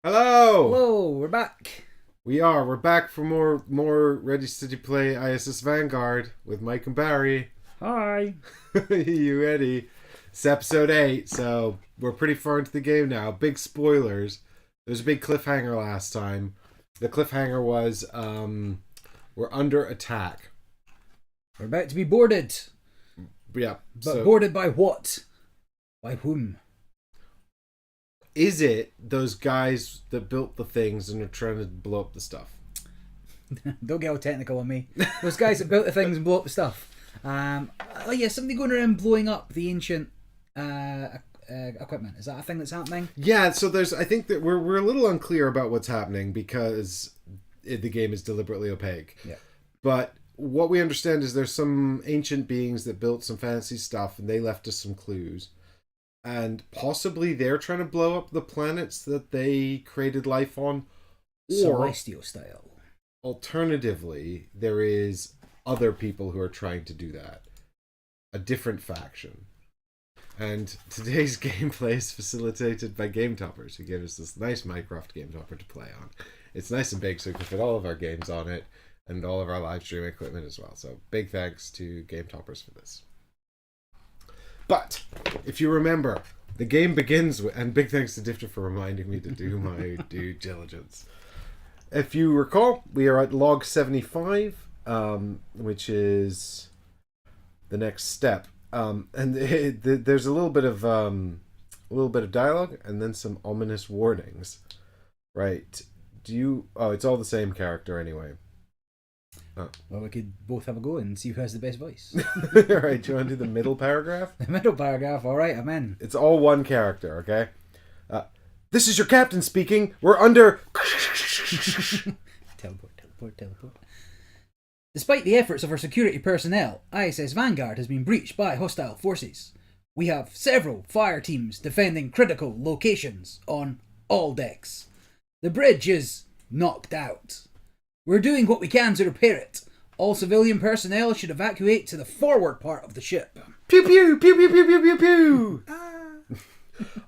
Hello! Hello, we're back. We're back for more Ready Steady Play ISS Vanguard with Mike and Barry. Hi. You ready? It's episode 8, so we're pretty far into the game now. Big spoilers. There's a big cliffhanger last time. The cliffhanger was we're under attack. We're about to be boarded. Yeah. But boarded by what? By whom? Is it those guys that built the things and are trying to blow up the stuff? Don't get all technical on me. Those guys that built the things and blow up the stuff. Somebody going around blowing up the ancient equipment. Is that a thing that's happening? Yeah, so I think that we're a little unclear about what's happening because the game is deliberately opaque. Yeah. But what we understand is there's some ancient beings that built some fancy stuff and they left us some clues. And possibly they're trying to blow up the planets that they created life on. Or, Celestial style. alternatively, there is other people who are trying to do that. A different faction. And today's gameplay is facilitated by Game Toppers, who gave us this nice Minecraft Game Topper to play on. It's nice and big, so we can fit all of our games on it, and all of our live stream equipment as well. So big thanks to Game Toppers for this. But, if you remember, the game begins with, and big thanks to Difter for reminding me to do my due diligence. If you recall, we are at log 75, which is the next step. There's a little bit of dialogue and then some ominous warnings. Right. It's all the same character anyway. Well, we could both have a go and see who has the best voice. Alright, do you want to do the middle paragraph? The middle paragraph, alright, I'm in. It's all one character, okay? This is your captain speaking. We're under... Teleport. Despite the efforts of our security personnel, ISS Vanguard has been breached by hostile forces. We have several fire teams defending critical locations on all decks. The bridge is knocked out. We're doing what we can to repair it. All civilian personnel should evacuate to the forward part of the ship. Pew pew pew pew pew pew pew pew.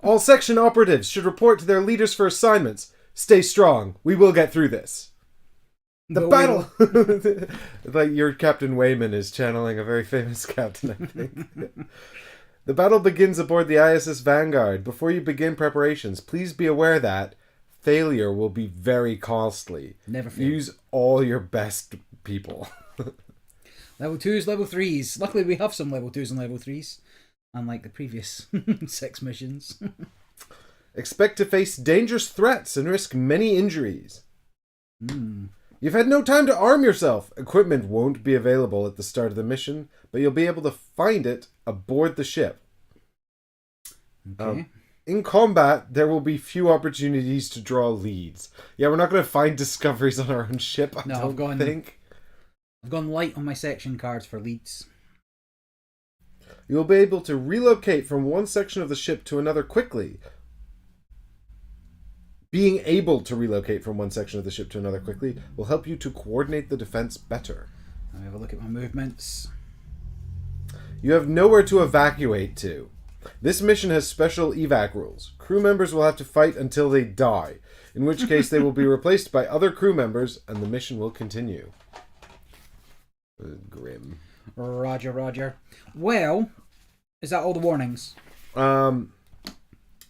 All section operatives should report to their leaders for assignments. Stay strong. We will get through this. The battle. Like your Captain Wayman is channeling a very famous captain, I think. The battle begins aboard the ISS Vanguard. Before you begin preparations, please be aware that failure will be very costly. Never fail. Use all your best people. Level 2s, level 3s. Luckily we have some level 2s and level 3s. Unlike the previous 6 missions. Expect to face dangerous threats and risk many injuries. You've had no time to arm yourself. Equipment won't be available at the start of the mission, but you'll be able to find it aboard the ship. Okay. In combat, there will be few opportunities to draw leads. Yeah, we're not going to find discoveries on our own ship, I don't think. I've gone light on my section cards for leads. You will be able to relocate from one section of the ship to another quickly. Being able to relocate from one section of the ship to another quickly will help you to coordinate the defense better. Let me have a look at my movements. You have nowhere to evacuate to. This mission has special evac rules. Crew members will have to fight until they die, in which case they will be replaced by other crew members and the mission will continue. Grim. Roger. Well, is that all the warnings?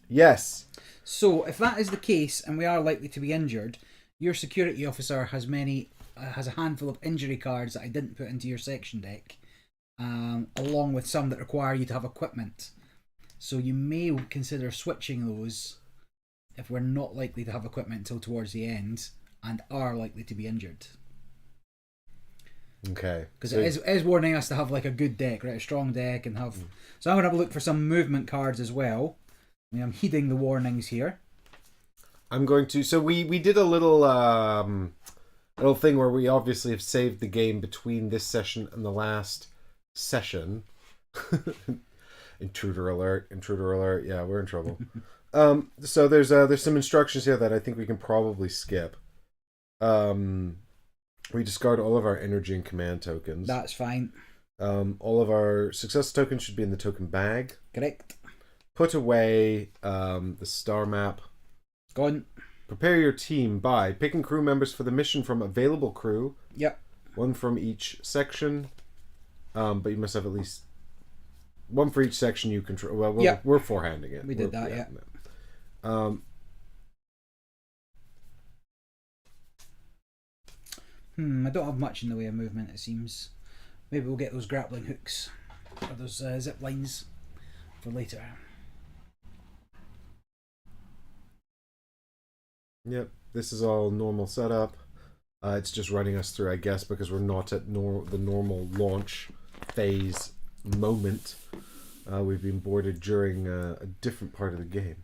Yes. So, if that is the case, and we are likely to be injured, your security officer has a handful of injury cards that I didn't put into your section deck, along with some that require you to have equipment. So you may consider switching those if we're not likely to have equipment until towards the end and are likely to be injured. Okay. Because it is warning us to have like a good deck, right? A strong deck and have... So I'm going to have a look for some movement cards as well. I mean, I'm heeding the warnings here. I'm going to... So we did a little thing where we obviously have saved the game between this session and the last session. Intruder alert. Yeah, we're in trouble. So there's some instructions here that I think we can probably skip. We discard all of our energy and command tokens. That's fine. All of our success tokens should be in the token bag. Correct. Put away the star map. Gone. Prepare your team by picking crew members for the mission from available crew. Yep. One from each section. But you must have at least one for each section you control. Well, we're forehanding it. We did that, yeah. I don't have much in the way of movement, it seems. Maybe we'll get those grappling hooks or those zip lines for later. Yep, this is all normal setup. It's just running us through, I guess, because we're not at the normal launch phase moment. We've been boarded during a different part of the game.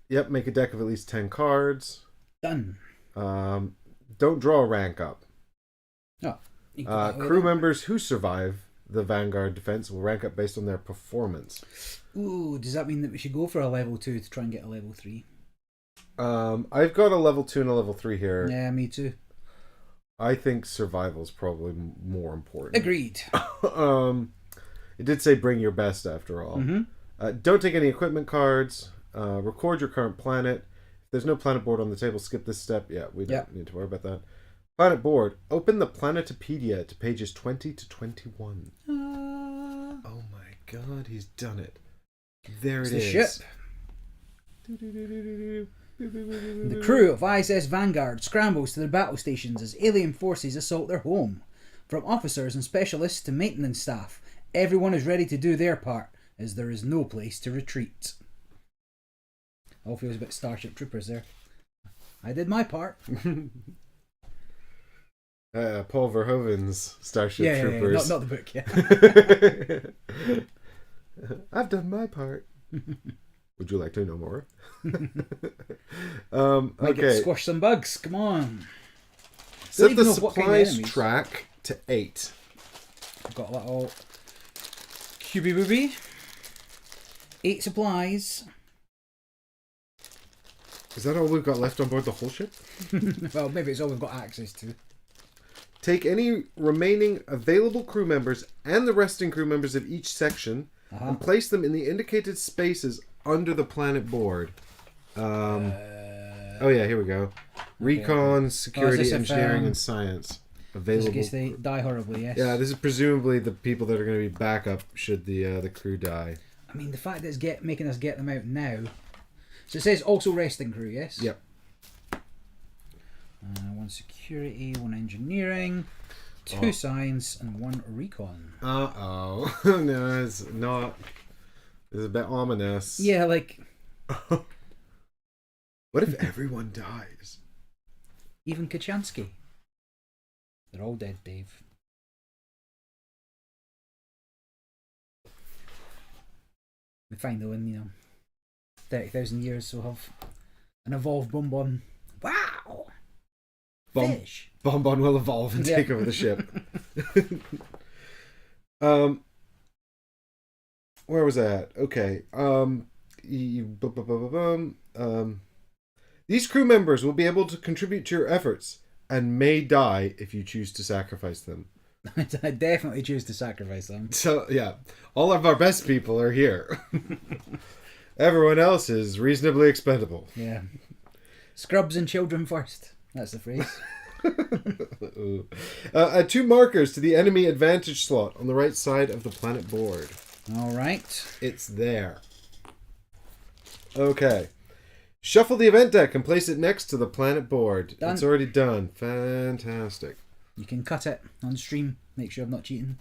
Yep, make a deck of at least 10 cards. Done. Don't draw a rank up. Oh. Crew members who survive the Vanguard defense will rank up based on their performance. Ooh, does that mean that we should go for a level 2 to try and get a level 3? I've got a level 2 and a level 3 here. Yeah, me too. I think survival is probably more important. Agreed. It did say bring your best after all. Don't take any equipment cards. Record your current planet. If there's no planet board on the table, skip this step. Yeah, we don't need to worry about that. Planet board. Open the Planetopedia to pages 20 to 21. Oh my god, he's done it. There it is. The ship. The crew of ISS Vanguard scrambles to their battle stations as alien forces assault their home. From officers and specialists to maintenance staff, everyone is ready to do their part, as there is no place to retreat. All feels a bit Starship Troopers there. I did my part. Paul Verhoeven's Starship Troopers. Not the book, yeah. I've done my part. Would you like to know more? Might get squash some bugs. Come on. Set the supplies track to 8. I've got a little cubey booby. 8 supplies. Is that all we've got left on board the whole ship? Well, maybe it's all we've got access to. Take any remaining available crew members and the resting crew members of each section and place them in the indicated spaces under the planet board. Oh yeah, here we go. Recon, security, engineering, and science. Available. Just in case they die horribly, yes. Yeah, this is presumably the people that are going to be backup should the crew die. I mean, the fact that it's making us get them out now. So it says also resting crew, yes? Yep. 1 security, 1 engineering, 2 science, and 1 recon. No, it's not. It's a bit ominous. Yeah, like... What if everyone dies? Even Kachansky. They're all dead, Dave. We find though in 30,000 years we'll have an evolved Bonbon. Wow! Fish! Bonbon will evolve and take over the ship. Where was that? Okay. These crew members will be able to contribute to your efforts and may die if you choose to sacrifice them. I definitely choose to sacrifice them. So, yeah. All of our best people are here. Everyone else is reasonably expendable. Yeah. Scrubs and children first. That's the phrase. 2 markers to the enemy advantage slot on the right side of the planet board. All right. It's there. Okay. Shuffle the event deck and place it next to the planet board. Done. It's already done. Fantastic. You can cut it on stream. Make sure I'm not cheating.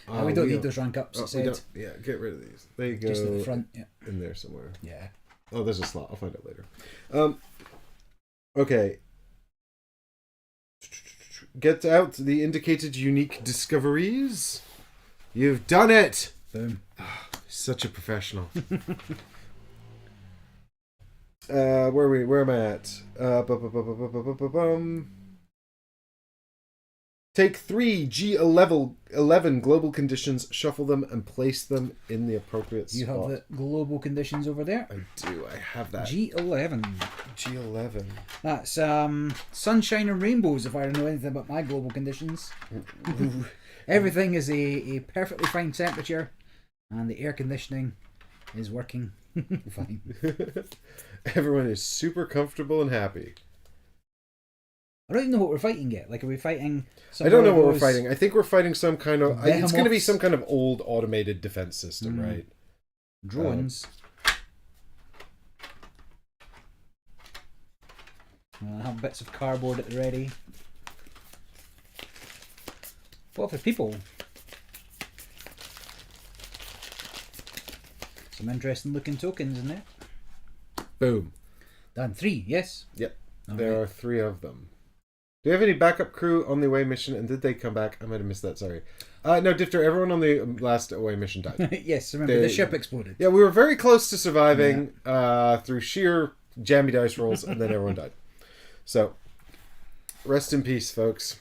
We don't need those rank ups. Yeah, get rid of these. There you go. Just at the front. Yeah. In there somewhere. Yeah. Oh, there's a slot. I'll find it later. Okay. Get out the indicated unique discoveries. You've done it. Boom. Such a professional. Where am I at? Take 3 G11 global conditions, shuffle them, and place them in the appropriate spot. You have the global conditions over there? I do. I have that. G11. G11. That's sunshine and rainbows, if I don't know anything about my global conditions. Everything is a perfectly fine temperature, and the air conditioning is working. Fine. Everyone is super comfortable and happy. I don't even know what we're fighting yet. Like, are we fighting? I don't know what we're fighting. I think we're fighting some kind of. It's going to be behemoths? some kind of old automated defense system, right? Drones. I have bits of cardboard at the ready. What for people? Some interesting looking tokens in there. Boom. Done 3, yes? Yep. All There right. are 3 of them. Do you have any backup crew on the away mission? And did they come back? I might have missed that. Sorry. No, Difter. Everyone on the last away mission died. Yes, remember the ship exploded. Yeah, we were very close to surviving through sheer jammy dice rolls, and then everyone died. So, rest in peace, folks.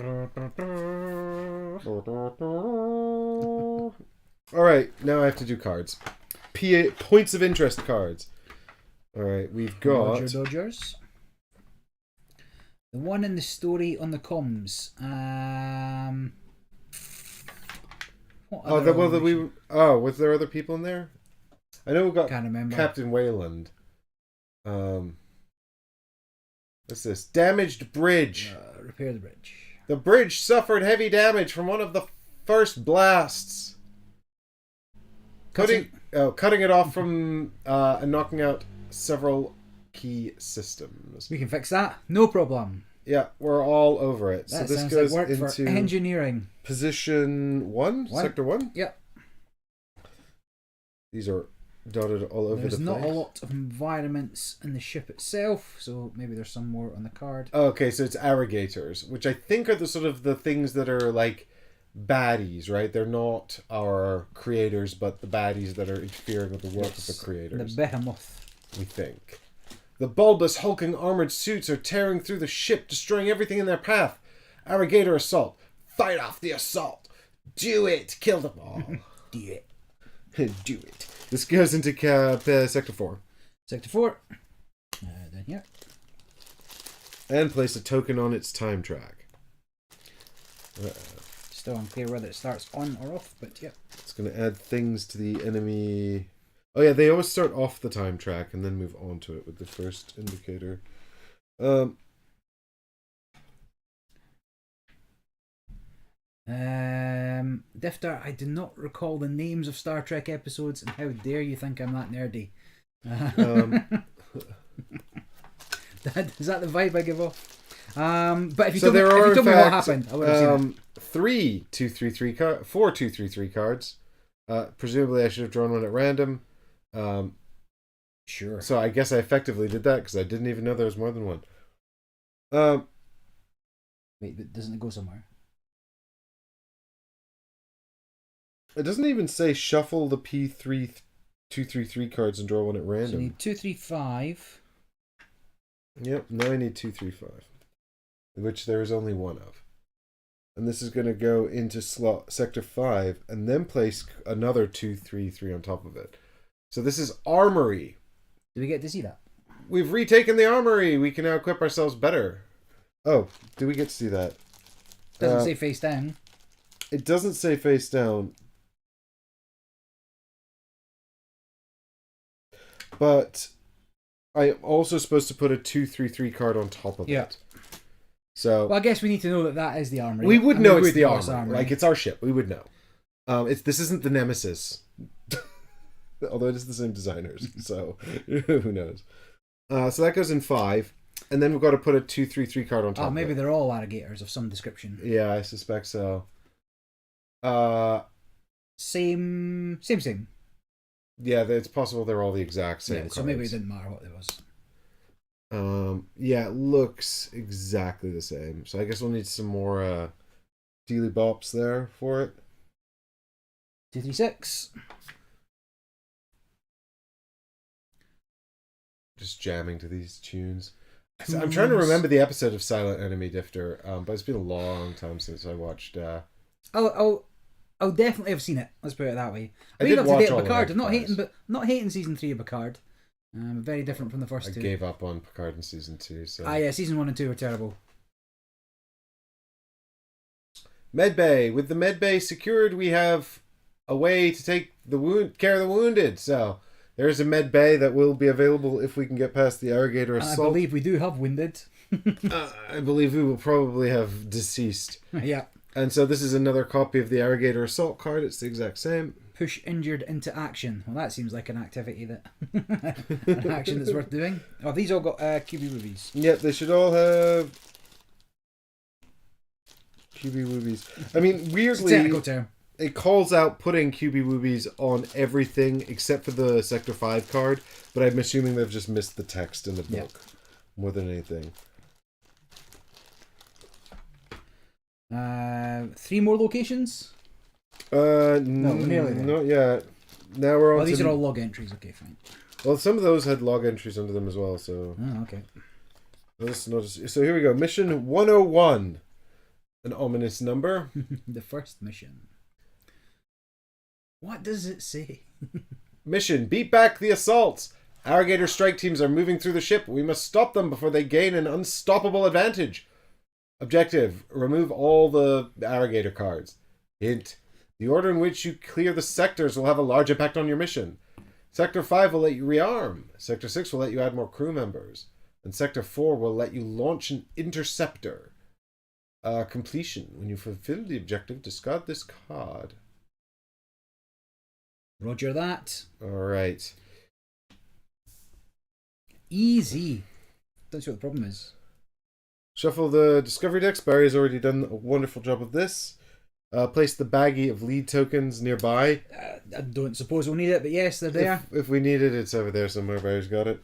All right, now I have to do cards. Points of interest cards. All right, we've got Roger Dodgers. The one in the story on the comms. was there other people in there? I know we got Can't remember. Captain Wayland. What's this? Damaged bridge. Repair the bridge. The bridge suffered heavy damage from one of the first blasts. Cutting it off from and knocking out several key systems. We can fix that. No problem. Yeah, we're all over it. That so this sounds goes like work into for engineering. position 1, sector 1. Yep. These are dotted all over There's the not place. a lot of environments in the ship itself, so maybe there's some more on the card. Okay, so it's irrigators, which I think are the sort of the things that are like baddies, right? They're not our creators, but the baddies that are interfering with the work of the creators. The behemoth. We think. The bulbous, hulking armored suits are tearing through the ship, destroying everything in their path. Irrigator assault. Fight off the assault. Do it. Kill them all. Do it. Do it. This goes into sector 4. Sector 4. Down here. And place a token on its time track. Still unclear whether it starts on or off, but yeah. It's going to add things to the enemy. Oh yeah, they always start off the time track and then move on to it with the first indicator. Difter, I do not recall the names of Star Trek episodes, and how dare you think I'm that nerdy? Is that the vibe I give off? But if you told me what happened, I would have seen it. 3 2-3-3 cards, 4 2-3-3 cards. Presumably, I should have drawn one at random. Sure. So I guess I effectively did that because I didn't even know there was more than one. Wait, but doesn't it go somewhere? It doesn't even say shuffle the P3 2-3-3 cards and draw one at random. So you need 2, 3, 5. Yep, now I need 2-3-5, which there is only one of. And this is going to go into slot sector 5 and then place another 2-3-3 on top of it. So this is armory. Do we get to see that? We've retaken the armory. We can now equip ourselves better. Oh, do we get to see that? Doesn't say face down. It doesn't say face down. But I am also supposed to put a 2-3-3 card on top of it. So Well, I guess we need to know that that is the armory. we would know it's the know it's armory. Like, it's our ship. We would know. This isn't the Nemesis. Although it is the same designers. So who knows? So that goes in 5. And then we've got to put a 2-3-3 card on top Oh, maybe of it. they're all irrigators of some description. Yeah, I suspect so. Same. Yeah, it's possible they're all the exact same cards. So maybe it didn't matter what it was. Yeah, it looks exactly the same. So I guess we'll need some more dealy bops there for it. 2, 3, 6. Just jamming to these tunes. I'm trying to remember the episode of Silent Enemy Difter, but it's been a long time since I watched. I'll definitely have seen it. Let's put it that way. I Being did up to watch date all with of Picard. it, I'm not guys. hating, but not hating season 3 of Picard. Very different from the first I two. gave up on Picard in season 2. So. Yeah, season 1 and 2 are terrible. Medbay. With the medbay secured, we have a way to take care of the wounded. So There's a med bay that will be available if we can get past the irrigator And I assault. believe we do have wounded. I believe we will probably have deceased. Yeah. And so this is another copy of the irrigator assault card. It's the exact same. Push injured into action. Well, that seems like an activity that an action that's worth doing. Oh, these all got QB movies. Yep, they should all have QB Woobies. I mean, It's a weirdly, technical term. it calls out putting QB Woobies on everything except for the Sector 5 card, but I'm assuming they've just missed the text in the book more than anything. 3 more locations? No, nearly there. not yet. Now we're on. Oh, these are all log entries. Okay, fine. Well, some of those had log entries under them as well, so. Oh, okay. Let's notice. So here we go. Mission 101. An ominous number. The first mission. What does it say? Mission: beat back the assaults. Irrigator strike teams are moving through the ship. We must stop them before they gain an unstoppable advantage. Objective: remove all the irrigator cards. Hint: the order in which you clear the sectors will have a large impact on your mission. Sector 5 will let you rearm. Sector 6 will let you add more crew members. And Sector 4 will let you launch an interceptor. Completion: when you fulfill the objective, discard this card. Roger that. Alright. Easy. Don't see what the problem is. Shuffle the discovery decks. Barry's already done a wonderful job of this. Place the baggie of lead tokens nearby. I don't suppose we'll need it, but yes, they're there. If we need it, it's over there somewhere. Barry's got it.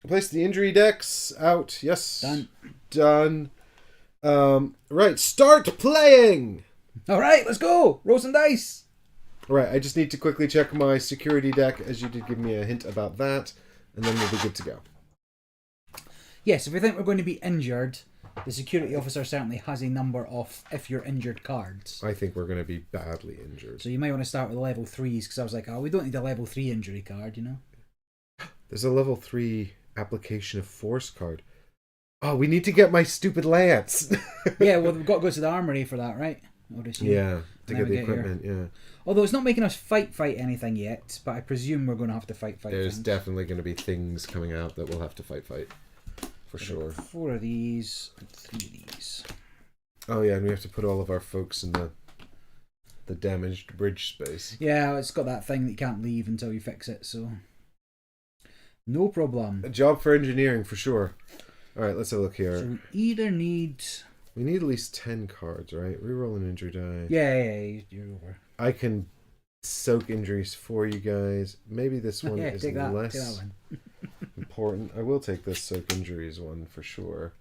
Place the injury decks out. Yes. Done. Right. Start playing! Alright, let's go! Roll some dice! Right. I just need to quickly check my security deck, as you did give me a hint about that. And then we'll be good to go. Yes, if we think we're going to be injured, the security officer certainly has a number of if you're injured cards. I think we're going to be badly injured. So you might want to start with level 3s, because I was like, oh, we don't need a level 3 injury card, you know? There's a level 3 application of force card. Oh, we need to get my stupid lance. Yeah, well, we've got to go to the armory for that, right? Yeah, to And get then the we get equipment, yeah. Although it's not making us fight anything yet, but I presume we're going to have to fight There's things. definitely going to be things coming out that we'll have to fight. For sure. 4 of these and 3 of these. Oh yeah, and we have to put all of our folks in the damaged bridge space. Yeah, it's got that thing that you can't leave until you fix it, so... No problem. A job for engineering, for sure. Alright, let's have a look here. So we either need... We need at least 10 cards, right? Reroll an injury die. Yeah, you're over. I can soak injuries for you guys. Maybe this one is take that less one. important. I will take this soak injuries one for sure.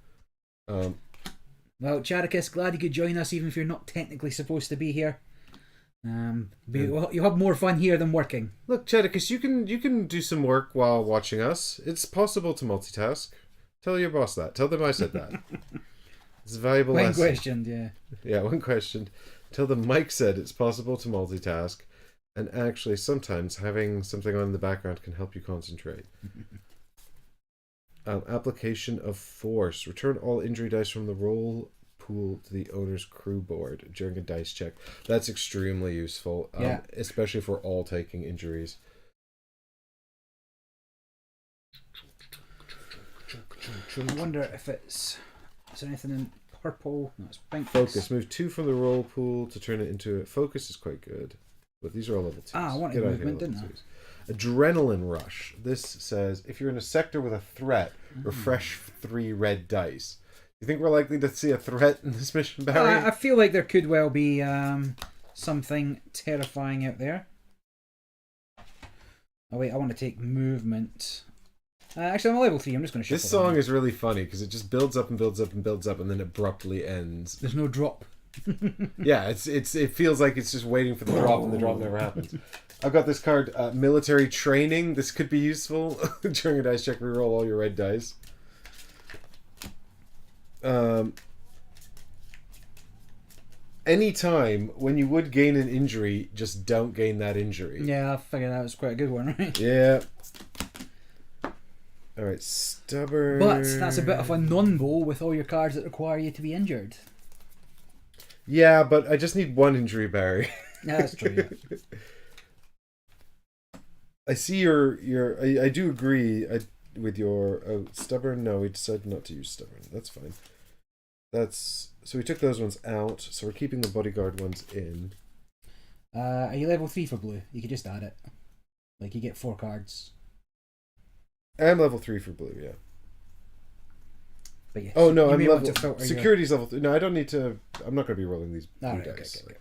Well, Chadicus, glad you could join us even if you're not technically supposed to be here. You'll have more fun here than working. Look, Chedicus, you can do some work while watching us. It's possible to multitask. Tell your boss that. Tell them I said that. It's a valuable When lesson. questioned, yeah. Yeah, when questioned. Tell them Mike said it's possible to multitask. And actually, sometimes having something on in the background can help you concentrate. Application of force. Return all injury dice from the roll pool to the owner's crew board during a dice check. That's extremely useful, Yeah. especially for all taking injuries. I wonder if it's... Is there anything in purple? No, it's pink. Focus. Move 2 from the roll pool to turn it into a... Focus is quite good. But these are all level 2s. I wanted Get out of movement, here, didn't level 2s. Adrenaline rush. This says, if you're in a sector with a threat, refresh 3 red dice. You think we're likely to see a threat in this mission, Barry? I feel like there could well be something terrifying out there. Oh wait, I want to take movement. Actually, I'm a level 3. I'm just going to shuffle This song them. is really funny because it just builds up and builds up and builds up and then abruptly ends. There's no drop. Yeah, it feels like it's just waiting for the drop and the drop never happens. I've got this card, military training. This could be useful during a dice check. Reroll all your red dice. Anytime when you would gain an injury, just don't gain that injury. Yeah, I figured that was quite a good one, right? Yeah. Alright, stubborn. But that's a bit of a non-bowl with all your cards that require you to be injured. Yeah, but I just need 1 injury, Barry. Yeah, that's true. Yeah. I see your. I do agree with your stubborn. No, we decided not to use stubborn. That's fine. So we took those ones out. So we're keeping the bodyguard ones in. Are you level 3 for blue? You could just add it. Like you get 4 cards. I'm level 3 for blue. Yeah. But yes, Oh no, you I'm may want level. to filter Security's level 3. No, I don't need to. I'm not going to be rolling these blue Alright, dice. okay.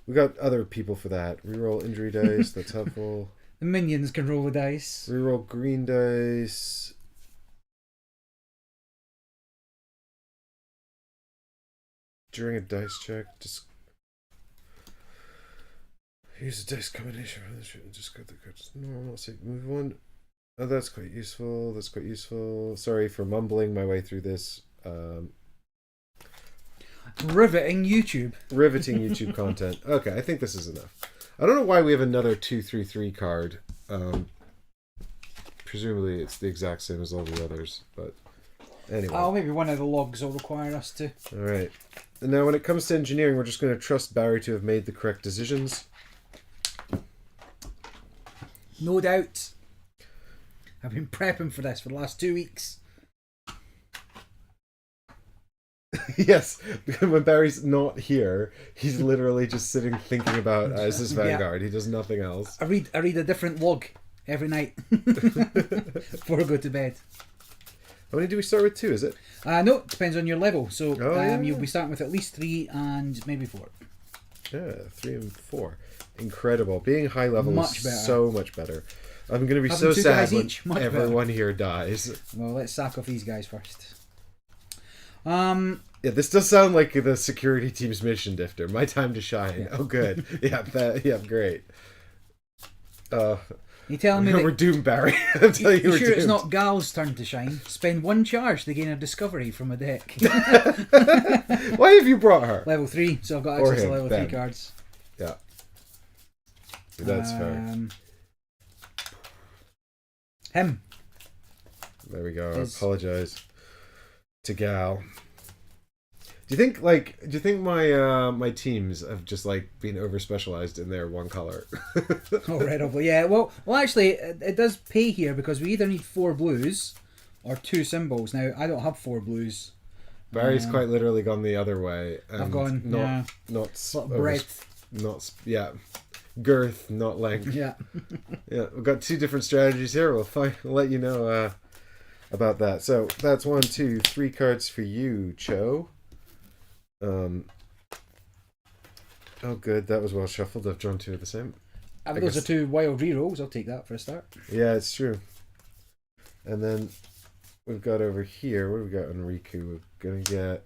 We got other people for that. Reroll injury dice. That's helpful. The minions can roll the dice. Reroll green dice. During a dice check, just use a dice combination. Just got the cards. Normal. Say move one. Oh, that's quite useful. That's quite useful. Sorry for mumbling my way through this. Riveting YouTube. Riveting YouTube content. Okay, I think this is enough. I don't know why we have another 2/3/3 card. Presumably it's the exact same as all the others, but anyway. Oh, maybe one of the logs will require us to. All right. And now when it comes to engineering, we're just going to trust Barry to have made the correct decisions. No doubt. I've been prepping for this for the last 2 weeks. Yes, because when Barry's not here, he's literally just sitting thinking about ISS Vanguard. He does nothing else. I read a different log every night before I go to bed. How many do we start with? 2, is it? No, it depends on your level. So yeah. you'll be starting with at least 3 and maybe 4. Yeah, 3 and 4. Incredible. Being high level Much is better. So much better. I'm going to be Having so 2 sad guys when each, much everyone here dies. Well, let's sack off these guys first. Yeah, this does sound like the security team's mission, Difter. My time to shine. Yeah. Oh, good. Yeah, great. You telling me we're doomed, Barry. I'm telling you, you we're sure doomed. it's not Gal's turn to shine? Spend 1 charge to gain a discovery from a deck. Why have you brought her? Level 3, so I've got Or access to him, level them. 3 cards. Yeah. That's fair. Him. There we go. His. I apologize to Gal. Do you think my teams have just been over specialized in their one color? Oh, red, yeah. Well, actually, it does pay here because we either need 4 blues or 2 symbols. Now, I don't have 4 blues. Barry's quite literally gone the other way. And I've gone not breadth. Girth, not length. Yeah. Yeah, we've got 2 different strategies here. We'll let you know about that. So that's 1, 2, 3 cards for you, Cho. Oh, good. That was well shuffled. I've drawn 2 of the same. Those are 2 wild rerolls. I'll take that for a start. Yeah, it's true. And then we've got over here. What do we got on Riku? We're gonna get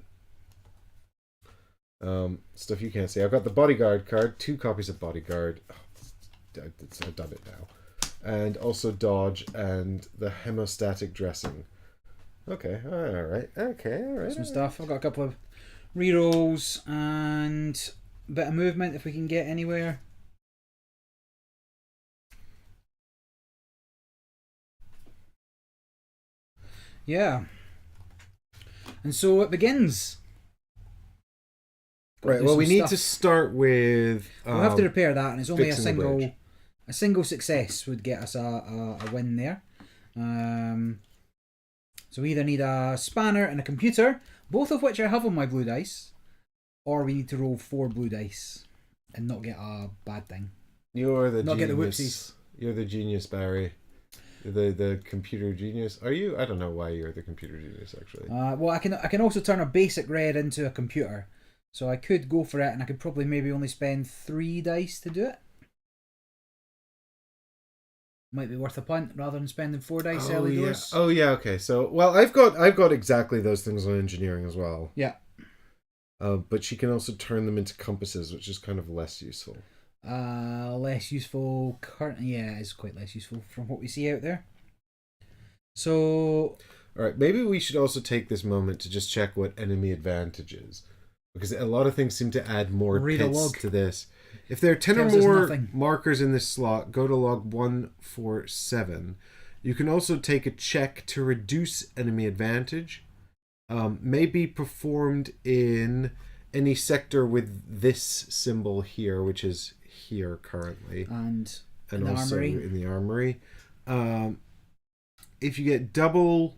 stuff you can't see. I've got the bodyguard card. 2 copies of bodyguard. Oh, I've done it now. And also dodge and the hemostatic dressing. Okay. All right. Some stuff. I've got a couple of rerolls and a bit of movement if we can get anywhere. Yeah. And so it begins. Right. Well, we need to start with. We'll have to repair that, and it's only a single success would get us a win there. So we either need a spanner and a computer, both of which I have on my blue dice, or we need to roll 4 blue dice and not get a bad thing. You're the not genius. Get the whoopsies. You're the genius, Barry. The computer genius. Are you? I don't know why you're the computer genius, actually. Well, I can also turn a basic red into a computer, so I could go for it, and I could probably maybe only spend 3 dice to do it. Might be worth a punt rather than spending 4 dice early doors. Oh yeah, okay. So I've got exactly those things on engineering as well. Yeah. But she can also turn them into compasses, which is kind of less useful. Less useful currently. Yeah, it's quite less useful from what we see out there. So all right, maybe we should also take this moment to just check what enemy advantage is, because a lot of things seem to add more pits to this. If there are 10 or more markers in this slot, go to log 147. You can also take a check to reduce enemy advantage. May be performed in any sector with this symbol here, which is here currently. And and In the also armory. in the armory. If you get double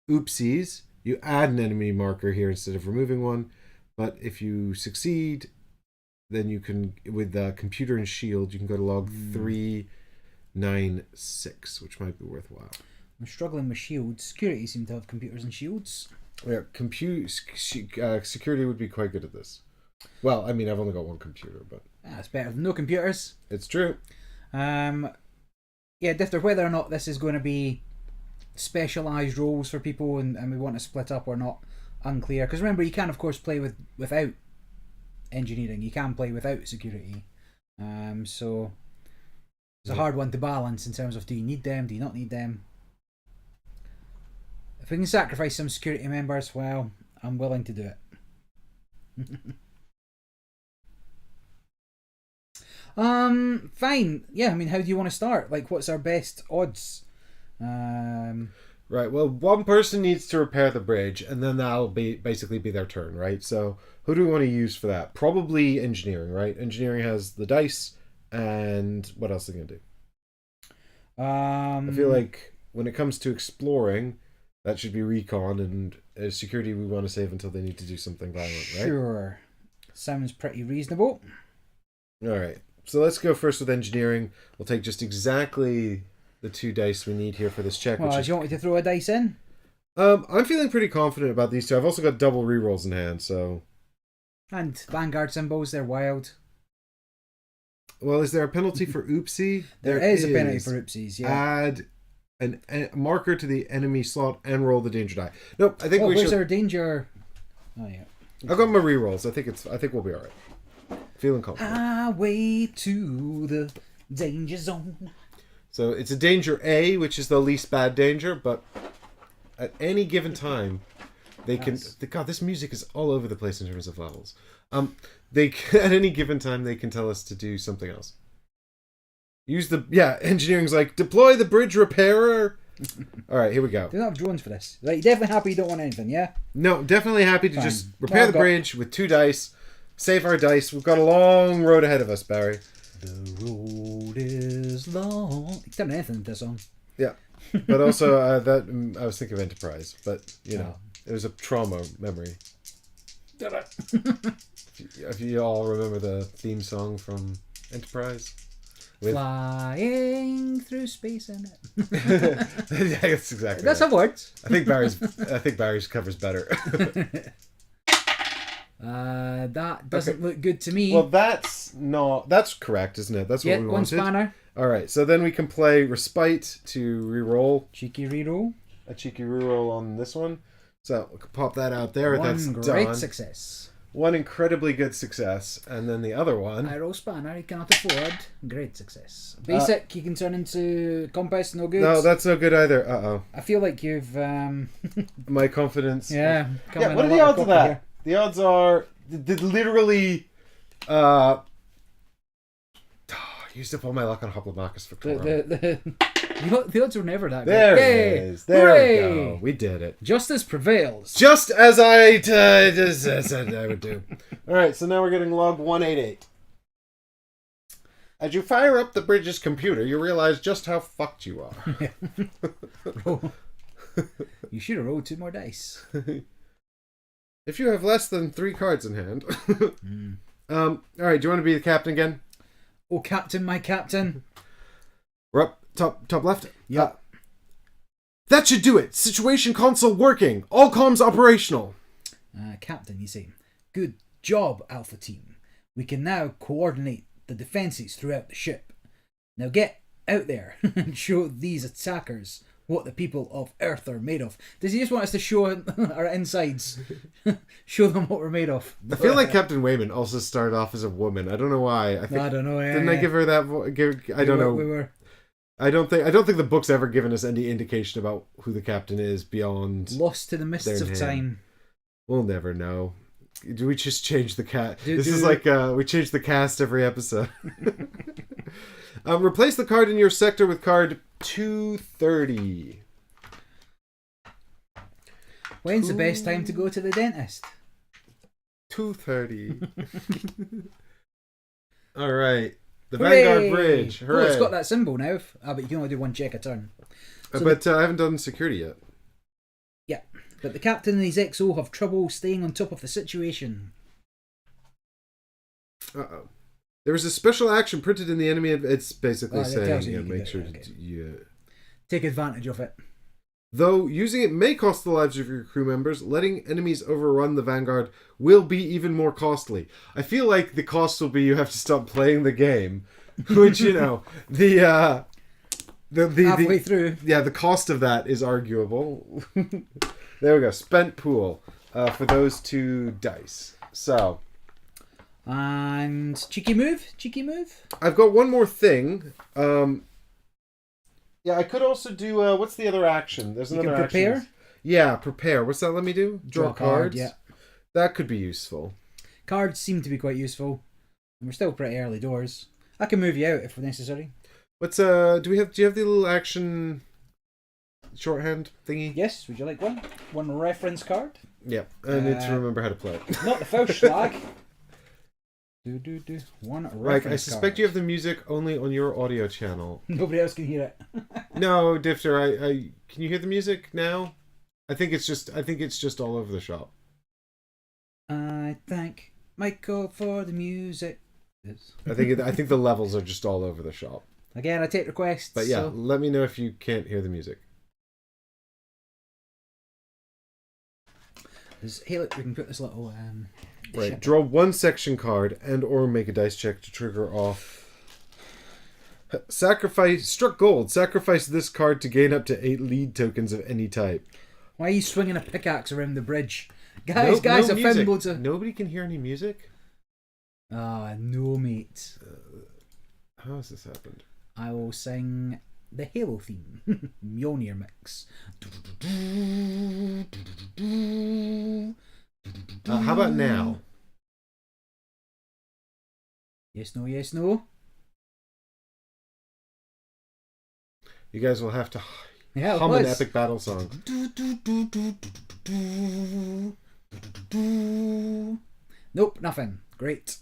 oopsies, you add an enemy marker here instead of removing one. But if you succeed, then you can, with computer and shield, you can go to log 396, which might be worthwhile. I'm struggling with shields. Security seem to have computers and shields. Yeah, security would be quite good at this. Well, I mean, I've only got one computer, but It's better than no computers. it's true. Yeah, whether or not this is going to be specialised roles for people and we want to split up or not, unclear. Because remember, you can of course play without engineering. You can play without security. So it's a hard one to balance in terms of, do you need them, do you not need them? If we can sacrifice some security members, well, I'm willing to do it. Fine. Yeah, I mean, how do you want to start? Like, what's our best odds? Right, well, one person needs to repair the bridge, and then that'll basically be their turn, right? So, who do we want to use for that? Probably engineering, right? Engineering has the dice, and what else are they going to do? I feel like when it comes to exploring, that should be recon, and security we want to save until they need to do something violent, right? Sure. Sounds pretty reasonable. Alright, so let's go first with engineering. We'll take just exactly the 2 dice we need here for this check. Well, Which do is, you want me to throw a dice in? I'm feeling pretty confident about these two. I've also got double rerolls in hand, so... And Vanguard symbols, they're wild. Well, is there a penalty for oopsie? There is a penalty for oopsies, yeah. Add a marker to the enemy slot and roll the danger die. Nope, I think we where's should... our danger? Oh, yeah. I've got my rerolls. I think we'll be alright. Feeling confident. Highway to the danger zone. So it's a danger A, which is the least bad danger, but at any given time, they can... God, this music is all over the place in terms of levels. At any given time, they can tell us to do something else. Engineering's like, deploy the bridge repairer. Alright, here we go. They don't have drones for this. Like, you're definitely happy you don't want anything, yeah? No, definitely happy to Fine. just repair the bridge with 2 dice, save our dice. We've got a long road ahead of us, Barry. The road is long. You can turn anything into a song. Yeah, but also I was thinking of Enterprise, but you know, it was a trauma memory. If you all remember the theme song from Enterprise, Flying through space and it. yeah, that's exactly. That's right. how words. I think Barry's covers better. That doesn't look good to me. Well, that's correct, isn't it? That's what we wanted. One spanner. All right, so then we can play Respite to reroll. Cheeky reroll. A cheeky reroll on this one. So we can pop that out there. That's One great done. success. One incredibly good success, and then the other one. I roll spanner, you cannot afford. Great success. Basic, you can turn into compass, no good. No, that's no good either. I feel like you've My confidence. yeah. Yeah. What are the odds of that? Here. The odds are literally. Used up all my luck on Hoplomachus for the odds were never that good. There Yay! it is. There Hooray! we go. We did it. Justice prevails. Just as I said I would do. All right, so now we're getting log 188. As you fire up the bridge's computer, you realize just how fucked you are. You should have rolled 2 more dice. If you have less than 3 cards in hand. All right, do you want to be the captain again? Oh, captain, my captain. We're up top left. Yep. That should do it. Situation console working. All comms operational. Captain, you say. Good job, Alpha Team. We can now coordinate the defences throughout the ship. Now get out there and show these attackers what the people of Earth are made of. Does he just want us to show our insides? Show them what we're made of. I feel like Captain Wayman also started off as a woman. I don't know why. I don't know. Didn't I give her that? I don't know. We were. I don't think the book's ever given us any indication about who the captain is beyond Lost to the mists of time. We'll never know. Do we just change the cast? This is like we change the cast every episode. Replace the card in your sector with card 230. When's the best time to go to the dentist? 230. All right. The Hooray! Vanguard Bridge. Hooray. Oh, it's got that symbol now. But you can only do one check a turn. So But I haven't done security yet. Yeah, but the captain and his XO have trouble staying on top of the situation. Uh-oh. There was a special action printed in the enemy. It's basically It saying, tells you yeah, you can make do sure it, okay. you... Take advantage of it. Though using it may cost the lives of your crew members, letting enemies overrun the Vanguard will be even more costly. I feel like the cost will be you have to stop playing the game, which, you know, the Halfway through. Yeah, the cost of that is arguable. There we go. Spent pool for those 2 dice. So... And cheeky move. I've got one more thing. Yeah, I could also do. What's the other action? There's another can prepare? action. Yeah, prepare. What's that? Let me do. Draw cards. Yeah, that could be useful. cards seem to be quite useful. And we're still pretty early doors. I can move you out if necessary. What's Do you have the little action shorthand thingy? Yes. Would you like one? One reference card. Yeah, I need to remember how to play it. Not the first slag. One reference Like, I suspect card. you have the music only on your audio channel. Nobody else can hear it. No, Difter, I can you hear the music now? I think it's just all over the shop. I thank Michael for the music. I think the levels are just all over the shop. Again, I take requests. But yeah, so... let me know if you can't hear the music. Hey, look, we can put this little Right, shit. draw 1 section card and or make a dice check to trigger off. Struck gold. Sacrifice this card to gain up to 8 lead tokens of any type. Why are you swinging a pickaxe around the bridge? Guys, I found music. loads of... Nobody can hear any music? Ah, no, mate. How has this happened? I will sing the Halo theme. Mjolnir mix. How about now? Yes, no, yes, no. You guys will have to Yeah, hum an epic battle song. Nope, nothing. Great.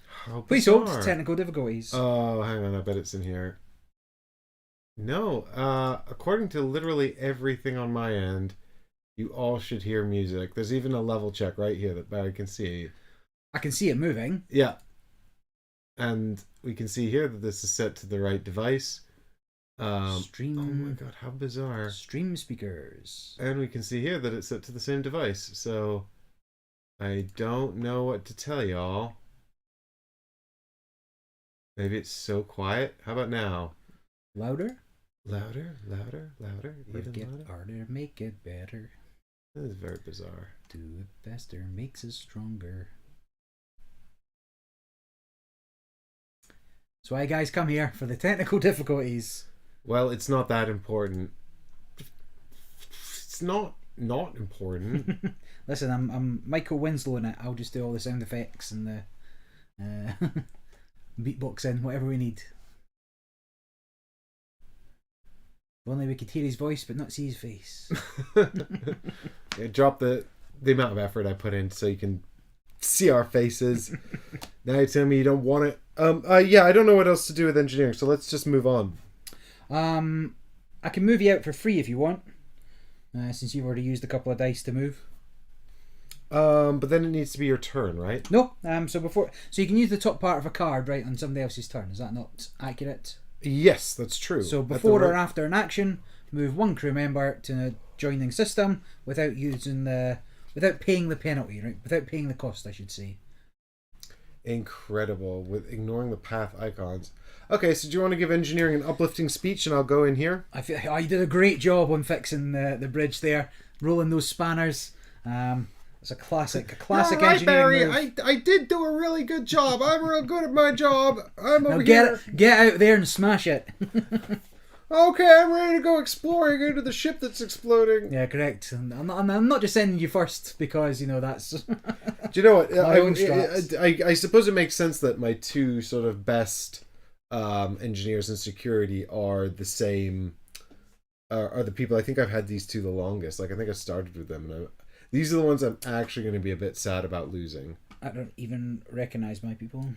How Please bizarre. hold technical difficulties. Oh, hang on. I bet it's in here. No. According to literally everything on my end, you all should hear music. There's even a level check right here that Barry can see. I can see it moving. Yeah. And we can see here that this is set to the right device. Stream. Oh my god, how bizarre. Stream speakers. And we can see here that it's set to the same device. So I don't know what to tell y'all. Maybe it's so quiet. How about now? Louder? Louder, louder, louder, even Make it louder. harder, make it better. That is very bizarre. Do it faster, makes us stronger. That's why guys come here, for the technical difficulties. Well, it's not that important. It's not important. Listen, I'm Michael Winslow in it. I'll just do all the sound effects and the beatboxing, whatever we need. If only we could hear his voice but not see his face. Yeah, drop the amount of effort I put in so you can see our faces. Now you're telling me you don't want it. Yeah, I don't know what else to do with engineering, so let's just move on. I can move you out for free if you want, since you've already used a couple of dice to move. But then it needs to be your turn, right? No, so you can use the top part of a card right on somebody else's turn. Is that not accurate? Yes, that's true. So before or after an action, move one crew member to an adjoining system without paying the penalty, right? Without paying the cost, I should say. Incredible, with ignoring the path icons. Okay, so do you want to give engineering an uplifting speech and I'll go in here? I feel you did a great job on fixing the bridge there, rolling those spanners. It's a classic You're right, engineering Barry. move. I did do a really good job. I'm real good at my job. I'm over Now here. get out there and smash it. Okay, I'm ready to go exploring into the ship that's exploding. Yeah, correct. And I'm not just sending you first because that's. Do you know what? My own strats. I suppose it makes sense that my two sort of best engineers in security are the same. Are the people I think I've had these two the longest. Like I think I started with them, and these are the ones I'm actually going to be a bit sad about losing. I don't even recognize my people.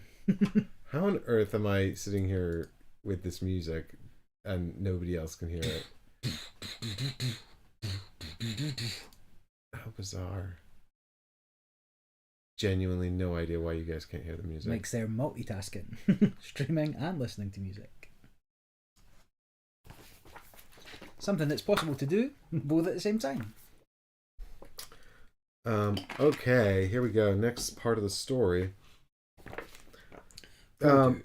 How on earth am I sitting here with this music and nobody else can hear it? How bizarre. Genuinely no idea why you guys can't hear the music. Makes their multitasking, streaming and listening to music. Something that's possible to do both at the same time. Okay, here we go. Next part of the story. All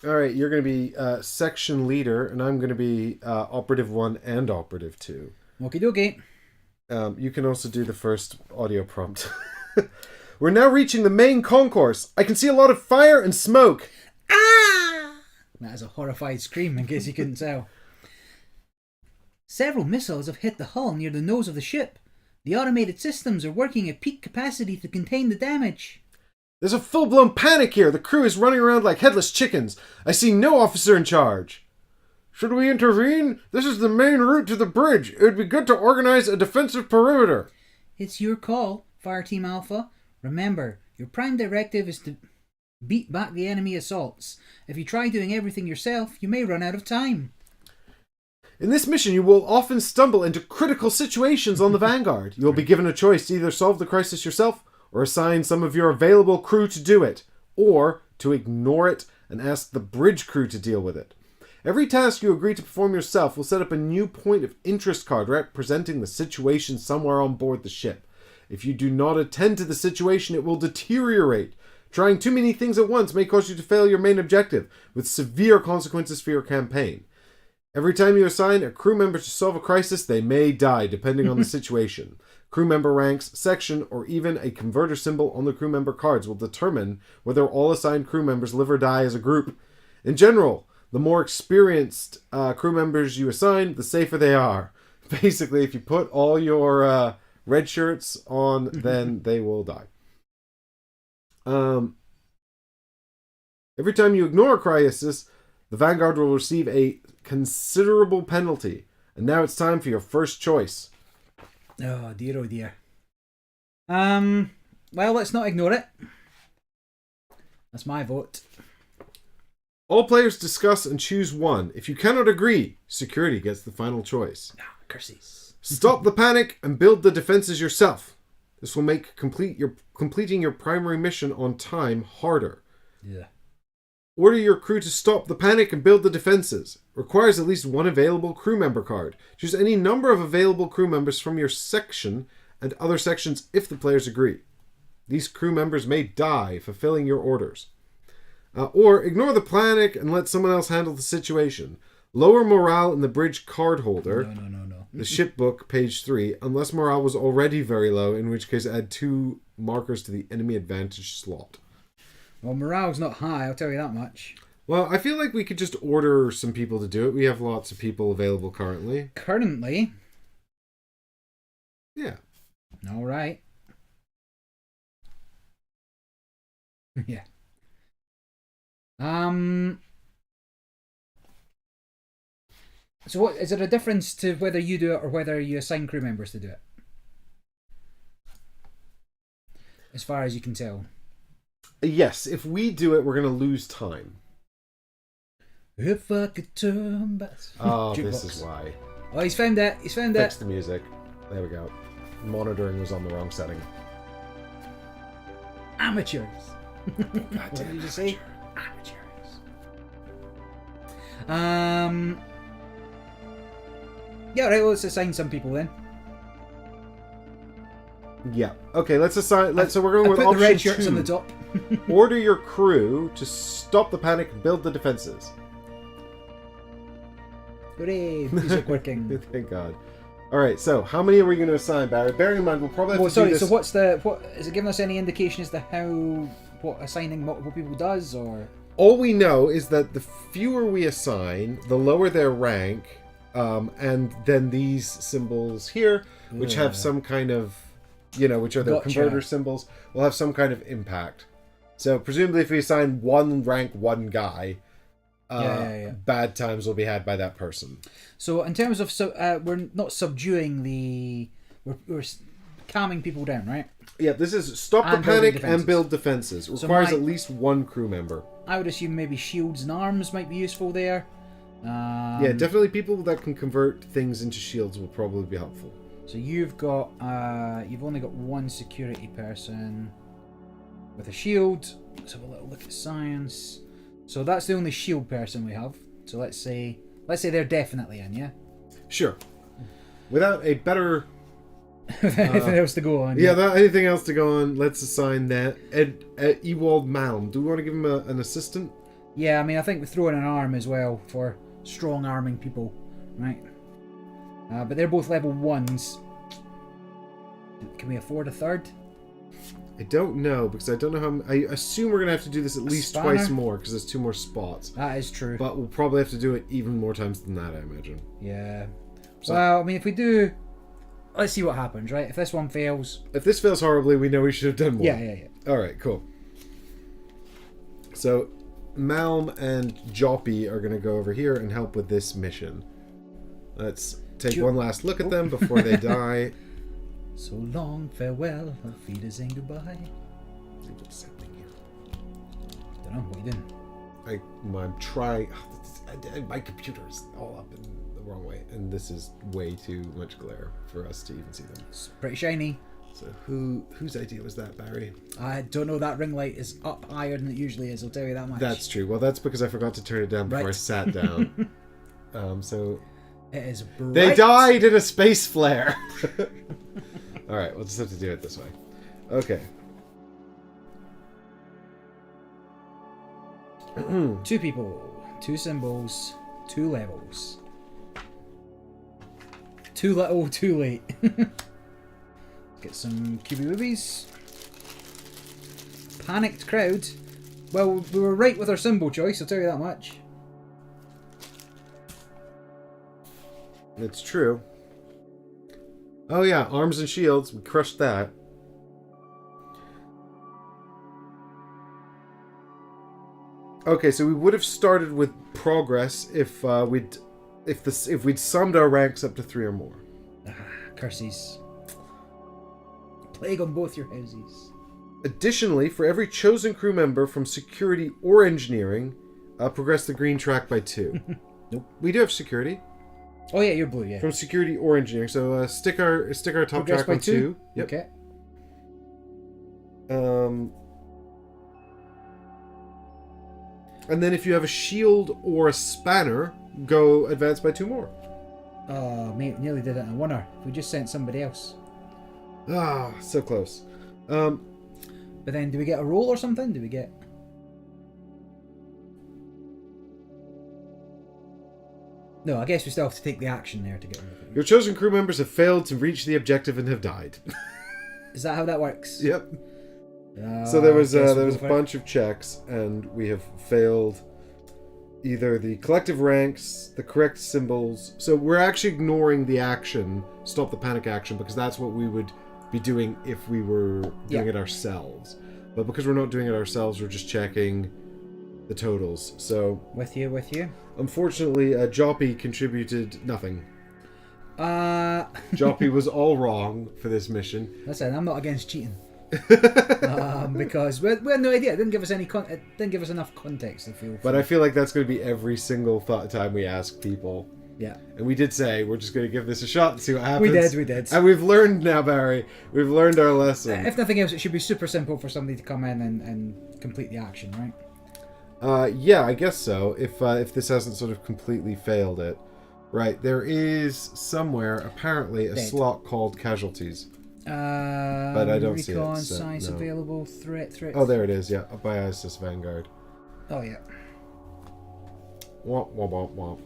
right, you're going to be section leader, and I'm going to be operative 1 and operative 2. Okie dokie. You can also do the first audio prompt. We're now reaching the main concourse. I can see a lot of fire and smoke. Ah! That is a horrified scream, in case you couldn't tell. Several missiles have hit the hull near the nose of the ship. The automated systems are working at peak capacity to contain the damage. There's a full-blown panic here. The crew is running around like headless chickens. I see no officer in charge. Should we intervene? This is the main route to the bridge. It would be good to organize a defensive perimeter. It's your call, Fireteam Alpha. Remember, your prime directive is to beat back the enemy assaults. If you try doing everything yourself, you may run out of time. In this mission, you will often stumble into critical situations on the Vanguard. You will be given a choice to either solve the crisis yourself or assign some of your available crew to do it, or to ignore it and ask the bridge crew to deal with it. Every task you agree to perform yourself will set up a new point of interest card representing the situation somewhere on board the ship. If you do not attend to the situation, it will deteriorate. Trying too many things at once may cause you to fail your main objective, with severe consequences for your campaign. Every time you assign a crew member to solve a crisis, they may die, depending on the situation. Crew member ranks, section, or even a converter symbol on the crew member cards will determine whether all assigned crew members live or die as a group. In general, the more experienced crew members you assign, the safer they are. Basically, if you put all your red shirts on, then they will die. Every time you ignore a crisis, the Vanguard will receive a considerable penalty. And now it's time for your first choice. Oh dear, oh dear. Well, let's not ignore it. That's my vote. All players discuss and choose one. If you cannot agree, security gets the final choice. Curses. Stop the panic and build the defenses yourself. This will make completing your primary mission on time harder. Yeah. Order your crew to stop the panic and build the defenses. Requires at least one available crew member card. Choose any number of available crew members from your section and other sections if the players agree. These crew members may die fulfilling your orders. Or ignore the panic and let someone else handle the situation. Lower morale in the bridge card holder. No. The ship book, page 3, unless morale was already very low, in which case add 2 markers to the enemy advantage slot. Well, morale's not high, I'll tell you that much. Well, I feel like we could just order some people to do it. We have lots of people available currently. Currently? Yeah. Alright. Yeah. So what is there a difference to whether you do it or whether you assign crew members to do it? As far as you can tell. Yes, if we do it, we're going to lose time. If I could turn back. Oh, this is why. Oh, he's found it. He's found Fix it. the music. There we go. Monitoring was on the wrong setting. Amateurs. What did you just say? Amateurs. Yeah, right. Well, let's assign some people then. Yeah. Okay, let's assign. So we're going with put option the red shirts 2. on the top. Order your crew to stop the panic and build the defenses. Hooray! Music working. Thank God. All right. So how many are we going to assign, Barry? Bearing in mind, we'll probably have to do this. So what is it giving us any indication as to what assigning multiple people does, or? All we know is that the fewer we assign, the lower their rank, and then these symbols here, which have some kind of, which are their converter symbols, will have some kind of impact. So presumably if we assign one rank, one guy, bad times will be had by that person. So in terms of, we're not subduing we're calming people down, right? Yeah, this is stop the And building panic defenses. and build defenses. It So requires my- at least one crew member. I would assume maybe shields and arms might be useful there. Yeah, definitely people that can convert things into shields will probably be helpful. So you've only got one security person with a shield. Let's have a little look at science. So that's the only shield person we have. So let's say they're definitely in, yeah? Sure. Without a better... Anything else to go on? Yeah, without anything else to go on, let's assign that Ewald Malm. Do we want to give him an assistant? Yeah, I mean, I think we throw in an arm as well for strong arming people, right? But they're both level 1s. Can we afford a third? I don't know, because I don't know how... I assume we're going to have to do this at least spanner? twice more, because there's 2 more spots. That is true. But we'll probably have to do it even more times than that, I imagine. Yeah. So- Well, I mean, if we do... Let's see what happens, right? If this one fails... If this fails horribly, we know we should have done more. Yeah. Alright, cool. So, Malm and Joppy are going to go over here and help with this mission. Let's take one last look at them before they die. So long, farewell, auf Wiedersehen, goodbye. See what's happening here. Don't know, what are you doing? I'm trying... my computer's all up in the wrong way, and this is way too much glare for us to even see them. It's pretty shiny. So whose idea was that, Barry? I don't know, that ring light is up higher than it usually is, I'll tell you that much. That's true. Well, that's because I forgot to turn it down before I sat down. So... It is bright. They died in a space flare! Alright, we'll just have to do it this way. Okay. 2 people, 2 symbols, 2 levels. Too little, too late. Get some QB boobies. Panicked crowd. Well, we were right with our symbol choice, I'll tell you that much. It's true. Oh yeah, arms and shields. We crushed that. Okay, so we would have started with progress if we'd summed our ranks up to 3 or more. Curses. Plague on both your houses. Additionally, for every chosen crew member from security or engineering, progress the green track by 2. Nope. We do have security. Oh yeah, you're blue, yeah. From security or engineering. So stick our top Progress track by on 2. Yep. Okay. And then if you have a shield or a spanner, go advance by 2 more. Oh, mate, nearly did it in a winner. We just sent somebody else. Ah, so close. But then, do we get a roll or something? Do we get... No, I guess we still have to take the action there to get rid of it. Your chosen crew members have failed to reach the objective and have died. Is that how that works? Yep. So there was guess a we'll go for it. bunch of checks, and we have failed either the collective ranks, the correct symbols. So we're actually ignoring the action, stop the panic action, because that's what we would be doing if we were doing it ourselves. But because we're not doing it ourselves, we're just checking the totals. So With you. unfortunately, Joppy contributed nothing. Uh... Joppy was all wrong for this mission. Listen, I'm not against cheating. Because we had no idea. It didn't give us it didn't give us enough context to feel. But I feel like that's going to be every single time we ask people. Yeah. And we did say we're just going to give this a shot and see what happens. We did. And we've learned now, Barry. We've learned our lesson. If nothing else, it should be super simple for somebody to come in and complete the action, right? Yeah, I guess so. If this hasn't sort of completely failed it. Right, there is somewhere, apparently, a slot called casualties. But I don't see it. Recon, So, science no. available, threat. Oh, there it is, yeah. Up by ISS Vanguard. Oh, yeah. Womp, womp, womp, womp.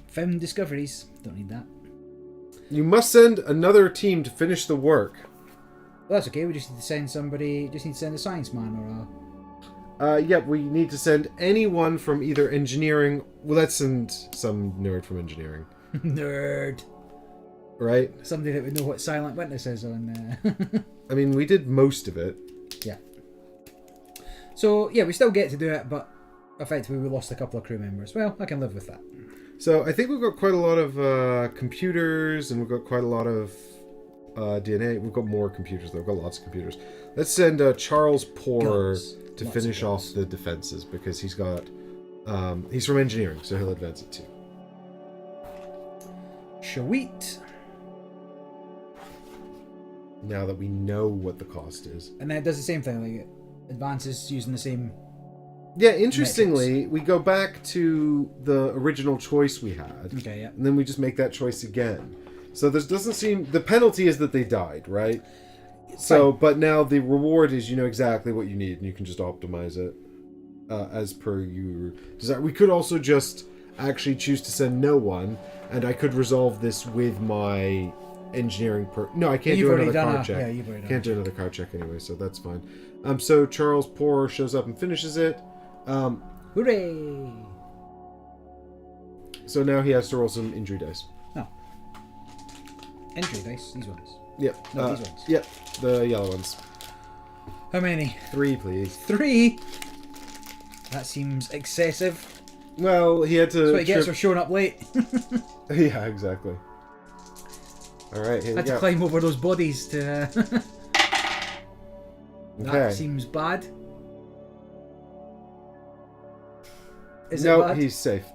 Found discoveries. Don't need that. You must send another team to finish the work. Well, that's okay. We just need to send somebody. Just need to send a science man or a... Yep, we need to send anyone from either engineering... Well, let's send some nerd from engineering. Nerd. Right? Somebody that would know what Silent Witness is on... I mean, we did most of it. Yeah. So, yeah, we still get to do it, but effectively we lost a couple of crew members. Well, I can live with that. So, I think we've got quite a lot of computers, and we've got quite a lot of DNA. We've got more computers, though. We've got lots of computers. Let's send Charles Poor to finish off the defenses, because he's got... he's from engineering, so he'll advance it too. Sweet. Now that we know what the cost is. And then it does the same thing, like it advances using the same... Yeah, interestingly, we go back to the original choice we had. Okay, yeah. And then we just make that choice again. So there doesn't seem... The penalty is that they died, right? So, but now the reward is you know exactly what you need, and you can just optimize it as per your desire. We could also just actually choose to send no one, and I could resolve this with my engineering No, I can't do another card check. Yeah, you've already done Can't do another card check anyway, so that's fine. So Charles Poor shows up and finishes it. Hooray! So now he has to roll some injury dice. No. Injury dice, these ones. Yep. No, these ones. Yep, the yellow ones. How many? 3, please. 3? That seems excessive. Well, he had to... That's what he gets for showing up late. Yeah, exactly. Alright, here we Had go. to climb over those bodies to... Okay. That seems bad. Is it No, bad? he's safe.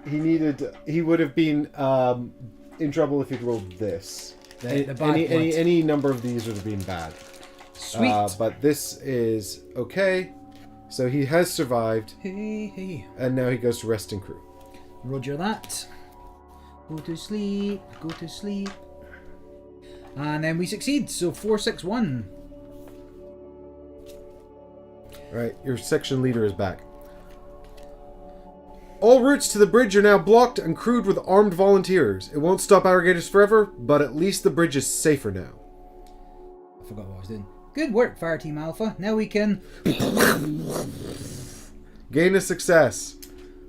He would have been in trouble if he'd rolled this. The bad ones. Any number of these would have been bad. Sweet. But this is okay. So he has survived, Hey. and now he goes to resting crew. Roger that. Go to sleep. Go to sleep. And then we succeed. So 461. Right, your section leader is back. All routes to the bridge are now blocked and crewed with armed volunteers. It won't stop irrigators forever, but at least the bridge is safer now. I forgot what I was doing. Good work, Fire Team Alpha. Now we can... Gain a success.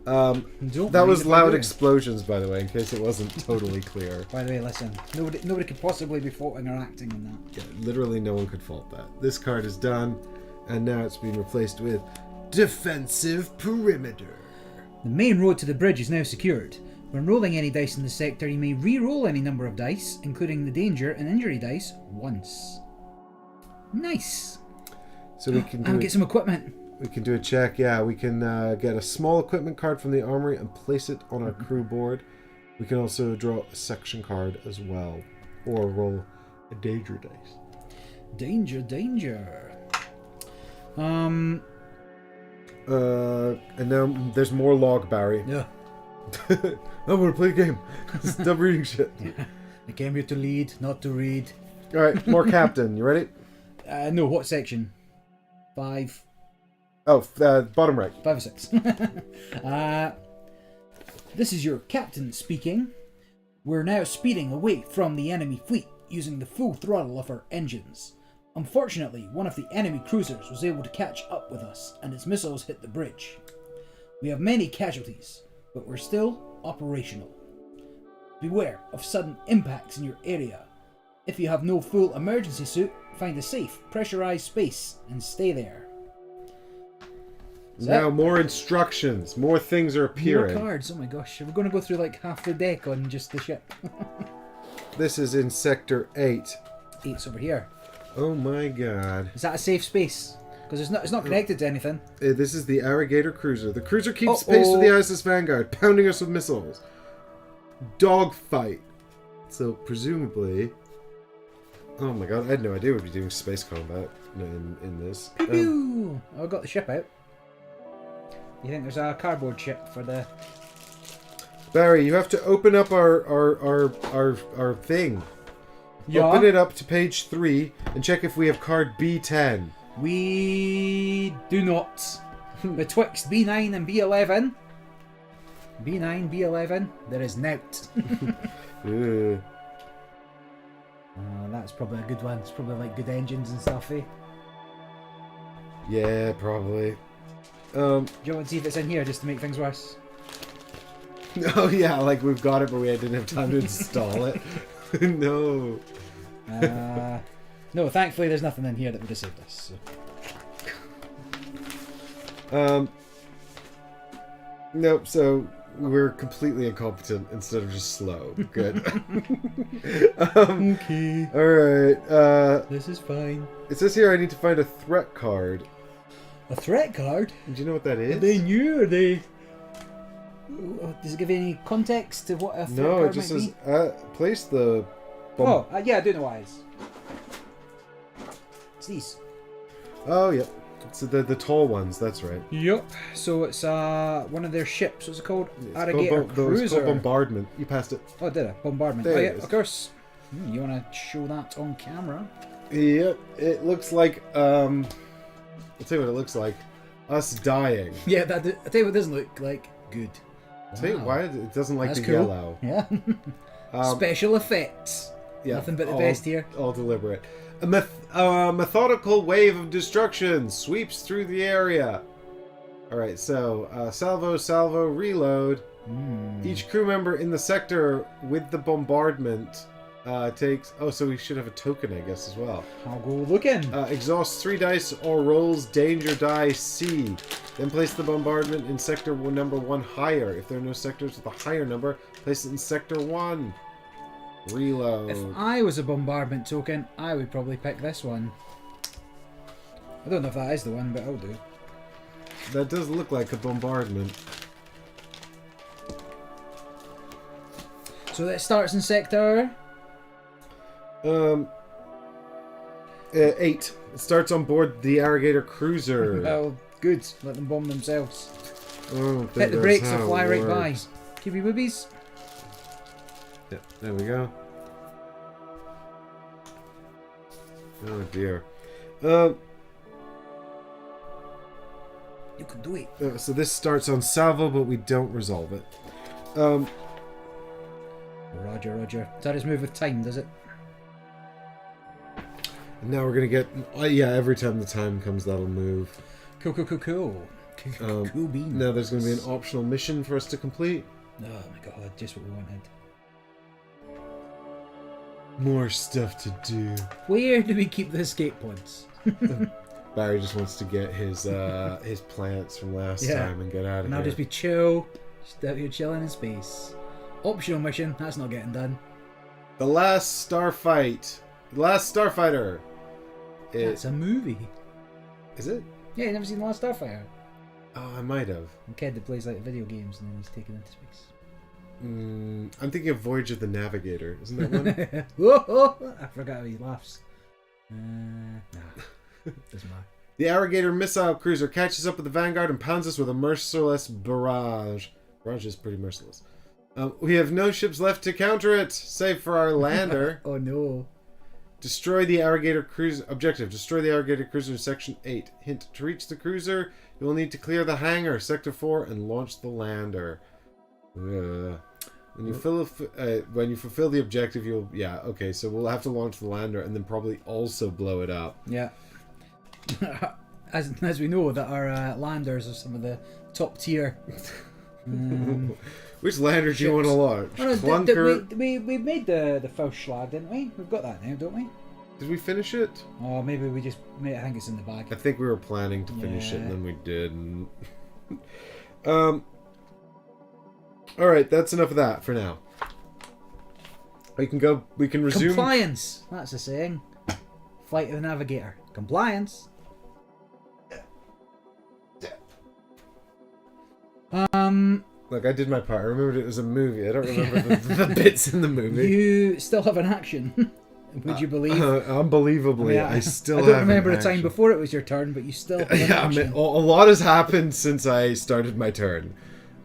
That was loud explosions, by the way, in case it wasn't totally clear. By the way, listen. Nobody could possibly be faulting or acting in that. Yeah, literally no one could fault that. This card is done, and now it's being replaced with Defensive Perimeter. The main road to the bridge is now secured. When rolling any dice in the sector, you may re-roll any number of dice, including the danger and injury dice, once. Nice. So we can And get some equipment. We can do a check. Yeah, we can get a small equipment card from the armory and place it on our crew board. We can also draw a section card as well, or roll a danger dice. Danger. And now there's more log, Barry. Yeah. I want to play a game. Stop reading shit. I came here to lead, not to read. All right, more captain. You ready? No, what section? 5. Oh, bottom right. 5 or 6. This is your captain speaking. We're now speeding away from the enemy fleet using the full throttle of our engines. Unfortunately, one of the enemy cruisers was able to catch up with us and its missiles hit the bridge. We have many casualties, but we're still operational. Beware of sudden impacts in your area. If you have no full emergency suit, find a safe, pressurized space and stay there. Now more instructions. More things are appearing. More cards. Oh my gosh. We're going to go through like half the deck on just the ship. This is in Sector 8. 8's over here. Oh my god. Is that a safe space? Because it's not connected to anything. This is the Irrigator cruiser. The cruiser keeps pace with the ISS Vanguard, pounding us with missiles. Dogfight. So presumably... Oh my god, I had no idea we'd be doing space combat in this. Pew pew! I got the ship out. You think there's a cardboard ship for the... Barry, you have to open up our thing. Yeah? Open it up to page 3 and check if we have card B10. We do not. Betwixt B9 and B11. B9, B11, there is nought. That's probably a good one. It's probably like good engines and stuff, eh? Yeah, probably. Do you want to see if it's in here just to make things worse? Oh yeah, like we've got it, but we didn't have time to install it. No. No, thankfully there's nothing in here that would have saved us. So. Nope. So we're completely incompetent instead of just slow. Good. Okay. Alright, This is fine. it says here I need to find a threat card. A threat card? Do you know what that is? Are they new? Are they... Does it give any context to what a threat No, card it just might says, be? place the... Yeah, I do know what it is. It's these. Oh, yeah. It's the tall ones, that's right. Yep. So it's one of their ships. What's it called? It's Irrigator called cruiser. bombardment. You passed it. Oh, did I? Bombardment. There Oh, it yeah, is. of course. You want to show that on camera? Yep, it looks like, I'll tell you what it looks like. Us dying. Yeah, I tell you what it doesn't look like. Good. I'll tell you why it doesn't like That's the cool. yellow. Yeah. Special effects. Yeah, Nothing but the best here. All deliberate. A methodical wave of destruction sweeps through the area. Alright, so, salvo, reload. Each crew member in the sector with the bombardment takes... Oh, so we should have a token, I guess, as well. I'll go looking. Exhausts 3 dice or rolls danger die C. Then place the bombardment in sector number 1 higher. If there are no sectors with a higher number, place it in sector 1. Reload. If I was a bombardment token, I would probably pick this one. I don't know if that is the one, but I'll do. That does look like a bombardment. So that starts in sector... 8. It starts on board the irrigator cruiser. Well, good. Let them bomb themselves. Oh, Hit the brakes or fly right by. Kiwi boobies. Yeah, there we go. Oh dear. You can do it. So this starts on salvo, but we don't resolve it. Roger, roger. Does that just move with time, does it? And now we're gonna get... yeah, every time the time comes, that'll move. Cool. Cool beans. Now there's gonna be an optional mission for us to complete. Oh my god, just what we wanted. More stuff to do. Where do we keep the escape pods? Barry just wants to get his plants from last time and get out of and here. I'll just be chill. Just out here chilling in space. Optional mission, that's not getting done. The Last Starfight. The Last Starfighter. That's a movie. Is it? Yeah, you never seen The Last Starfighter? Oh, I might have. A kid that plays like video games and then he's taken into space. I'm thinking of Voyage of the Navigator. Isn't that one? Whoa, I forgot how he laughs. Nah, doesn't matter. The Irrigator missile cruiser catches up with the Vanguard and pounds us with a merciless barrage. Barrage is pretty merciless. We have no ships left to counter it, save for our lander. Oh no. Destroy the Irrigator cruiser. Objective: destroy the Irrigator cruiser in Section 8. Hint: to reach the cruiser, you will need to clear the hangar, Sector 4, and launch the lander. When you fulfill the objective, you'll... Yeah, okay, so we'll have to launch the lander and then probably also blow it up. Yeah. as we know that our landers are some of the top tier. Which lander do you want to launch? Oh, no, Clunker? we made the first schlag, didn't we? We've got that now, don't we? Did we finish it? Oh, maybe we just... I think it's in the bag. I think we were planning to finish it and then we didn't. Alright, that's enough of that for now. We can resume... Compliance! That's the saying. Flight of the Navigator. Compliance. Look, I did my part. I remembered it was a movie. I don't remember the bits in the movie. You still have an action. Would you believe? Unbelievably, I still have I don't remember an the time action. before it was your turn, but you still have an action. a lot has happened since I started my turn.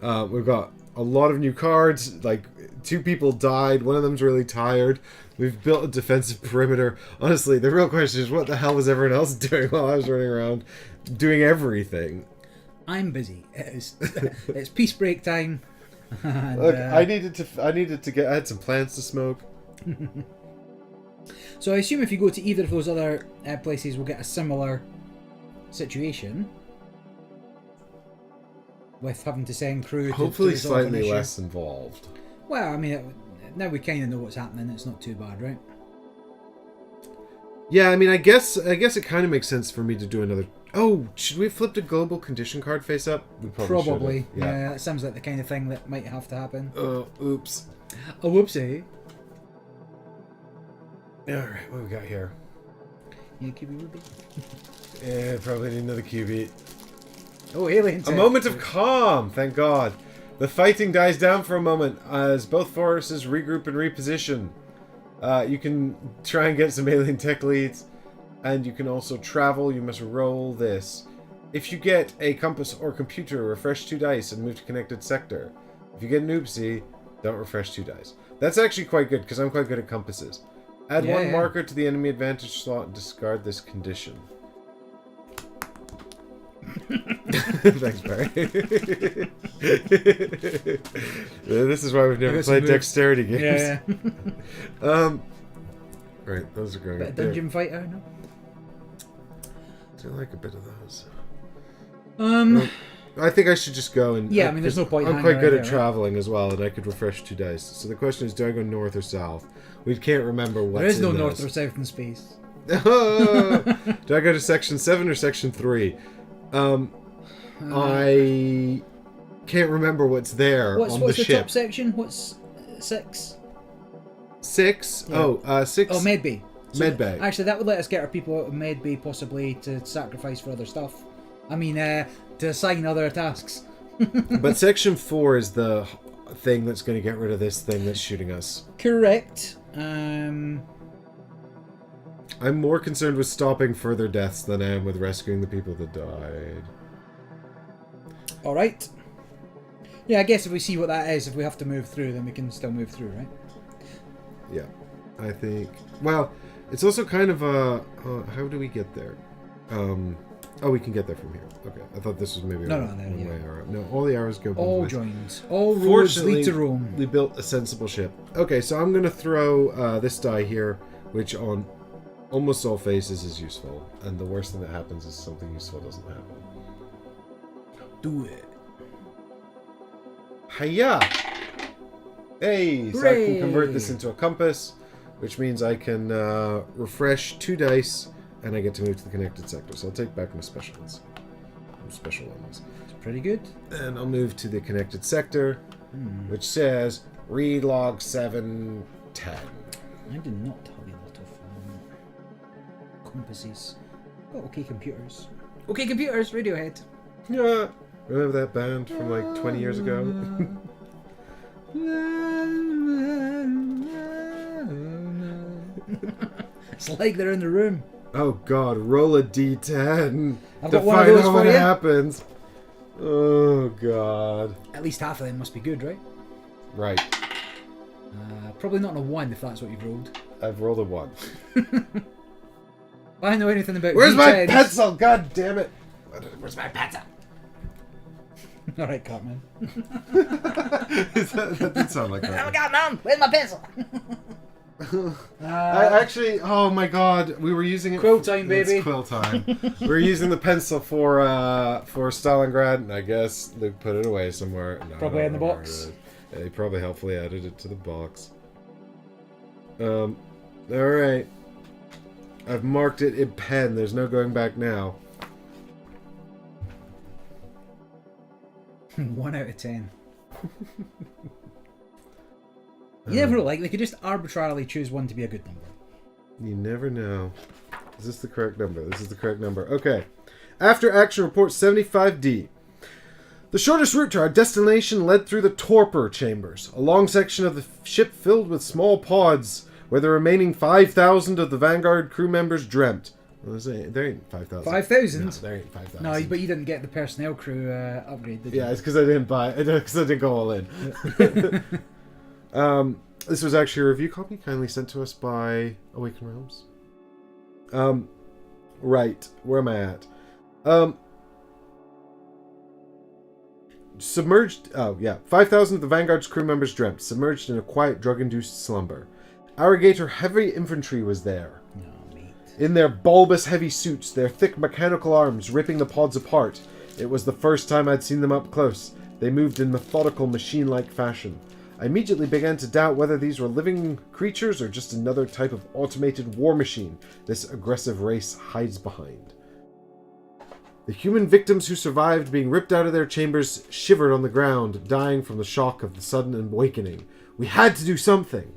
We've got a lot of new cards. Like, 2 people died. One of them's really tired. We've built a defensive perimeter. Honestly, the real question is, what the hell was everyone else doing while I was running around doing everything? I'm busy. It's peace break time. And, Look, I needed to get. I had some plants to smoke. So I assume if you go to either of those other places, we'll get a similar situation with having to send crew. Hopefully, to resolve an slightly issue. less involved. Well, I mean, now we kind of know what's happening. It's not too bad, right? Yeah, I mean, I guess it kind of makes sense for me to do another Oh, should we have flipped a global condition card face up? We Probably. should have. Yeah, that sounds like the kind of thing that might have to happen. Oops. Oh, whoopsie. Alright, what we got here? Yeah, QB would be. Yeah, probably need another QB. Oh, alien A tech. moment of calm, thank God. The fighting dies down for a moment as both forces regroup and reposition. You can try and get some alien tech leads, and you can also travel. You must roll this. If you get a compass or computer, refresh 2 dice and move to connected sector. If you get an oopsie, don't refresh 2 dice. That's actually quite good, because I'm quite good at compasses. Add one marker to the enemy advantage slot and discard this condition. Thanks, Barry. This is why we've never played dexterity games. Yeah. Right, those are going Bit up of there. dungeon fighter, no? Do like a bit of those. Um, I think I should just go and... Yeah, I mean, there's no point in I'm hanging quite good around at here, right? traveling as well, and I could refresh 2 dice. So the question is, do I go north or south? We can't remember what's there is no in north those. or south in space. Do I go to section 7 or section 3? I can't remember what's there What's on the the ship. top section? What's 6? 6? Yeah. 6. Oh, Medbay. Medbay. Actually, that would let us get our people out of Medbay possibly to sacrifice for other stuff. I mean, to assign other tasks. But section 4 is the thing that's going to get rid of this thing that's shooting us. Correct. I'm more concerned with stopping further deaths than I am with rescuing the people that died. Alright. Yeah, I guess if we see what that is, if we have to move through, then we can still move through, right? Yeah, I think... Well, it's also kind of a... how do we get there? Oh, we can get there from here. Okay, I thought this was maybe one way arrow. No, all the arrows go both All ways. joined. All roads lead to Rome. We built a sensible ship. Okay, so I'm going to throw this die here, which on almost all faces is useful. And the worst thing that happens is something useful doesn't happen. Do it. Hiya! Hey! So I can convert this into a compass, which means I can refresh 2 dice, and I get to move to the connected sector. So I'll take back my special ones. Special ones. It's pretty good. And I'll move to the connected sector, which says, read log 710. I did not have a lot of compasses. Oh, okay, computers. Okay, computers, Radiohead. Yeah. Remember that band from like 20 years ago? It's like they're in the room. Oh god, roll a d10 I've to got one of find those out for what you. happens. Oh god. At least half of them must be good, right? Right. Probably not a 1 if that's what you've rolled. I've rolled a 1. I don't know anything about Where's my D10s. pencil? God damn it. Where's my pencil? Alright, Cartman. That did sound like that. Oh god, Mom! Where's my pencil? I actually, oh my god, we were using it. Quill time, baby. It's quill time. We were using the pencil for Stalingrad, and I guess Luke put it away somewhere. No, Probably I in the don't know box. where it is. Yeah, he probably helpfully added it to the box. All right. I've marked it in pen. There's no going back now. 1 out of 10. You never know, like, they could just arbitrarily choose one to be a good number. You never know. Is this the correct number? This is the correct number. Okay. After action report 75D. The shortest route to our destination led through the torpor chambers, a long section of the ship filled with small pods where the remaining 5,000 of the Vanguard crew members dreamt. Well, there ain't 5,000. 5,000? No, there ain't 5,000. No, but you didn't get the personnel crew upgrade, did you? Yeah, it's because I didn't buy it. Because I didn't go all in. This was actually a review copy kindly sent to us by Awaken Realms. Right. Where am I at? Submerged... Oh, yeah. 5,000 of the Vanguard's crew members dreamt, submerged in a quiet drug-induced slumber. Irrigator heavy infantry was there. No, mate. In their bulbous heavy suits, their thick mechanical arms ripping the pods apart. It was the first time I'd seen them up close. They moved in methodical, machine-like fashion. I immediately began to doubt whether these were living creatures or just another type of automated war machine this aggressive race hides behind. The human victims who survived being ripped out of their chambers shivered on the ground, dying from the shock of the sudden awakening. We had to do something.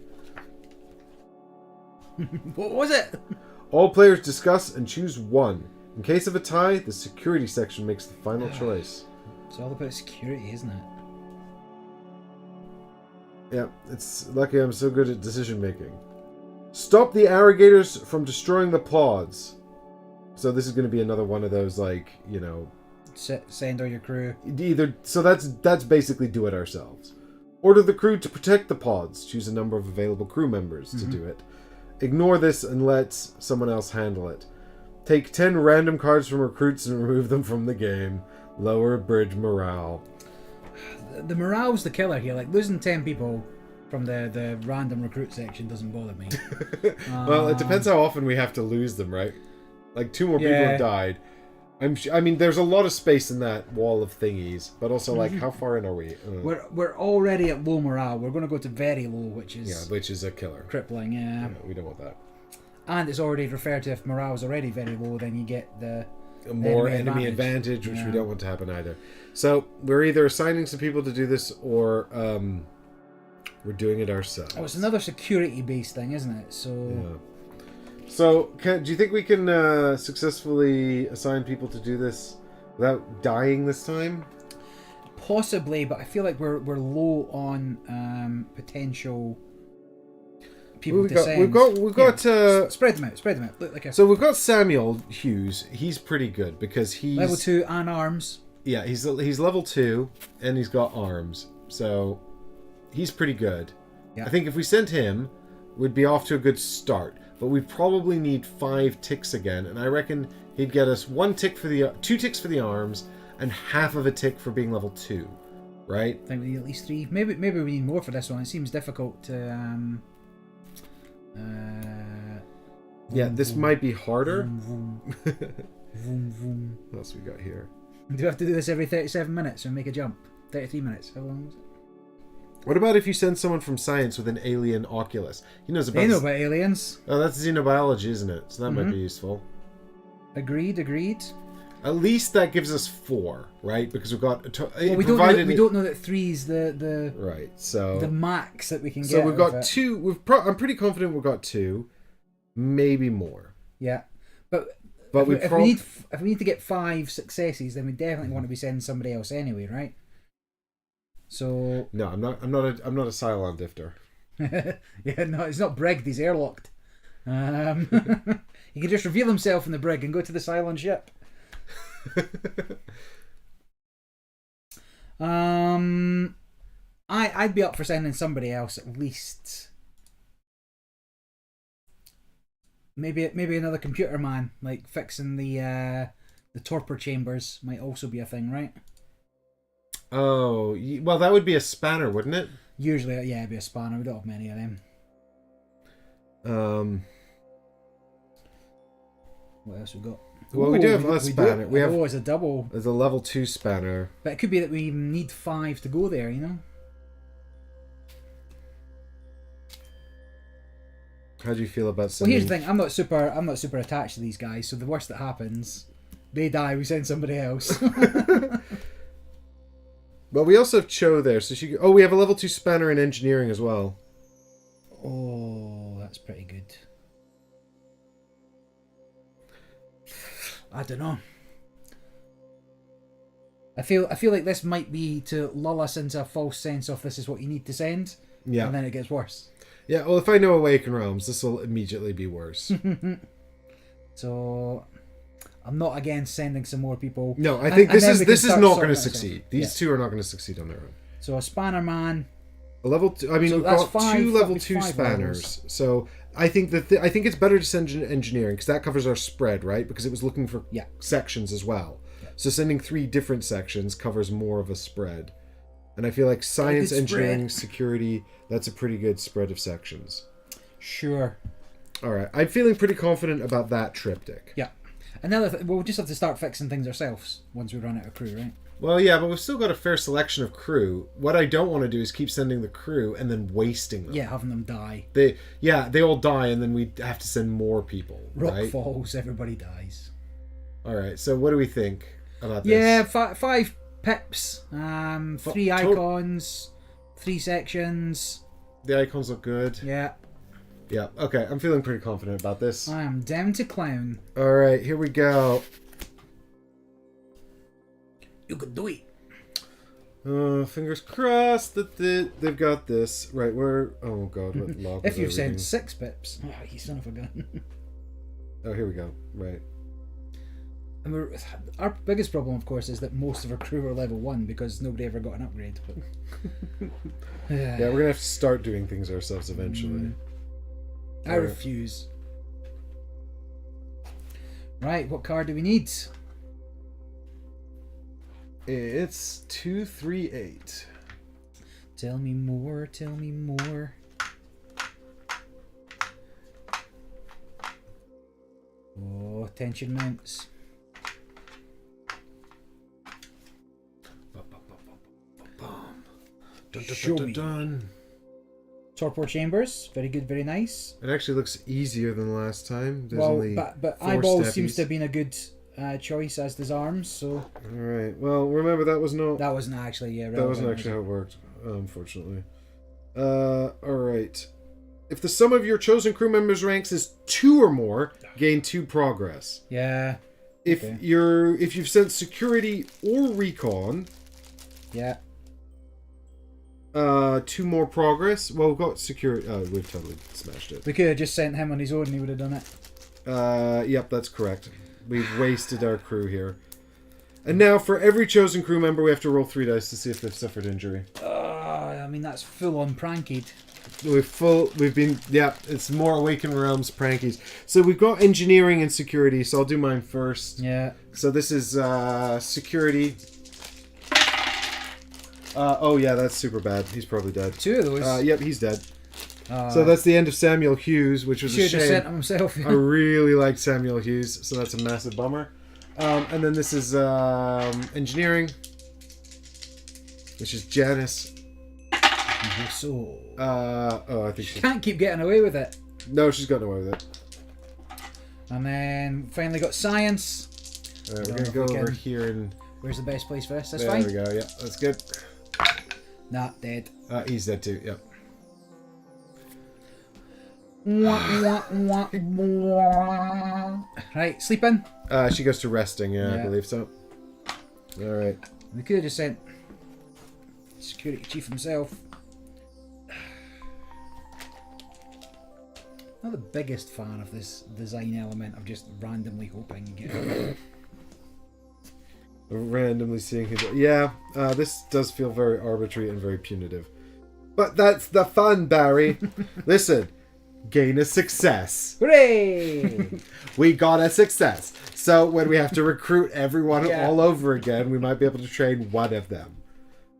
What was it? All players discuss and choose one. In case of a tie, the security section makes the final choice. It's all about security, isn't it? Yeah, it's lucky I'm so good at decision making. Stop the irrigators from destroying the pods. So this is going to be another one of those, like, you know... Send all your crew. So that's basically do it ourselves. Order the crew to protect the pods. Choose a number of available crew members to do it. Ignore this and let someone else handle it. Take 10 random cards from recruits and remove them from the game. Lower bridge morale. The morale's the killer here. Like, losing 10 people from the random recruit section doesn't bother me. Well, it depends how often we have to lose them, right? Like, 2 more people have died. I mean, there's a lot of space in that wall of thingies, but also, like, how far in are we? We're already at low morale. We're going to go to very low, which is a killer. Crippling, yeah. We don't want that. And it's already referred to, if morale is already very low, then you get the more enemy advantage, which we don't want to happen either. So we're either assigning some people to do this, or we're doing it ourselves. Oh, it's another security-based thing, isn't it? So. Yeah. So, do you think we can successfully assign people to do this without dying this time? Possibly, but I feel like we're low on potential people to send. We've got spread them out. Look like So we've got Samuel Hughes. He's pretty good because he's level 2 and arms. Yeah, he's level 2 and he's got arms, so he's pretty good. Yeah. I think if we sent him, we'd be off to a good start. But we probably need 5 ticks again, and I reckon he'd get us 2 ticks for the arms, and half of a tick for being level 2, right? I think we need at least 3. Maybe we need more for this one. It seems difficult to. Yeah, this might be harder. Vroom, vroom. What else we got here? Do we have to do this every 37 minutes and make a jump? 33 minutes. How long was it? What about if you send someone from science with an alien oculus? He knows about. They know about aliens. Oh, that's xenobiology, isn't it? So that might be useful. Agreed. At least that gives us 4, right? Because we've got. We don't know that 3 is the right. So the max that we can get. So we've got 2. I'm pretty confident we've got 2, maybe more. Yeah, but if we need to get 5 successes, then we definitely want to be sending somebody else anyway, right? So no, I'm not a Cylon difter. Yeah, no, it's not Brigged. He's airlocked. He can just reveal himself in the brig and go to the Cylon ship. I'd be up for sending somebody else at least. Maybe another computer man, like fixing the torpor chambers might also be a thing, right? Oh, well, that would be a spanner, wouldn't it? Usually, yeah, it'd be a spanner. We don't have many of them. What else we got? Well, we do have a spanner. It's a double. There's a level 2 spanner. But it could be that we even need 5 to go there, you know? How do you feel about sending... Well, here's the thing. I'm not super attached to these guys, so the worst that happens, they die, we send somebody else. Well, we also have Cho there, so she... Oh, we have a level 2 spanner in engineering as well. Oh, that's pretty good. I don't know. I feel like this might be to lull us into a false sense of this is what you need to send. Yeah. And then it gets worse. Yeah, well, if I know Awaken Realms, this will immediately be worse. So, I'm not against sending some more people. No, I think this is not going to succeed. These 2 are not going to succeed on their own. So a spanner man. A level 2. I mean, we've got 2 level 2 spanners. Levels. So I think I think it's better to send engineering because that covers our spread, right? Because it was looking for sections as well. Yeah. So sending 3 different sections covers more of a spread. And I feel like science, engineering, security, that's a pretty good spread of sections. Sure. All right. I'm feeling pretty confident about that triptych. Yeah. Another we'll just have to start fixing things ourselves once we run out of crew, right? Well, yeah, but we've still got a fair selection of crew. What I don't want to do is keep sending the crew and then wasting them. Yeah, having them die. They all die, and then we have to send more people. Rock right? falls, everybody dies. All right, so what do we think? about Yeah, this. 5 pips, 3 to- icons, 3 sections. The icons look good. Yeah, Yeah. Okay, I'm feeling pretty confident about this. I am down to clown. All right, here we go. You could do it. Fingers crossed that they've got this right. Where? Oh god, what log? If was you've I sent reading? 6 pips. Oh, you son of a gun. Oh, here we go. Right. And our biggest problem, of course, is that most of our crew are level 1 because nobody ever got an upgrade. But Yeah, we're gonna have to start doing things ourselves eventually. I refuse. Right, what card do we need? It's 238. Tell me more, tell me more. Oh, tension mounts. Show me. Dun. Torpor chambers, very good, very nice. It actually looks easier than last time. There's Well, only but 4 eyeballs steppies. seems to have been a good choice, as does arms. So All right. Well, remember that was no. that wasn't actually That wasn't relevant, actually how it worked, unfortunately. Alright. If the sum of your chosen crew members' ranks is 2 or more, gain 2 progress. Yeah, If Okay. if you've sent security or recon, yeah. 2 more progress. Well, we've got security. We've totally smashed it. We could have just sent him on his own and he would have done it. Yep, that's correct. We've wasted our crew here. And now, for every chosen crew member, we have to roll 3 dice to see if they've suffered injury. I mean, that's full on prankied. We've been, yeah, it's more Awakened Realms prankies. So we've got engineering and security, so I'll do mine first. Yeah. So this is security. Oh yeah, that's super bad. He's probably dead. 2 of those. Yep, he's dead. So that's the end of Samuel Hughes, which was a should have sent shame. him himself. I really liked Samuel Hughes, so that's a massive bummer. And then this is engineering, which is Janice. So I think she... can't keep getting away with it. No, she's gotten away with it. And then finally got science. Alright, we're Don't gonna go know if we over can- here and... Where's the best place for this? That's There fine. we go, yeah, that's good. Nah, dead. He's dead too, yep. Right, sleeping. She goes to resting, I Yeah. believe so. Alright. We could have just sent security chief himself. Not the biggest fan of this design element of just randomly hoping you get it. Randomly seeing his... Yeah, this does feel very arbitrary and very punitive. But that's the fun, Barry. Listen, gain a success. Hooray! We got a success. So when we have to recruit everyone Yeah. all over again, we might be able to train one of them.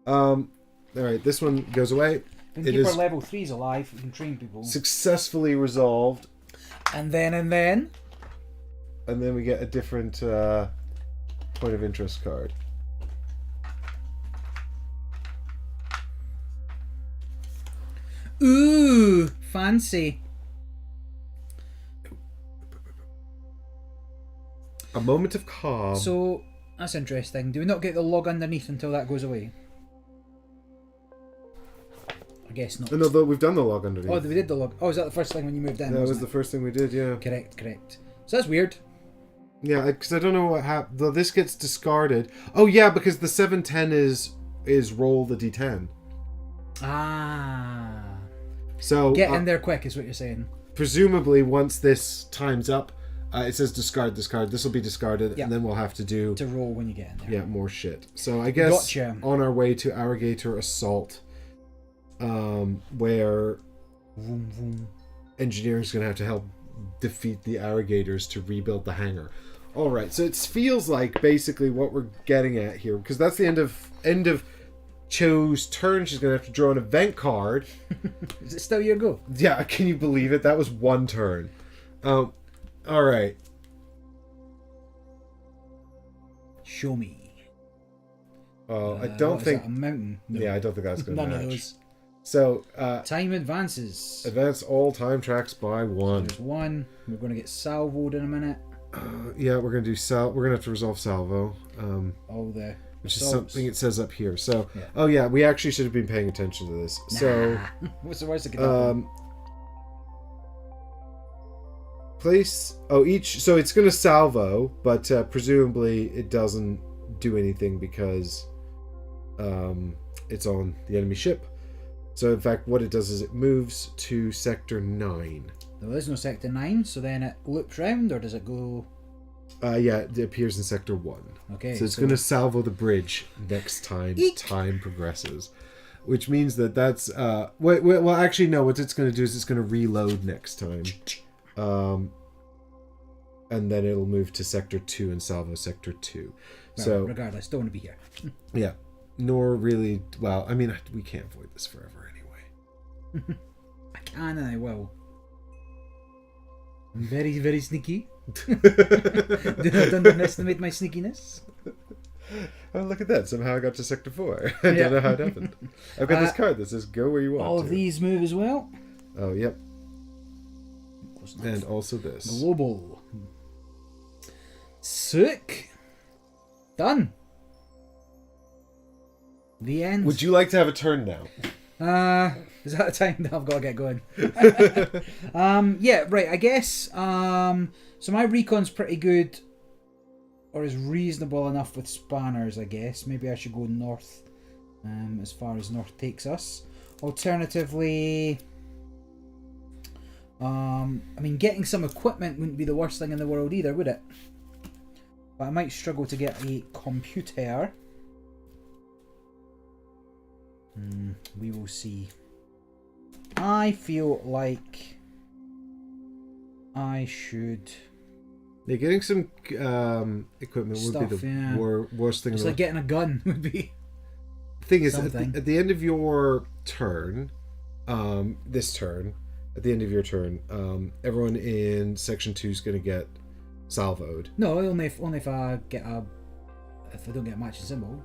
Alright, this one goes away. We can It keep our is level 3s alive. We can train people. successfully resolved. And then... And then we get a different point of interest card. Ooh, fancy. A moment of calm. So, that's interesting. Do we not get the log underneath until that goes away? I guess not. No, we've done the log underneath. Oh, we did the log. Oh, is that the first thing when you moved in? That was wasn't the first thing we did, yeah. it? Correct. So that's weird. Yeah, because I don't know what happened. This gets discarded. Oh, yeah, because the 710 is roll the d10. Ah. So Get in there quick is what you're saying. presumably, once this time's up, it says discard. This will be discarded, Yeah. and then we'll have to do To roll when you get in there. more shit. So I guess Gotcha. on our way to Irrigator Assault, where engineering's going to have to help defeat the irrigators to rebuild the hangar. All right, so it feels like basically what we're getting at here, because that's the end of Cho's turn. She's going to have to draw an event card. Is it still your go? Yeah, can you believe it? That was one turn. All right. Show me. I don't What is think. that, a mountain? No. Yeah, I don't think that's going to None match. of those. So, Time advances. advance all time tracks by 1. There's one. We're going to get salvoed in a minute. Yeah, we're gonna do we're gonna have to resolve salvo. All the Which is assaults. something it says up here. So, Yeah. oh yeah, we actually should have been paying attention to this. So, What's the worst that could happen? place. Oh, each. So it's going to salvo, but presumably it doesn't do anything because it's on the enemy ship. So in fact, what it does is it moves to sector 9. There is no sector 9, so then it loops round, or does it go? Yeah, it appears in sector 1. Okay. So it's going to salvo the bridge next time time progresses. Which means that's... well, actually, no. What it's going to do is it's going to reload next time. And then it'll move to Sector 2 and salvo Sector 2. Well, so, regardless, don't want to be here. yeah. Nor really... Well, I mean, we can't avoid this forever anyway. I can and I will. I'm very, very sneaky. Do not underestimate my sneakiness. Oh, look at that. Somehow I got to Sector 4. I don't know how it happened. I've got this card that says go where you want all to. of these move as well. Oh, yep. And also this. Global. Sick. Done. The end. Would you like to have a turn now? Is that the time that I've got to get going? Yeah, right, I guess. So my recon's pretty good, or is reasonable enough with spanners, I guess. Maybe I should go north, as far as north takes us. Alternatively, I mean, getting some equipment wouldn't be the worst thing in the world either, would it? But I might struggle to get a computer. We will see. I feel like I should... Yeah, getting some equipment would be the worst thing. It's like getting a gun would be... The thing is, something. at the end of your turn, this turn, at the end of your turn, everyone in Section 2 is going to get salvoed. No, only if I get a... If I don't get a matching symbol.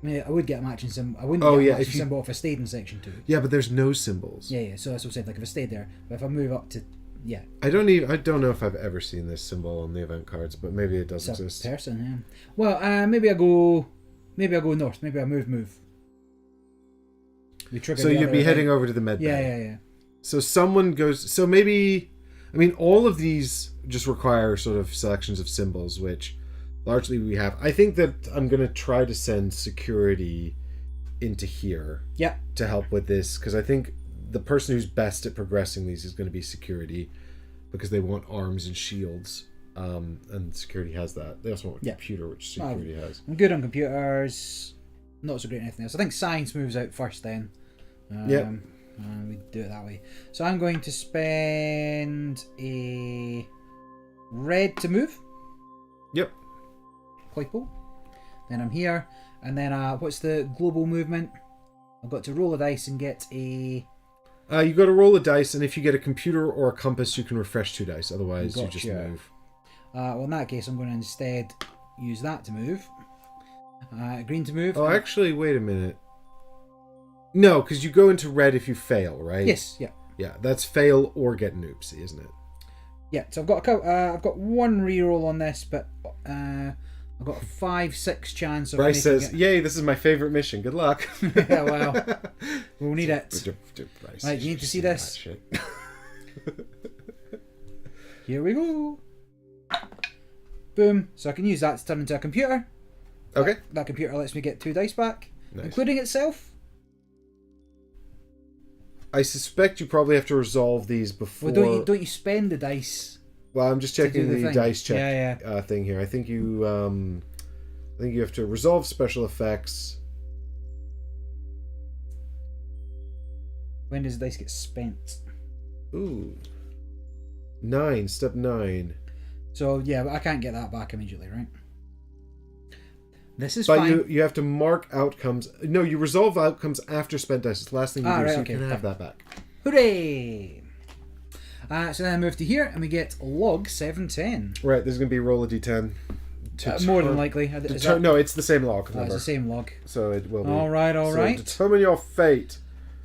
I mean, I would get a matching symbol. I wouldn't get a matching symbol if I stayed in Section 2. Yeah, but there's no symbols. Yeah, so that's what I'm saying. Like, if I stayed there. But if I move up to... Yeah. I don't know if I've ever seen this symbol on the event cards, but maybe it does exist. Person, yeah. Well, maybe I go north. Maybe I move. We trigger. So you'd be heading over to the med bay. Yeah. So someone goes. So maybe, I mean, all of these just require sort of selections of symbols, which largely we have. I think that I'm going to try to send security into here. Yeah. To help with this, because I think the person who's best at progressing these is going to be security, because they want arms and shields, and security has that. They also want a computer, which security has. I'm good on computers, not so great at anything else. I think science moves out first then. We do it that way. So I'm going to spend a red to move. Yep. Claypool. Then I'm here, and then what's the global movement? I've got to roll a dice and get a... You got to roll a dice, and if you get a computer or a compass, you can refresh 2 dice. Otherwise, you just move. Well, in that case, I'm going to instead use that to move. Green to move. Oh, actually, wait a minute. No, because you go into red if you fail, right? Yes, yeah. Yeah, that's fail or get an oopsie, isn't it? Yeah, so I've got one reroll on this, but I've got a 5-6 chance of... Bryce says, yay, this is my favourite mission. Good luck. Yeah, well, we'll need it. Bryce, right, you need to see this. Here we go. Boom. So I can use that to turn into a computer. Okay. That computer lets me get 2 dice back, nice. Including itself. I suspect you probably have to resolve these before... Well, don't you spend the dice? Well, I'm just checking the dice check thing here. I think you have to resolve special effects. When does the dice get spent? Ooh. 9. Step 9. So, yeah, but I can't get that back immediately, right? This is fine. But you have to mark outcomes. No, you resolve outcomes after spent dice. It's the last thing you do, right, so you can have that back. Hooray! So then I move to here, and we get log 710. Right, there's going to be roll a d10. More than likely. No, it's the same log. It's the same log. So it will be. All right. Determine your fate.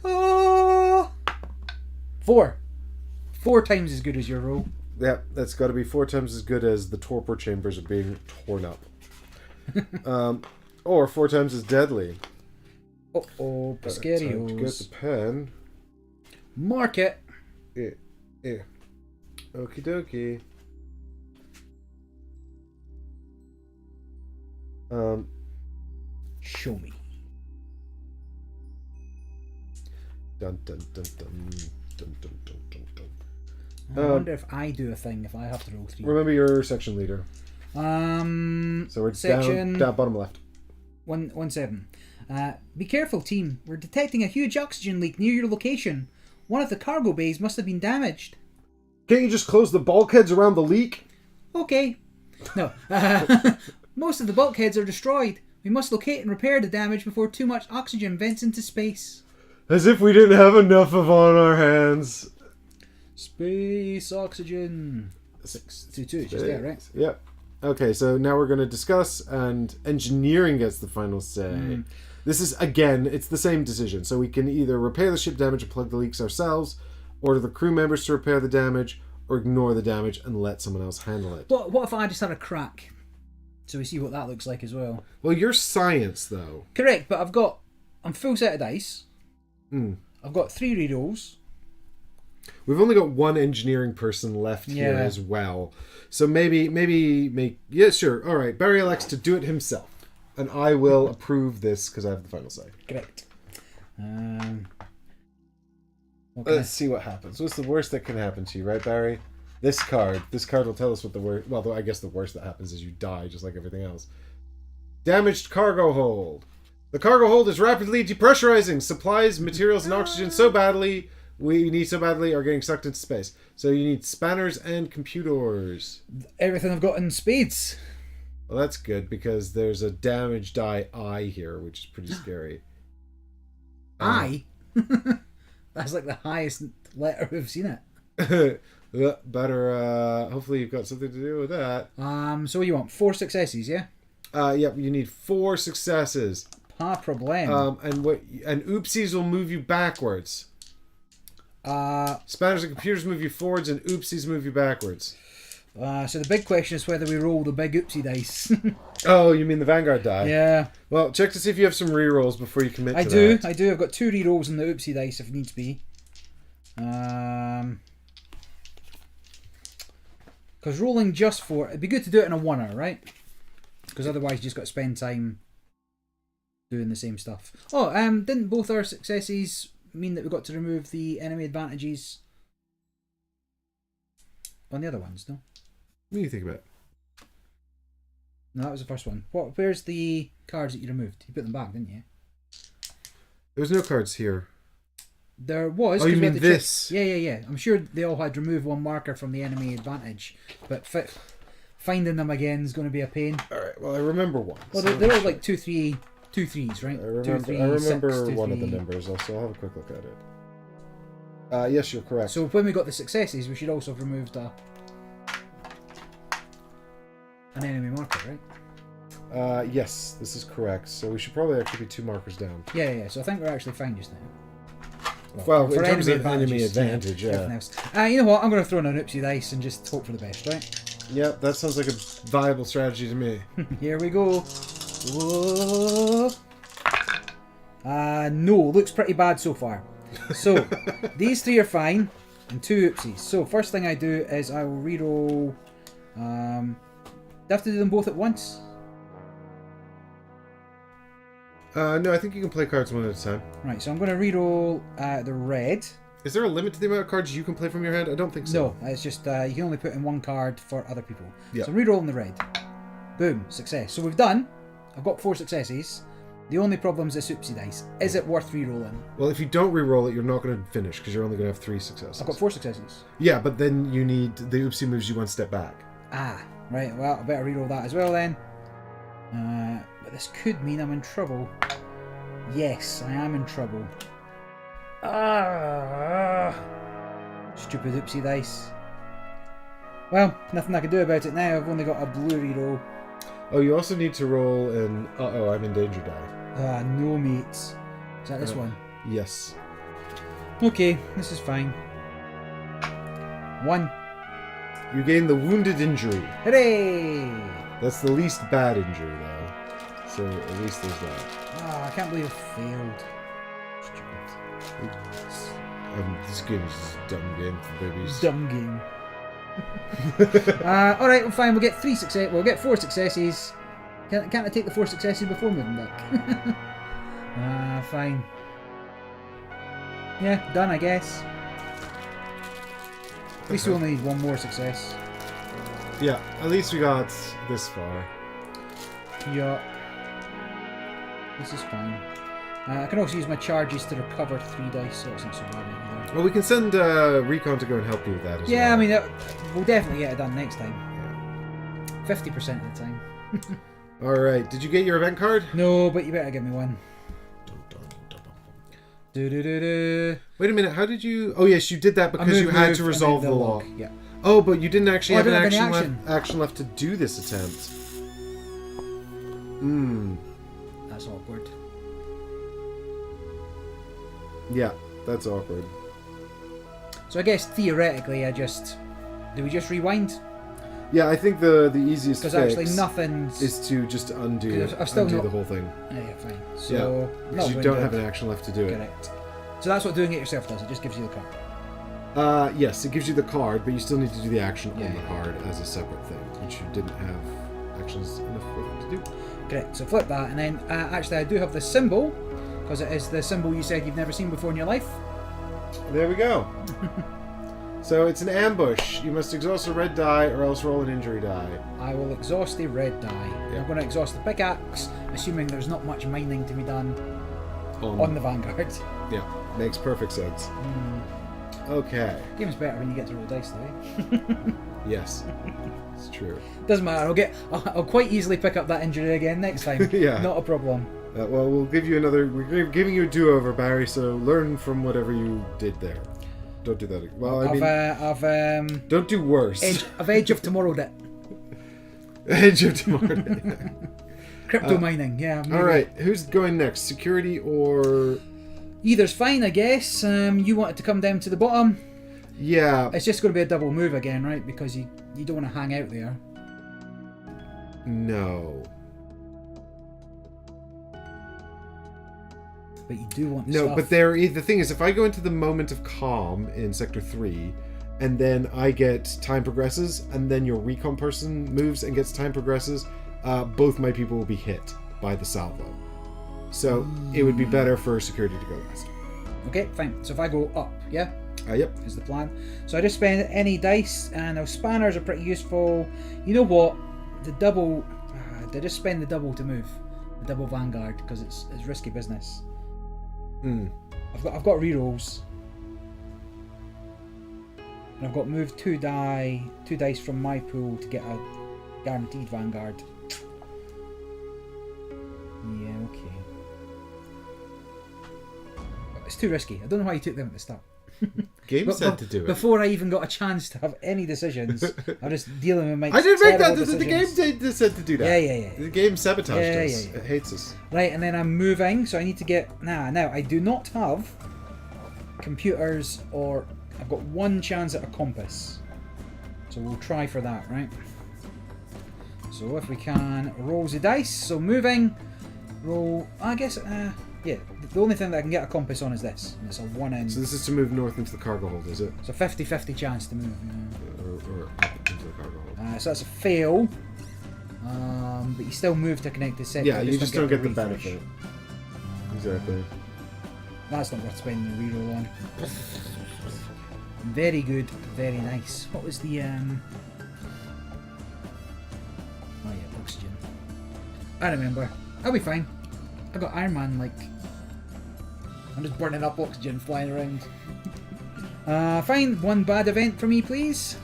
4. 4 times as good as your roll. Yeah, that's got to be 4 times as good as the torpor chambers are being torn up. Or 4 times as deadly. Uh-oh, Time to Piscarios. get the pen. Mark it. Yeah. Okie dokie. Show me. Dun dun dun dun dun dun dun dun dun. I wonder if I do a thing if I have to roll 3. Remember your section leader. So we're section down bottom left. 1-7. Be careful, team. We're detecting a huge oxygen leak near your location. One of the cargo bays must have been damaged. Can't you just close the bulkheads around the leak? Okay. No. Most of the bulkheads are destroyed. We must locate and repair the damage before too much oxygen vents into space. As if we didn't have enough of on our hands. Space oxygen. 622, just there, right? Yep. Okay, so now we're going to discuss, and engineering gets the final say. This is, again, it's the same decision. So we can either repair the ship damage and plug the leaks ourselves, order the crew members to repair the damage, or ignore the damage and let someone else handle it. What if I just had a crack? So we see what that looks like as well. Well, you're science, though. Correct, but I'm full set of dice. I've got 3 rerolls. We've only got 1 engineering person left here as well. So maybe make... Yeah, sure. All right. Barry elects to do it himself. And I will approve this because I have the final say. Correct. Let's see what happens. What's the worst that can happen to you, right, Barry? This card will tell us what the worst... Well, I guess the worst that happens is you die, just like everything else. Damaged cargo hold. The cargo hold is rapidly depressurizing. Supplies, materials, and oxygen we need so badly are getting sucked into space. So you need spanners and computers. Everything I've got in spades. Well, that's good because there's a damaged I here, which is pretty scary. I? That's like the highest letter we've seen it. Better, hopefully you've got something to do with that. So what you want? 4 successes, yeah? Yep, you need 4 successes. Pas problem. And oopsies will move you backwards. Spanners and computers move you forwards, and oopsies move you backwards. So the big question is whether we roll the big oopsie dice. Oh, you mean the Vanguard die? Yeah. Well, check to see if you have some rerolls before you commit to that. I do. I've got 2 rerolls in the oopsie dice if needs be. Because rolling just 4, it'd be good to do it in a 1er, right? Because otherwise you just got to spend time doing the same stuff. Oh, didn't both our successes mean that we got to remove the enemy advantages on the other ones, no? What do you think about it? No, that was the first one. Where's the cards that you removed? You put them back, didn't you? There was no cards here. There was. Oh, you mean this? Yeah. I'm sure they all had removed 1 marker from the enemy advantage, but finding them again is going to be a pain. Alright, well, I remember one. Well, they're all like 2 3s, right? I remember, 2 3, I remember 6, 2, one 3. of the numbers, so I'll have a quick look at it. Yes, you're correct. So when we got the successes, we should also have removed an enemy marker, right? Yes, this is correct. So we should probably actually be 2 markers down. Yeah. So I think we're actually fine just now. Well, in for terms of enemy advantage, yeah. Else. You know what? I'm going to throw in an oopsie dice and just hope for the best, right? Yeah, that sounds like a viable strategy to me. Here we go. Whoa. No, looks pretty bad so far. So, these 3 are fine, and 2 oopsies. So, first thing I do is I will reroll. Do I have to do them both at once? No, I think you can play cards one at a time. Right, so I'm going to reroll the red. Is there a limit to the amount of cards you can play from your hand? I don't think so. No, it's just you can only put in 1 card for other people. Yep. So I'm rerolling the red. Boom, success. So we've done. I've got 4 successes. The only problem is this oopsie dice. Is it worth re-rolling? Well, if you don't re-roll it, you're not going to finish because you're only going to have 3 successes. I've got 4 successes. Yeah, but then you need the oopsie moves you 1 step back. Ah, right. Well, I better re-roll that as well then. But this could mean I'm in trouble. Yes, I am in trouble. Stupid oopsie dice. Well, nothing I can do about it now. I've only got a blue re-roll. Oh, you also need to roll an I'm in danger die. No mates. Is that this one? Yes. Okay, this is fine. 1. You gain the wounded injury. Hooray! That's the least bad injury, though. So at least there's that. Ah, I can't believe I failed. This game is just a dumb game for babies. Dumb game. Alright, well, fine. We'll get 4 successes. Can't I take the 4 successes before moving back? Fine. Yeah, done, I guess. At least we only need 1 more success. Yeah, at least we got this far. Yeah. This is fine. I can also use my charges to recover 3 dice, so it's not so bad either. Well, we can send Recon to go and help you with that as well. Yeah, I mean, we'll definitely get it done next time. 50% of the time. Alright, did you get your event card? No, but you better give me one. Do-do-do-do. Wait a minute, how did you... Oh yes, you did that because you had to resolve the log. Yeah. Oh, but you didn't actually have an action. action left to do this attempt. That's awkward. Yeah, that's awkward. So I guess theoretically do we just rewind? Yeah, I think the easiest Because fix actually nothing's... is to just undo the whole thing. Yeah, fine. So... Because you don't have an action left to do it. Correct. So that's what doing it yourself does, it just gives you the card. Yes, it gives you the card, but you still need to do the action on the Yeah. card as a separate thing, which you didn't have actions enough for them to do. Correct, so flip that, and then actually I do have the symbol, because it is the symbol you said you've never seen before in your life. There we go. So it's an ambush. You must exhaust a red die or else roll an injury die. I will exhaust the red die. Yeah. I'm going to exhaust the pickaxe, assuming there's not much mining to be done on the Vanguard. Yeah, makes perfect sense. Okay. Game's better when you get to roll dice, though. Yes, it's true. Doesn't matter. I'll quite easily pick up that injury again next time. Yeah. Not a problem. Well, we'll give you another. We're giving you a do-over, Barry. So learn from whatever you did there. Don't do that. Well, don't do worse. Edge of Tomorrow Dip. Edge of Tomorrow. Crypto mining. Yeah. Maybe. All right. Who's going next? Security or? Either's fine, I guess. You wanted to come down to the bottom. Yeah. It's just going to be a double move again, right? Because you don't want to hang out there. No. But you do want No, stuff. but the thing is, if I go into the moment of calm in Sector 3, and then I get time progresses, and then your recon person moves and gets time progresses, both my people will be hit by the salvo. So it would be better for security to go last. Okay, fine. So if I go up, yeah? Yep. Is the plan. So I just spend any dice, and those spanners are pretty useful. You know what? The double... they just spend the double to move. The double Vanguard, because it's risky business. I've got rerolls. And I've got moved 2 dice from my pool to get a guaranteed Vanguard. Yeah, okay. It's too risky. I don't know why you took them at the start. Game said to do it. Before I even got a chance to have any decisions, I'm just dealing with my I didn't make that. decisions. The game said to do that. Yeah. The game sabotaged us. Yeah. It hates us. Right, and then I'm moving, so I need to get... Now, I do not have computers, or... I've got 1 chance at a compass. So we'll try for that, right? So if we can... Rolls the dice, so moving... Roll... I guess... yeah, the only thing that I can get a compass on is this. And it's a 1 in. So this is to move north into the cargo hold, is it? It's a 50-50 chance to move. Or up into the cargo hold. So that's a fail. But you still move to connect the sector. Yeah, you just don't get the refresh. benefit. Exactly. That's not worth spending a reroll on. Very good, very nice. What was the Oh yeah, oxygen. I remember. I'll be fine. I got Iron Man, like... I'm just burning up oxygen flying around. Fine, 1 bad event for me, please.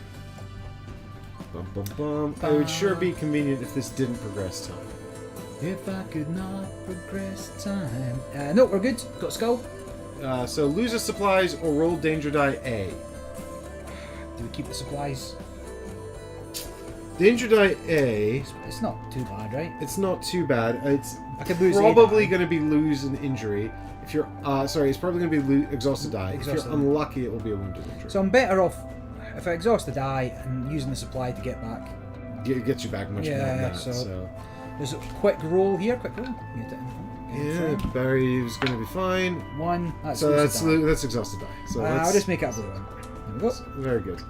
It would sure be convenient if this didn't progress time. If I could not progress time. No, we're good. Got skull. So loses supplies or roll danger die A. Do we keep the supplies? Danger die A. It's not too bad, right? It's not too bad. It's I could lose probably a die. going to be lose an injury. If you're it's probably going to be exhausted die. If Exhausted. you're unlucky, it will be a wounded injury. So I'm better off. if I exhaust the die and using the supply to get back. It gets you back much more than that. So there's a quick roll here. Quick roll. yeah, Barry's going to be fine. One. So that's exhausted die. So I'll just make it a blue one. There we go. Very good.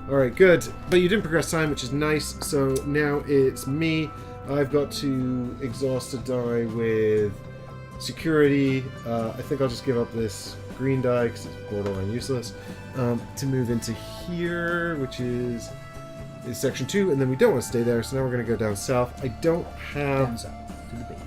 All right, good. But you didn't progress time, which is nice. So now it's me. I've got to exhaust a die with security. I think I'll just give up this green die because it's borderline useless to move into here, which is section 2, and then we don't want to stay there, so now we're going to go down south. I don't have... Down south to the bay.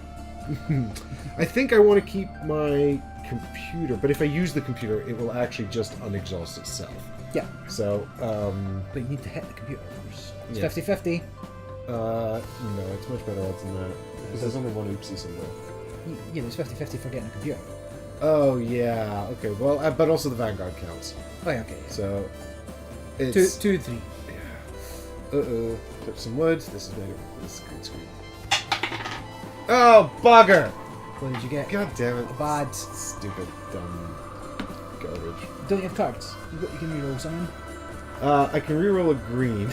I think I want to keep my computer, but if I use the computer, it will actually just unexhaust itself. Yeah. So, But you need to hit the computer first. It's yeah. 50-50. No, it's much better odds than that. Because there's only one oopsie symbol. Yeah, there's 50-50 for getting a computer. Oh, yeah. Okay, well, but also the Vanguard counts. Oh, yeah, okay. So, it's... 2 and 3. Uh-oh. Flip some wood. This is better. This is green screen. Oh, bugger! What did you get? God damn it. A bad... Stupid, dumb garbage. Don't you have cards? You can reroll something? I can reroll a green.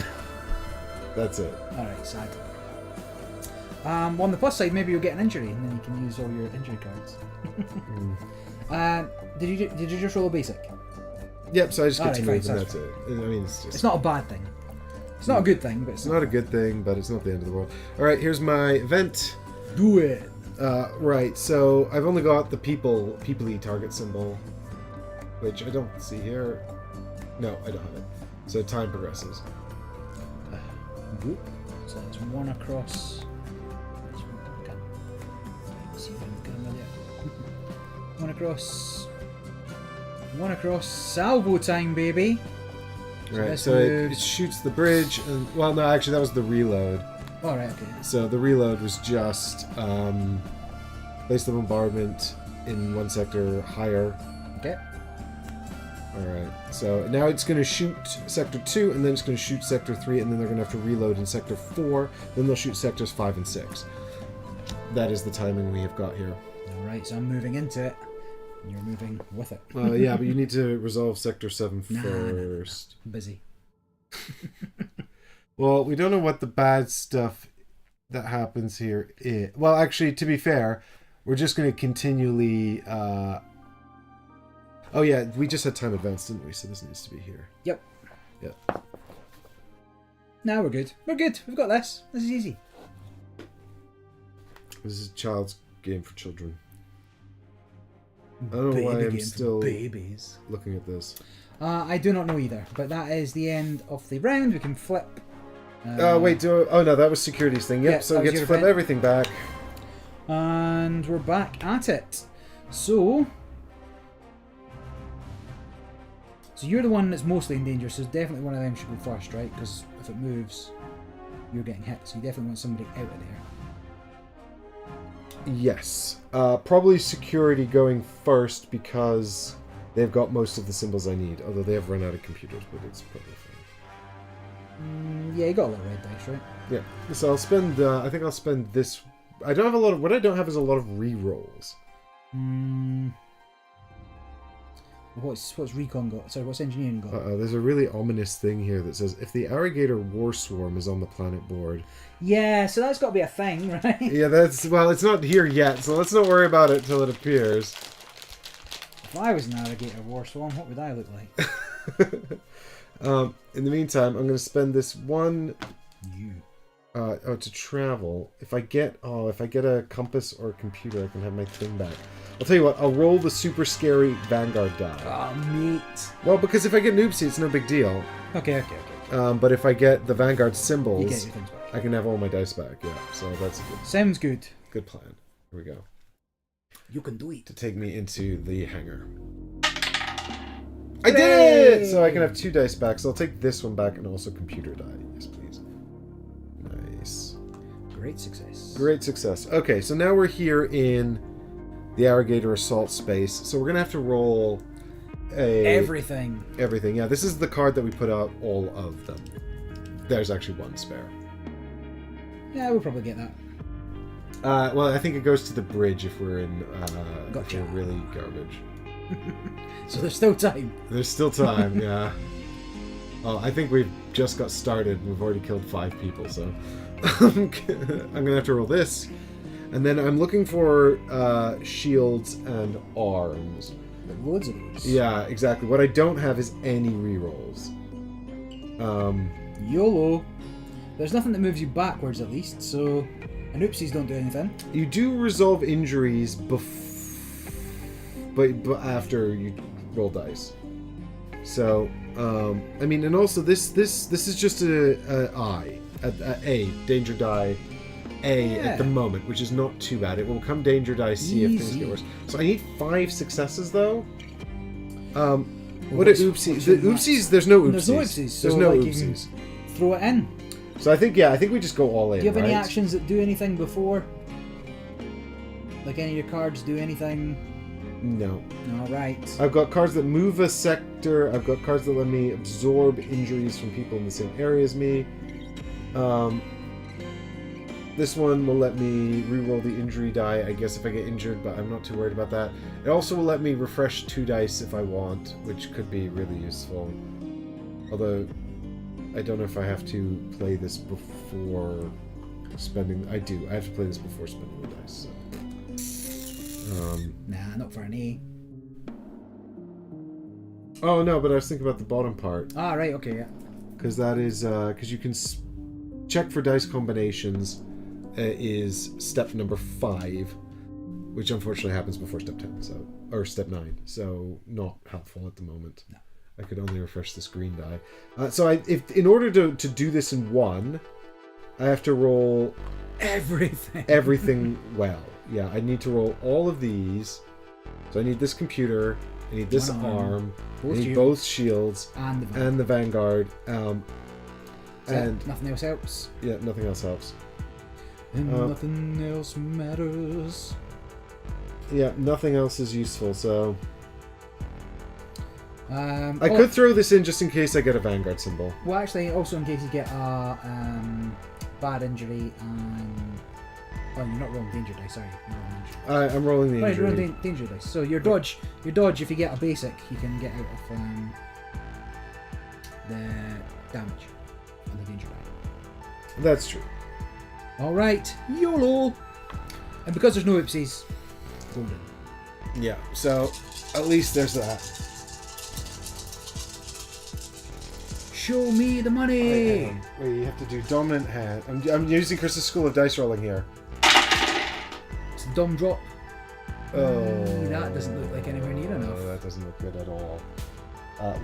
That's it. Alright, sad. Well, on the plus side, maybe you'll get an injury, and then you can use all your injury cards. Did you just roll a basic? Yep, so I just get to move, fine, and that's it. I mean, it's just... It's not a bad thing. It's not a good thing, but It's not a good thing, but it's not the end of the world. Alright, here's my event. Do it! Right, so I've only got the people-y target symbol, which I don't see here. No, I don't have it. So time progresses. So that's one across. See if I can get him with it. One across. Salvo time, baby. Right, so it shoots the bridge, and well, no, actually that was the reload. All right, okay. So the reload was just place the bombardment in one sector higher. Okay. Alright, so now it's going to shoot Sector 2, and then it's going to shoot Sector 3, and then they're going to have to reload in Sector 4, then they'll shoot Sectors 5 and 6. That is the timing we have got here. Alright, so I'm moving into it, and you're moving with it. Yeah, but you need to resolve Sector 7 first. I'm busy. Well, we don't know what the bad stuff that happens here is. Well, actually, to be fair, we're just going to continually... Oh yeah, we just had time advance, didn't we? So this needs to be here. Yep. Yep. Now we're good. We're good. We've got this. This is easy. This is a child's game for children. I don't know why I'm still looking at this. I do not know either, but that is the end of the round. We can flip. Wait, oh no, that was security's thing. Yep, so we get to flip everything back. And we're back at it. So you're the one that's mostly in danger, so definitely one of them should go first, right? Because if it moves, you're getting hit, so you definitely want somebody out of there. Yes. Probably security going first because they've got most of the symbols I need, although they have run out of computers, but it's probably fine. Yeah, you got a lot of red dice, right? Yeah. So I'll spend, I think I'll spend this... I don't have a lot of... What I don't have is a lot of re-rolls. What's recon got? Sorry, what's engineering got? There's a really ominous thing here that says, if the irrigator war swarm is on the planet board... Yeah, so that's got to be a thing, right? Yeah, that's... Well, it's not here yet, so let's not worry about it till it appears. If I was an irrigator war swarm, what would I look like? In the meantime, I'm going to spend this one... to travel. If I get a compass or a computer, I can have my thing back. I'll tell you what, I'll roll the super scary Vanguard die. Oh, mate. Well, because if I get an oopsie, it's no big deal. Okay. But if I get the Vanguard symbols, you get your things back. I can have all my dice back, yeah. So that's a good... Sounds good. Good plan. Here we go. You can do it. To take me into the hangar. I did it! So I can have 2 dice back, so I'll take this one back and also computer die. Yes, please. Nice. Great success. Great success. Okay, so now we're here in the irrigator assault space. So we're going to have to roll everything. Everything, yeah. This is the card that we put out all of them. There's actually one spare. Yeah, we'll probably get that. Well, I think it goes to the bridge if we're in Gotcha. if we're really garbage. So there's still time. There's still time, yeah. I think we've just got started. We've already killed 5 people, so I'm gonna have to roll this. And then I'm looking for shields and arms. Loads of those. Yeah, exactly. What I don't have is any rerolls. YOLO. There's nothing that moves you backwards, at least, so... And oopsies don't do anything. You do resolve injuries but after you roll dice. So, I mean, and also this is just a danger die at the moment, which is not too bad. It will come danger die C if things get worse. So I need 5 successes though. What are oopsies? The oopsies, there's no oopsies. There's no oopsies. So there's no like oopsies. You can throw it in. So I think we just go all in. Do you have any right? actions that do anything before? Like any of your cards do anything? No. Alright. I've got cards that move a sector. I've got cards that let me absorb injuries from people in the same area as me. This one will let me reroll the injury die, I guess, if I get injured, but I'm not too worried about that. It also will let me refresh 2 dice if I want, which could be really useful. Although, I don't know if I have to play this before spending... I do. I have to play this before spending the dice, so... Nah, not for an A. Oh, no, but I was thinking about the bottom part. Ah, right, okay, yeah. Because that is... Because you can check for dice combinations is step number 5, which unfortunately happens before step 10, so... Or step 9, so not helpful at the moment. No. I could only refresh this green die. So if in order to do this in one, I have to roll... Everything well. Yeah, I need to roll all of these. So I need this computer, I need this arm, I need both shields, and the Vanguard. And nothing else helps. Yeah, nothing else helps. And nothing else matters. Yeah, nothing else is useful, so... I could throw this in just in case I get a Vanguard symbol. Well, actually, also in case you get a bad injury and... Oh, you're not rolling danger dice, sorry. I'm rolling the injury. You're rolling danger dice. So your dodge, if you get a basic, you can get out of the damage on the danger die. That's true. Alright, YOLO! And because there's no oopsies, golden. Yeah, so at least there's that. Show me the money! Wait, you have to do dominant hand. I'm using Chris's School of Dice Rolling here. It's a dumb drop. Oh, that doesn't look like anywhere near enough. That doesn't look good at all.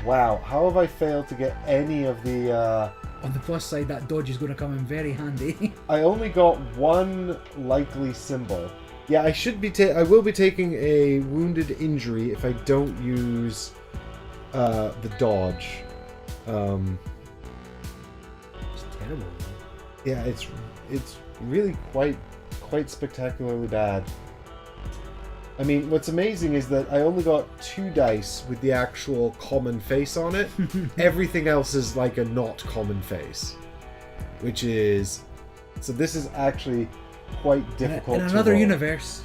Wow, how have I failed to get any of the... On the plus side, that dodge is going to come in very handy. I only got 1 likely symbol. Yeah, I will be taking a wounded injury if I don't use the dodge. It's terrible. Yeah, it's really quite spectacularly bad. I mean, what's amazing is that I only got 2 dice with the actual common face on it. Everything else is like a not common face, which is... So this is actually quite difficult in to another roll. Universe.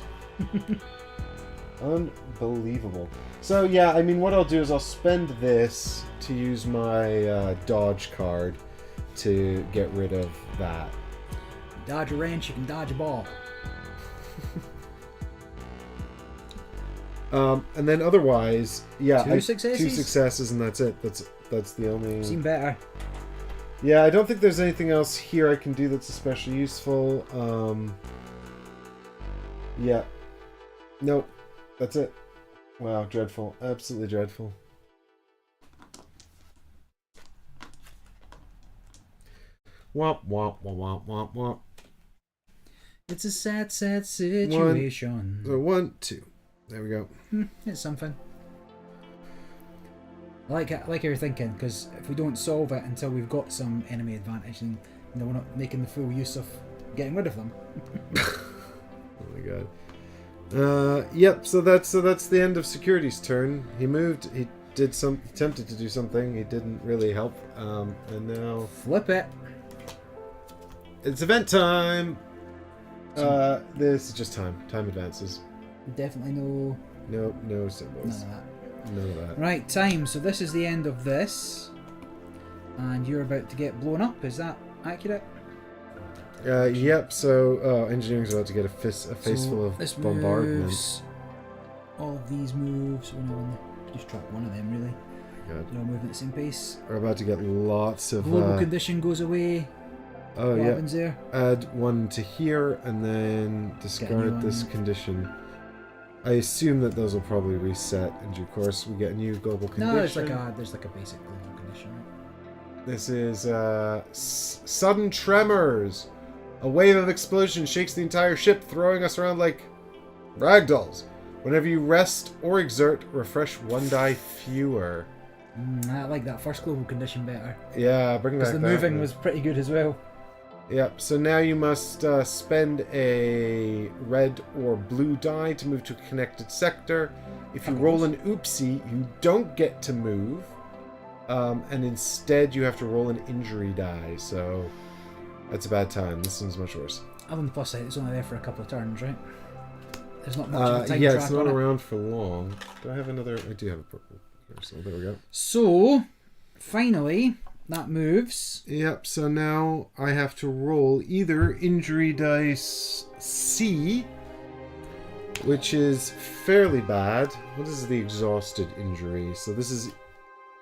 Unbelievable. So yeah, I mean, what I'll do is I'll spend this to use my dodge card to get rid of that. Dodge a wrench, you can dodge a ball. And then otherwise, yeah, 2 successes? 2 successes, and that's it. That's the only... Seem better. Yeah, I don't think there's anything else here I can do that's especially useful. Yeah. Nope. That's it. Wow, dreadful. Absolutely dreadful. Womp, womp, womp, womp, womp. It's a sad, sad situation. 1, 2. There we go. It's something. I like how you're thinking, because if we don't solve it until we've got some enemy advantage, then we're not making the full use of getting rid of them. Oh my god. Yep. So that's the end of Security's turn. He moved. He attempted to do something. He didn't really help. And now flip it. It's event time. This is just time. Time advances. Definitely no symbols. None of that. None of that. Right, time. So this is the end of this. And you're about to get blown up. Is that accurate? Yep. So engineering's about to get a face full of this bombardment. moves, all of these moves. Oh no, just track one of them really. Good. They're all moving at the same pace. We're about to get lots of Global condition goes away. Oh What yeah. happens there? Add one to here and then discard this condition. I assume that those will probably reset in due course. We get a new global condition. No, there's like a basic global condition. This is sudden tremors. A wave of explosion shakes the entire ship, throwing us around like ragdolls. Whenever you rest or exert, refresh one die fewer. I like that first global condition better. Yeah, bring back Because the that moving one. was pretty good as well. Yep, so now you must spend a red or blue die to move to a connected sector. If you roll an oopsie, you don't get to move. And instead you have to roll an injury die, so that's a bad time. This seems much worse. On the plus side, it's only there for a couple of turns, right? There's not much of a time yeah, track it's not on it. around for long. Do I have another? I do have a purple. So there we go. So, finally, that moves. Yep, so now I have to roll either injury dice C, which is fairly bad. What is the exhausted injury? So this is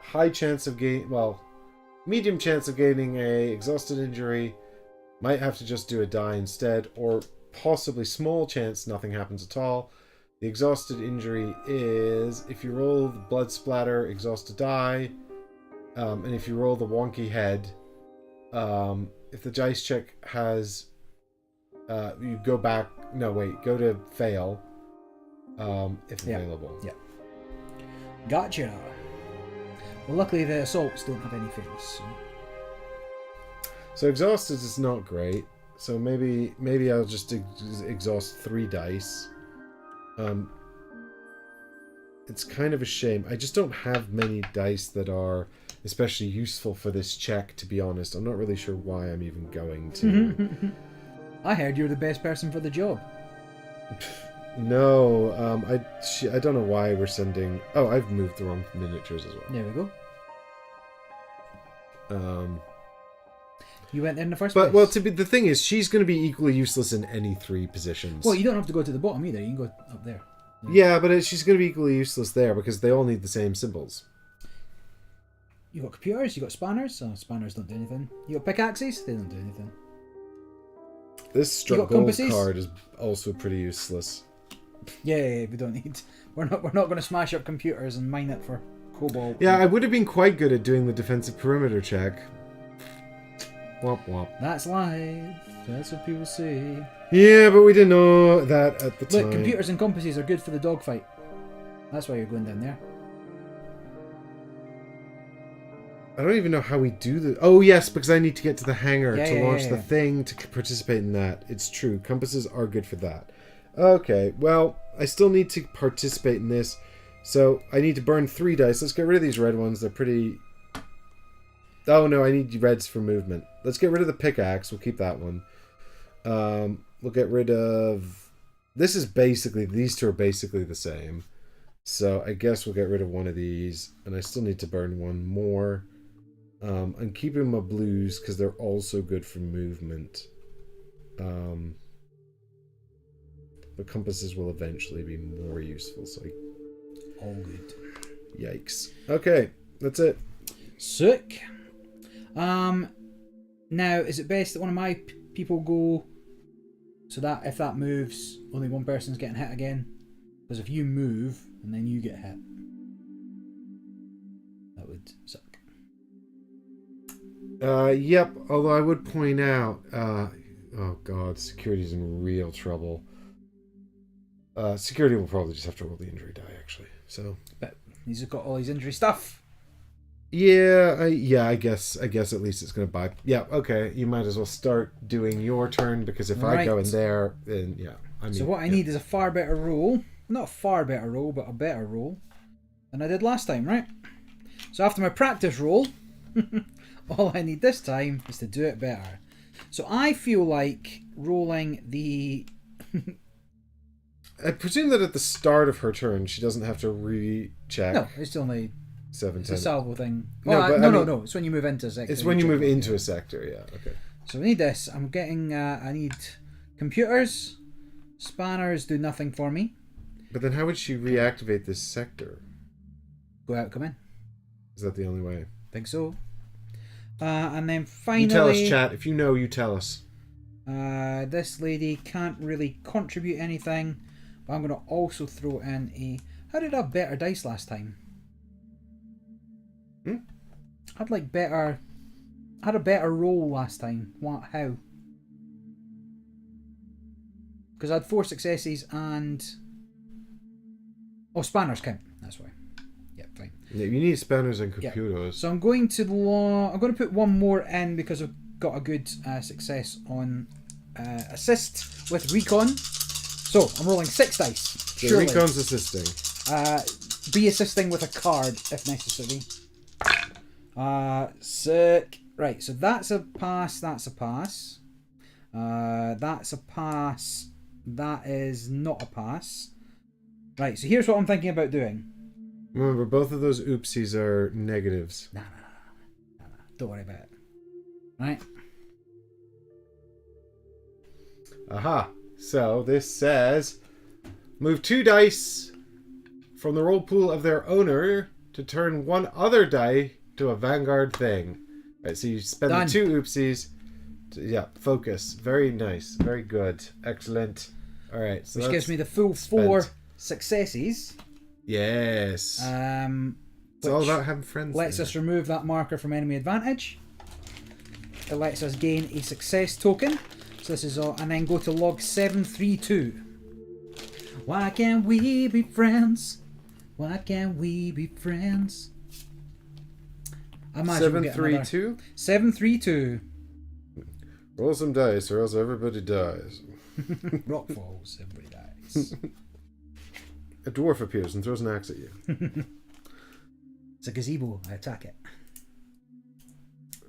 high chance of medium chance of gaining a exhausted injury. Might have to just do a die instead, or possibly small chance nothing happens at all. The exhausted injury is if you roll the blood splatter, exhaust a die, and if you roll the wonky head, if the dice check has, you go back. No, wait, go to fail. If available. Yeah. Gotcha. Well, luckily the assaults don't have any fails. So exhausted is not great. So maybe I'll just exhaust 3 dice. It's kind of a shame. I just don't have many dice that are especially useful for this check, to be honest. I'm not really sure why I'm even going to. I heard you're the best person for the job. No, I don't know why we're sending... Oh, I've moved the wrong miniatures as well. There we go. You went there in the first But, place. well, the thing is, she's going to be equally useless in any 3 positions. Well, you don't have to go to the bottom either. You can go up there. Yeah, but she's going to be equally useless there because they all need the same symbols. You got computers, you got spanners. So spanners don't do anything. You got pickaxes. They don't do anything. This struck gold compasses? card is also pretty useless. Yeah, we don't need. We're not going to smash up computers and mine it for cobalt. Yeah, I would have been quite good at doing the defensive perimeter check. Womp womp. That's live. That's what people say. Yeah, but we didn't know that at the time. Look, computers and compasses are good for the dogfight. That's why you're going down there. I don't even know how we do the... Oh, yes, because I need to get to the hangar to launch the yeah. thing to participate in that. It's true. Compasses are good for that. Okay, well, I still need to participate in this. So I need to burn 3 dice. Let's get rid of these red ones. They're pretty... Oh, no, I need reds for movement. Let's get rid of the pickaxe. We'll keep that one. We'll get rid of... This is basically... These 2 are basically the same. So I guess we'll get rid of one of these. And I still need to burn 1 more. I'm keeping my blues because they're also good for movement. But compasses will eventually be more useful. So All good. Yikes. Okay, that's it. Sick. Now, is it best that one of my people go so that if that moves, only one person's getting hit again? Because if you move and then you get hit, that would suck. Yep, although I would point out, oh god, security's in real trouble. Security will probably just have to roll the injury die, actually. So, But he's got all his injury stuff. yeah, I guess at least it's going to buy. Yeah, okay, you might as well start doing your turn, because if I go in there, then, yeah. I mean, So what I need is a far better roll. Not a far better roll, but a better roll than I did last time, right? So after my practice roll, all I need this time is to do it better. So I feel like rolling the... I presume that at the start of her turn, she doesn't have to recheck. No, it's only... 7, It's 10. a salvo thing. No, Oh, but no, I no, mean- no. It's when you move into a sector. It's when you move check into it. a sector, yeah. Okay. So we need this. I'm getting. I need computers. Spanners do nothing for me. But then how would she reactivate this sector? Go out, come in. Is that the only way? Think so. And then finally, You tell us, chat. If you know, you tell us. this lady can't really contribute anything, but I'm going to also throw in a. How did I have better dice last time? I'd like better. I had a better roll last time. What? How? Because I had 4 successes and. Oh, spanners count. That's why. Yeah, fine. Yeah, you need spanners and Yeah. computers. So I'm going to I'm going to put one more in because I've got a good success on assist with recon. So I'm rolling 6 dice. So Surely. Recon's assisting. Be assisting with a card if necessary. Sick. Right, so that's a pass. That's a pass. That's a pass. That is not a pass. Right, so here's what I'm thinking about doing. Remember, both of those oopsies are negatives. No. Don't worry about it. Right. Aha. So this says, move 2 dice from the roll pool of their owner to turn 1 other die to a Vanguard thing. Right, so you spend Done. the 2 oopsies. Focus. Very nice. Very good. Excellent. All right. So Which that's gives me the full 4 spent. successes. Yes. It's all which about having friends. lets there. us remove that marker from enemy advantage. It lets us gain a success token. So this is all, and then go to log 732. Why can't we be friends? Why can't we be friends? I imagine we'll get another- 732. 732. Roll some dice, or else everybody dies. Rock falls, everybody dies. A dwarf appears and throws an axe at you. It's a gazebo. I attack it.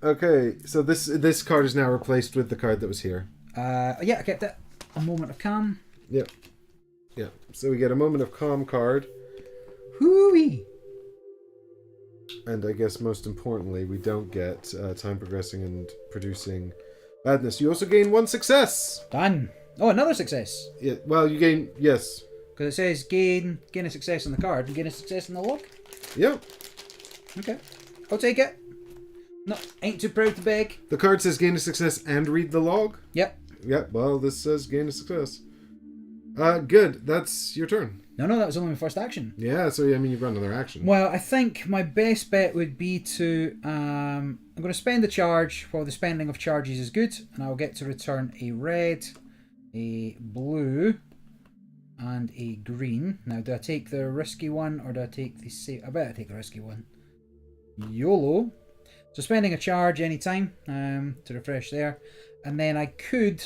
Okay, so this card is now replaced with the card that was here. Yeah, I kept it. A moment of calm. Yep. Yep. So we get a moment of calm card, Hooey! and I guess most importantly, we don't get time progressing and producing badness. You also gain 1 success. Done. Oh, another success. Yeah, well, you gain yes. Because it says gain a success on the card and gain a success in the log. Yep. Okay. I'll take it. No, ain't too proud to beg. The card says gain a success and read the log. Yep. Yep. Well, this says gain a success. Good. That's your turn. No, that was only my first action. Yeah. So I mean, you've got another action. Well, I think my best bet would be to I'm going to spend the charge while the spending of charges is good, and I'll get to return a red, a blue, and a green. Now, do I take the risky one or do I take the safe? I better take the risky one. YOLO. So spending a charge anytime to refresh there, and then I could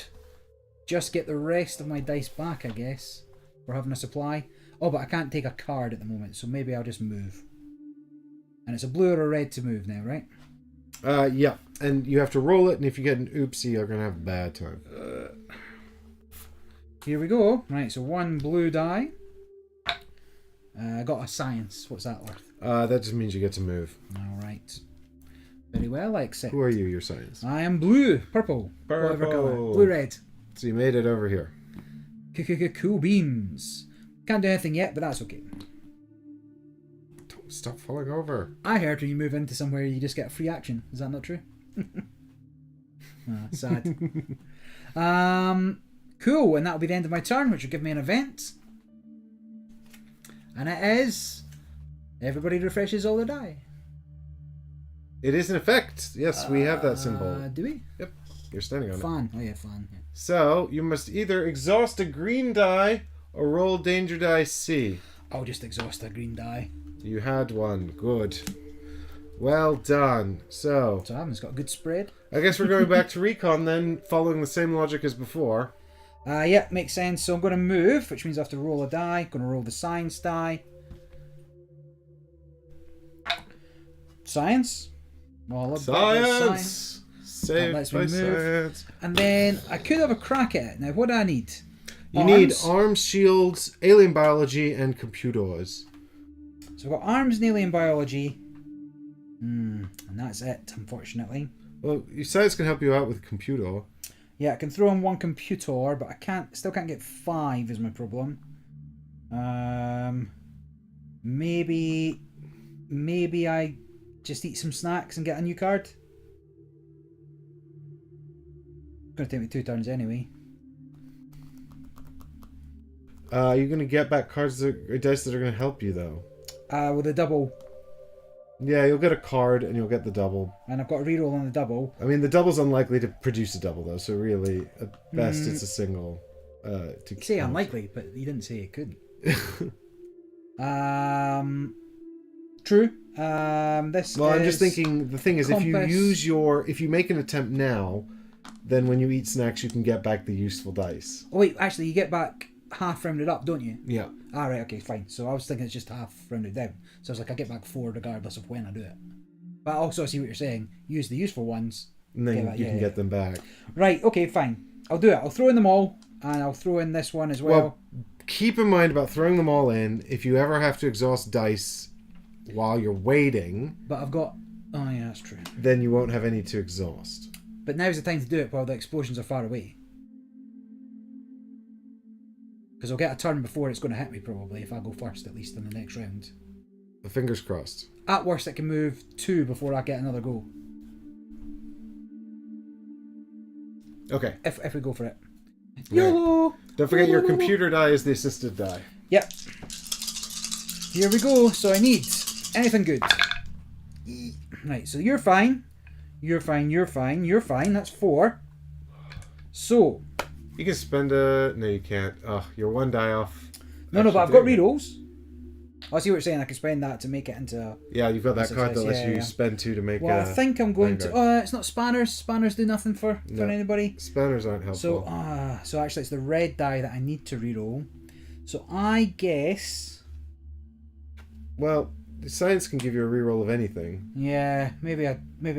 just get the rest of my dice back, I guess, for having a supply. Oh, but I can't take a card at the moment, so maybe I'll just move. And it's a blue or a red to move now, right? Yeah, and you have to roll it, and if you get an oopsie, you're gonna have a bad time. Here we go. Right, so 1 blue die. I got a science. What's that worth? That just means you get to move. All right. Very well, I accept. Who are you? Your science. I am blue, purple, whatever colour. Purple. Blue, red. So you made it over here. Cool beams. Can't do anything yet, but that's okay. Don't stop falling over. I heard when you move into somewhere you just get a free action. Is that not true? Sad. Cool, and that'll be the end of my turn, which will give me an event. And it is everybody refreshes all their die. It is an effect. Yes, we have that symbol. Do we? Yep, you're standing on it. Fun. Oh yeah, fun. Yeah. So you must either exhaust a green die or roll danger die C. I'll just exhaust a green die. You had one. Good. Well done. So So Adam's got a good spread. I guess we're going back to recon then, following the same logic as before. Yeah, makes sense. So I'm going to move, which means I have to roll a die. Going to roll the science die. Science. Well, I'll bet that's Science. Saved lets by me move. science. And then I could have a crack at it. Now, what do I need? You need arms, shields, alien biology, and computers. So I've got arms and alien biology. And that's it, unfortunately. Well, science can help you out with computer. Yeah, I can throw in one computer, but I still can't get 5 is my problem. Maybe I just eat some snacks and get a new card. It's gonna take me 2 turns anyway. You're gonna get back dice that are gonna help you though. With a double. Yeah, you'll get a card and you'll get the double. And I've got a reroll on the double. I mean, the double's unlikely to produce a double though, so really, at best, it's a single. To say unlikely, but you didn't say it couldn't. True. This. Well, I'm just thinking. The thing is, compass. if you make an attempt now, then when you eat snacks, you can get back the useful dice. Oh wait, actually, you get back half rounded up, don't you? Yeah. Ah, right, okay, fine. So I was thinking it's just half rounded down. So I was like, I get back 4 regardless of when I do it. But also, I see what you're saying. Use the useful ones. And then you can get them back. Right, okay, fine. I'll do it. I'll throw in them all, and I'll throw in this one as well. Keep in mind about throwing them all in. If you ever have to exhaust dice while you're waiting... But I've got... Oh, yeah, that's true. Then you won't have any to exhaust. But now's the time to do it while the explosions are far away. Because I'll get a turn before it's going to hit me, probably, if I go first, at least in the next round. Fingers crossed. At worst, it can move 2 before I get another go. Okay. If we go for it. Right. YOLO! Don't forget your computer die is the assisted die. Yep. Here we go. So I need anything good. Right, so you're fine. You're fine, you're fine, you're fine. That's 4. So... You can spend a... No, you can't. Oh, you're 1 die off. No, but I've got rerolls. I see what you're saying. I can spend that to make it into a... Yeah, you've got that card that lets you spend 2 to make Well, I think I'm going Vanguard. to... it's not spanners. Spanners do nothing for anybody. Spanners aren't helpful. So actually it's the red die that I need to reroll. So I guess... Well, science can give you a reroll of anything. Yeah, maybe I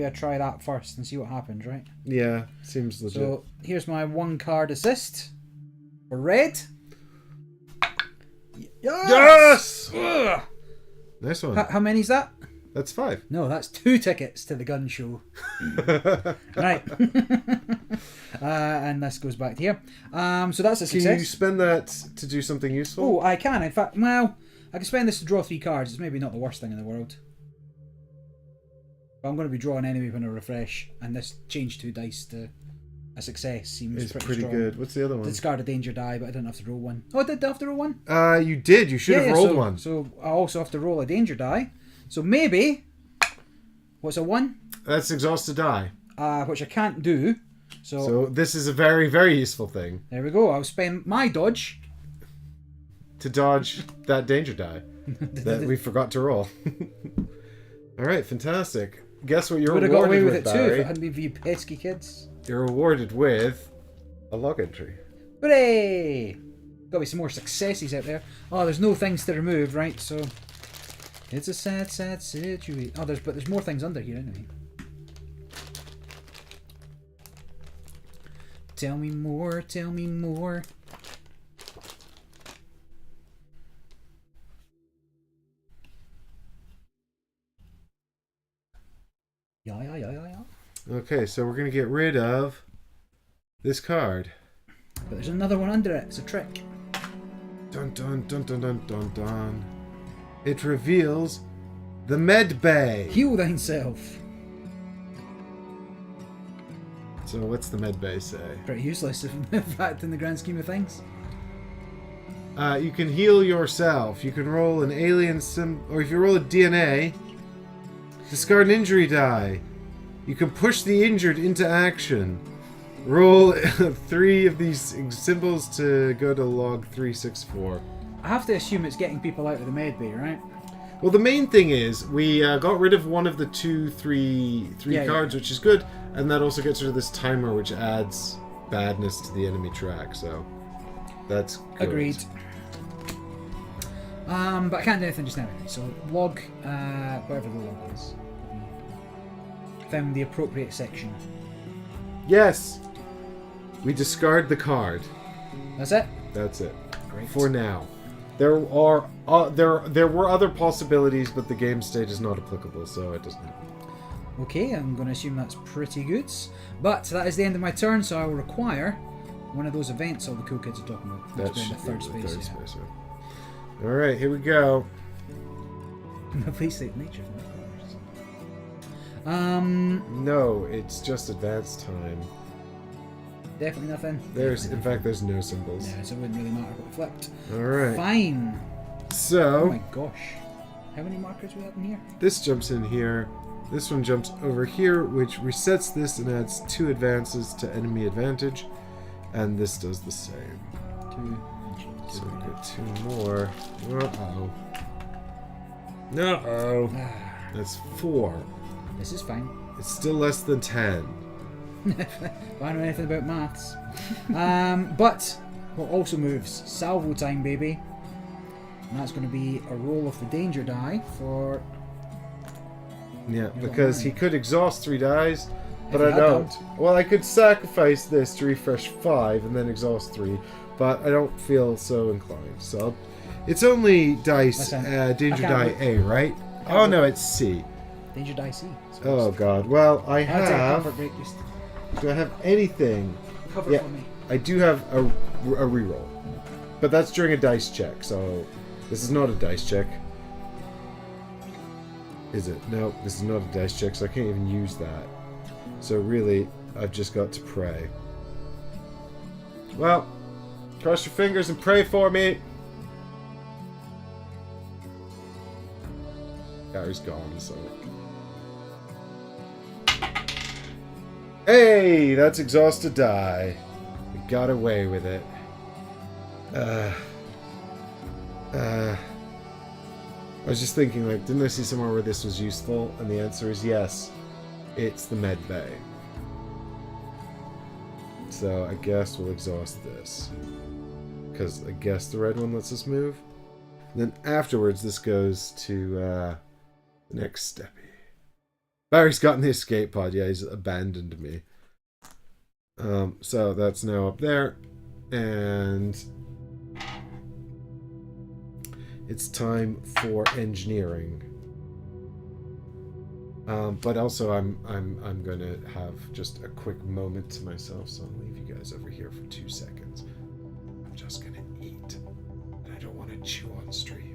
try that first and see what happens, right? Yeah, seems legit. So here's my 1 card assist for red. Yes! Ugh! Nice one. How many is that? That's 5. No, that's 2 tickets to the gun show. Right. And this goes back to here. So that's a success. Can you spend that to do something useful? Oh, I can. In fact, well, I can spend this to draw 3 cards. It's maybe not the worst thing in the world. But I'm going to be drawing anyway when I refresh. And this change 2 dice to a success seems it's pretty pretty strong. good. What's the other one? Discard a danger die, but I didn't have to roll one. Oh, I did have to roll one? You did. You should have rolled one. So I also have to roll a danger die. So maybe... What's a 1? That's exhausted die. Which I can't do. So this is a very, very useful thing. There we go. I'll spend my dodge to dodge that danger die that we forgot to roll. All right, fantastic. Guess what you're would rewarded have got away with with, it too Barry? if it hadn't been for you pesky kids. You're rewarded with a log entry. Hooray! Got to be some more successes out there. Oh, there's no things to remove, right? So it's a sad, sad situation. Oh, but there's more things under here anyway. Tell me more. Tell me more. Yeah. Okay, so we're going to get rid of this card. But there's another one under it. It's a trick. Dun dun dun dun dun dun dun. It reveals the med bay. Heal thyself. So what's the med bay say? Pretty useless, in fact, in the grand scheme of things. You can heal yourself. You can roll an alien or if you roll a DNA, discard an injury die. You can push the injured into action. Roll 3 of these symbols to go to log 364. I have to assume it's getting people out of the med bay, right? Well, the main thing is we got rid of one of the 3 cards, which is good, and that also gets rid of this timer, which adds badness to the enemy track. So that's good. Agreed. But I can't do anything just now. So log, whatever the log is. Found the appropriate section. Yes, we discard the card. That's it. That's it. Great. For now. There were other possibilities, but the game state is not applicable, so it doesn't happen. Okay, I'm going to assume that's pretty good. But that is the end of my turn, so I will require one of those events all the cool kids are talking about. That Which would should be in be the the third third space. space. Yeah. All right, here we go. Please state nature. No, it's just advanced time. Definitely nothing. In fact, there's no symbols. Yeah, so it wouldn't really matter what we flipped. All right. Fine. Oh So my gosh. How many markers we have in here? this jumps in here. This one jumps over here, which resets this and adds 2 advances to enemy advantage. And this does the same. 2. So we get 2 more. Uh-oh. Uh-oh. That's 4. This is fine. It's still less than 10. I don't know anything about maths. But what also moves? Salvo time, baby. And that's going to be a roll of the danger die for... Yeah, because he could exhaust 3 dice, but If I he had don't. Well, I could sacrifice this to refresh 5 and then exhaust 3, but I don't feel so inclined. So it's only dice, Listen, danger I die can't A, right? Oh no, it's C. Danger die C. Oh god. Well, I I'll take a have. comfort break. Just Do I have anything? cover Yeah. for me. I do have a reroll, but that's during a dice check. So this is not a dice check. Is it? No, this is not a dice check, so I can't even use that. So really, I've just got to pray. Well, cross your fingers and pray for me. Gary's gone, so... Hey, that's exhausted die. We got away with it. I was just thinking, like, didn't I see somewhere where this was useful? And the answer is yes. It's the med bay. So I guess we'll exhaust this. Because I guess the red one lets us move. And then afterwards, this goes to the next steppy. Barry's gotten the escape pod. Yeah, he's abandoned me. So that's now up there. And it's time for engineering. But also I'm going to have just a quick moment to myself, so I'll leave you guys over here for 2 seconds. I'm just going to eat. And I don't want to chew on stream.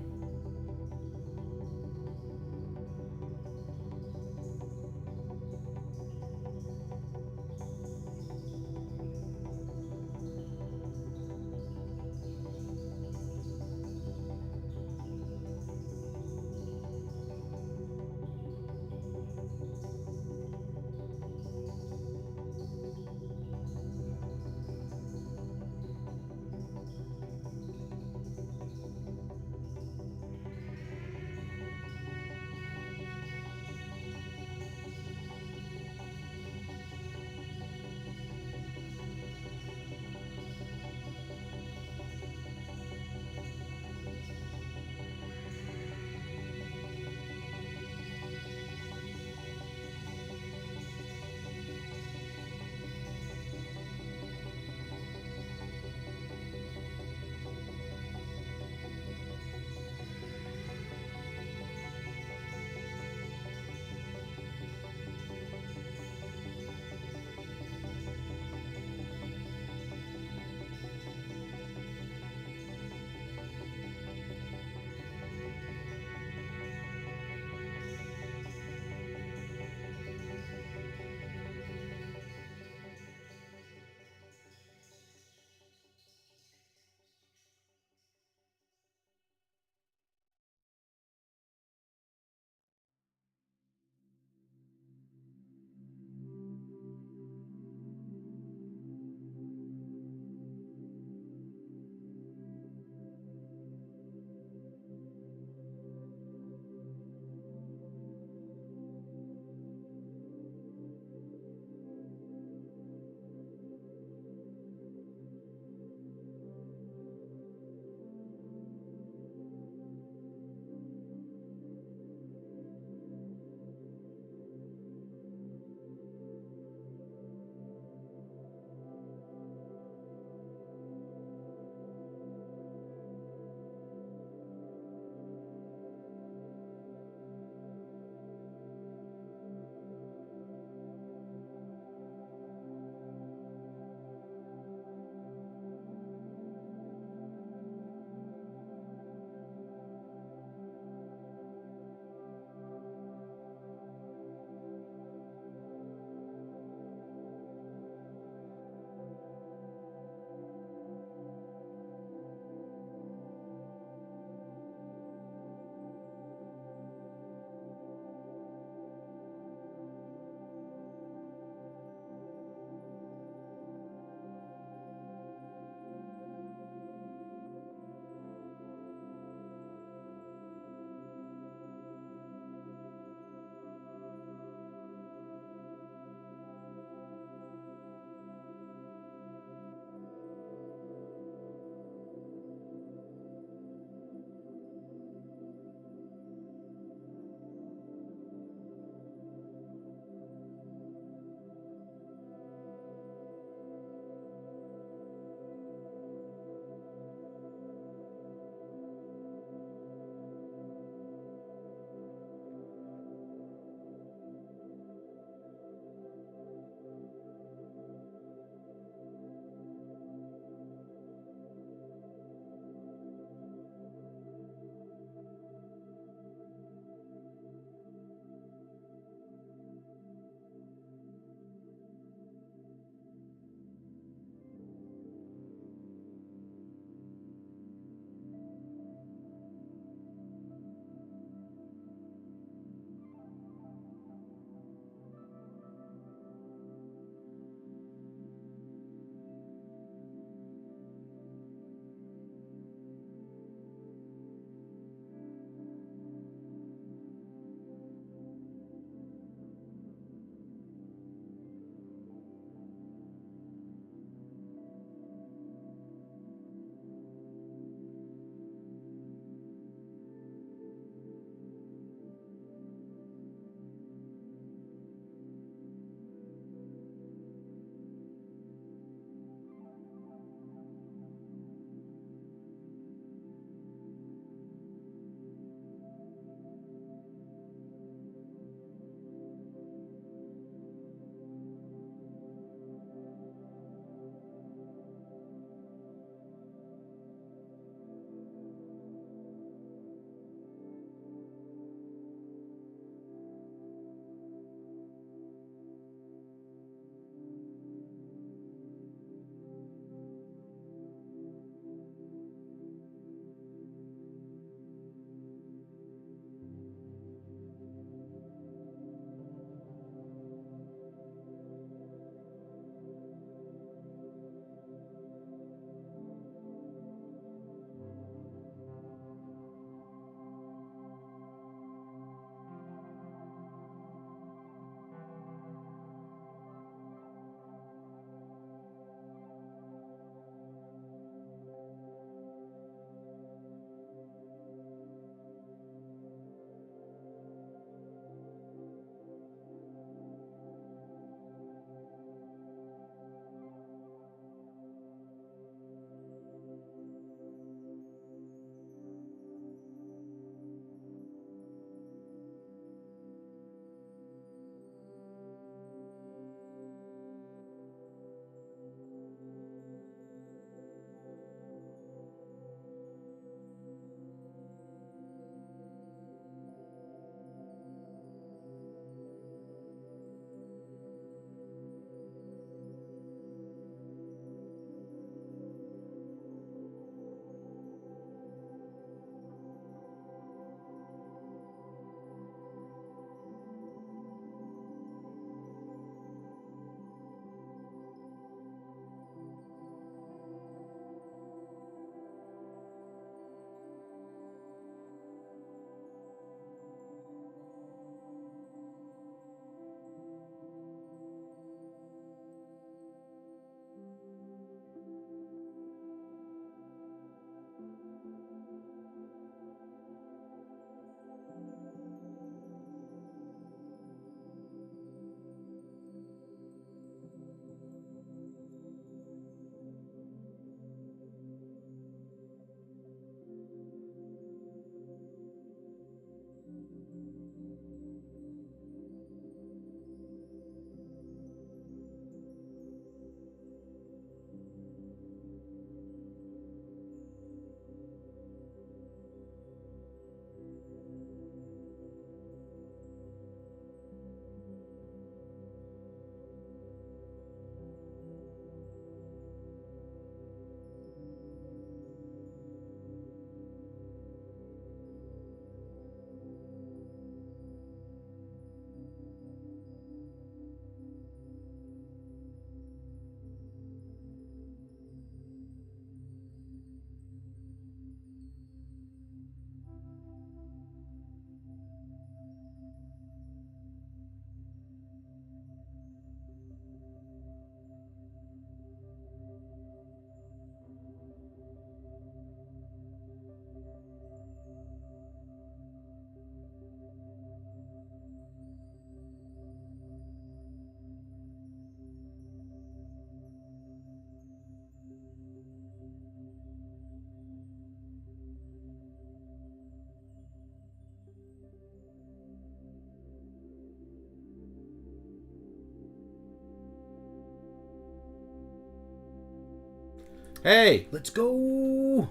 Hey! Let's go!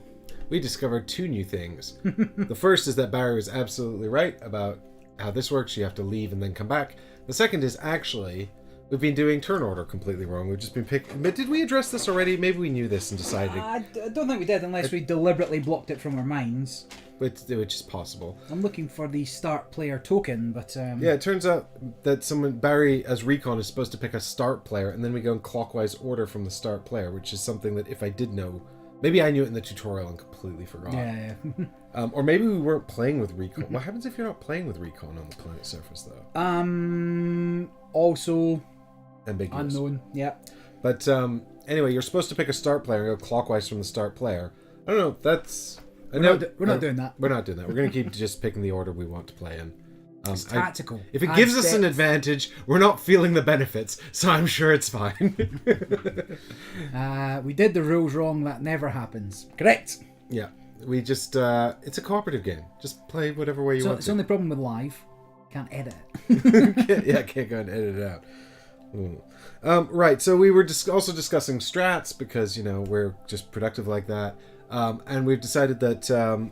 We discovered 2 new things. The first is that Barry was absolutely right about how this works. You have to leave and then come back. The second is actually, we've been doing turn order completely wrong. We've just been picking... But did we address this already? Maybe we knew this and decided... I don't think we did, unless we deliberately blocked it from our minds. Which is possible. I'm looking for the start player token, but... Yeah, it turns out that Barry, as Recon, is supposed to pick a start player, and then we go in clockwise order from the start player, which is something that if I did know... Maybe I knew it in the tutorial and completely forgot. Yeah. Or maybe we weren't playing with Recon. What happens if you're not playing with Recon on the planet surface, though? Also... Ambiguous. Unknown, yeah. But anyway, you're supposed to pick a start player and go clockwise from the start player. I don't know, that's... We're not doing that. We're not doing that. We're going to keep just picking the order we want to play in. It's tactical. If it gives us an advantage, we're not feeling the benefits, so I'm sure it's fine. We did the rules wrong. That never happens. Correct. Yeah, we just... it's a cooperative game. Just play whatever way you want It's to. the only problem with live. Can't edit it. Can't go and edit it out. Right, so we were also discussing strats because, we're just productive like that. And we've decided that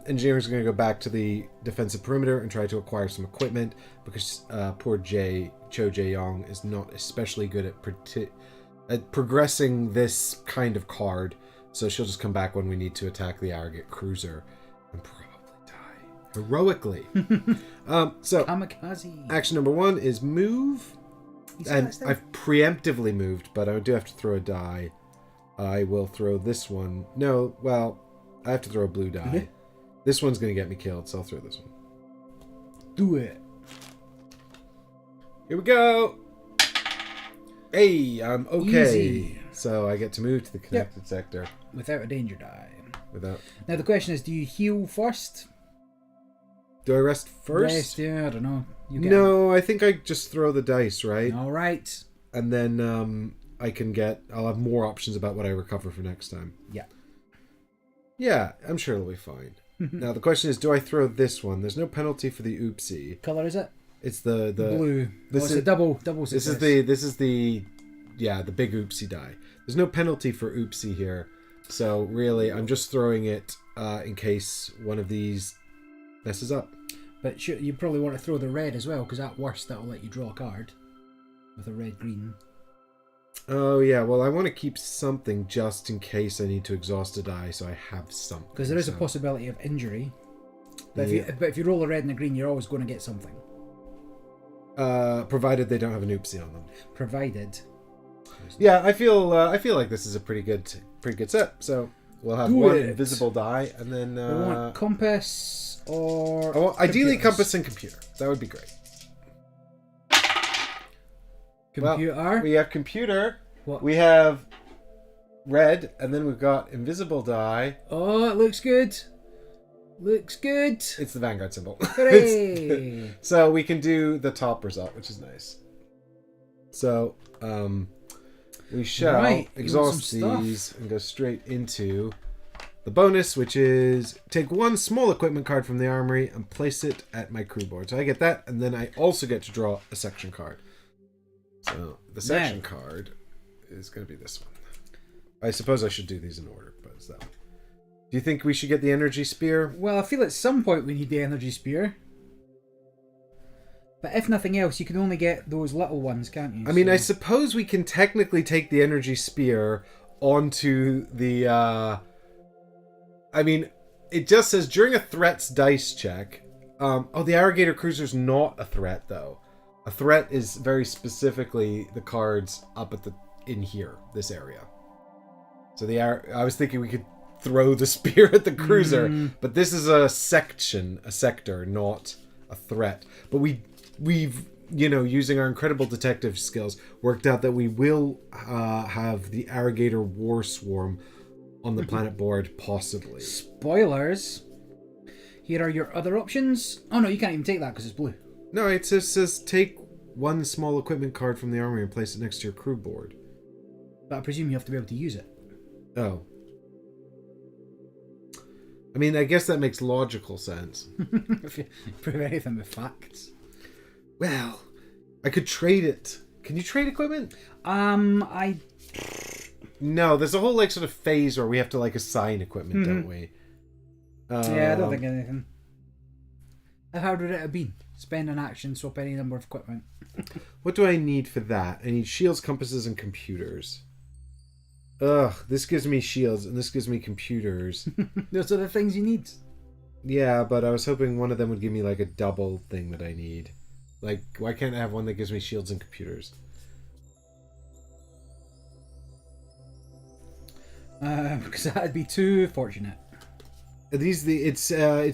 engineering is going to go back to the defensive perimeter and try to acquire some equipment because poor Cho Jae-yong is not especially good at progressing this kind of card. So she'll just come back when we need to attack the Arrogate cruiser and probably die heroically. So Kamikaze. action number 1 is move. And I've preemptively moved, but I do have to throw a die. I will throw this one. No, well, I have to throw a blue die. Mm-hmm. This one's going to get me killed, so I'll throw this one. Do it. Here we go. Hey, I'm okay. Easy. So I get to move to the connected sector. Without a danger die. Now the question is, do you heal first? Do I rest first? Rest, yeah, I don't know. No, I think I just throw the dice, right? All right. And then I'll have more options about what I recover for next time. Yeah. Yeah, I'm sure it'll be fine. Now the question is, do I throw this one? There's no penalty for the oopsie. Color is it? It's the blue. This is a double success. This is the big oopsie die. There's no penalty for oopsie here, so really I'm just throwing it in case one of these messes up. But you probably want to throw the red as well, because at worst that'll let you draw a card with a red-green. Oh yeah, well I want to keep something just in case I need to exhaust a die, so I have something. Because there is a possibility of injury. But if you roll a red and a green, you're always going to get something. Provided they don't have an oopsie on them. Provided. Yeah, I feel like this is a pretty good set. So we'll have one invisible die, and then we want compass or ideally compass and computer. That would be great. Computer. Well, we have computer. What? We have red, and then we've got invisible die. Oh, it looks good. Looks good. It's the Vanguard symbol. Hooray! So we can do the top result, which is nice. So we shall exhaust these and go straight into the bonus, which is take one small equipment card from the armory and place it at my crew board. So I get that, and then I also get to draw a section card. So the section card is going to be this one. I suppose I should do these in order, but it's that one. Do you think we should get the energy spear? Well, I feel at some point we need the energy spear. But if nothing else, you can only get those little ones, can't you? I mean, I suppose we can technically take the energy spear onto the... I mean, it just says during a threats dice check... the irrigator cruiser's not a threat, though. A threat is very specifically the cards up at in here, this area. So I was thinking we could throw the spear at the cruiser, but this is a sector, not a threat. But we've using our incredible detective skills, worked out that we will have the irrigator war swarm on the planet board, possibly. Spoilers. Here are your other options. Oh no, you can't even take that because it's blue. No, it says take one small equipment card from the armory and place it next to your crew board. But I presume you have to be able to use it. Oh. I mean, I guess that makes logical sense. Prove anything with facts. Well, I could trade it. Can you trade equipment? I No, there's a whole like sort of phase where we have to like assign equipment, don't we? Yeah, I don't think anything. How hard would it have been? Spend an action, swap any number of equipment. What do I need for that? I need shields, compasses, and computers. Ugh, this gives me shields and this gives me computers. Those are the things you need. Yeah, but I was hoping one of them would give me like a double thing that I need. Like, why can't I have one that gives me shields and computers? Because that'd be too fortunate. It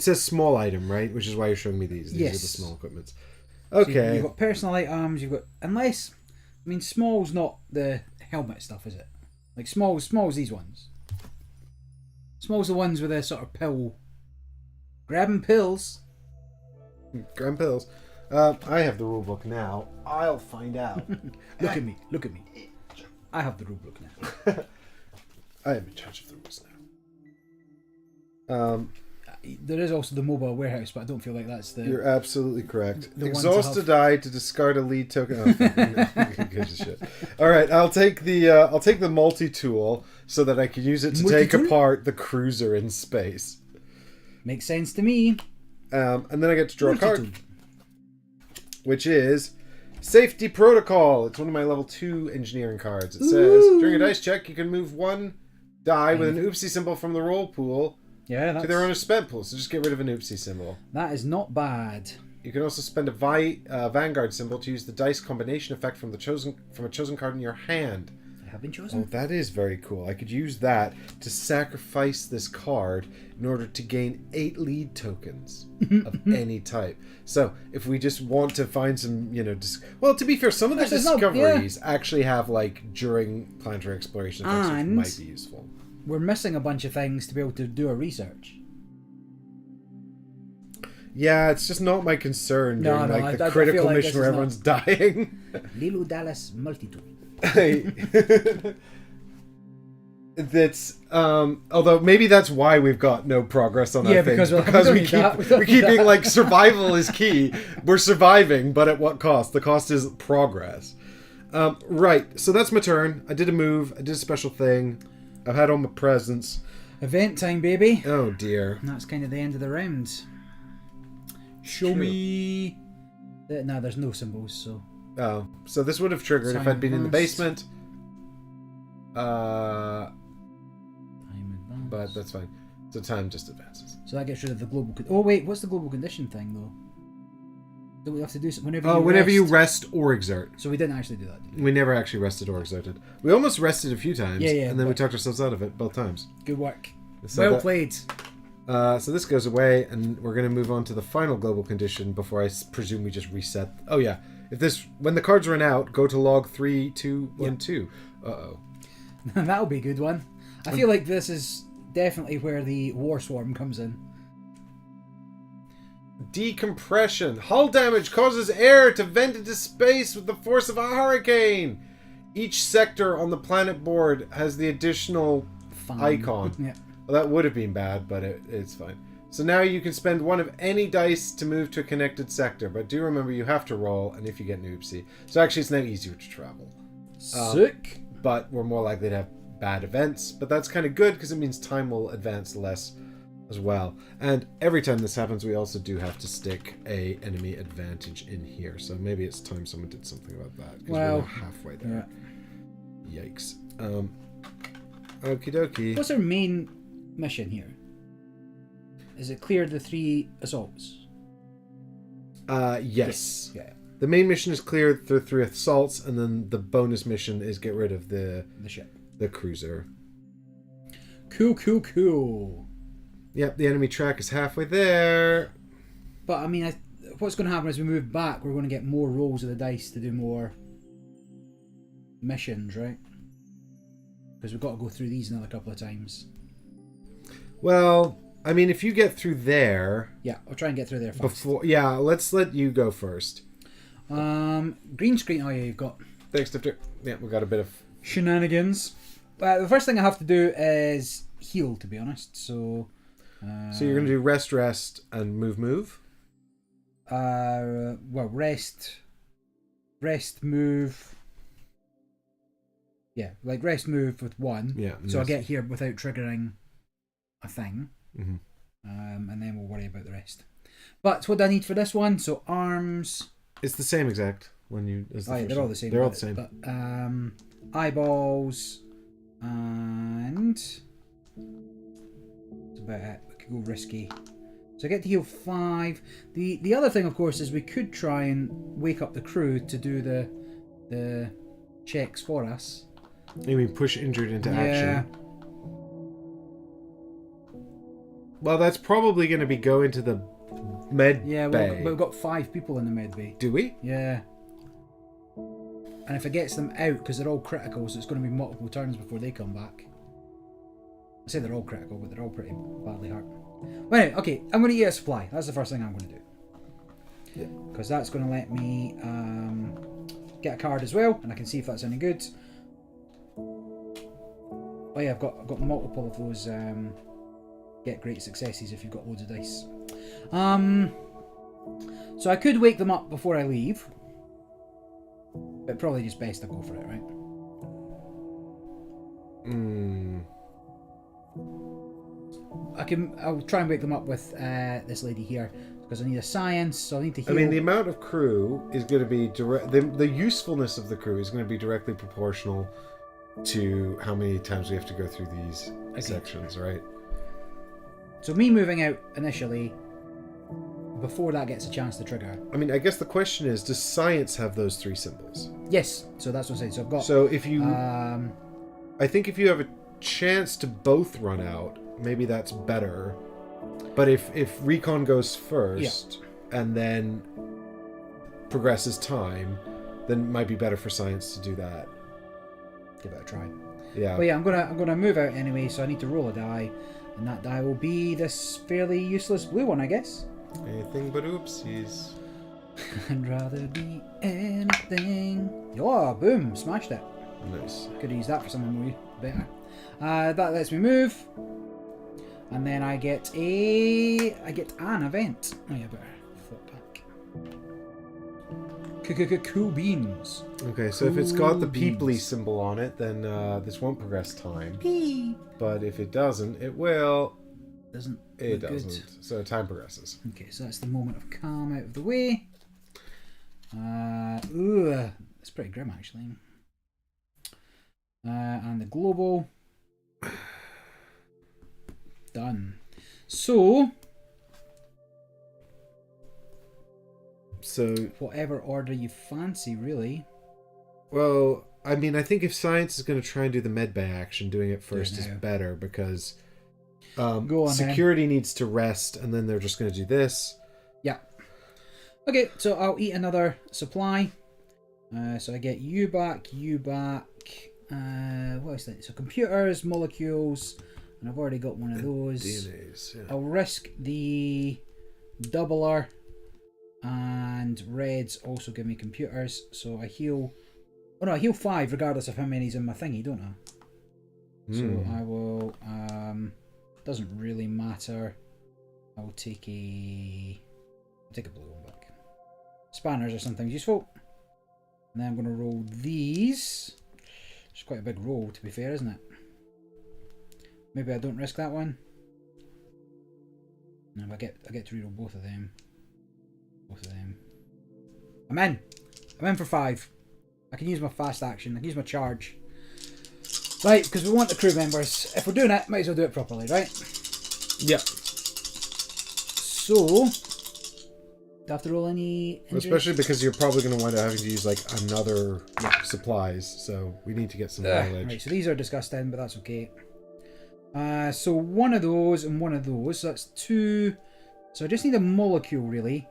says small item, right? Which is why you're showing me these. These Yes. are the small equipments. So Okay. you've got personal items, you've got... Unless... I mean, small's not the helmet stuff, is it? Like, small's these ones. Small's the ones with a sort of pill... Grabbing pills. Grand pills. I have the rulebook now. I'll find out. Look at me. I have the rulebook now. I am in charge of the rules now. There is also the mobile warehouse, but I don't feel like that's the... You're absolutely correct. The one to Exhaust have- a die to discard a lead token. Oh, fuck. Gives a shit. All right, I'll take the multi-tool so that I can use it to take Multi-tool? apart the cruiser in space. Makes sense to me. And then I get to draw a card, Multi-tool. which is Safety Protocol. It's one of my level 2 engineering cards. It says, during a dice check, you can move one die with an oopsie symbol from the roll pool Yeah, to their own spent pool. So just get rid of an oopsie symbol. that is not bad. You can also spend a Vanguard symbol to use the dice combination effect from a chosen card in your hand. I have been Oh, chosen. that is very cool. I could use that to sacrifice this card in order to gain 8 lead tokens of any type. So, if we just want to find some, well, to be fair, some of the There's no- discoveries actually have, like, during planetary exploration effects, which And- might be useful. We're missing a bunch of things to be able to do our research. Yeah, it's just not my concern No, during, no, like, the I feel critical like mission this where is everyone's dying. Lilo Dallas multi-tool. That's although maybe that's why we've got no progress on our Yeah, things, because we don't need that. we keep being like survival is key. We're surviving, but at what cost? The cost is progress. Right, so that's my turn. I did a move. I did a special thing. I've had all my presents. Event time, baby. Oh dear. And that's kind of the end of the round. Show True. me... No, there's no symbols, so... Oh, so this would have triggered if Time I'd been in the advanced. basement. Time advanced. But that's fine. So time just advances. So that gets rid of the global... Oh, wait, what's the global condition thing, though? Don't we have to do something whenever Whenever you rest or exert. So we didn't actually do that, did we? We never actually rested or exerted. We almost rested a few times, Yeah, and then we but- talked ourselves out of it both times. Good work. So Well that- played. So this goes away, and we're going to move on to the final global condition before I presume we just reset. Oh yeah, when the cards run out, go to log 3212. Uh-oh. That'll be a good one. I feel like this is definitely where the war swarm comes in. Decompression. Hull damage causes air to vent into space with the force of a hurricane. Each sector on the planet board has the additional Fun. icon. Yeah. Well, that would have been bad, but it's fine. So now you can spend one of any dice to move to a connected sector, but do remember you have to roll, and if you get an oopsie. So actually it's now easier to travel. Sick. But we're more likely to have bad events, but that's kind of good because it means time will advance less as well. And every time this happens, we also do have to stick a enemy advantage in here. So maybe it's time someone did something about that, because Well, we're now halfway there. Yikes. Okie dokie. What's our main mission here? Is it clear the 3 assaults? Yes. Yeah. The main mission is clear the 3 assaults, and then the bonus mission is get rid of the The ship. cruiser. Cool. Yep, the enemy track is halfway there. But I mean, what's going to happen as we move back? We're going to get more rolls of the dice to do more missions, right? Because we've got to go through these another couple of times. Well, I mean, if you get through there Yeah, I'll try and get through there first. let's let you go first. Green screen. Oh yeah, you've got Thanks, Tifter. Yeah, we got a bit of. shenanigans. The first thing I have to do is heal, to be honest. So. So you're gonna do rest, and move. Well, rest, move. Yeah, like rest move with 1. Yeah. So I get here without triggering a thing. Mm-hmm. And then we'll worry about the rest. But what do I need for this one? So arms. It's the same exact when you. As the Oh, yeah, first they're all one. the same. They're all the same. But eyeballs and that's about it. We could go risky. So I get to heal 5. The other thing, of course, is we could try and wake up the crew to do the checks for us. You mean push injured into action? Well, that's probably going to be go into the med bay. But we've got 5 people in the med bay. Do we? Yeah. And if it gets them out, because they're all critical, so it's going to be multiple turns before they come back. I say they're all critical, but they're all pretty badly hurt. Well, anyway, okay, I'm going to eat a supply. That's the first thing I'm going to do. Yeah. Because that's going to let me get a card as well, and I can see if that's any good. Oh yeah, I've got multiple of those get great successes if you've got loads of dice. So I could wake them up before I leave, but probably just best to go for it, right? I'll try and wake them up with this lady here because I need a science, so I need to heal. I mean, the amount of crew is going to be the usefulness of the crew is going to be directly proportional to how many times we have to go through these sections, right? So me moving out initially, before that gets a chance to trigger. I mean, I guess the question is, does science have those 3 symbols? Yes, so that's what I'm saying. So I've got. So if you, I think if you have a chance to both run out, maybe that's better. But if recon goes first and then progresses time, then it might be better for science to do that. Give it a try. Yeah. But yeah, I'm gonna move out anyway, so I need to roll a die, and that die will be this fairly useless blue one, I guess. Anything but oopsies. I'd rather be anything. Oh, boom! Smashed it. Nice. Could use that for something more better. That lets me move, and then I get an event. Oh yeah, better flip back. Cool beans. Okay, so if it's got the peeply symbol on it, then this won't progress time. Peep. But if it doesn't, it will. Doesn't. It look doesn't. good. So time progresses. Okay, so that's the moment of calm out of the way. It's pretty grim actually. And the global. Done. So whatever order you fancy, really. Well, I mean, I think if science is going to try and do the medbay action, doing it first is better because Go on, security needs to rest, and then they're just going to do this. Yeah. Okay, so I'll eat another supply. So I get you back. What is that? So computers, molecules, and I've already got one of those. DNAs, yeah. I'll risk the doubler, and reds also give me computers, so I heal. Oh no, I heal 5 regardless of how many's in my thingy, don't I? So I will. Doesn't really matter. I'll take a blue one back. Spanners are sometimes useful. And then I'm going to roll these. It's quite a big roll, to be fair, isn't it? Maybe I don't risk that one. No, I get to reroll both of them. I'm in for 5. I can use my fast action. I can use my charge. Right, because we want the crew members. If we're doing it, might as well do it properly, right? Yeah. So, do I have to roll any injuries? Especially because you're probably going to wind up having to use like another supplies, so we need to get some knowledge. Right, so these are disgusting, but that's okay. So one of those and one of those. So that's 2. So I just need a molecule, really.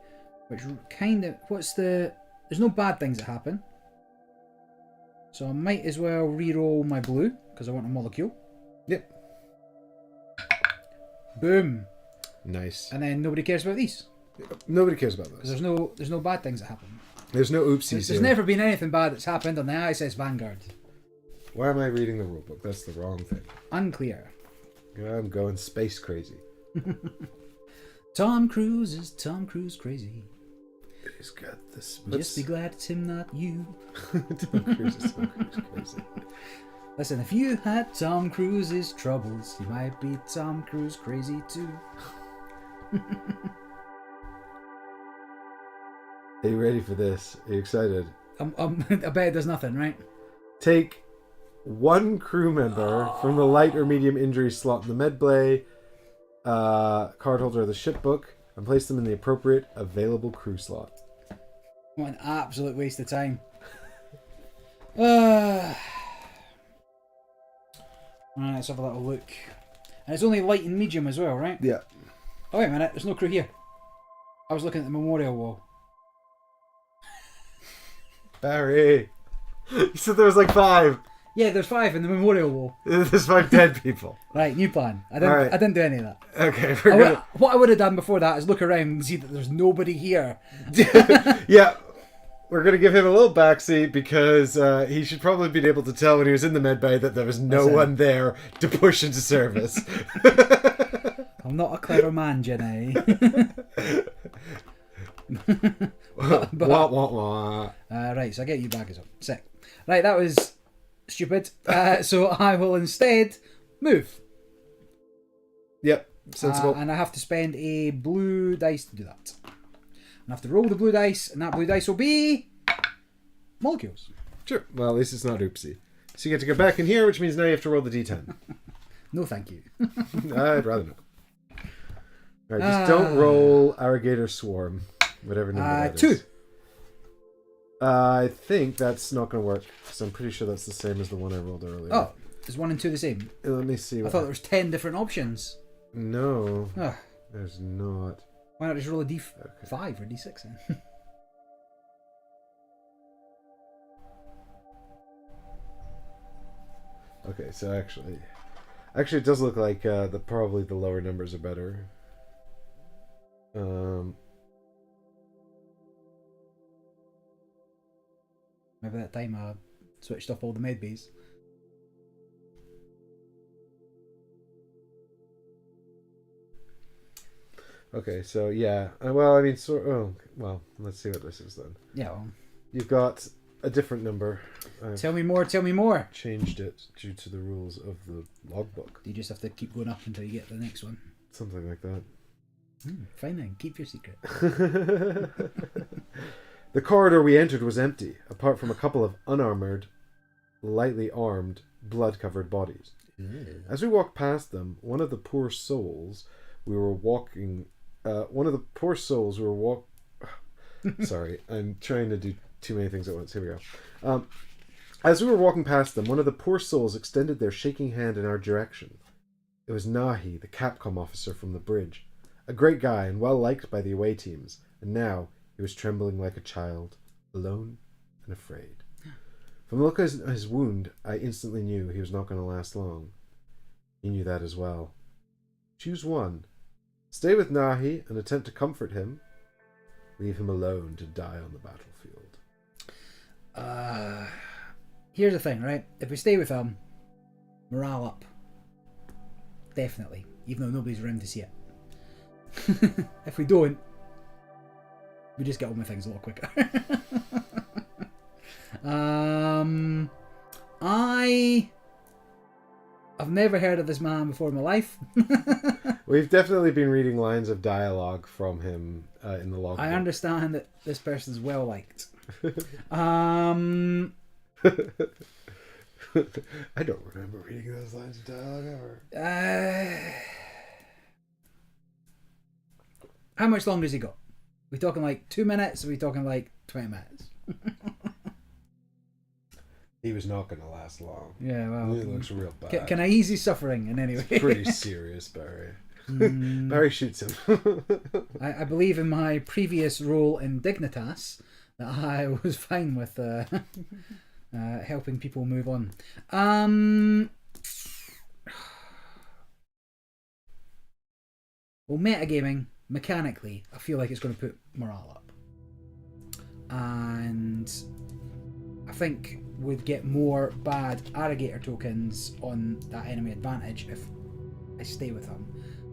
Which kind of... There's no bad things that happen. So I might as well re-roll my blue, because I want a molecule. Yep. Boom. Nice. And then nobody cares about these. Nobody cares about this. Because there's no bad things that happen. There's no oopsies There's never been anything bad that's happened on the ISS Vanguard. Why am I reading the rulebook? That's the wrong thing. Unclear. I'm going space crazy. Tom Cruise is Tom Cruise crazy. He's got this. Just be glad it's him, not you. Tom Cruise is Tom Cruise crazy. Listen, if you had Tom Cruise's troubles, you might be Tom Cruise crazy too. Are you ready for this? Are you excited? I bet there's nothing, right? Take one crew member from the light or medium injury slot in the med bay card holder of the ship book and place them in the appropriate available crew slot. What an absolute waste of time. Right, let's have a little look. And it's only light and medium as well, right? Yeah. Oh, wait a minute, there's no crew here. I was looking at the memorial wall. Barry! You said there was like 5. Yeah, there's 5 in the memorial wall. There's 5 dead people. Right, new plan. I Alright. didn't do any of that. Okay, What I would have done before that is look around and see that there's nobody here. Yeah, we're gonna give him a little backseat because he should probably be able to tell when he was in the med bay that there was no one there to push into service. I'm not a clever man, Jenny. Wah, wah, wah. Right, so I get you back as well. Sick. Right, that was stupid. So I will instead move. Yep, sensible. And I have to spend a blue dice to do that. I have to roll the blue dice, and that blue dice will be molecules. Sure. Well, at least it's not oopsie. So you get to go back in here, which means now you have to roll the d10. No, thank you. I'd rather not. All right, just don't roll irrigator swarm, whatever number that 2. is. I think that's not going to work because I'm pretty sure that's the same as the one I rolled earlier. Oh, is 1 and 2 the same? Let me see. I thought there was 10 different options. No, Oh, there's not. why not just roll a D5 or D6 then? Okay, so actually, it does look like probably the lower numbers are better. Maybe that time I switched off all the med bays. Okay, so yeah. Well, I mean, well, let's see what this is then. Yeah, well. You've got a different number. I've Tell me more, tell me more. changed it due to the rules of the logbook. You just have to keep going up until you get to the next one. Something like that. Fine then, keep your secret. The corridor we entered was empty, apart from a couple of unarmored, lightly armed, blood-covered bodies. As we walked past them, one of the poor souls we were walking... Sorry, I'm trying to do too many things at once. Here we go. As we were walking past them, one of the poor souls extended their shaking hand in our direction. It was Nahi, the Capcom officer from the bridge. A great guy and well liked by the away teams, and now he was trembling like a child, alone and afraid. From the look of his wound, I instantly knew he was not going to last long. He knew that as well. Choose one. Stay with Nahi and attempt to comfort him. Leave him alone to die on the battlefield. Here's the thing, right? If we stay with him, morale up. Definitely. Even though nobody's around to see it. If we don't, we just get on with things a lot quicker. I've never heard of this man before in my life. We've definitely been reading lines of dialogue from him in the logbook. I understand that this person's well liked. I don't remember reading those lines of dialogue ever. How much longer has he got? We talking like 2 minutes? Or we talking like 20 minutes? He was not going to last long. Yeah, well, He looks real bad. Can I ease his suffering in any way? It's pretty serious, Barry. Barry shoots him. I believe in my previous role in Dignitas that I was fine with helping people move on. Well, metagaming, mechanically, I feel like it's going to put morale up. And I think we'd get more bad irrigator tokens on that enemy advantage if I stay with them.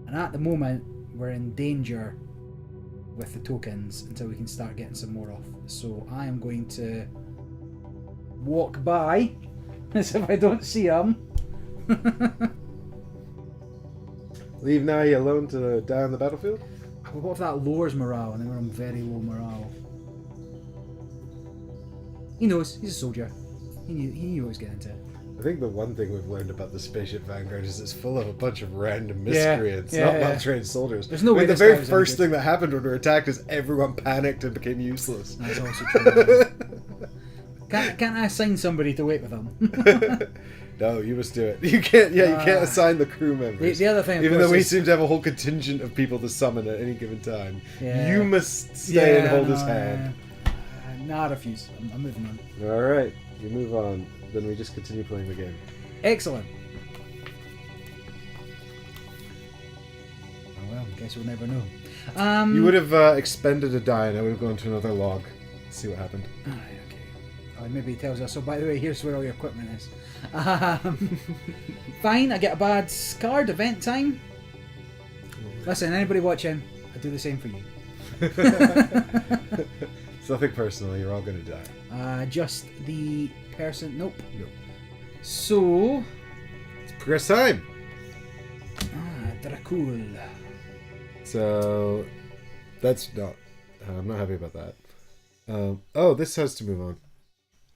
And at the moment, we're in danger with the tokens until we can start getting some more off. So I am going to walk by As if I don't see them. Leave now you alone to die on the battlefield? What if that lowers morale and then we're on very low morale? He knows. He's a soldier. He knew what he was getting into. I think the one thing we've learned about the spaceship Vanguard is it's full of a bunch of random miscreants, not well-trained soldiers. There's no way the this very guy was first any thing that happened when we were attacked is everyone panicked and became useless. That's also true. Can't I assign somebody to wait with him? No, you must do it. You can't. Yeah, you can't assign the crew members. The other thing, of even course, though we is- seem to have a whole contingent of people to summon at any given time, Yeah. you must stay and hold his no, hand. No, I refuse. I'm moving on. All right, you move on. Then we just continue playing the game. Excellent. Oh well, guess we'll never know. You would have expended a die, and I would have gone to another log. See what happened. Alright, okay. Oh, maybe he tells us. So, by the way, here's where all your equipment is. Fine, I get a bad card. Event time. Listen, anybody watching, I do the same for you. It's nothing personal. You're all gonna die. Just the person. Nope. Nope. So, It's progress time. Dracul. So that's not. I'm not happy about that. Oh, this has to move on.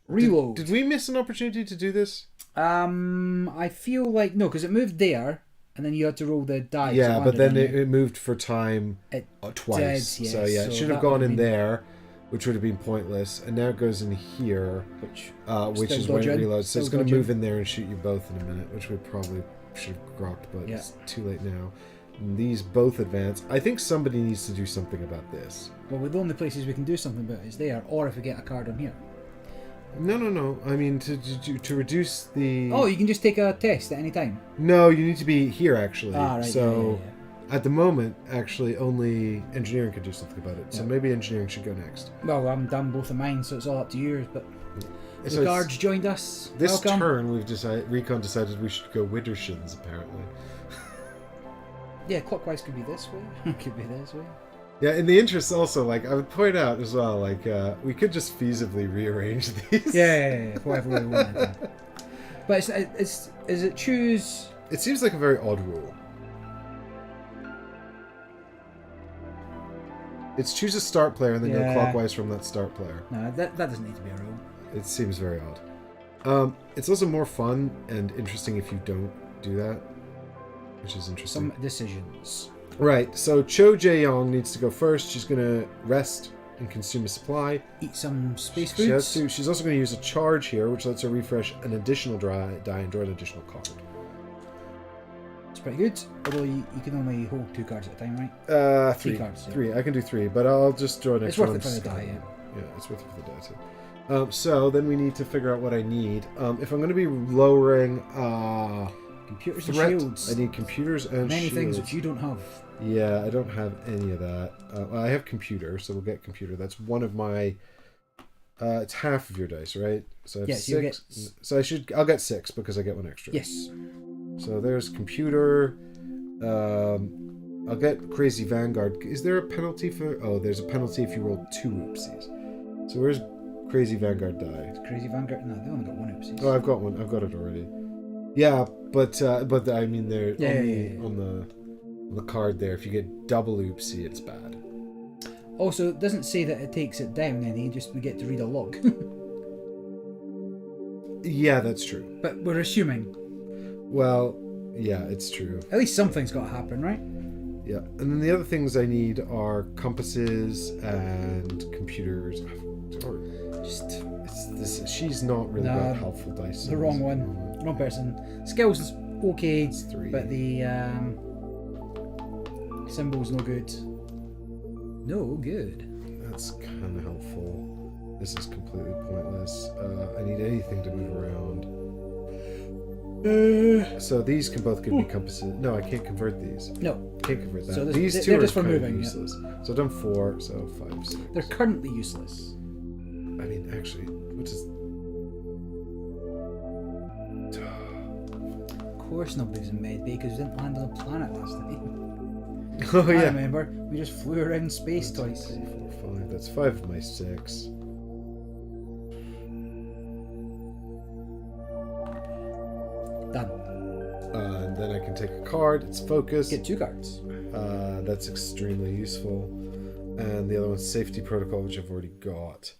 Reload. Did we miss an opportunity to do this? I feel like no, because it moved there, and then you had to roll the die. Yeah, but then it moved for time It twice. did, yeah, So yeah, it so should have that gone would've in been- there, which would have been pointless. And now it goes in here, which which still is when it dodging, reloads. So still it's going to dodging. move in there and shoot you both in a minute, which we probably should have grokked, but Yeah. it's too late now. And these both advance. I think somebody needs to do something about this. well, the only places we can do something about is there, or if we get a card on here. No. I mean, to reduce the... Oh, you can just take a test at any time. No, you need to be here, actually. Ah, right. So, yeah. at the moment, actually, only engineering can do something about it. So Yeah. maybe engineering should go next. Well, I'm done both of mine, so it's all up to yours. But So the guards joined us. this Welcome. turn, Recon decided we should go Widdershins, apparently. Yeah, clockwise could be this way. Could be this way. Yeah, in the interest also, like, I would point out as well, like, we could just feasibly rearrange these. Yeah, whatever we want. But is it choose? It seems like a very odd rule. It's choose a start player and then go Yeah. clockwise from that start player. No, that doesn't need to be a rule. It seems very odd. It's also more fun and interesting if you don't do that, which is interesting. Some decisions. Right, so Cho Jae-yong needs to go first. She's going to rest and consume a supply. Eat some space She has foods. to. She's also going to use a charge here, which lets her refresh an additional die and draw an additional card. It's pretty good. Although you can only hold 2 cards at a time, right? Three cards, yeah. Three. I can do 3, but I'll just draw an It's extra worth it one. for the die, yeah. Yeah, it's worth it for the die too. So then we need to figure out what I need. If I'm going to be lowering Computers threat, and shields. I need computers and Many shields. things which you don't have. Yeah, I don't have any of that. Well, I have computer, so we'll get computer. That's one of my. It's half of your dice, right? So I have Yes, you'll 6. So I'll get 6 because I get one extra. Yes. So there's computer. I'll get crazy Vanguard. Is there a penalty for? Oh, there's a penalty if you roll 2 oopsies. So where's crazy Vanguard die? Crazy Vanguard. No, they only got 1 oopsies. Oh, I've got one. I've got it already. Yeah, but I mean, they're Yeah. on the card there. If you get double oopsie, it's bad. Also, it doesn't say that it takes it down any, just we get to read a log. Yeah, that's true. But we're assuming. Well, yeah, it's true. At least something's got to happen, right? Yeah, and then the other things I need are compasses and computers. She's not really got helpful dice. The wrong one. Wrong person. Skills is okay, 3. but the symbol's no good. No good. That's kind of helpful. This is completely pointless. I need anything to move around. So these can both give me compasses. No, I can't convert these. No, Can't convert that. So these they're 2 are just for kind of moving, yeah. useless. So I've done 4, so 5, 6. they're currently useless. I mean, actually, which is... Of course nobody's in med bay because we didn't land on a planet last time. Oh, I yeah. remember. We just flew around space twice. 3, 4, 5. That's 5 of my 6. And then I can take a card. It's focus. Get 2 cards. That's extremely useful. And the other one's safety protocol, which I've already got.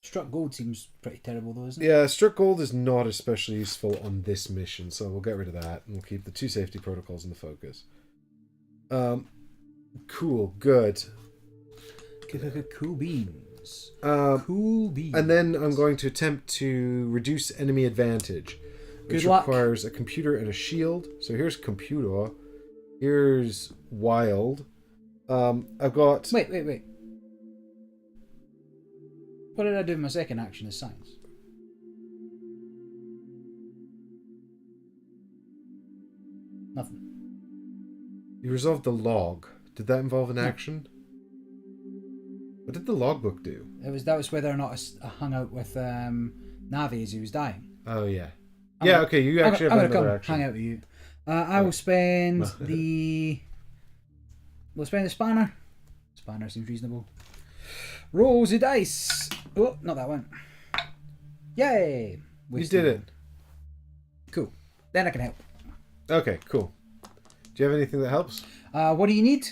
Struck gold seems pretty terrible though, isn't it? Yeah, struck gold is not especially useful on this mission, so we'll get rid of that and we'll keep the 2 safety protocols in the focus. Cool, good. Cool beans. Cool beans. And then I'm going to attempt to reduce enemy advantage, which Good luck. requires a computer and a shield. So here's computer. Here's wild. I've got... Wait. What did I do in my second action as science? Nothing. You resolved the log. Did that involve an action? What did the logbook do? That was whether or not I hung out with Navi as he was dying. Oh, yeah. Okay, you actually have another action. Hang out with you. I will spend the... We'll spend the spanner. Spanner seems reasonable. Rolls the dice. Oh, not that one. Yay! You did it. Cool. Then I can help. Okay, cool. Do you have anything that helps? What do you need?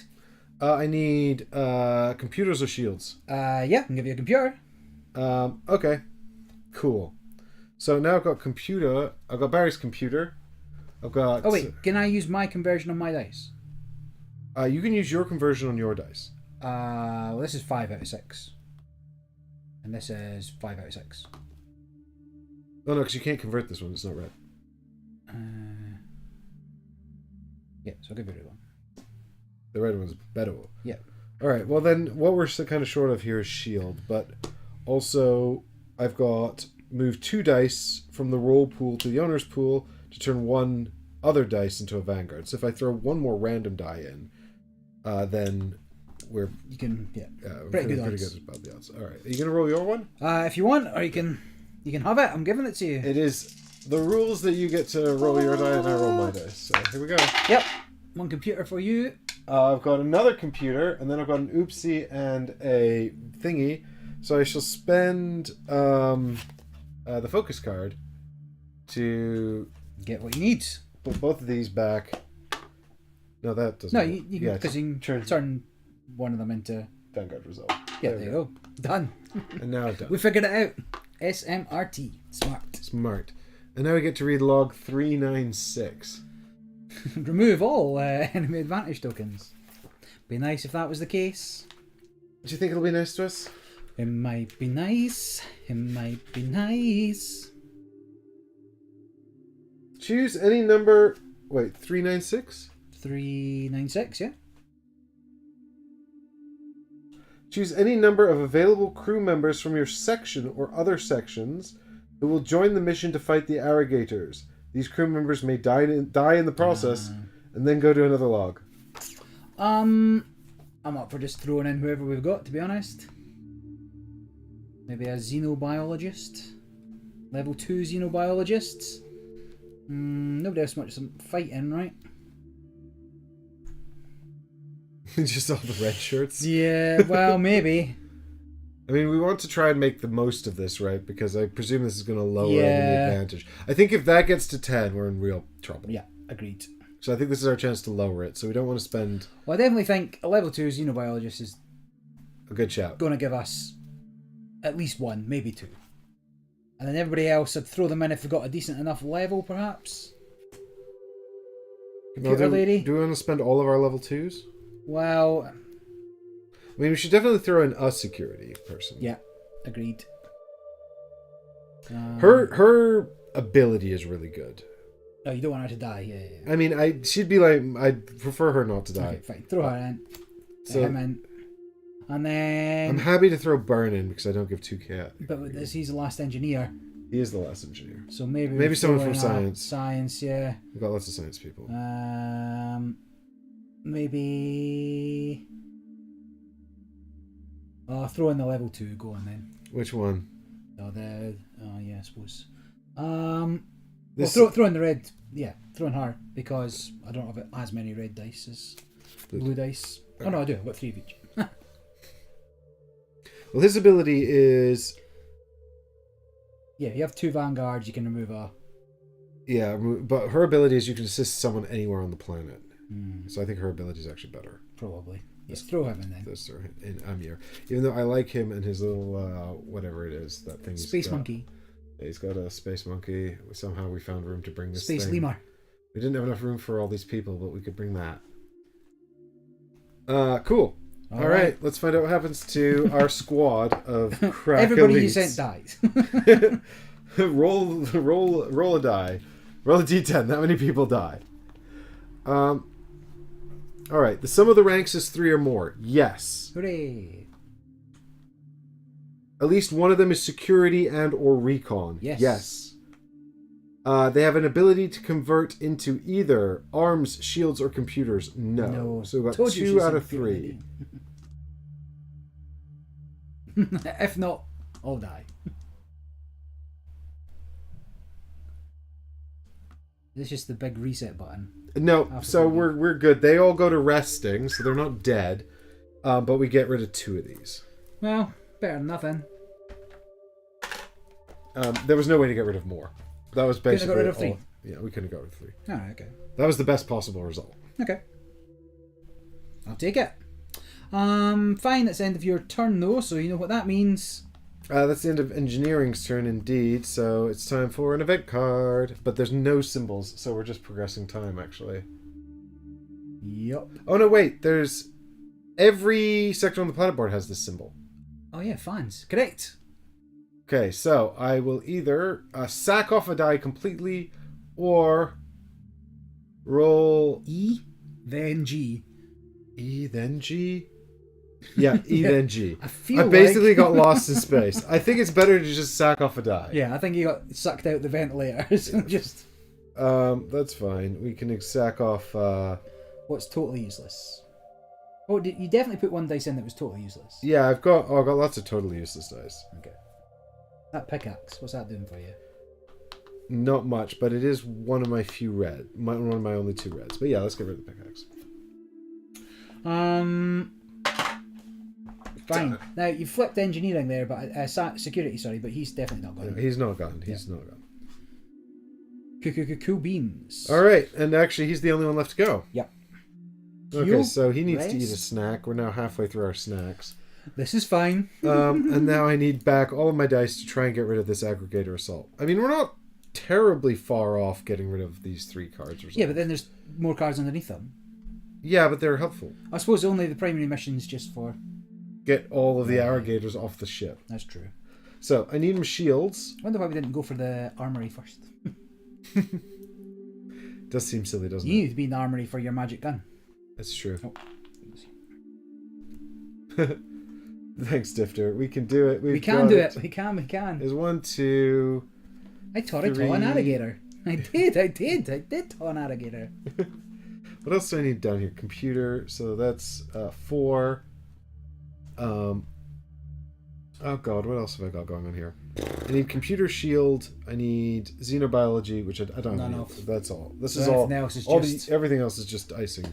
I need computers or shields. Yeah, I can give you a computer. Okay, cool. So now I've got computer. I've got Barry's computer. I've got... Oh wait, can I use my conversion on my dice? You can use your conversion on your dice. Well, this is 5 out of 6. And this is 5 out of 6. Oh no, because you can't convert this one. It's not red. Yeah, so I'll give you the red one. The red one's better. Yeah. All right. Well, then what we're kind of short of here is shield, but also I've got move 2 dice from the roll pool to the owner's pool to turn 1 other dice into a Vanguard. So if I throw 1 more random die in, then we're pretty good about the odds. All right. Are you gonna roll your one? If you want, or you can have it. I'm giving it to you. It is the rules that you get to roll your die and I roll my dice. So here we go. Yep. 1 computer for you. I've got another computer, and then I've got an oopsie and a thingy. So I shall spend the focus card to get what you need. Put both of these back. No, that doesn't. No, you can, because you can turn one of them into Vanguard result. Yeah, there you go. Done. And now done. We figured it out. SMRT. Smart. And now we get to read log 396. Remove all enemy advantage tokens. Be nice if that was the case. Do you think it'll be nice to us? It might be nice. It might be nice. Choose any number. Wait, 396? 396, yeah. Choose any number of available crew members from your section or other sections who will join the mission to fight the irrigators. These crew members may die in the process and then go to another log. I'm up for just throwing in whoever we've got, to be honest. Maybe a xenobiologist. Level 2 xenobiologists. Nobody else much fighting, right? Just all the red shirts? Yeah, well, maybe. I mean, we want to try and make the most of this, right? Because I presume this is going to lower enemy advantage. I think if that gets to 10, we're in real trouble. Yeah, agreed. So I think this is our chance to lower it. So we don't want to spend... Well, I definitely think a level 2 xenobiologist is... a good shout. Going to give us at least 1, maybe 2. And then everybody else, I'd throw them in if they've got a decent enough level, perhaps. Computer lady. Do we want to spend all of our level 2s? Well... I mean, we should definitely throw in a security person. Yeah, agreed. Her ability is really good. Oh, you don't want her to die? Yeah. I mean, she'd be like... I'd prefer her not to die. Okay, fine. Throw her in. So, him in. And then... I'm happy to throw Burn in because I don't give 2k. But he's the last engineer. He is the last engineer. So maybe someone from science. Science, yeah. We've got lots of science people. Maybe... Oh, throw in the level 2. Go on then. Which one? Oh, yeah, I suppose. Well, throw in the red. Yeah, throw in her because I don't have as many red dice as blue dice. Oh no, I do. I've got 3 of each. Well, his ability is... Yeah, you have 2 vanguards. You can remove a... Yeah, but her ability is you can assist someone anywhere on the planet. Hmm. So I think her ability is actually better. Probably. Let's throw him in then. Let's throw him in Amir. Even though I like him and his little, whatever it is, that thing. Space monkey. He's got a space monkey. Somehow we found room to bring this Space thing. lemur. We didn't have enough room for all these people, but we could bring that. Cool. All right, let's find out what happens to our squad of crack Everybody you elites. sent dies. roll a die. Roll a d10. That many people die. All right. The sum of the ranks is 3 or more. Yes. Hooray. At least one of them is security and or recon. Yes. Yes. They have an ability to convert into either arms, shields, or computers. No. So we've got Told you 2 she's out of security. 3. If not, I'll die. It's just the big reset button. No, so we're good. They all go to resting, so they're not dead. But we get rid of 2 of these. Well, better than nothing. There was no way to get rid of more. That was basically Couldn't have got rid of 3. Yeah, we couldn't have got rid of 3. Alright, okay. That was the best possible result. Okay. I'll take it. Fine, that's the end of your turn though, so you know what that means. That's the end of engineering's turn indeed, so it's time for an event card. But there's no symbols, so we're just progressing time actually. Yup. Oh no, wait, there's... Every sector on the planet board has this symbol. Oh yeah, fans. Correct. Okay, so I will either sack off a die completely or roll... E, then G. E, then G? Yeah, E, then G. I basically got lost in space. I think it's better to just sack off a die. Yeah, I think you got sucked out the ventilators. Just... That's fine. We can sack off... What's totally useless? Oh, you definitely put one dice in that was totally useless. Yeah, I've got lots of totally useless dice. Okay. That pickaxe, what's that doing for you? Not much, but it is one of my few red. One of my only 2 reds. But yeah, let's get rid of the pickaxe. Fine. Now, you flipped engineering there, but security, sorry, but he's definitely not gone. Yeah, he's not gone. He's not gone. Cool beans. Alright, and actually he's the only one left to go. Yep. Okay, so he needs to eat a Rest. snack. We're now halfway through our snacks. This is fine. And now I need back all of my dice to try and get rid of this aggregator assault. I mean, we're not terribly far off getting rid of these 3 cards or something. Yeah, but then there's more cards underneath them. Yeah, but they're helpful. I suppose only the primary mission's just for... Get all of the irrigators off the ship. That's true. So, I need them shields. I wonder why we didn't go for the armory first. Does seem silly, doesn't You it? need to be in the armory for your magic gun. It's true. Oh. Thanks, Difter. We can do it. We can do it. We can. There's 1, 2... I taught an irrigator. I did taught an irrigator. What else do I need down here? Computer. So that's 4. Oh god, what else have I got going on here? I need computer shield. I need xenobiology, which I don't None have. of. That's all. This So is all. everything else is all just- everything else is just icing.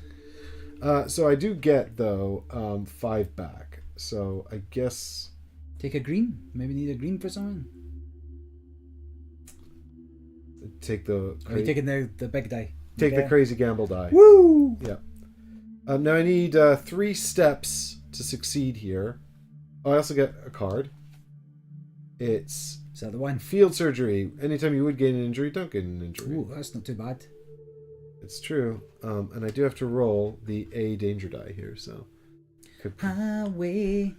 So I do get though 5 back. So I guess Take a green. Maybe need a green for someone. take the Are you taking the big die? take Okay. the crazy gamble die. Woo! Yeah. Now I need 3 steps to succeed here. Oh, I also get a card. It's Is that the one? field surgery. Anytime you would gain an injury, don't gain an injury. Ooh, that's not too bad. It's true. And I do have to roll the A danger die here, so could... Highway.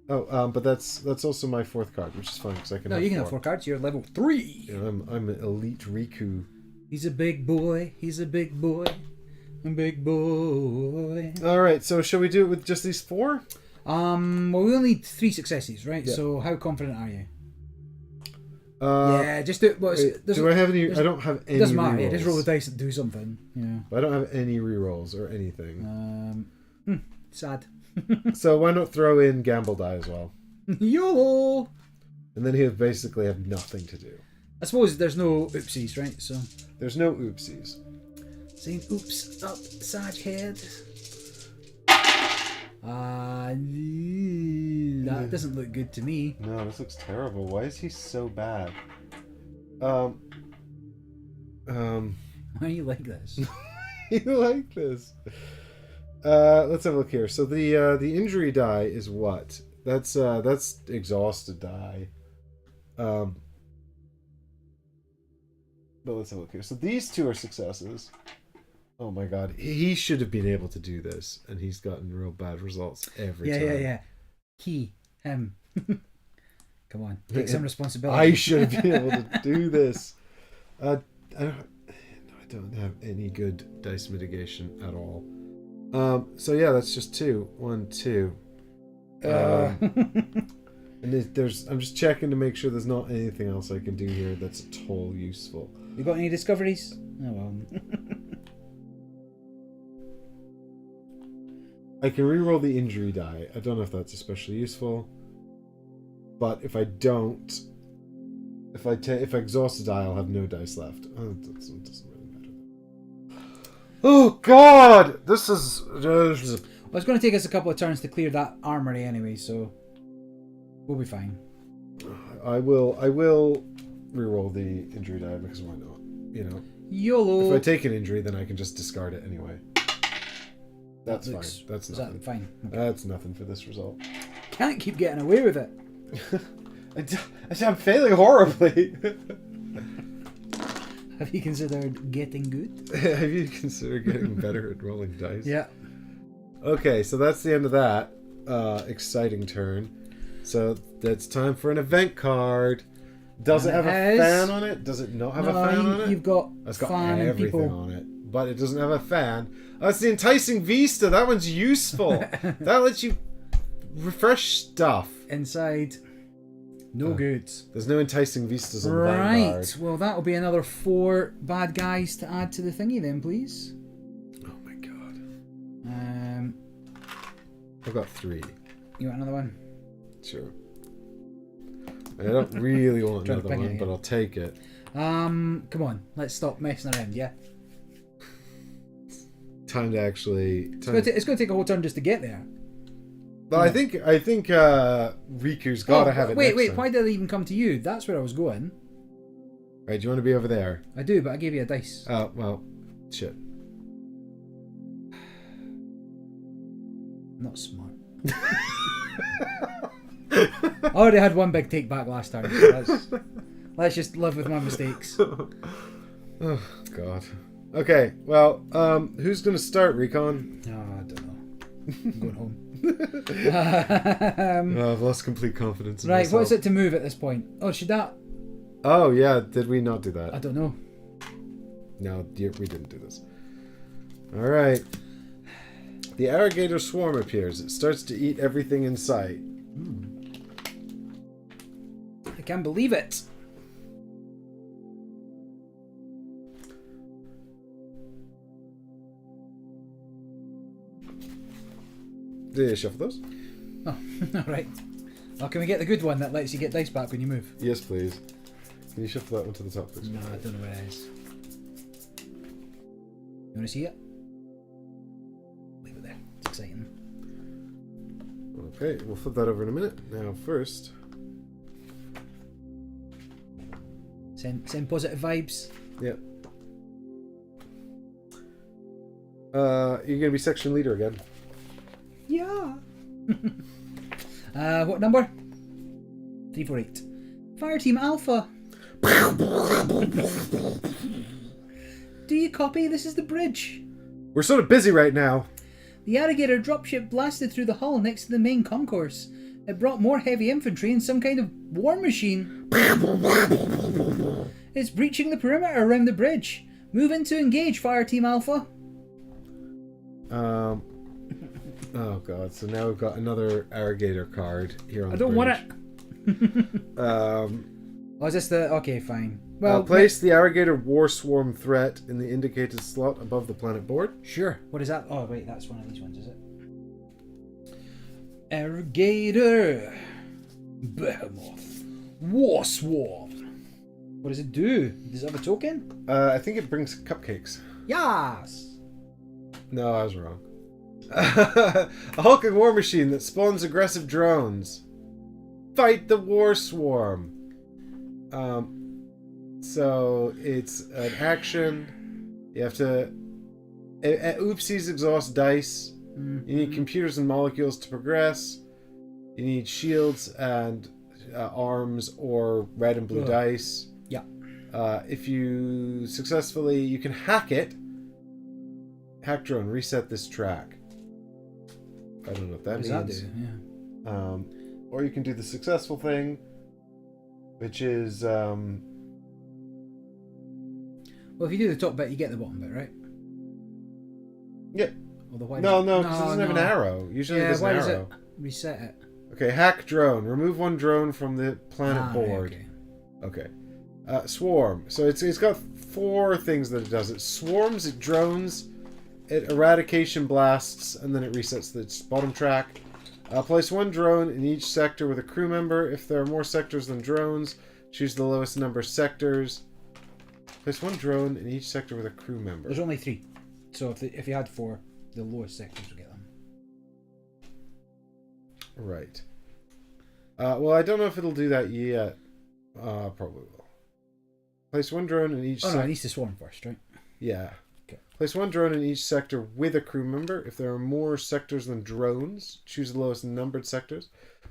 Oh, but that's also my 4th card, which is fine because I can. No, have you can 4. have 4 cards. You're level 3. Yeah, I'm an elite Riku. He's a big boy. He's a big boy. A big boy. All right, so shall we do it with just these 4? Well, we only need 3 successes, right? Yeah. So how confident are you? Yeah, Yeah, just do it. Well, do I have any? I don't have any. It doesn't matter. Yeah, rerolls. just roll the dice and do something. Yeah. I don't have any rerolls or anything. Sad. So why not throw in gamble die as well? YOLO! And then he'll basically have nothing to do. I suppose there's no oopsies, right? So There's no oopsies. saying oops up Sarge head. That doesn't look good to me. No, this looks terrible. Why is he so bad? Why are you like this? You like this? Let's have a look here. So the injury die is what? That's exhausted die. But let's have a look here. So these two are successes. Oh my god, he should have been able to do this, and he's gotten real bad results every time. Yeah. Him. Come on, take some responsibility. I should have been able to do this. I don't have any good dice mitigation at all. So yeah, that's just 2. 1, 2. And I'm just checking to make sure there's not anything else I can do here that's at all useful. You got any discoveries? Oh well. I can reroll the injury die. I don't know if that's especially useful, but if I don't, if I exhaust a die, I'll have no dice left. Oh, it doesn't really matter. Oh God, this is. Well, it's going to take us a couple of turns to clear that armory anyway, so we'll be fine. I will reroll the injury die because why not? You know. YOLO. If I take an injury, then I can just discard it anyway. That's fine. That's nothing. That fine? Okay. That's nothing for this result. Can't keep getting away with it. I'm failing horribly. Have you considered getting good? Have you considered getting better at rolling dice? Yeah. Okay, so that's the end of that exciting turn. So that's time for an event card. Does it have a fan on it? Does it not have a fan on it? You've got It's got fan and everything people on it, but it doesn't have a fan. Oh, it's the enticing vista. That one's useful. That lets you refresh stuff. inside. No good. There's no enticing vistas on the Right. Vanguard. Well, that'll be another 4 bad guys to add to the thingy then, please. Oh my god. I've I've got 3. You want another one? Sure. I don't really want Trying to another ping it one, but again. I'll take it. Come on. Let's stop messing around, yeah? Time to actually. It's going to take a whole turn just to get there. Well, I think Riku's got to have it. Wait, next time. why did it even come to you? That's where I was going. Right, do you want to be over there? I do, but I gave you a dice. Oh, well, shit. Not smart. I already had one big take back last time, so let's just live with my mistakes. Oh, God. Okay, well, who's going to start, Recon? Oh, I don't know. I'm going home. I've lost complete confidence in Right, myself. what is it to move at this point? Oh, should that... Oh, yeah, did we not do that? I don't know. No, we didn't do this. Alright. The irrigator swarm appears. It starts to eat everything in sight. I can't believe it. Did you shuffle those? Oh, alright. Well, can we get the good one that lets you get dice back when you move? Yes, please. Can you shuffle that one to the top, please? No, I don't know where it is. You want to see it? Leave it there. It's exciting. Okay, we'll flip that over in a minute. Now, first... Send positive vibes. Yep. You're going to be section leader again. Yeah. What number? 348. Fire Team Alpha. Do you copy? This is the bridge. We're sort of busy right now. The irrigator dropship blasted through the hull next to the main concourse. It brought more heavy infantry and some kind of war machine. It's breaching the perimeter around the bridge. Move in to engage, Fire Team Alpha. Oh god, so now we've got another irrigator card here on the I don't want it. Oh, is this the... Okay, fine. Well, place the irrigator war swarm threat in the indicated slot above the planet board. Sure. What is that? Oh, wait, that's one of these ones, is it? Irrigator. Behemoth. War Swarm. What does it do? Does it have a token? I think it brings cupcakes. Yes. No, I was wrong. A hulking war machine that spawns aggressive drones. Fight the war swarm. So it's an action. You have to... Oopsies exhaust dice. Mm. You need computers and molecules to progress. You need shields and arms or red and blue dice. Yeah. If you successfully... You can hack it. Hack drone. Reset this track. I don't know what that means. What does that do? Yeah. Or you can do the successful thing, which is... Well, if you do the top bit, you get the bottom bit, right? Yeah. Or the white No, because it doesn't have an arrow. Usually there's an why does arrow. it reset it? Okay, hack drone. Remove one drone from the planet board. Right, Okay. Swarm. So it's got 4 things that it does. It swarms, it drones, it eradication blasts, and then it resets the bottom track. Place 1 drone in each sector with a crew member. If there are more sectors than drones, choose the lowest number of sectors. Place 1 drone in each sector with a crew member. There's only 3. So if you had 4, the lowest sectors would get them. Right. Well, I don't know if it'll do that yet. Probably will. Place 1 drone in each no, it needs to swarm first, right? Yeah. Okay. Place 1 drone in each sector with a crew member. If there are more sectors than drones, choose the lowest numbered sectors.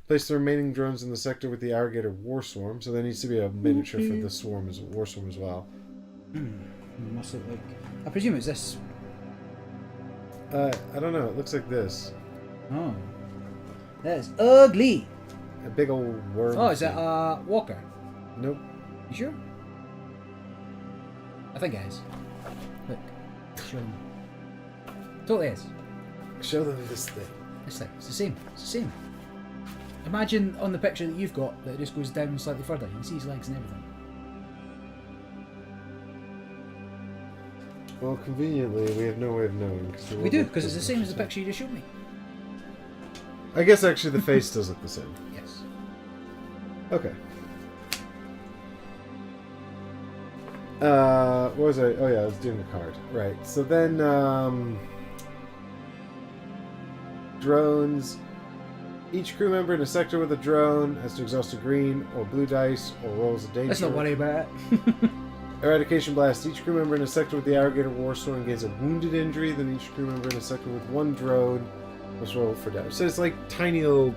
Place the remaining drones in the sector with the irrigator war swarm. So there needs to be a miniature for the swarm war swarm as well. It must look like... I presume it's this. I don't know. It looks like this. Oh. That is ugly. A big old worm. Oh, is thing. that Walker? Nope. You sure? I think it is. Look. Show them. Totally is. Show them this thing. It's the same. It's the same. Imagine on the picture that you've got that it just goes down slightly further. You can see his legs and everything. Well, conveniently, we have no way of knowing. We do, because it's the same as the picture you just showed me. I guess actually the face does look the same. Yes. Okay. What was I? Oh yeah, I was doing a card. Right. So then, drones. Each crew member in a sector with a drone has to exhaust a green or blue dice or rolls a danger. Let's not worry about it. Eradication blast. Each crew member in a sector with the irrigator war sword gains a wounded injury. Then each crew member in a sector with 1 drone must roll for damage. So it's like tiny little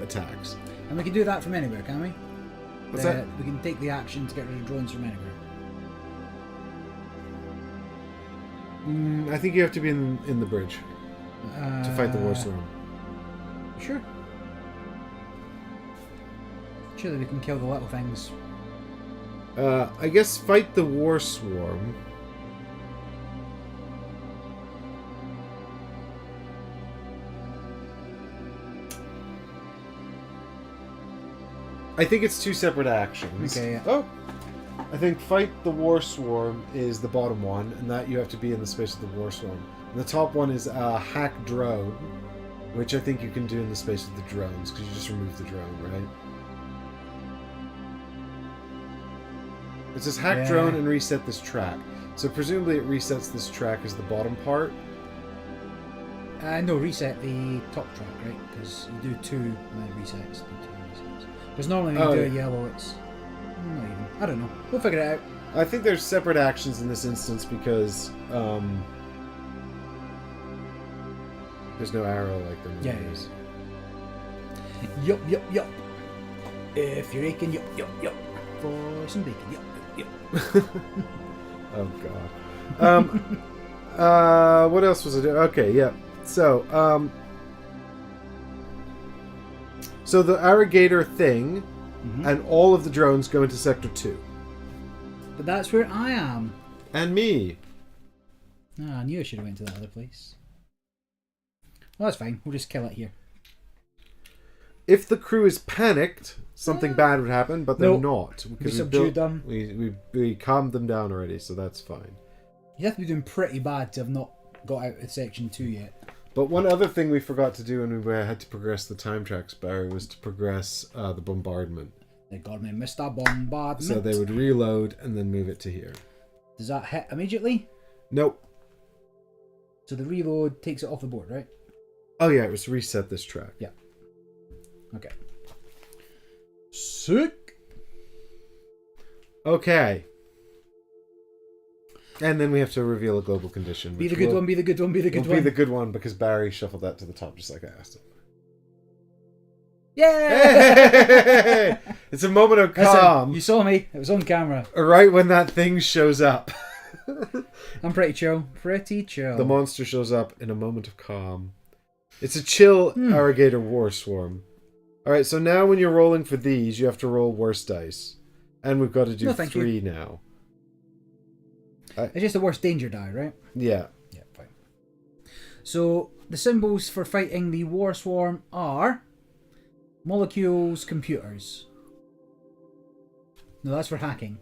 attacks. And we can do that from anywhere, can we? What's that? We can take the action to get rid of drones from anywhere. I think you have to be in the bridge to fight the war swarm. Sure. Surely we can kill the little things. I guess fight the war swarm. I think it's 2 separate actions. Okay, yeah. Oh! I think fight the war swarm is the bottom one, and that you have to be in the space of the war swarm. And the top one is hack drone, which I think you can do in the space of the drones, because you just remove the drone, right? It says hack drone and reset this track. So presumably it resets this track as the bottom part. No, reset the top track, right? Because you do 2 and then it resets. Because normally when you do a yellow, it's not even. I don't know. We'll figure it out. I think there's separate actions in this instance because there's no arrow like there is. Yup. If you're aching, yup. For some bacon, yup. Oh god. What else was I doing? Okay, yeah. So the irrigator thing and all of the drones go into Sector 2. But that's where I am. And me. Ah, I knew I should have went to that other place. Well, that's fine. We'll just kill it here. If the crew is panicked, something bad would happen, but they're not. We Because subdued them. We calmed them down already, so that's fine. You have to be doing pretty bad to have not got out of Section 2 yet. But one other thing we forgot to do when we had to progress the time tracks, Barry, was to progress the bombardment. They got me, Mr. Bombardment. So they would reload and then move it to here. Does that hit immediately? Nope. So the reload takes it off the board, right? Oh yeah, it was reset this track. Yeah. Okay. Sick. Okay. And then we have to reveal a global condition. Be the good one, be the good one, be the good will one. be the good one because Barry shuffled that to the top just like I asked him. Yay! Hey! It's a moment of calm. Listen, you saw me. It was on camera. Right when that thing shows up. I'm pretty chill. Pretty chill. The monster shows up in a moment of calm. It's a chill irrigator war swarm. Alright, so now when you're rolling for these, you have to roll worse dice. And we've got to do 3 now. It's just the worst danger die, right? Yeah. Yeah, fine. So, the symbols for fighting the war swarm are molecules, computers. No, that's for hacking.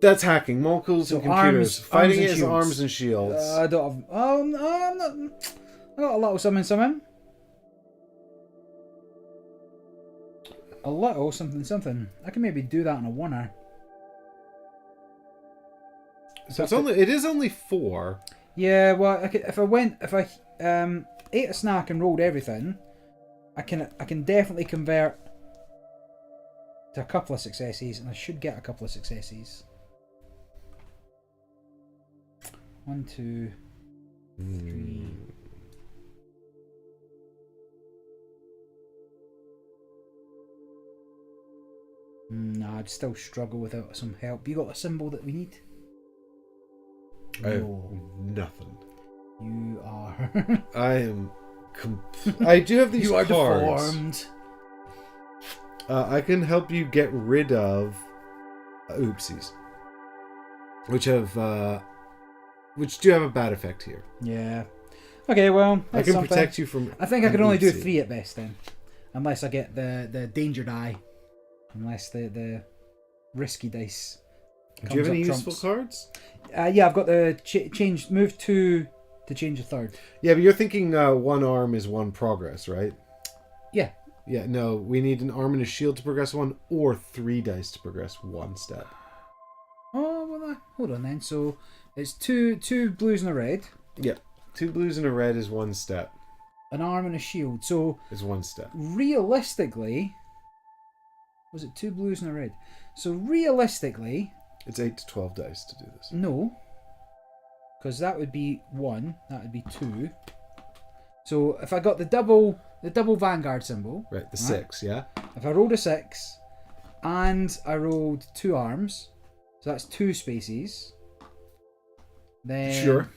That's hacking. Molecules and computers. Fighting is shields. arms and shields. I don't have... I'm not... I got a little something. A little something. I can maybe do that in a oneer. So it is only 4. Yeah, well, if I ate a snack and rolled everything, I can definitely convert to a couple of successes, and I should get a couple of successes. 1, 2, 3. No, I'd still struggle without some help. You got a symbol that we need? I have nothing. You are. I am. I do have these you are cards. deformed. I can help you get rid of oopsies, which do have a bad effect here. Yeah. Okay, well, I can protect you from. I think I can only do 3 at best then, unless I get the danger die, unless the risky dice. Do you have any useful cards? Yeah, I've got the move 2 to change the 3rd. Yeah, but you're thinking 1 arm is 1 progress, right? Yeah. Yeah, no, we need an arm and a shield to progress 1, or 3 dice to progress 1 step. Oh, well, hold on then. So it's two blues and a red. Yeah, 2 blues and a red is 1 step. An arm and a shield. So is 1 step. Realistically, was it 2 blues and a red? So realistically, it's 8 to 12 dice to do this. No, because that would be 1. That would be 2. So if I got the double Vanguard symbol, right, the 6, yeah. If I rolled a 6, and I rolled 2 arms, so that's 2 spaces. Then sure.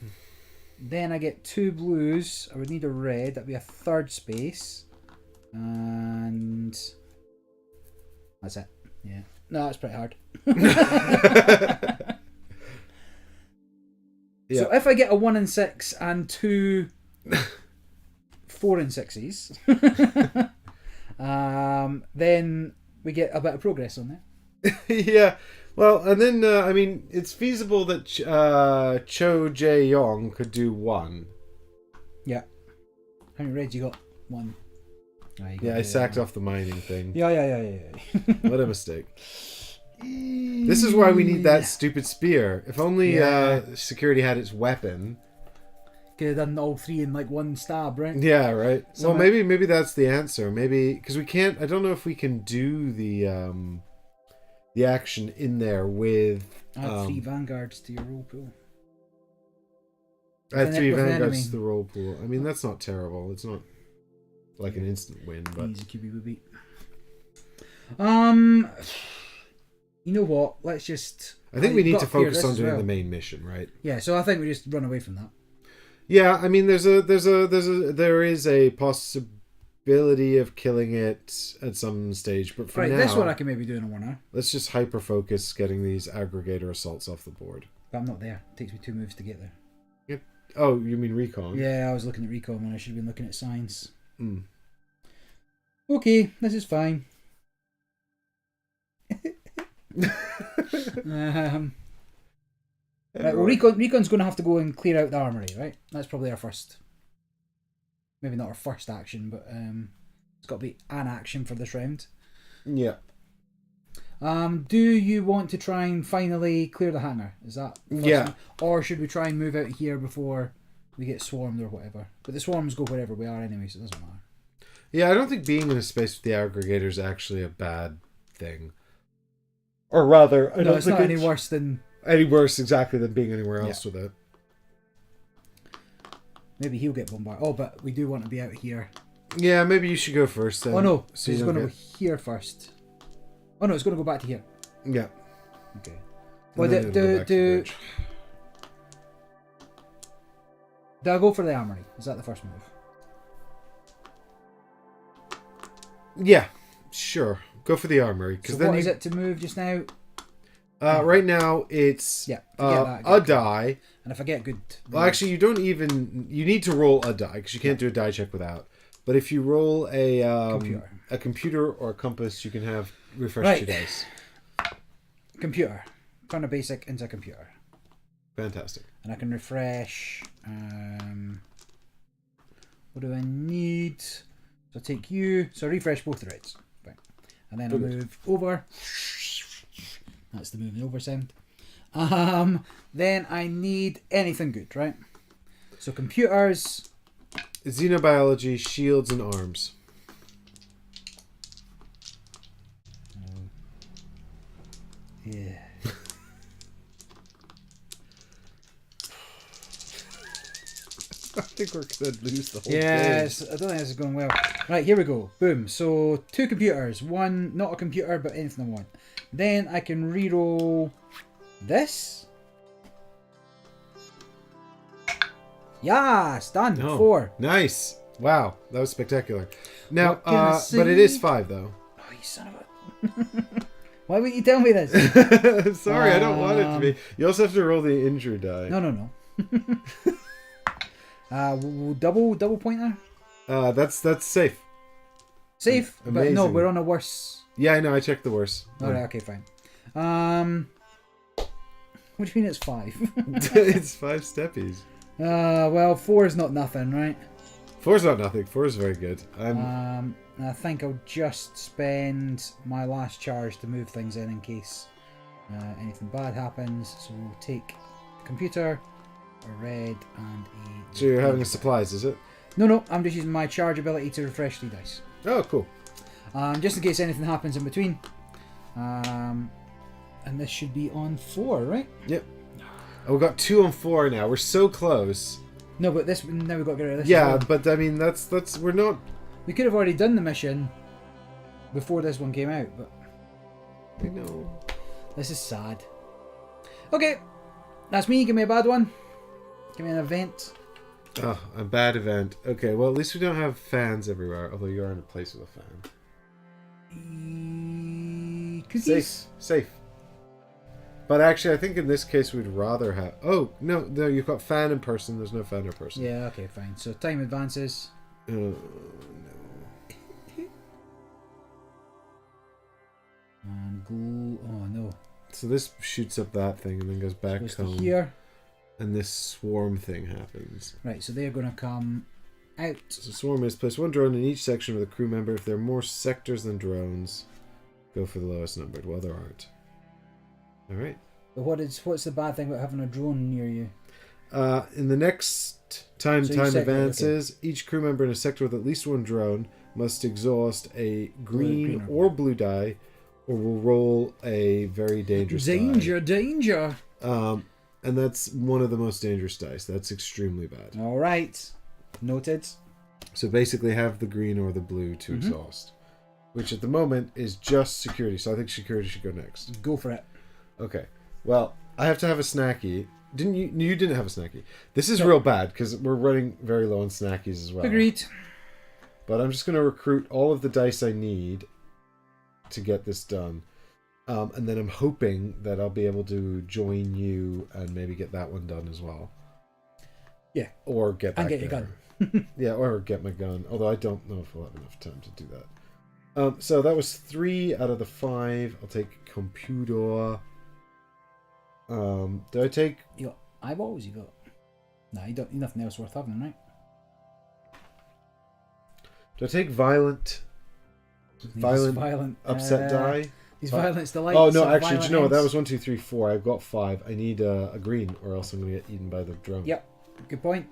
Then I get 2 blues. I would need a red. That'd be a 3rd space, and that's it. Yeah. No, it's pretty hard. Yeah. So if I get a 1 and 6 and 2 4 and 6s, then we get a bit of progress on there. Yeah. Well, and then I mean, it's feasible that Cho Jae-yong could do 1. Yeah. How many reds you got? 1. I sacked off the mining thing. Yeah. What a mistake. This is why we need that stupid spear. If only security had its weapon. Could have done all 3 in like 1 stab, right? Yeah, right. Well, maybe that's the answer. Maybe because we can't. I don't know if we can do the action in there with. Add 3 vanguards to your roll pool. Add 3 vanguards to the roll pool. I mean, that's not terrible. It's not like an instant win, but easy QB would beat. You know what? Let's just. I think we need to focus on doing the main mission, right? Yeah, so I think we just run away from that. Yeah, I mean, there is a possibility of killing it at some stage, but for now, this one I can maybe do in a 1 hour. Let's just hyper focus getting these aggregator assaults off the board. But I'm not there. It takes me 2 moves to get there. Yeah. Oh, you mean recon? Yeah, I was looking at recon when I should have been looking at science. Mm. Okay, this is fine. Right, well, Recon's going to have to go and clear out the armory, right? That's probably our first. Maybe not our first action, but it's got to be an action for this round. Yeah. Do you want to try and finally clear the hangar? Is that yeah? One? Or should we try and move out here before we get swarmed or whatever? But the swarms go wherever we are anyway, so it doesn't matter. Yeah, I don't think being in a space with the aggregator is actually a bad thing. Or rather, I No, don't it's think not any worse than... any worse exactly than being anywhere else with it. Maybe he'll get bombarded. Oh, but we do want to be out here. Yeah, maybe you should go first then. Oh no, so he's you going don't to go here first. Oh no, it's going to go back to here. Yeah. Okay. And Well, then it'll go back to the bridge. do I go for the armory? Is that the first move? Yeah, sure. Go for the armory. So then what is it to move just now? Right now it's Yeah, a die. And if I get good... Well, actually, you don't even... You need to roll a die, because you can't do a die check without. But if you roll a computer or a compass, you can have refresh 2 dice. Computer. Turn a basic into a computer. Fantastic. And I can refresh... what do I need? So I'll take you... So refresh both the reds. Right. And then I'll move over. That's the moving over sound. Then I need anything good, right? So computers... Xenobiology, shields, and arms. Yeah. I think we're going to lose the whole Yes, thing. I don't think this is going well. Right, here we go. Boom. So 2 computers. One, not a computer, but anything I want. Then I can reroll this. Yes, done. Oh, 4. Nice. Wow, that was spectacular. Now, What can I say? but it is 5 though. Oh, you son of a... Why wouldn't you tell me this? Sorry, I don't want it to be. You also have to roll the injury die. No. Double pointer? That's safe. Safe? But Amazing. no, we're on a worse... Yeah, I know. I checked the worst. Alright, okay, fine. What do you mean it's 5? It's 5 steppies. Well, 4 is not nothing, right? 4 is not nothing. 4 is very good. I think I'll just spend my last charge to move things in case anything bad happens. So we'll take a computer, a red, and a... So you're having the supplies, is it? No, I'm just using my charge ability to refresh 3 dice. Oh, cool. Just in case anything happens in between. And this should be on 4, right? Yep. Oh, we've got 2 on 4 now. We're so close. No, but this now we've got to get rid of this. Yeah, as well. but I mean, that's we're not. We could have already done the mission before this one came out, but I know. this is sad. Okay, that's me. Give me a bad one. Give me an event. Oh, a bad event. Okay, well, at least we don't have fans everywhere, although you're in a place with a fan. Cookies? Safe. But actually, I think in this case we'd rather have... Oh, no, you've got fan in person. There's no fan in person. Yeah, okay, fine. So time advances. No. And go... Oh, no. So this shoots up that thing and then goes back Goes to home. here. And this swarm thing happens. Right, so they're going to come out. So swarm is place 1 drone in each section with a crew member. If there are more sectors than drones, go for the lowest numbered. Well, there aren't. Alright. But what's the bad thing about having a drone near you? In the next time sector, advances, each crew member in a sector with at least 1 drone must exhaust a green or blue die, or will roll a very dangerous die. Danger! And that's one of the most dangerous dice. That's extremely bad. Alright. Noted. So basically have the green or the blue to exhaust. Which at the moment is just security. So I think security should go next. Go for it. Okay. Well, I have to have a snacky. Didn't you? You didn't have a snacky. This is real bad because we're running very low on snackies as well. Agreed. But I'm just going to recruit all of the dice I need to get this done. And then I'm hoping that I'll be able to join you and maybe get that one done as well. Yeah. Or get back And get there. your gun. Yeah, or get my gun. Although I don't know if we'll have enough time to do that. So that was 3 out of the 5. I'll take computer. Do I take... You got eyeballs? You got... Nah, you don't... Nothing else worth having, right? Do I take violent upset die? These violence delights. Oh no, actually, do you know what? That was 1, 2, 3, 4. I've got 5. I need a green, or else I'm going to get eaten by the drone. Yep, good point.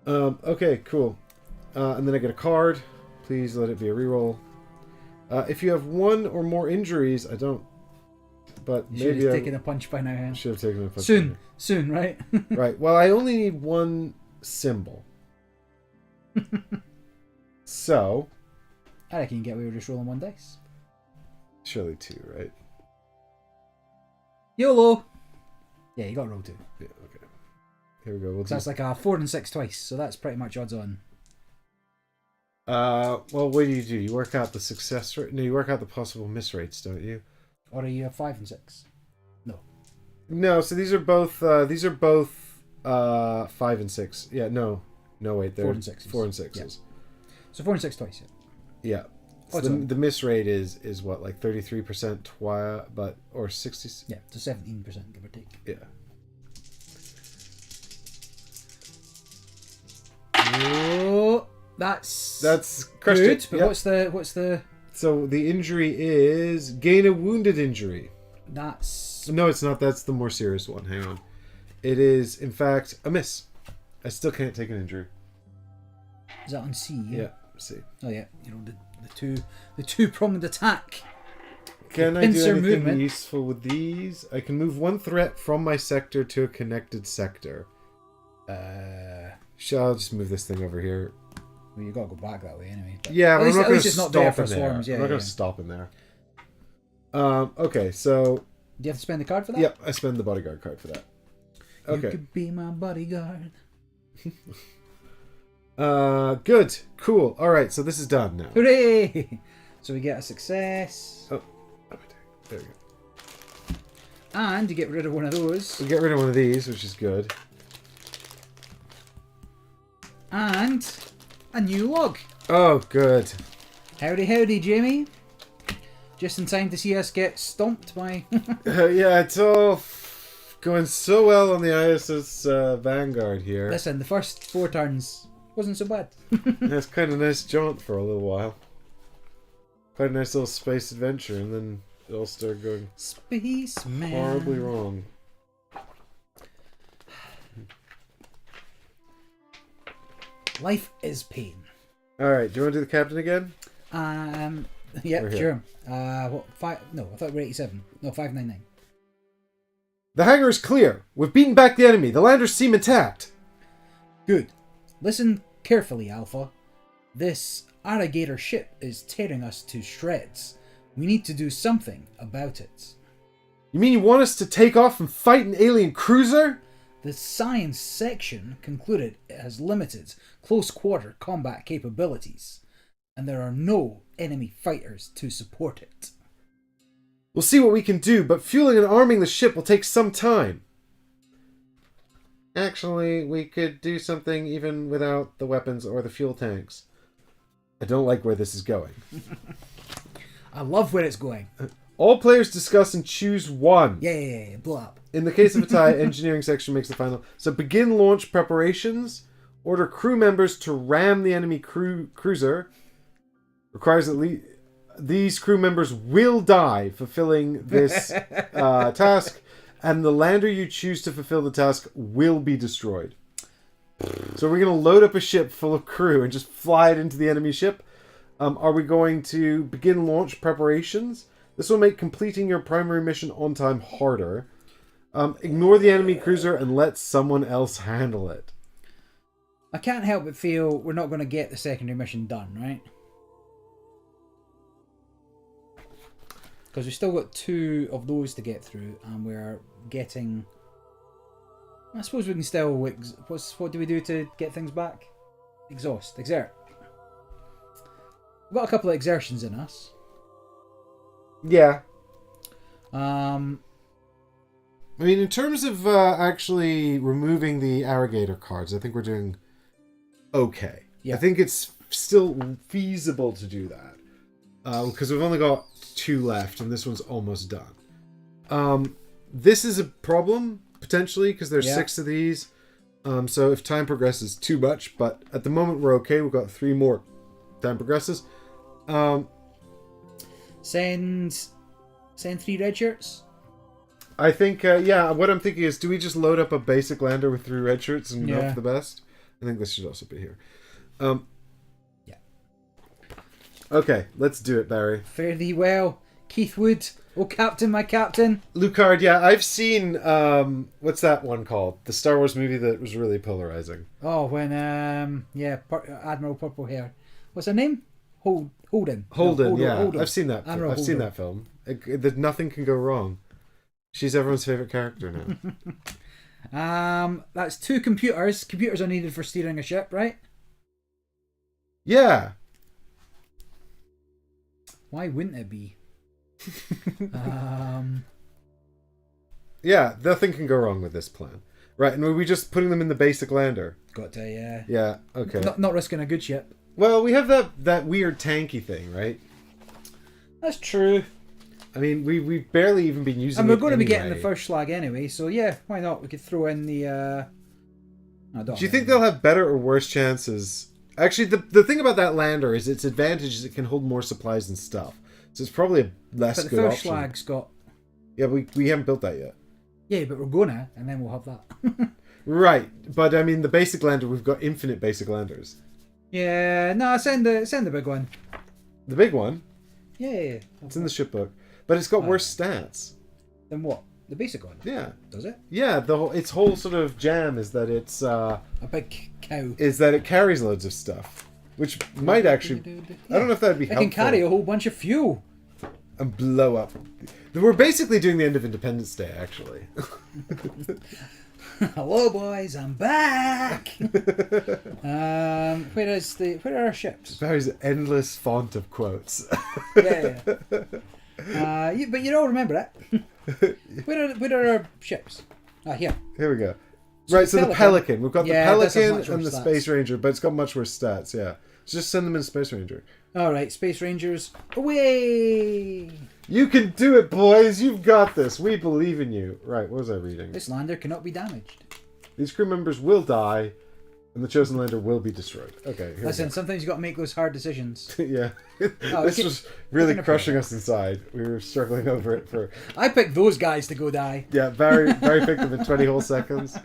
Okay, cool. And then I get a card. Please let it be a reroll. If you have 1 or more injuries, I don't but You should maybe have I taken a punch by now, Hen. should have taken a punch. Soon, right? Right. Well, I only need one symbol. So, I reckon you can get away with just rolling one dice. surely two, right? YOLO! Yeah, you got to roll 2. Yeah, okay. Here we go. We'll So that's like a 4 and 6 twice, so that's pretty much odds on. well, what do? You work out the success rate? No, you work out the possible miss rates, don't you? Or are you 5 and 6? No, so these are both 5 and 6. Yeah, no, wait, they're 4 and 6s. 4 and 6s. Yeah. So 4 and 6 twice, yeah. Yeah. So the miss rate is what, like 33% but or 60? Yeah, so 17%, give or take. Yeah. Oh, that's crushed good. it. But Yep. what's the? So the injury is gain a wounded injury. That's No, it's not. That's the more serious one. Hang on. It is, in fact, a miss. I still can't take an injury. is that on C? Yeah. See. Oh yeah, you know the two pronged attack. Can I do pincer anything movement. useful with these? I can move one threat from my sector to a connected sector. I'll just move this thing over here. Well, you got to go back that way anyway. But Yeah, at but least, I'm not going to it's not stop there in for there. swarms. Yeah, I'm not going yeah. to stop in there. Okay, so Do you have to spend the card for that? yep, I spend the bodyguard card for that. You Okay. could be my bodyguard. Good, cool. All right, so this is done now. Hooray! So we get a success, Oh, there we go. and you get rid of one of those, We get rid of one of these, which is good. and a new log. Oh, good. Howdy, Jamie. Just in time to see us get stomped by. Yeah, it's all going so well on the ISS Vanguard here. Listen, the first 4 turns wasn't so bad. That's kind of a nice jaunt for a little while. Quite a nice little space adventure, and then it all started going Spaceman. horribly wrong. Life is pain. Alright, do you want to do the captain again? Yeah, We're here. sure. What, 5? No, I thought we were 87. No, 599. The hangar is clear. We've beaten back the enemy. The landers seem intact. Good. Listen carefully, Alpha. This irrigator ship is tearing us to shreds. We need to do something about it. You mean you want us to take off and fight an alien cruiser? The science section concluded it has limited close-quarter combat capabilities, and there are no enemy fighters to support it. We'll see what we can do, but fueling and arming the ship will take some time. Actually, we could do something even without the weapons or the fuel tanks. I don't like where this is going. I love where it's going. All players discuss and choose one. Yeah, blow up. In the case of a tie, engineering section makes the final. So begin launch preparations. Order crew members to ram the enemy cruiser. Requires at least... These crew members will die fulfilling this task, and the lander you choose to fulfill the task will be destroyed. So we're going to load up a ship full of crew and just fly it into the enemy ship. Are we going to begin launch preparations? This will make completing your primary mission on time harder. Ignore the enemy cruiser and let someone else handle it. I can't help but feel we're not going to get the secondary mission done, right? Because we've still got 2 of those to get through, and we're getting... I suppose we can still... What do we do to get things back? Exert. We've got a couple of exertions in us. Yeah. Um, I mean, in terms of actually removing the irrigator cards, I think we're doing okay. Yeah. I think it's still feasible to do that. Because we've only got 2 left, and this one's almost done. This is a problem, potentially, because there's 6 of these. So if time progresses too much, but at the moment we're okay. We've got 3 more. Time progresses. Send 3 red shirts. I think, what I'm thinking is, do we just load up a basic lander with 3 red shirts and hope for the best? I think this should also be here. Yeah. Okay, let's do it, Barry. Fare thee well, Keith Wood. Oh, Captain, my Captain. Lucard, yeah, I've seen what's that one called? The Star Wars movie that was really polarizing. Oh, when Admiral Purple Hair. What's her name? Holden. Holden, No, yeah. Holden. I've seen that. Admiral I've seen Holden. that film. Nothing can go wrong. She's everyone's favorite character now. That's 2 computers. Computers are needed for steering a ship, right? Yeah. Why wouldn't it be? Yeah, nothing can go wrong with this plan. Right, and were we just putting them in the basic lander? Got to, yeah. Yeah, okay. Not risking a good ship. Well, we have that weird tanky thing, right? That's true. I mean, we've barely even been using it. And we're going to be anyway. getting the first slag anyway, so yeah, why not? We could throw in the... Do you think they'll have better or worse chances? Actually, the thing about that lander is its advantage is it can hold more supplies and stuff. So it's probably a less But the good first option. slag's got... Yeah, we haven't built that yet. Yeah, but we're gonna, and then we'll have that. Right, but I mean, the basic lander, we've got infinite basic landers. Yeah, no, send the big one. The big one, Yeah. it's in the ship book, but it's got worse stats. Then what? The basic one? Yeah. Does it? Yeah, its whole sort of jam is that it's A big cow. is that it carries loads of stuff, which might actually I don't know if that'd be It helpful. can carry a whole bunch of fuel. And blow up. We're basically doing the end of Independence Day, actually. Hello, boys, I'm back. Where are our ships? Barry's endless font of quotes. Yeah. But you all remember it. Where are our ships? Here. Here we go. Right, so the Pelican. We've got Yeah, the that's a Pelican much and the worse stats. Space Ranger, but it's got much worse stats, yeah. So just send them in Space Ranger. All right, Space Rangers, away! You can do it, boys! You've got this! We believe in you. Right, what was I reading? This lander cannot be damaged. These crew members will die, and the chosen lander will be destroyed. Okay, here Listen, sometimes you got to make those hard decisions. we go. Yeah. Oh, This okay. was really Looking crushing at us inside. We were struggling over it for... I picked those guys to go die. Yeah, very picked them in 20 whole seconds.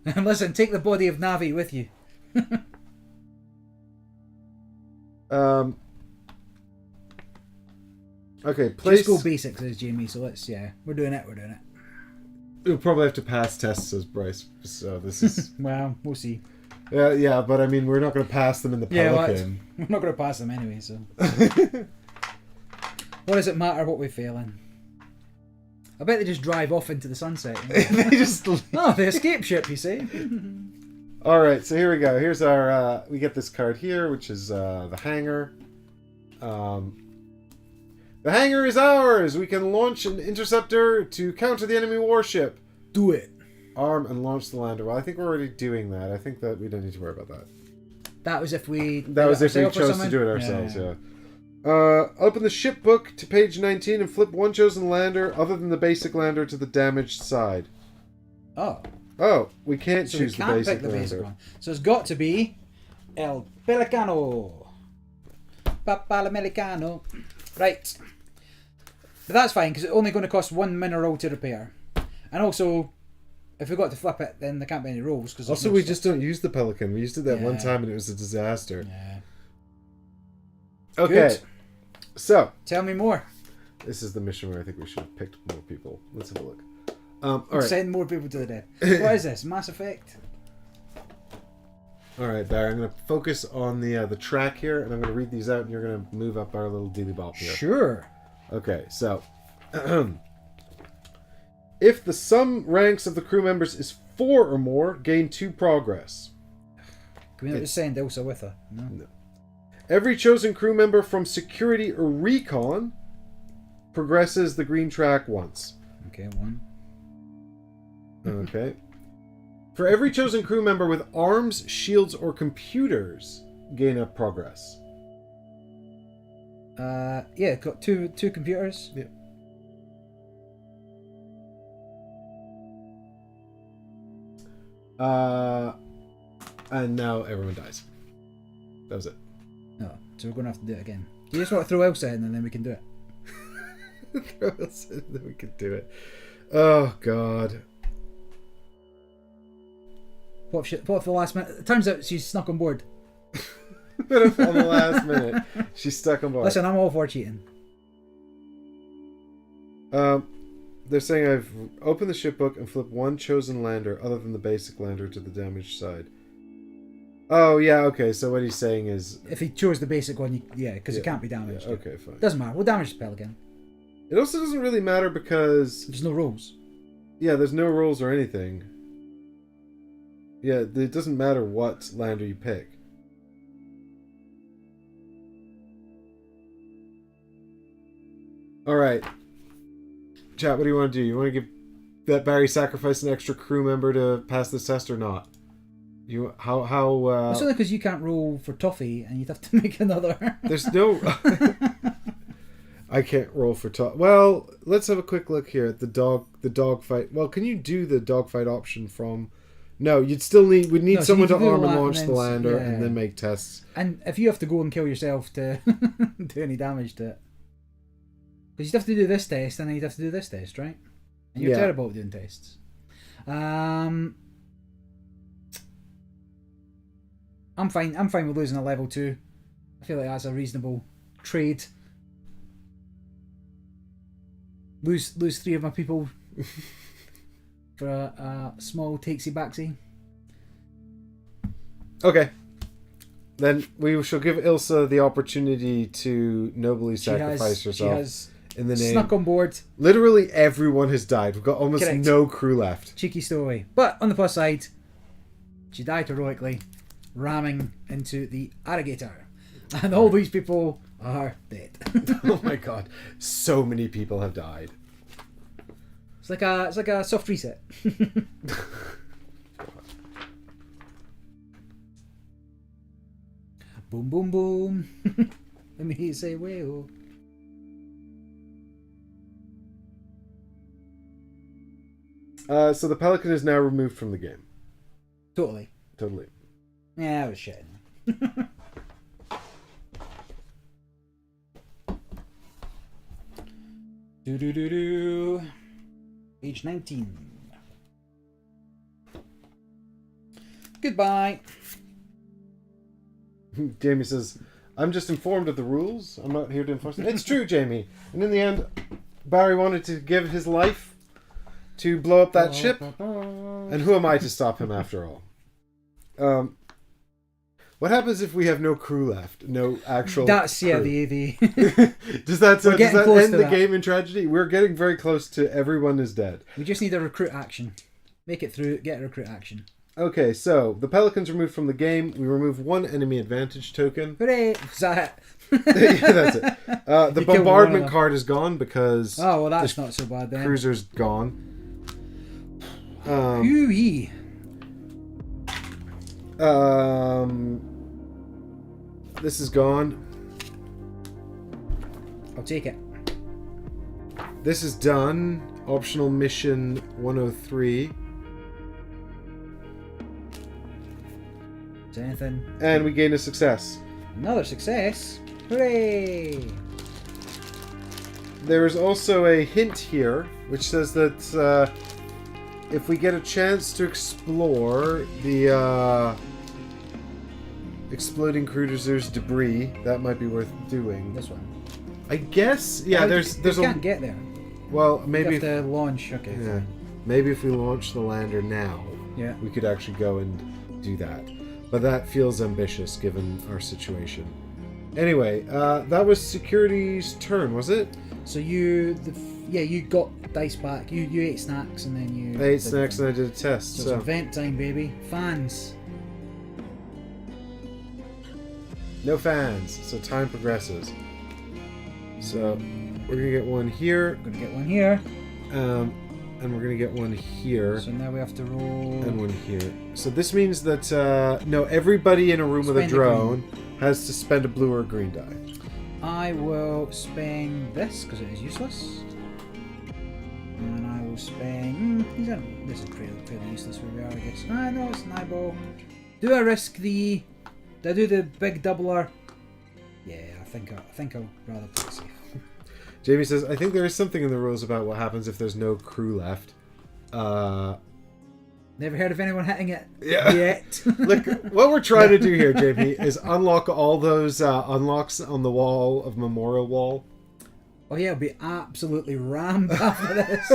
And listen, take the body of Navi with you. Okay, place... Just go basic, says Jamie. So we're doing it. We'll probably have to pass tests, says Bryce. So this is... Well, we'll see. yeah, but I mean, we're not going to pass them in the Pelican. We're not going to pass them anyway. So what does it matter what we fail in? I bet they just drive off into the sunset. They just... Oh, the escape ship, you see. All right, so here we go. Here's our... we get this card here, which is the hangar. The hangar is ours! We can launch an interceptor to counter the enemy warship. Do it. Arm and launch the lander. Well, I think we're already doing that. I think that we don't need to worry about that. That was if we... That was if we ourselves or chose to something? do it ourselves, yeah. Open the ship book to page 19 and flip one chosen lander other than the basic lander to the damaged side. Oh. Oh, we can't So choose we can't the basic pick the lander. basic one. So it's got to be El Pelicano. Papalamericano. Right. But that's fine, because it's only going to cost 1 mineral to repair. And also, if we got to flip it, then there can't be any rolls. Cause Also, we just don't use the Pelican. We used it that one Yeah. time and it was a disaster. Yeah. Okay, Good. so Tell me more. this is the mission where I think we should have picked more people. Let's have a look. All right. Send more people to the dead. What is this? Mass Effect? All right, Barry, I'm going to focus on the track here, and I'm going to read these out, and you're going to move up our little dilly bop here. Sure. Okay, so if the sum ranks of the crew members is 4 or more, gain 2 progress. Can we not just send Elsa with her? No. No. Every chosen crew member from security or recon progresses the green track once. Okay, 1. Okay. For every chosen crew member with arms, shields, or computers, gain a progress. Yeah, got two computers. Yeah. And now everyone dies. That was it. No, so we're going to have to do it again. You just want to throw Elsa in and then we can do it. Then we could do it. Oh God. What if the last minute... It turns out she's snuck on board. What if on the last minute she's stuck on board? Listen, I'm all for cheating. They're saying I've opened the shipbook and flipped one chosen lander other than the basic lander to the damaged side. Oh, yeah, okay, so what he's saying is... If he chose the basic one, because it can't be damaged. Yeah, okay, fine. Doesn't matter. We'll damage the Pelican. It also doesn't really matter because... There's no rolls. Yeah, there's no rolls or anything. Yeah, it doesn't matter what lander you pick. Alright. Chat, what do you want to do? You want to give that Barry sacrifice an extra crew member to pass this test or not? It's only because you can't roll for Toffee and you'd have to make another. There's no... I can't roll for Toffee. Well, let's have a quick look here at the dog fight. Well, can you do the dogfight option from... No, we'd need someone to arm and launch the lander and then make tests. And if you have to go and kill yourself to do any damage to it. Because you'd have to do this test and then you'd have to do this test, right? And you're terrible at doing tests. I'm fine with losing a level 2. I feel like that's a reasonable trade. Lose 3 of my people for a small takesy-backsy. Okay. Then we shall give Ilsa the opportunity to nobly sacrifice herself. She has in the name. Snuck on board. Literally everyone has died. We've got almost Correct. no crew left. Cheeky stowaway. But on the plus side, she died heroically, ramming into the irrigator. And all these people are dead. Oh my god. So many people have died. It's like a soft reset. Boom, boom, boom. Let me say, whale. So the Pelican is now removed from the game. Totally. Yeah, I was shitting. Do. Page 19. Goodbye. Jamie says, I'm just informed of the rules. I'm not here to enforce them. It's true, Jamie. And in the end, Barry wanted to give his life to blow up that ship. And who am I to stop him after all? What happens if we have no crew left? No actual That's, crew? yeah, the Does that end the that. game in tragedy? We're getting very close to everyone is dead. We just need a recruit action. Make it through, get a recruit action. Okay, so the Pelican's removed from the game. We remove one enemy advantage token. Hooray! Was that Yeah, that's it. The You killed bombardment one of them. card is gone because Oh, well, that's not so bad then. cruiser's gone. Hoo-wee. This is gone. I'll take it. This is done. Optional mission 103. Is there anything? And we gain a success. Another success. Hooray! There is also a hint here, which says that if we get a chance to explore the exploding cruiser's debris, that might be worth doing. This one. I guess, yeah. There's you can't get there. Well, You maybe have to launch. Okay. yeah, Fine. maybe if we launch the lander now, Yeah. we could actually go and do that. But that feels ambitious given our situation. Anyway, that was security's turn, was it? So you got dice back. You ate snacks and then you. I ate snacks and I did a test. So So, it's event time, baby. Fans. no fans. So time progresses. So we're gonna get one here, We're gonna get one here. and we're gonna get one here. So now we have to roll. And one here. So this means that no, everybody in a room with a Spend a drone has to spend a blue or a green die. I will spend this because it is useless. And I will spend. This is fairly useless where we are, I guess. Ah, no, it's an eyeball. Do I risk the? Do I do the big doubler? Yeah, I think I'll rather play it safe. Jamie says, I think there is something in the rules about what happens if there's no crew left. Never heard of anyone hitting it Yeah. yet. Look, what we're trying to do here, JP, is unlock all those unlocks on the wall of Memorial Wall. Oh yeah, it'll be absolutely rammed after this.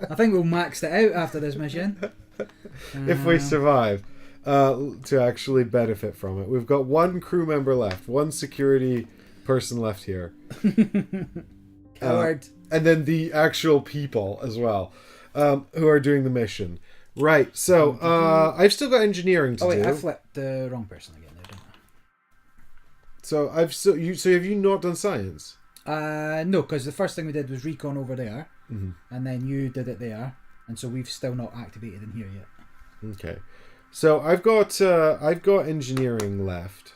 I think we'll maxed it out after this mission. If we survive to actually benefit from it. We've got one crew member left, one security person left here. Coward. And then the actual people as well, who are doing the mission. Right, so I've still got engineering to do. Oh wait, I flipped the wrong person again there, didn't I? So have you not done science? No, because the first thing we did was recon over there, and then you did it there, and so we've still not activated in here yet. Okay, so I've got engineering left.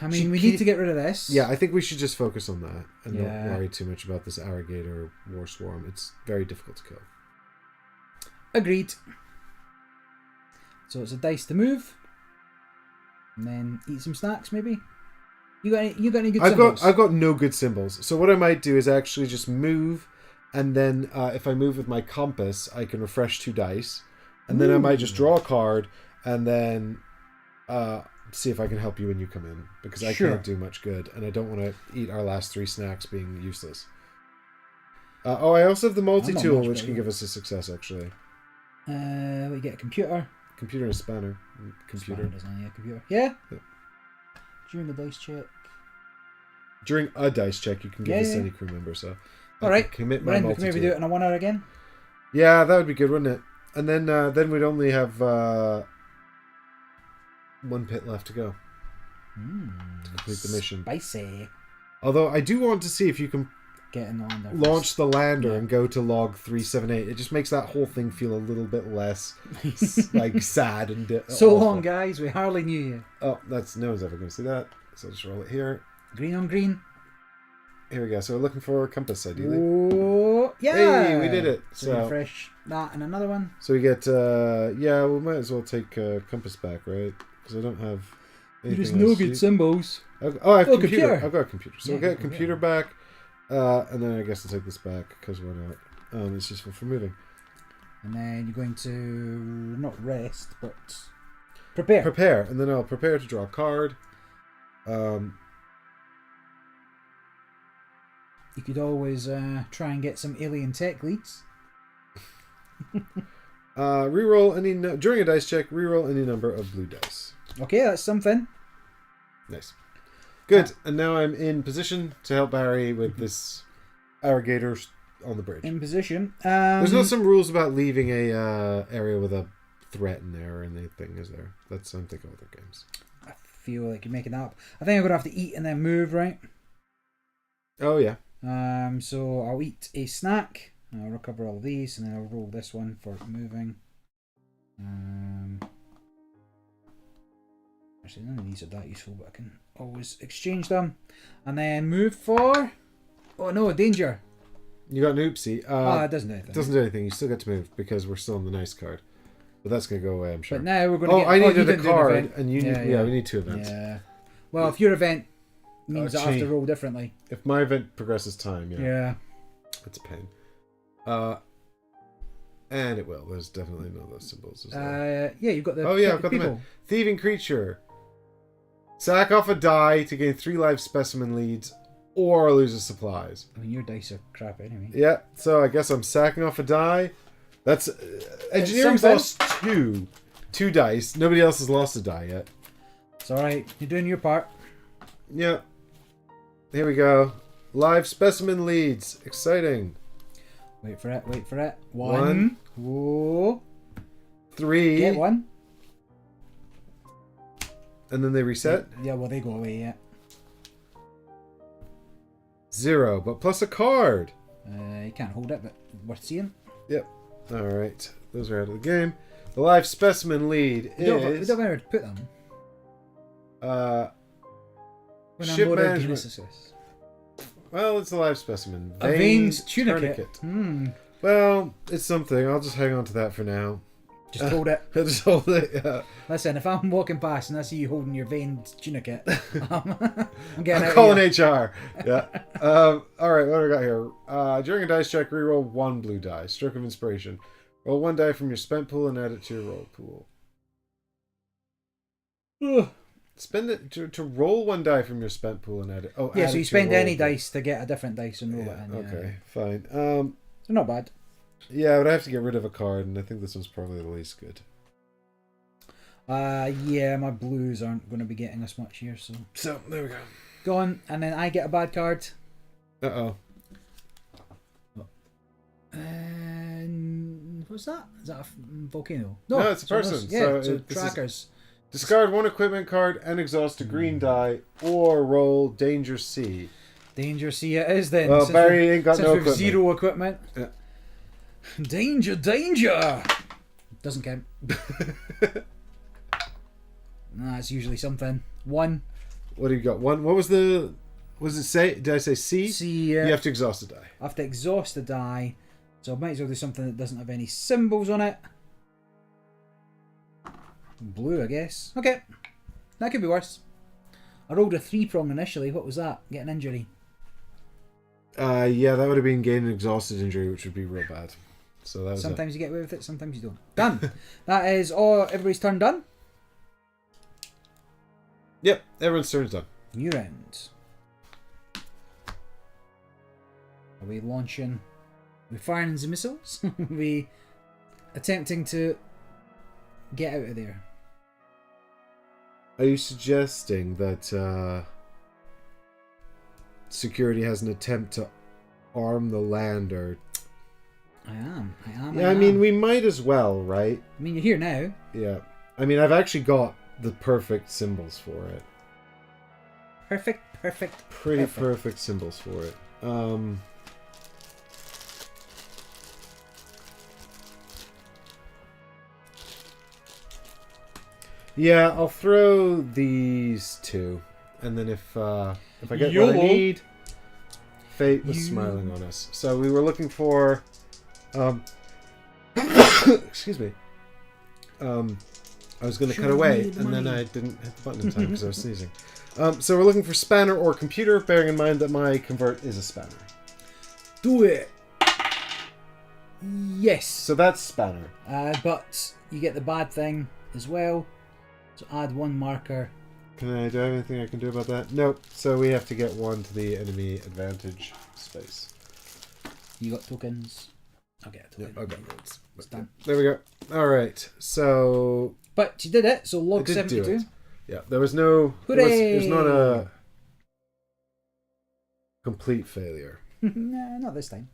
I mean, we need to get rid of this. Yeah, I think we should just focus on that and not Yeah. worry too much about this irrigator war swarm. It's very difficult to kill. Agreed. So it's a dice to move, and then eat some snacks maybe. You got any good symbols? I've got no good symbols. So what I might do is actually just move, and then if I move with my compass, I can refresh 2 dice, and then I might just draw a card, and then see if I can help you when you come in, because I can't do much good, and I don't want to eat our last 3 snacks being useless. I also have the multi-tool, which can give us a success, actually. We get a computer. Computer and a spanner. Computer. Spanner doesn't it? Yeah, computer. Yeah? Yeah. During the dice check. During a dice check, you can give this yeah. any crew member, so... Alright, commit my Ren, we multi-tool. can maybe do it in a 1 hour again. Yeah, that would be good, wouldn't it? And then we'd only have 1 pit left to go to complete the mission. Spicy. Although I do want to see if you can Get in the lander. Launch the lander and go to log 378. It just makes that whole thing feel a little bit less like sad and so awful. long, guys. We hardly knew you. Oh, that's no one's ever going to see that. So I'll just roll it here. Green on green. Here we go. So we're looking for a compass, ideally. Oh, yeah. Hey, we did it. So refresh that and another one. So we get, yeah, we might as well take compass back, right? Because I don't have anything There's no good symbols. I have computer. computer. I've got a computer. So Yeah, we'll get a computer back. And then I guess I'll take this back because why not? It's useful for moving. And then you're going to not rest, but prepare. Prepare, and then I'll prepare to draw a card. You could always try and get some alien tech leads. Reroll any during a dice check. Reroll any number of blue dice. Okay, that's something. Nice. Good, and now I'm in position to help Barry with this irrigator on the bridge. In position. There's not some rules about leaving a area with a threat in there or anything, is there? That's I'm thinking of other games. I feel like you're making that up. I think I'm gonna have to eat and then move, right? Oh yeah. So I'll eat a snack. I'll recover all of these, and then I'll roll this one for moving. Actually, none of these are that useful, but I can always exchange them. And then move for... Oh no, danger. You got an oopsie. It doesn't do anything. It doesn't do anything. You still get to move because we're still on the nice card. But that's going to go away, I'm sure. But now we're going to get... I needed you a didn't do an card, event. and you need... Yeah, we need 2 events. Yeah. Well, if your event means I have to roll differently. If my event progresses time, Yeah. It's a pain. And it will. There's definitely no those symbols. Yeah, you've got the... Oh, yeah, I've got people. them. Thieving creature. Sack off a die to gain 3 live specimen leads or loses supplies. I mean, your dice are crap anyway. Yeah, so I guess I'm sacking off a die. That's... engineering's lost 2. 2 dice. Nobody else has lost a die yet. It's alright. You're doing your part. Yeah. Here we go. Live specimen leads. Exciting. Wait for it. Wait for it. 1. Whoa. 3. Get 1. And then they reset. Yeah, well, they go away, yeah. 0, but plus a card. You can't hold it, but worth seeing. Yep. Alright. Those are out of the game. The live specimen lead We is... don't know where to put them. When ship I'm loaded, gain a management. success. Well, it's a live specimen. A Vane's Tunicate. Well, it's something. I'll just hang on to that for now. Just hold it. I'll just hold it, yeah. Listen, if I'm walking past and I see you holding your Vane's Tunicate, I'm getting I'm out calling of here. HR. Yeah. Alright, what do we got here? During a dice check, reroll 1 blue die. Stroke of inspiration. Roll 1 die from your spent pool and add it to your roll pool. Spend it to roll one die from your spent pool and add it. Oh, Yeah, add so it you to your spend roll any pool. dice to get a different dice and roll Yeah, it in. okay, fine. So not bad. Yeah, but I have to get rid of a card, and I think this one's probably the least good. Yeah, my blues aren't going to be getting us much here, so. So, there we go. Go on, and then I get a bad card. Uh-oh. And what's that? Is that a volcano? No, it's a one of person. those- Yeah, So so this is- trackers. Discard one equipment card and exhaust a green die, or roll Danger C. Danger C it is then. Well, since Barry ain't got since no we've equipment. zero equipment. Yeah. Danger, danger! Doesn't count. Nah, it's usually something. 1. What do you got? One. What was the... Was it say? Did I say C? C, You have to exhaust a die. I have to exhaust the die, so I might as well do something that doesn't have any symbols on it. Blue, I guess. Okay. That could be worse. I rolled a 3-prong initially. What was that? Get an injury. Yeah, that would have been gain an exhausted injury, which would be real bad. So that was Sometimes you get away with it, sometimes you don't. Done. That is all. Everybody's turn done. Yep, everyone's turn's done. New round. Are we launching? Are we firing the missiles? Are we attempting to get out of there? Are you suggesting that security has an attempt to arm the lander? I am. Yeah, I mean, we might as well, right? I mean, you're here now. Yeah. I mean, I've actually got the perfect symbols for it. Perfect. Pretty perfect symbols for it. Yeah, I'll throw these two, and then if I get what I need, fate was smiling on us. So we were looking for, excuse me. I was going to cut away, and then I didn't hit the button in time because I was sneezing. So we're looking for spanner or computer, bearing in mind that my convert is a spanner. Do it. Yes. So that's spanner. But you get the bad thing as well. So add 1 marker. Do I have anything I can do about that? Nope. So we have to get 1 to the enemy advantage space. You got tokens. I'll get a token. Yeah, I've got loads. It's done. There we go. All right. So But you did it. So I log did do 72. it. Yeah, there was no. Hooray! There's not a complete failure. Nah, not this time.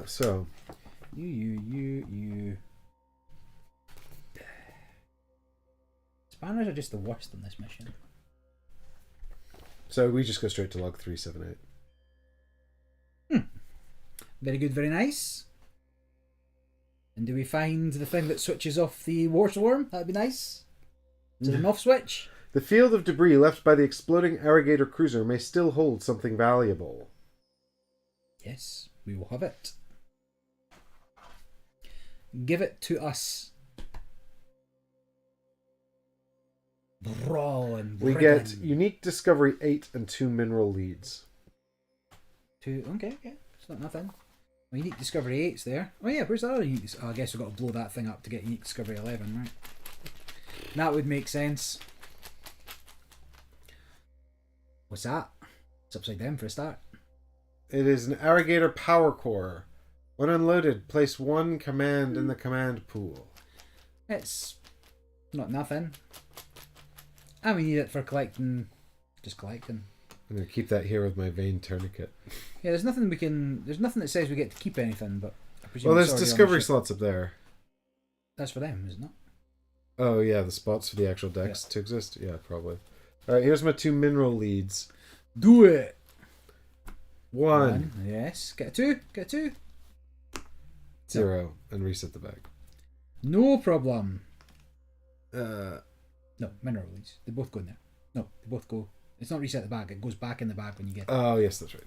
So You. Spanners are just the worst on this mission. So we just go straight to log 378. Very good, very nice. And do we find the thing that switches off the war swarm? That'd be nice. Is it an off switch? The field of debris left by the exploding irrigator cruiser may still hold something valuable. Yes, we will have it. Give it to us. Brawl and We get unique discovery 8 and 2 mineral leads. 2. Okay. It's not nothing. Well, unique discovery 8's there. Oh yeah, where's that other unique? I guess we've got to blow that thing up to get unique discovery 11, right? That would make sense. What's that? It's upside down for a start. It is an irrigator power core. When unloaded, place 1 command in the command pool. It's not nothing. And we need it for collecting. Just collecting. I'm going to keep that here with my vein tourniquet. Yeah, there's nothing we can. There's nothing that says we get to keep anything, but I presume Well, it's there's already on the discovery ship. slots up there. That's for them, isn't it? Oh, yeah, the spots for the actual decks to exist? Yeah, probably. Alright, here's my 2 mineral leads. Do it. 1, Yes. Get a 2. Get a 2. 0, and reset the bag. No problem. Uh, No, mineral leads. They both go in there. No, they both go. It's not reset the bag. It goes back in the bag when you get it. oh, yes, that's right.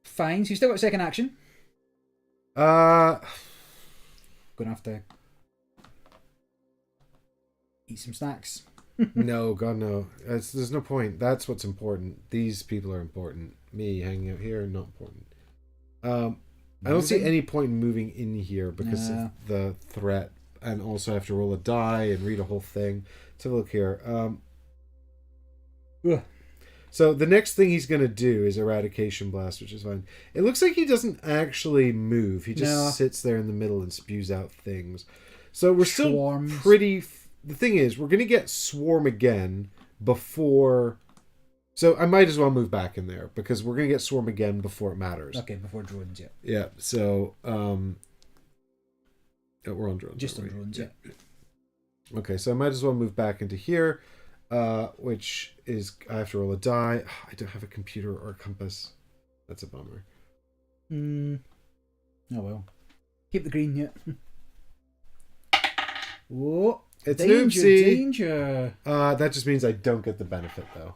Fine. So you still got second action. Uh, Gonna have to eat some snacks. no, God, no. There's no point. That's what's important. These people are important. Me hanging out here, not important. I don't see any point in moving in here because of the threat, and also I have to roll a die and read a whole thing. Let's have a look here. So the next thing he's going to do is Eradication Blast, which is fine. It looks like he doesn't actually move. He just sits there in the middle and spews out things. So we're still pretty... The thing is, we're going to get Swarm again before... So I might as well move back in there, because we're going to get Swarm again before it matters. Okay, before drones, yeah. Yeah, so... we're on drones. Just on drones, yeah. Okay, so I might as well move back into here, which is... I have to roll a die. I don't have a computer or a compass. That's a bummer. Oh well. Keep the green, yeah. Whoa! It's danger! That just means I don't get the benefit, though.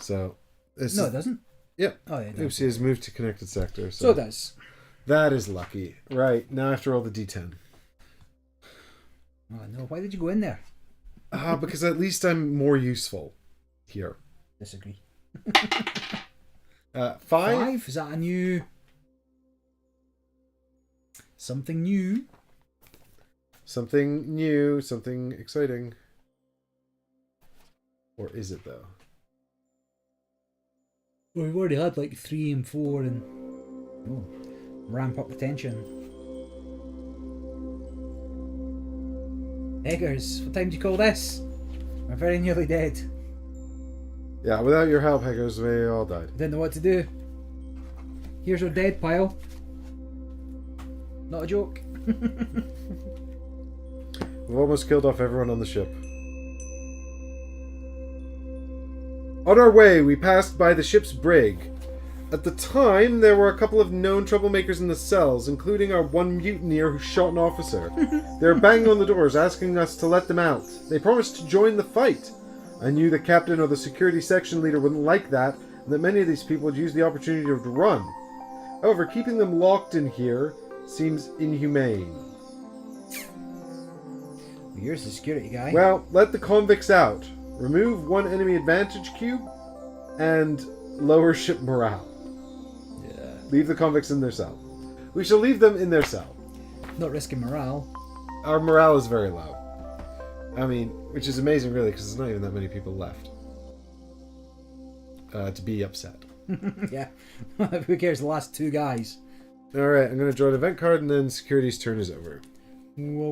So... it doesn't. Yep. Oh, yeah, Oopsie has moved to connected sector. So it does. That is lucky. Right, now I have to roll the d10. Oh no, why did you go in there? Because at least I'm more useful here. Disagree. 5? 5? Is that a new... Something new? Something new, something exciting. Or is it, though? Well, we've already had like 3 and 4 and... Oh, ramp up the tension. Eggers, what time do you call this? We're very nearly dead. Yeah, without your help, Eggers, we all died. Didn't know what to do. Here's our dead pile. Not a joke. We've almost killed off everyone on the ship. On our way, we passed by the ship's brig. At the time, there were a couple of known troublemakers in the cells, including our one mutineer who shot an officer. They were banging on the doors, asking us to let them out. They promised to join the fight. I knew the captain or the security section leader wouldn't like that, and that many of these people would use the opportunity to run. However, keeping them locked in here seems inhumane. You're the security guy. Well, let the convicts out. Remove one enemy advantage cube, and lower ship morale. Yeah. Leave the convicts in their cell. We shall leave them in their cell. Not risking morale. Our morale is very low. I mean, which is amazing, really, because there's not even that many people left to be upset. Yeah. Who cares? The last 2 guys. Alright, I'm going to draw an event card, and then security's turn is over. No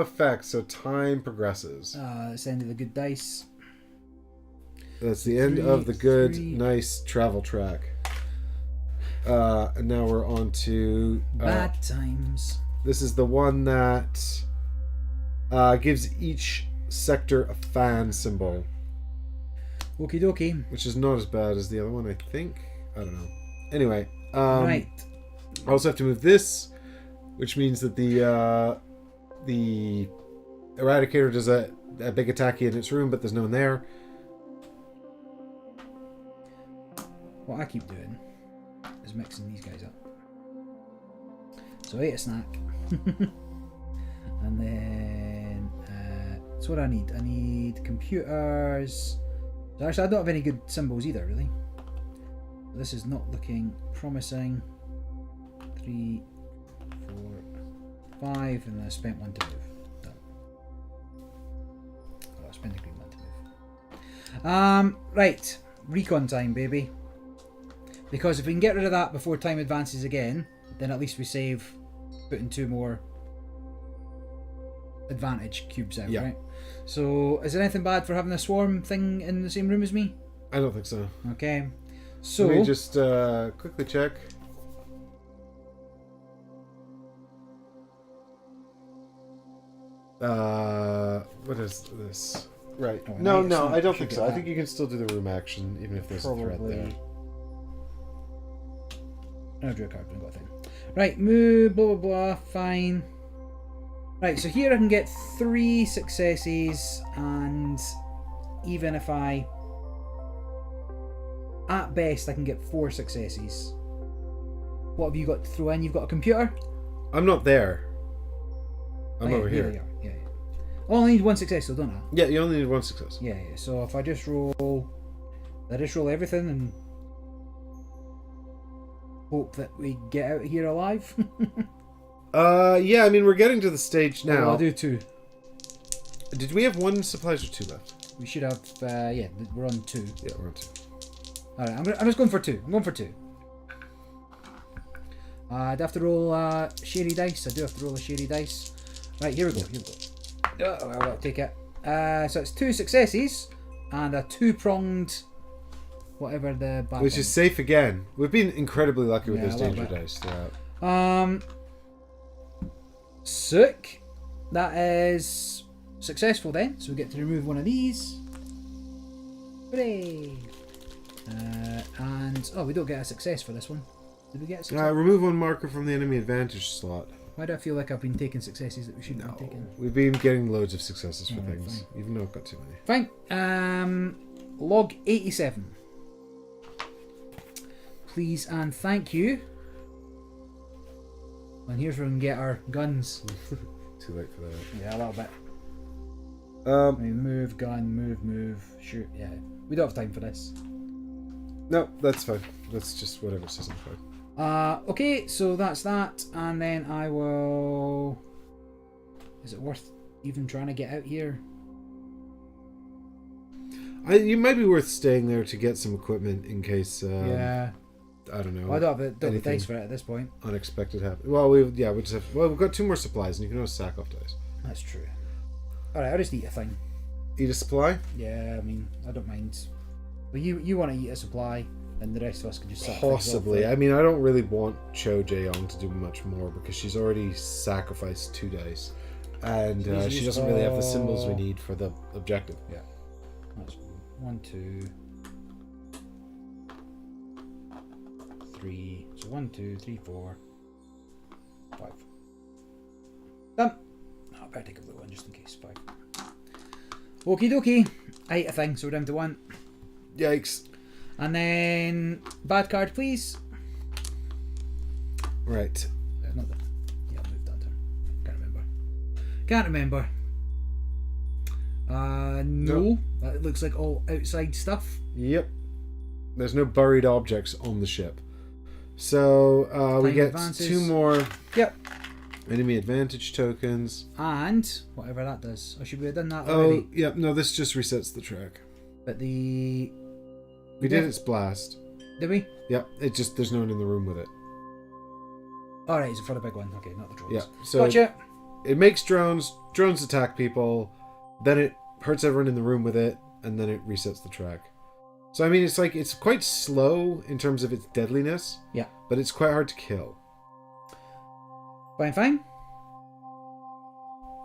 effect, so time progresses. It's the end of the good dice. That's the end of the good, nice travel track. And now we're on to... bad times. This is the one that gives each sector a fan symbol. Okie dokie. Which is not as bad as the other one, I think. I don't know. Anyway. Right. I also have to move this, which means that the Eradicator does a big attack in its room, but there's no one there. What I keep doing is mixing these guys up. So I ate a snack. And then... so what do I need? I need computers. So actually I don't have any good symbols either, really. This is not looking promising. 3, 4, 5, and then I spent 1 to move. Done. Oh, I spent a green 1 to move. Right. Recon time, baby. Because if we can get rid of that before time advances again, then at least we save putting 2 more advantage cubes out, right? So, is there anything bad for having a swarm thing in the same room as me? I don't think so. Okay. So... Let me just quickly check. What is this? Right. Oh, no, I don't think so. that. I think you can still do the room action, even if there's a threat there. I drew a card, but I got a thing. Right, move, blah, blah, blah, fine. Right, so here I can get 3 successes, and even if I... At best, I can get 4 successes. What have you got to throw in? You've got a computer? I'm not there. I'm over here. Yeah. Oh, I only need 1 success, though, don't I? Yeah, you only need 1 success. Yeah. So if I just roll... I just roll everything and... hope that we get out of here alive. Yeah, I mean, we're getting to the stage now. I'll do 2. Did we have 1 supplies or 2 left? We should have, yeah, we're on 2. Yeah, we're on 2. Alright, I'm just going for 2. I'm going for 2. I'd have to roll sherry dice. I do have to roll a sherry dice. Right, here we go. I'll take it. So it's 2 successes and a 2-pronged whatever the bad Which one. is safe again. We've been incredibly lucky with Yeah, those a little danger bit. dice throughout. Sick. That is successful then. So we get to remove one of these. Hooray! And we don't get a success for this one. Did we get a success? Remove 1 marker from the enemy advantage slot. Why do I feel like I've been taking successes that we shouldn't have taken? We've been getting loads of successes for Alright, things, fine. even though I've got too many. Fine. Log 87. Please and thank you. And here's where we can get our guns. Too late for that. Yeah, a little bit. I Um, mean, move, gun, move, shoot. Yeah, we don't have time for this. no, that's fine. That's just whatever it says on the card. Okay, so that's that, and then I will. Is it worth even trying to get out here? You might be worth staying there to get some equipment in case. Yeah. I don't know. Well, I don't have the anything dice for it at this point. Unexpected happen. Well, we just have. Well, we've got 2 more supplies, and you can always sack off dice. That's true. Alright, I'll just eat a thing. Eat a supply. Yeah, I mean, I don't mind. But you want to eat a supply, and the rest of us can just sack things off, Possibly. right? I mean, I don't really want Cho Jae-young to do much more because she's already sacrificed 2 dice, and She's she used doesn't really have the symbols we all- need for the objective. Yeah. That's 1, 2, 3. So 1, 2, 3, 4, 5. Done. Oh, I better take a blue one just in case. 5. Okie dokie. I ate a thing, so we're down to 1. Yikes! And then bad card, please. Right. Not that. Yeah, I'll move that turn. Can't remember. No. That looks like all outside stuff. Yep. There's no buried objects on the ship. So we Time get advances. 2 more Yep. enemy advantage tokens. And whatever that does. Or should we have done that Oh, already? yep. No, this just resets the track. But the. We did its blast. Did we? Yep. It just there's no one in the room with it. Alright, it's for the big one. Okay, not the drones. Yeah. So Gotcha. it makes drones. Drones attack people. Then it hurts everyone in the room with it, and then it resets the track. So I mean, it's quite slow in terms of its deadliness. Yeah. But it's quite hard to kill. Fine.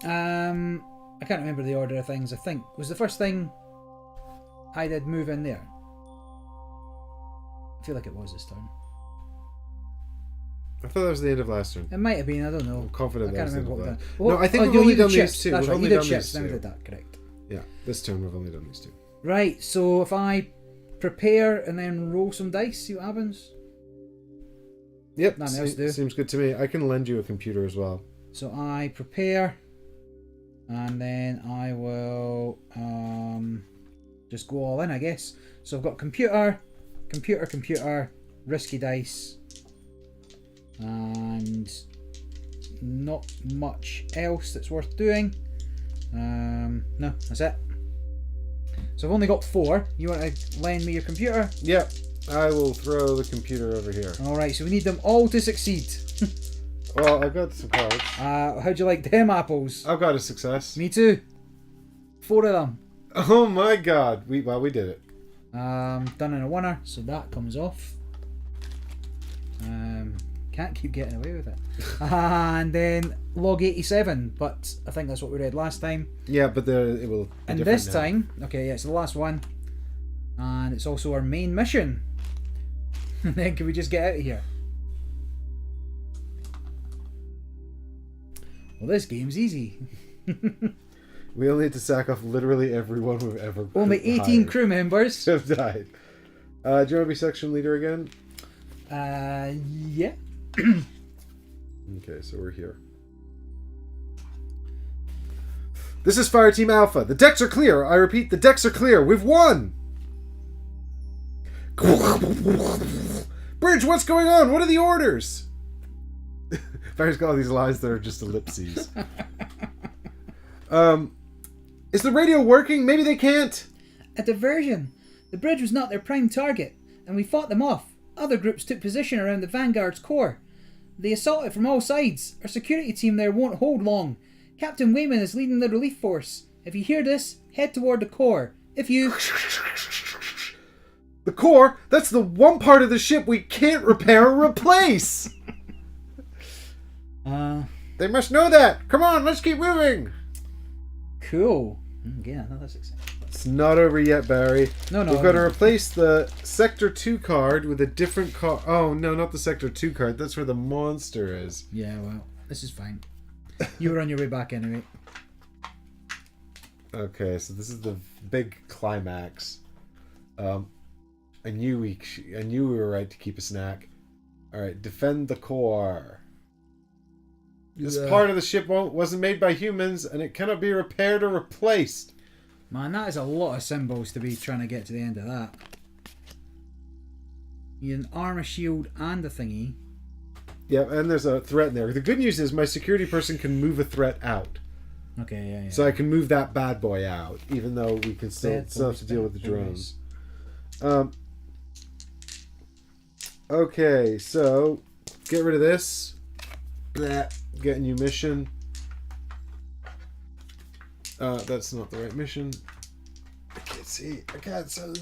I can't remember the order of things. I think was the first thing I did move in there. I feel like it was this turn. I thought that was the end of last turn. It might have been. I don't know. I'm confident I that can't was the end remember of what that. we done. No, I think we've you only did done chips. these 2. That's We've right. only You done did chips. these Then we 2. did that. Correct. Yeah, this turn we've only done these 2. Right. So if I prepare and then roll some dice, see what happens. Yep, Nothing else to do. seems good to me. I can lend you a computer as well. So I prepare, and then I will just go all in, I guess. So I've got computer, risky dice, and not much else that's worth doing. No, that's it. So I've only got 4. You want to lend me your computer? Yep, I will throw the computer over here. Alright, so we need them all to succeed. Well, I've got some cards. How'd you like them apples? I've got a success. Me too. 4 of them. Oh my god. We did it. Done in a winner, so that comes off. Can't keep getting away with it. And then log 87, but I think that's what we read last time. Yeah, but it will be And different this now. time, okay, yeah, it's the last one. And it's also our main mission. And then can we just get out of here? Well, this game's easy. We only had to sack off literally everyone we've ever Only 18 hired crew members. have died. Do you want to be section leader again? Yeah. Okay, so we're here. This is Fire Team Alpha. The decks are clear. I repeat, the decks are clear. We've won! Bridge, what's going on? What are the orders? Barry's got all these lines that are just ellipses. Is the radio working? Maybe they can't. A diversion. The bridge was not their prime target, and we fought them off. Other groups took position around the Vanguard's core. They assaulted from all sides. Our security team there won't hold long. Captain Wayman is leading the relief force. If you hear this, head toward the core. If you... The core? That's the one part of the ship we can't repair or replace! They must know that! Come on, let's keep moving! Cool. Yeah, another success. It's not over yet, Barry. No. We've got to replace the Sector 2 card with a different card. Oh, no, not the Sector 2 card. That's where the monster is. Yeah, well, this is fine. You were on your way back anyway. Okay, so this is the big climax. I knew we were right to keep a snack. All right, defend the core. This part of the ship wasn't made by humans, and it cannot be repaired or replaced. Man, that is a lot of symbols to be trying to get to the end of that. You need an armor shield and a thingy. Yeah, and there's a threat in there. The good news is my security person can move a threat out. Okay, yeah. So I can move that bad boy out, even though we can still have to deal with the drones. Okay, so get rid of this. Blah. Get a new mission. That's not the right mission. I can't see. I can't see.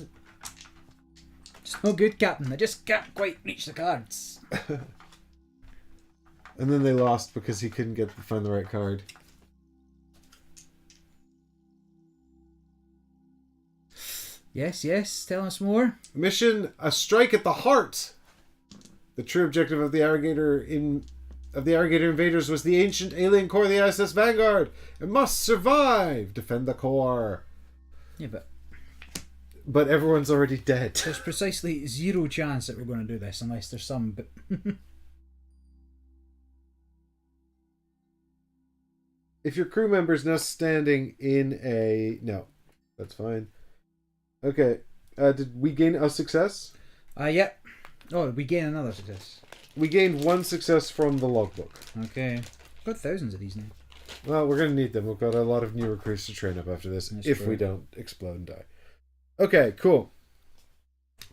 It's no good, Captain. I just can't quite reach the cards. And then they lost because he couldn't find the right card. Yes. Tell us more. Mission: a strike at the heart. The true objective of the irrigator invaders was the ancient alien core of the ISS Vanguard. It must survive. Defend the core. Yeah, but everyone's already dead. There's precisely zero chance that we're going to do this unless there's some. But if your crew member is now standing in a... No, that's fine. Okay. Did we gain a success? Yep. Oh, we gain another success. We gained one success from the logbook. Okay. Got thousands of these now. Well, we're going to need them. We've got a lot of new recruits to train up after this. That's if true. we don't explode and die. Okay, cool.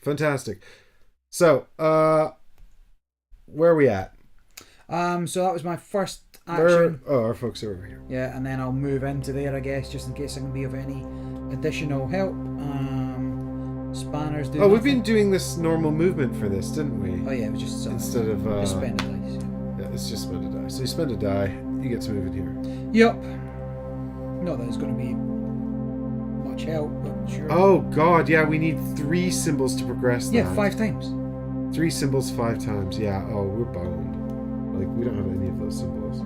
Fantastic. So, where are we at? So that was my first action. Our folks are over here. Yeah, and then I'll move into there, I guess, just in case I can be of any additional help. Spanners do. Oh, we've been doing this normal movement for this, didn't we? Oh yeah, it was just instead of just spend a dice. Yeah, it's just spend a die. So you spend a die, you get to move it here. Yep. Not that it's going to be much help, but sure. Oh god, yeah, we need 3 symbols to progress that. Yeah, 5 times. 3 symbols 5 times. Yeah. Oh, we're boned. Like we don't have any of those symbols. I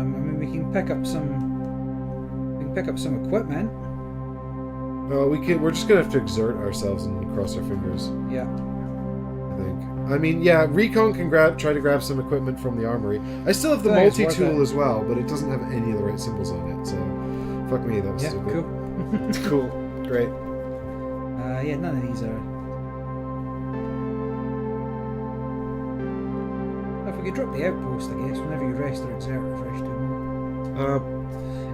mean, we can pick up some. We can pick up some equipment. We're just gonna have to exert ourselves and cross our fingers. Yeah. I think. I mean, yeah, Recon can try to grab some equipment from the armory. I still have the multi-tool as well, but it doesn't have any of the right symbols on it. So, fuck me, that was stupid. Cool. Cool. Great. Yeah, none of these are. If we could drop the outpost, I guess, whenever you rest or exert, refresh to.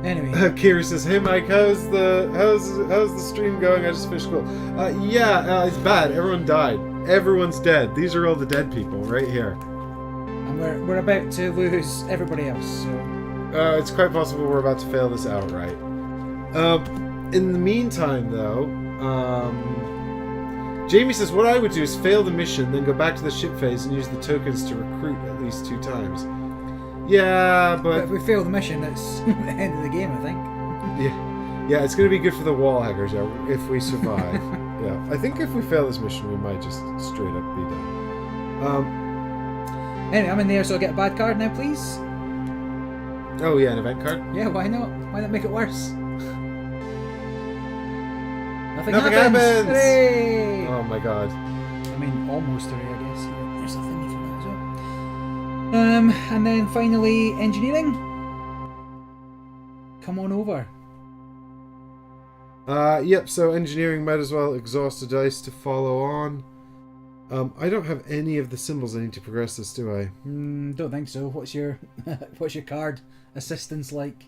Anyway, Kira says, "Hey Mike, how's the stream going? I just finished school. It's bad. Everyone died. Everyone's dead. These are all the dead people right here. And we're about to lose everybody else. So it's quite possible we're about to fail this outright. In the meantime, though, Jamie says what I would do is fail the mission, then go back to the ship phase and use the tokens to recruit at least 2 times. Yeah, but if we fail the mission, it's the end of the game, I think. Yeah, it's going to be good for the wall hackers if we survive. Yeah, I think if we fail this mission, we might just straight up be done. Anyway, I'm in there, so I'll get a bad card now, please. Oh yeah, an event card? Yeah, why not? Why not make it worse? Nothing happens! Hooray! Oh my god. I mean, almost hooray, I guess. Yeah, there's a thingy for that as well. And then finally, engineering. Come on over. Yep, so engineering might as well exhaust a dice to follow on. I don't have any of the symbols I need to progress this, do I? Don't think so. What's your what's your card assistance like?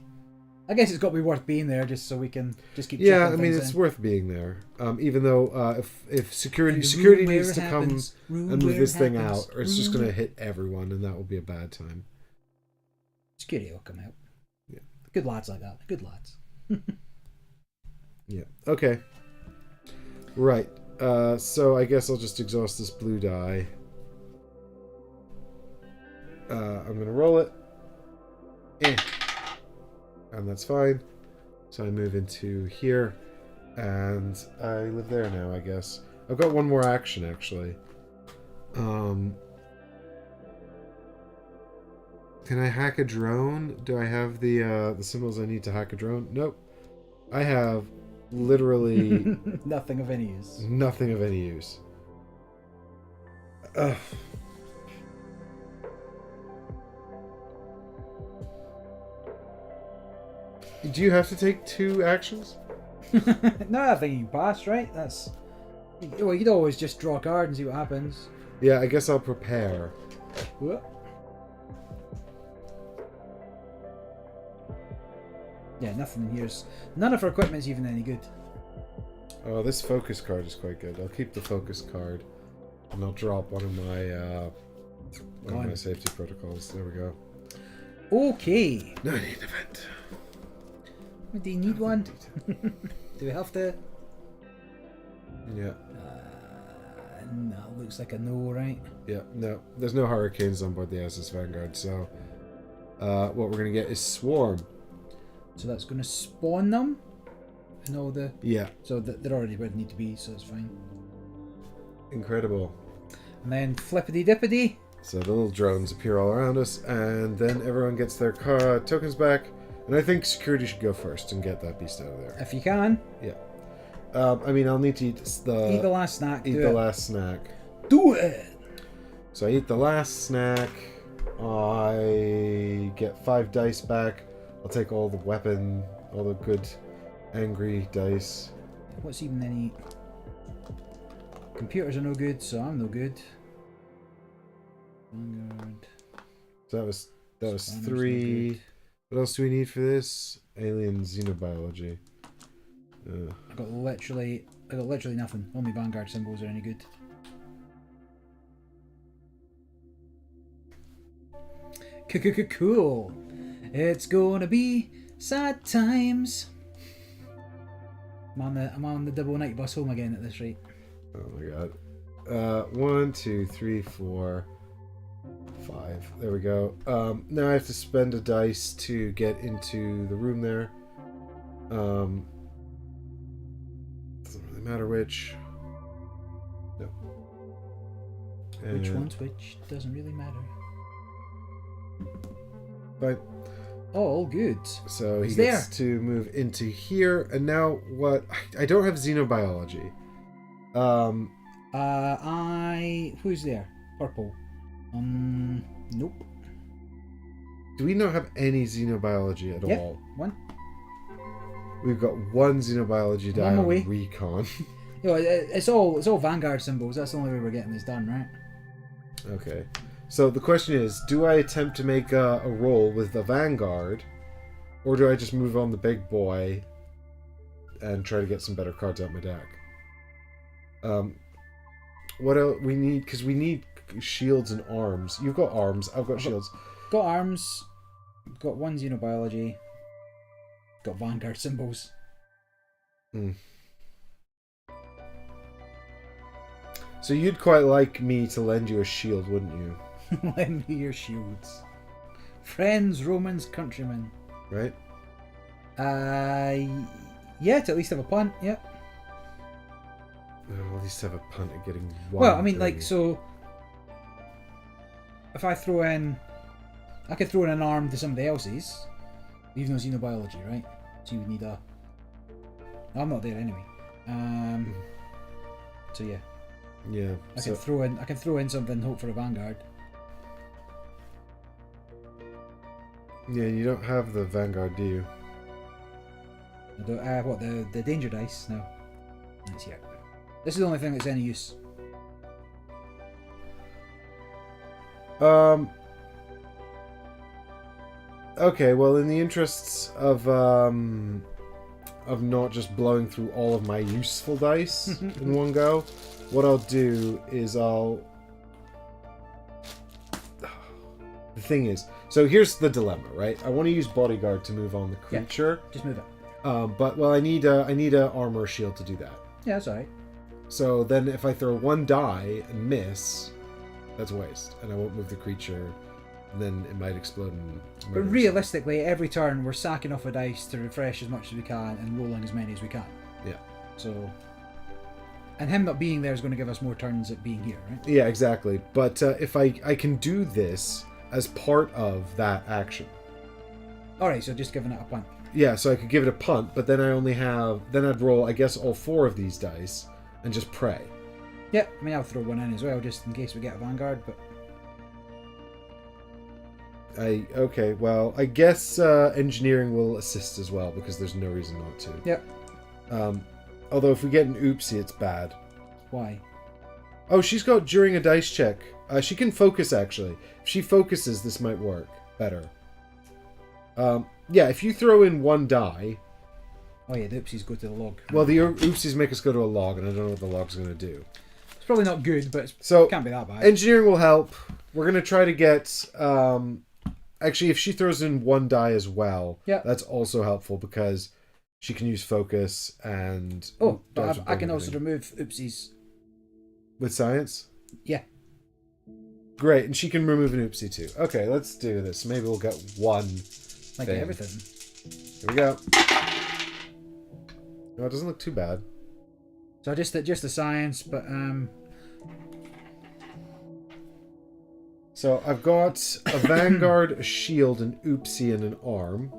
I guess it's got to be worth being there just so we can just keep. Yeah, I checking mean things it's in. worth being there. Even though if security And the security room where needs it to come happens, room and move where this it thing happens, out, or it's just room going to where- hit everyone, and that will be a bad time. Security will come out. Yeah. Good lads like that. Good lads. Yeah. Okay. Right. So I guess I'll just exhaust this blue die. I'm gonna roll it. And that's fine. So I move into here, and I live there now, I guess. I've got one more action, actually. Can I hack a drone? Do I have the symbols I need to hack a drone? Nope. I have literally Nothing of any use. nothing of any use. Ugh. Do you have to take 2 actions? No, I think you passed, right? That's. Well, you could always just draw a card and see what happens. Yeah, I guess I'll prepare. Whoop. Yeah, nothing in here's. None of our equipment's even any good. Oh, this focus card is quite good. I'll keep the focus card, and I'll drop one of my safety protocols. There we go. Okay. No, I need an event. Do you need one? Do we have to? Yeah, No, looks like a no, right? yeah. No, there's no hurricanes on board the ISS Vanguard, so what we're gonna get is swarm. So that's going to spawn them. And all the. Yeah, So they're already where they need to be, so it's fine. incredible. And then flippity dippity. So the little drones appear all around us, and then everyone gets their tokens back. And I think security should go first and get that beast out of there. If you can, Yeah. I mean, I'll need to eat eat the last snack. eat do the it. last snack. Do it. So I eat the last snack. I get 5 dice back. I'll take all the good angry dice. What's even any? Computers are no good, so I'm no good. Vanguard. So that was Spanner's no 3. good. What else do we need for this? Alien xenobiology. I got literally nothing. Only Vanguard symbols are any good. Cool. It's gonna be sad times. I'm on the double night bus home again at this rate. Oh my god. 1, 2, 3, 4, 5. There we go. Now I have to spend a dice to get into the room there. Doesn't really matter which. No. Which And- one's which doesn't really matter. Fine. Oh, all good. So he He's gets to move into here, and now what? I don't have xenobiology. Who's there? Purple. Nope. Do we not have any xenobiology at Yep. all? One. We've got 1 xenobiology die One on away. recon. You know, it's all Vanguard symbols. That's the only way we're getting this done, right? Okay. So the question is, do I attempt to make a roll with the Vanguard, or do I just move on the big boy and try to get some better cards out my deck? What else we need? Because we need shields and arms. You've got arms. I've got shields. Got arms. Got 1 xenobiology. Got Vanguard symbols. So you'd quite like me to lend you a shield, wouldn't you? Lend me your shields. Friends, Romans, countrymen. Right? Yeah, to at least have a punt. Yep. I'll at least have a punt at getting one. Well, I mean, like, thing. so if I throw in, I could throw in an arm to somebody else's, even though xenobiology, right? So you would need a. I'm not there anyway. So yeah, Yeah. I So, can throw in something. Hope for a Vanguard. yeah, you don't have the Vanguard, do you? I don't, what the danger dice? No, that's here. This is the only thing that's any use. Okay, well, in the interests of not just blowing through all of my useful dice in one go, what I'll do is The thing is, so here's the dilemma, right? I want to use bodyguard to move on the creature. Yeah, just move it. But I need a armor shield to do that. Yeah, that's alright. So then if I throw one die and miss, that's a waste, and I won't move the creature. Then it might explode and But murder realistically, every turn we're sacking off a dice to refresh as much as we can and rolling as many as we can. Yeah. So, and him not being there is going to give us more turns at being here, right? Yeah, exactly. But if I can do this as part of that action. Alright, so just giving it a punt. Yeah, so I could give it a punt, but then I'd roll, I guess, all 4 of these dice and just pray. Yeah, I mean, I'll throw one in as well, just in case we get a Vanguard, but... Okay, well, I guess engineering will assist as well, because there's no reason not to. Yep. Although if we get an oopsie, it's bad. Why? Oh, she's got during a dice check. She can focus, actually. If she focuses, this might work better. Yeah, if you throw in 1 die... Oh yeah, the oopsies go to the log. Well, the oopsies make us go to a log, and I don't know what the log's going to do. It's probably not good, but it can't be that bad. Engineering will help. We're going to try to get... Actually, if she throws in 1 die as well, that's also helpful, because she can use focus and... Oh, but I can also remove oopsies. With science? Yeah. Great, and she can remove an oopsie too. Okay, let's do this. Maybe we'll get 1 Like thing. everything. Here we go. No, it doesn't look too bad. So just the science, but So I've got a Vanguard, a shield, an oopsie, and an arm.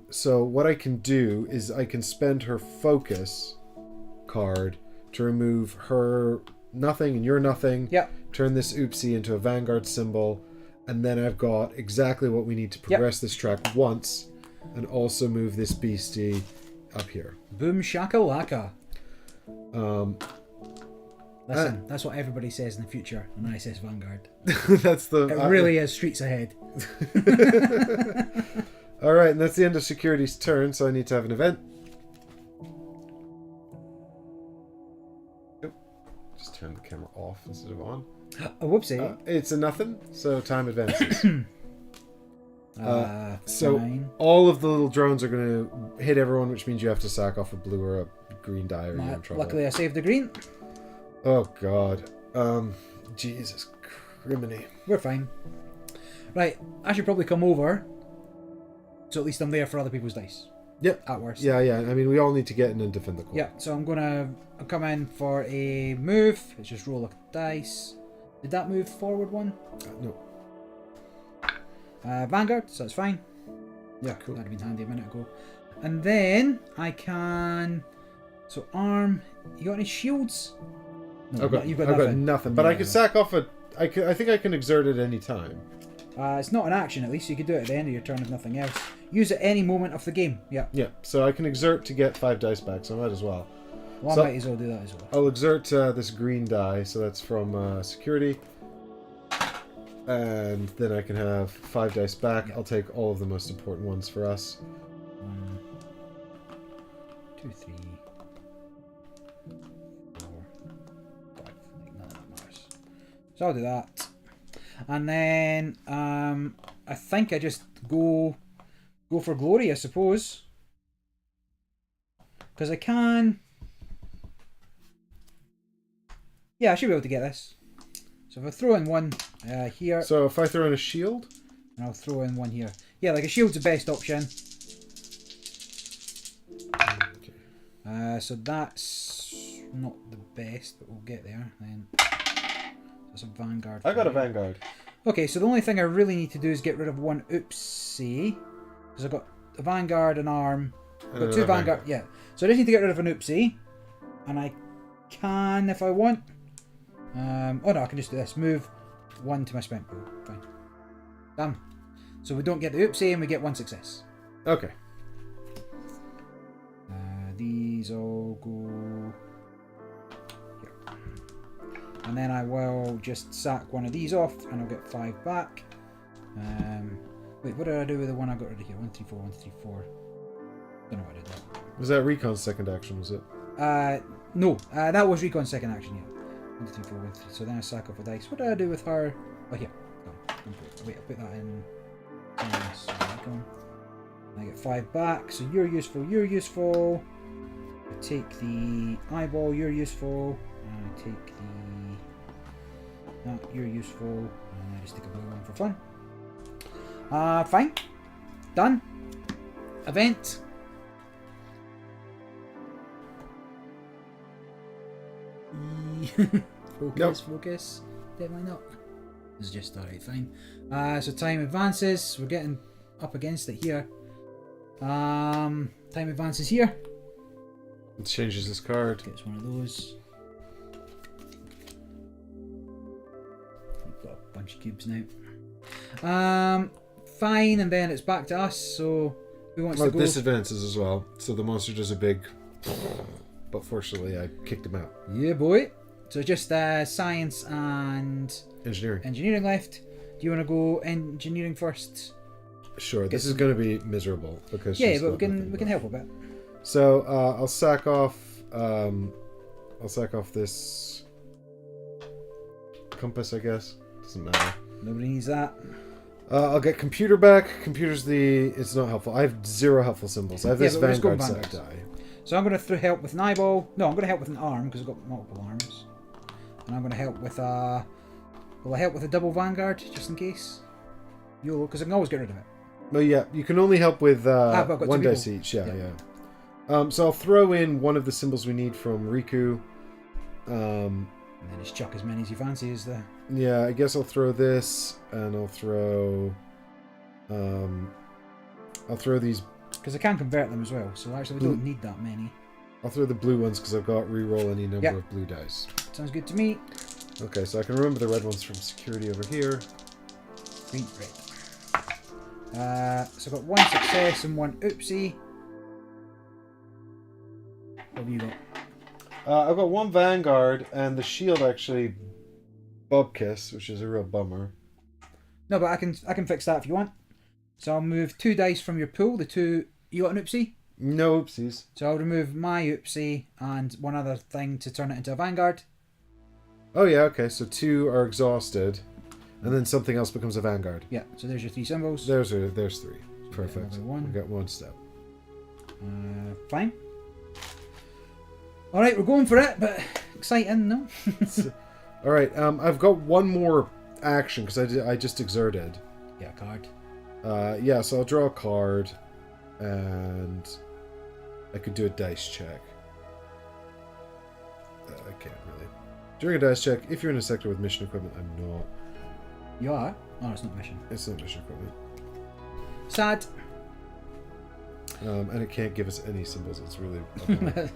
So what I can do is I can spend her focus card to remove her nothing and your nothing. Yeah. Turn this oopsie into a Vanguard symbol, and then I've got exactly what we need to progress this track once, and also move this beastie up here. Boom shakalaka. Listen, Ah. that's what everybody says in the future on ISS Vanguard. That's the. It really is streets ahead. All right, and that's the end of security's turn, so I need to have an event. Oop. Just turn the camera off instead of on. Oh, whoopsie. It's a nothing, so time advances. So fine. all of the little drones are going to hit everyone, which means you have to sack off a blue or a green die, or you're in trouble. Luckily, I saved the green. Oh God, Jesus criminy. We're fine. Right, I should probably come over, so at least I'm there for other people's dice. Yep. At worst. Yeah. I mean, we all need to get in and defend the court. Yeah, so I'll come in for a move. Let's just roll a dice. Did that move forward one? No. Vanguard, so that's fine. Yeah, cool. That'd have been handy a minute ago. And then I can... So arm... You got any shields? No, I've got nothing. But I could sack off I think I can exert at any time. It's not an action, at least. You could do it at the end of your turn if nothing else. Use it any moment of the game. Yeah. Yeah, so I can exert to get 5 dice back, so I might as well. Well, I might as well do that as well. I'll exert this green die, so that's from security. And then I can have 5 dice back. I'll take all of the most important ones for us. 1, 2, 3, 4, 5. Like, none of that matters. So I'll do that. And then I think I just go for glory, I suppose. Because I can... Yeah, I should be able to get this. So if I throw in one here... So if I throw in a shield? And I'll throw in one here. Yeah, like a shield's the best option. Okay. So that's not the best, but we'll get there. Then that's a Vanguard. I got a Vanguard. Okay, so the only thing I really need to do is get rid of one oopsie. Because I've got a Vanguard, an arm. I've got 2 Vanguard. Yeah. So I just need to get rid of an oopsie. And I can if I want. Oh no, I can just do this. Move 1 to my spent pool. Fine. Done. So we don't get the oopsie and we get 1 success. Okay. These all go here. And then I will just sack one of these off and I'll get 5 back. Wait, what did I do with the one I got rid of here? 1, 3, 4, 1, 3, 4. Don't know what I did there. Was that Recon's second action, was it? No, that was Recon's second action, yeah. 1, 2, 3, 4, 1, 3. So then I sack off a dice. What did I do with her? Oh, here. Wait, I'll put that in. So Recon. I get 5 back, so you're useful, you're useful. I take the eyeball, you're useful. And I take the... you're useful. And I just take a blue one for fun. Fine. Done. Event. Focus. Definitely not. It's just alright, fine. So time advances. We're getting up against it here. Time advances here. It changes this card. Gets one of those. We've got a bunch of cubes now. Fine, and then it's back to us. So who wants to go? This advances as well. So the monster does a big. But fortunately, I kicked him out. Yeah, boy. So just science and engineering left. Do you want to go engineering first? Sure. This is going to be miserable because but we can help a bit. So I'll sack off. This compass, I guess. Doesn't matter. Nobody needs that. I'll get computer back. Computer's it's not helpful. I have 0 helpful symbols. I have this Vanguard set die. So I'm going to help with an eyeball. No, I'm going to help with an arm because I've got multiple arms. And I'm going to help with will I help with a double Vanguard just in case? YOLO, because I can always get rid of it. No, yeah, you can only help with but 1 dice each. Yeah. So I'll throw in one of the symbols we need from Riku. And then just chuck as many as you fancy as the... Yeah, I guess I'll throw this, and I'll throw these... Because I can convert them as well, so actually we don't need that many. I'll throw the blue ones because I've got reroll any number of blue dice. Sounds good to me. Okay, so I can remember the red ones from security over here. Green, red. So I've got 1 success and 1 oopsie. What have you got? I've got 1 Vanguard and the shield actually Bobkiss, which is a real bummer. No, but I can fix that if you want. So I'll move 2 dice from your pool. The 2... You got an oopsie? No oopsies. So I'll remove my oopsie and one other thing to turn it into a Vanguard. Oh yeah, okay. So 2 are exhausted, and then something else becomes a Vanguard. Yeah. So there's your 3 symbols. There's 3. Perfect. We got 1 step. Fine. All right, we're going for it, but exciting, no? All right. I've got 1 more action because I just exerted. Yeah, card. So I'll draw a card, and I could do a dice check. I can't really. During a dice check, if you're in a sector with mission equipment, I'm not. You are? Oh, it's not mission. It's not mission equipment. Sad. And it can't give us any symbols. It's really...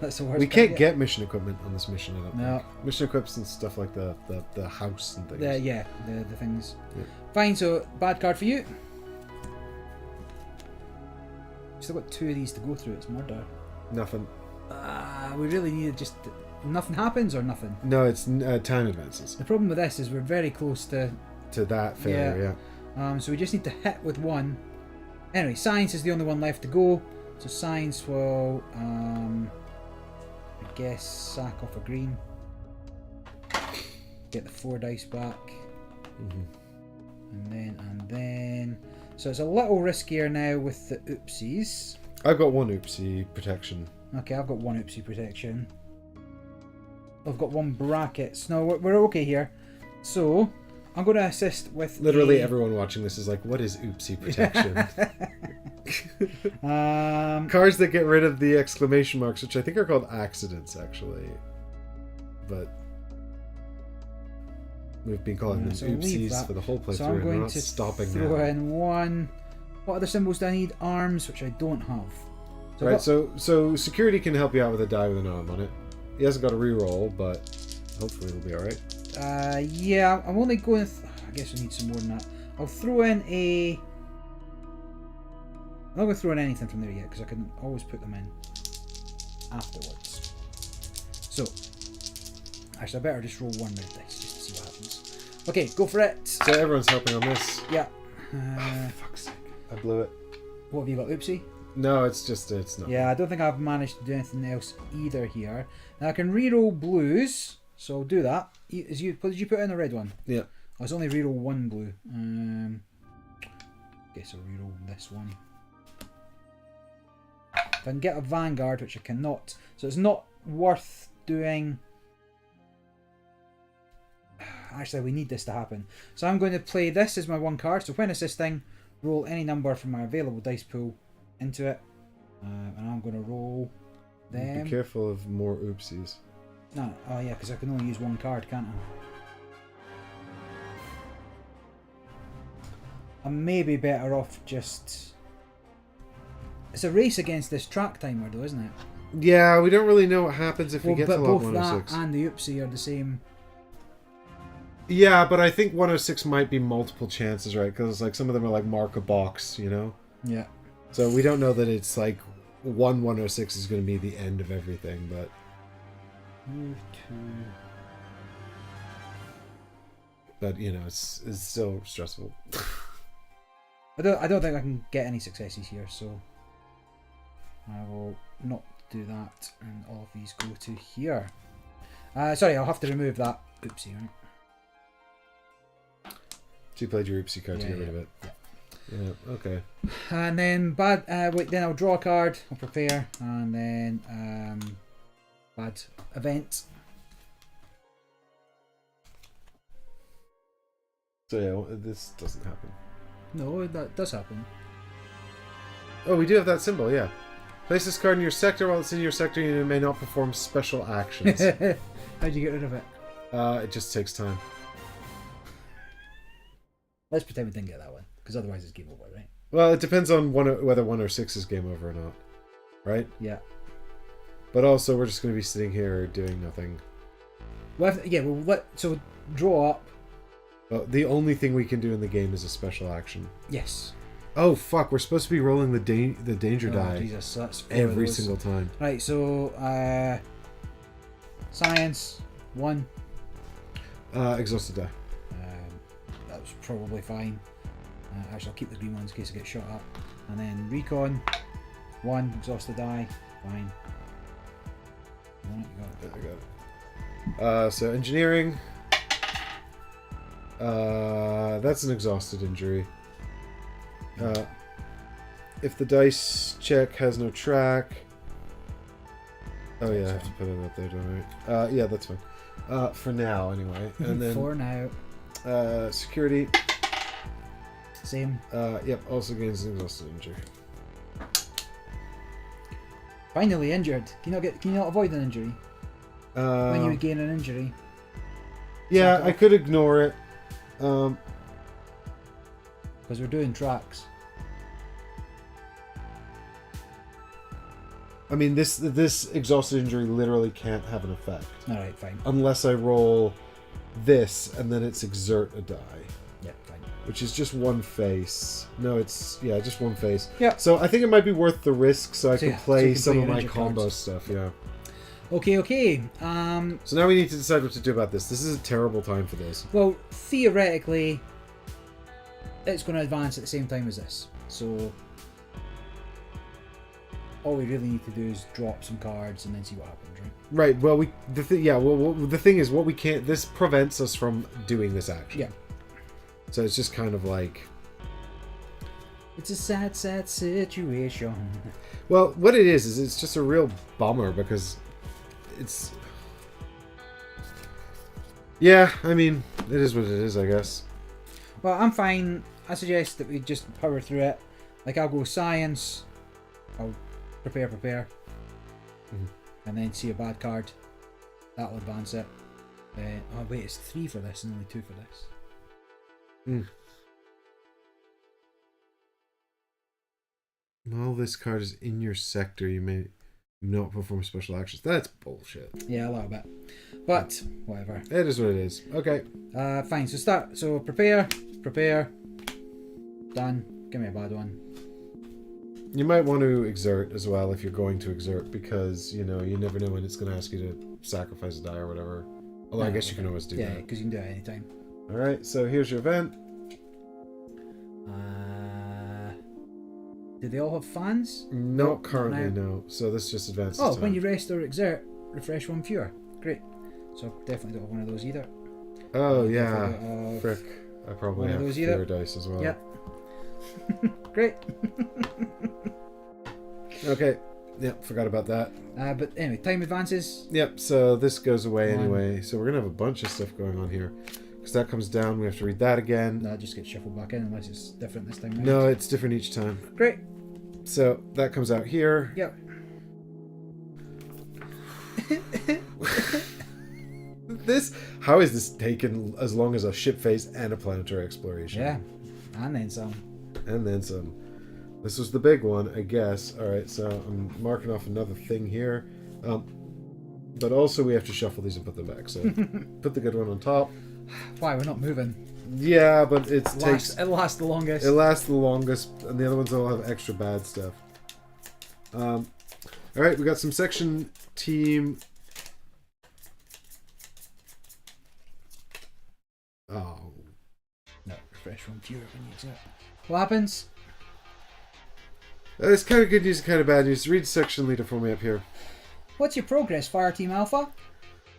That's the worst. We can't get mission equipment on this mission, I don't No. think. Mission equipment and stuff like the house and things. The things. Yeah. Fine, so bad card for you. Still got 2 of these to go through. It's murder. Nothing. We really need just... Nothing happens or nothing? No, it's time advances. The problem with this is we're very close to that failure, yeah. So we just need to hit with 1. Anyway, science is the only one left to go. So science will, I guess, sack off a green. Get the 4 dice back. Mm-hmm. And then... So it's a little riskier now with the oopsies. I've got 1 oopsie protection. Okay, I've got 1 oopsie protection. I've got 1 brackets. No, we're okay here. So, I'm going to assist with... Literally everyone watching this is like, what is oopsie protection? Cards that get rid of the exclamation marks, which I think are called accidents, actually. But we've been calling them oopsies for the whole playthrough, so I'm going we're not to stopping throw now. in 1. What other symbols do I need? Arms, which I don't have. So right, so security can help you out with a die with an arm on it. He hasn't got a reroll, but hopefully it'll be alright. Yeah, I'm only going... I guess I need some more than that. I'll throw in a... I'm not going to throw in anything from there yet, because I can always put them in afterwards. So, Actually, I better just roll one red dice just to see what happens. Okay, go for it. So everyone's helping on this. Yeah. Oh, fuck's sake. I blew it. What have you got? Oopsie? No, it's not. Yeah, I don't think I've managed to do anything else either here. Now I can reroll blues, so I'll do that. What did you put in the red one? Yeah. I was only reroll one blue. Guess I'll reroll this one. If I can get a Vanguard, which I cannot, so it's not worth doing. Actually, we need this to happen. So I'm going to play this as my one card. So when assisting, roll any number from my available dice pool into it, and I'm going to roll them. Be careful of more oopsies. No, oh yeah, because I can only use one card, can't I? I may be better off just. It's a race against this track timer, though, isn't it? Yeah, we don't really know what happens if we get to but log both 106. that and the oopsie are the same. Yeah, but I think 106 might be multiple chances, right? Because like some of them are like mark a box, you know? Yeah. So we don't know that it's like 106 is going to be the end of everything, but... Move to... But, you know, it's still stressful. I don't think I can get any successes here, so I will not do that, and all of these go to here. Sorry, I'll have to remove that oopsie, right? So you played your oopsie card to Yeah, get rid of it. Yeah, okay. And then then I'll draw a card, I'll prepare, and then bad event. So yeah, this doesn't happen. No, that does happen. Oh, we do have that symbol, yeah. Place this card in your sector. While it's in your sector, you may not perform special actions. How'd you get rid of it? It just takes time. Let's pretend we didn't get that one, because otherwise it's game over, right? Well, it depends on whether 106 is game over or not, right? Yeah. But also, we're just going to be sitting here doing nothing. Well, so draw up. Well, the only thing we can do in the game is a special action. Yes. Oh fuck! We're supposed to be rolling the danger die Jesus, so that's every single time. Right. So, science 1. Exhausted die. That was probably fine. Actually, I'll keep the green ones in case I get shot at. And then recon 1, exhausted die, fine. Right, you got it. I got it. So engineering. That's an exhausted injury. If the dice check has no track. Oh yeah, I have to put it up there, don't I? Yeah, that's fine. For now, anyway. And then for now. Security. Same. Yep, also gains an exhausted injury. Finally injured. Can you not avoid an injury? When you gain an injury. Yeah, I could ignore it. Because we're doing tracks. I mean, this exhausted injury literally can't have an effect. Alright, fine. Unless I roll this, and then it's exert a die. Yeah, fine. Which is just one face. No, it's, yeah, just one face. Yeah. So I think it might be worth the risk so I can play so some you of can my play your combo cards. stuff, yeah. Okay. So now we need to decide what to do about this. This is a terrible time for this. Well, theoretically, it's going to advance at the same time as this. So all we really need to do is drop some cards and then see what happens, right? Right. Well, the thing is, what we can't. This prevents us from doing this action. Yeah. So it's just kind of like. It's a sad situation. Well, what it is it's just a real bummer because it's. Yeah, I mean, it is what it is, I guess. Well, I'm fine. I suggest that we just power through it. Like, I'll go science. I'll prepare. Mm-hmm. And then see a bad card. That'll advance it. Oh, wait, it's 3 for this and only 2 for this. While this card is in your sector, you may not perform special actions. That's bullshit. Yeah, a little bit. But, whatever. It is what it is. Okay. Fine, so prepare. Done. Give me a bad one. You might want to exert as well if you're going to exert because, you know, you never know when it's going to ask you to sacrifice a die or whatever. Although I guess you can always do Yeah, that. because you can do it anytime. Alright, so here's your event. Do they all have fans? Not currently, not now. no. So this just advances Oh, time. when you rest or exert, refresh one fewer. Great. So definitely don't have one of those either. Oh, Definitely yeah. don't have Frick. I probably one of have those fewer either. dice as well. Yep. Great. Okay. Yep, forgot about that. But anyway, time advances. Yep, so this goes away One. anyway. So we're going to have a bunch of stuff going on here. Because that comes down, we have to read that again. That just gets shuffled back in unless it's different this time round. No, it's different each time. Great. So that comes out here. Yep. How is this taken as long as a ship phase and a planetary exploration? Yeah. And then some. And then some. This was the big one, I guess. Alright, so I'm marking off another thing here. But also we have to shuffle these and put them back. So put the good one on top. Why, we're not moving. Yeah, but it It lasts the longest. It lasts the longest, and the other ones all have extra bad stuff. Alright, we got some section team. Oh. No, refresh one fewer when you exert. What happens? It's kind of good news and kind of bad news. Read section leader for me up here. What's your progress, Fire Team Alpha?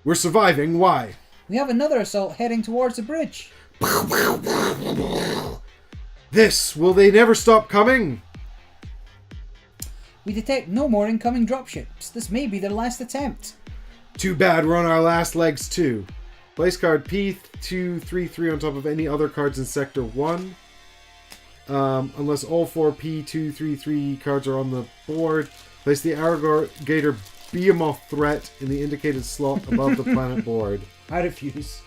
We're surviving. Why? We have another assault heading towards the bridge. Will they never stop coming? We detect no more incoming dropships. This may be their last attempt. Too bad we're on our last legs too. Place card P233 on top of any other cards in Sector 1. Unless all 4 P233 cards are on the board. Place the irrigator behemoth threat in the indicated slot above the planet board. I refuse.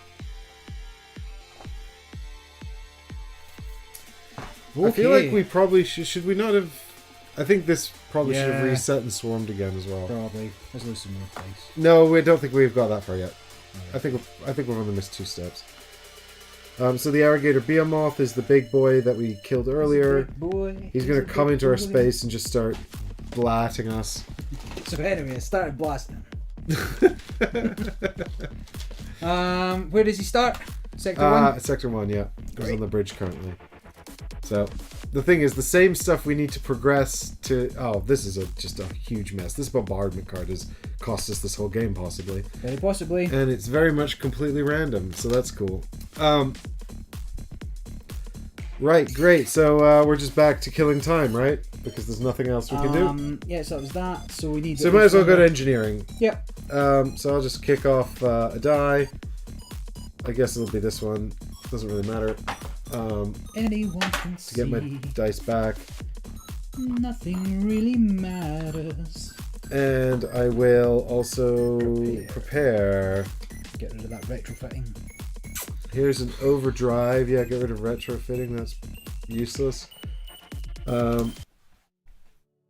I feel like we probably should we not have... I think this probably should have Yeah. reset and swarmed again as well. Probably. Let's lose some more dice. No, we don't think we've got that far yet. I think we've only missed 2 steps. So the irrigator behemoth is the big boy that we killed earlier. Boy. He's going to come into our space and just start blatting us. So anyway, I started blasting. Where does he start? Sector 1? Sector 1, yeah. He's Great. on the bridge currently. So, the thing is, the same stuff we need to progress to... Oh, this is just a huge mess. This bombardment card has cost us this whole game, possibly. Very possibly. And it's very much completely random, so that's cool. Right, great. So, we're just back to killing time, right? Because there's nothing else we can do. Yeah, so it was that. So we need... So, might as well go to engineering. Yep. So I'll just kick off a die. I guess it'll be this one. Doesn't really matter. Anyone can see. To get my dice back. Nothing really matters. And I will also prepare. Get rid of that retrofitting. Here's an overdrive. Yeah, get rid of retrofitting. That's useless.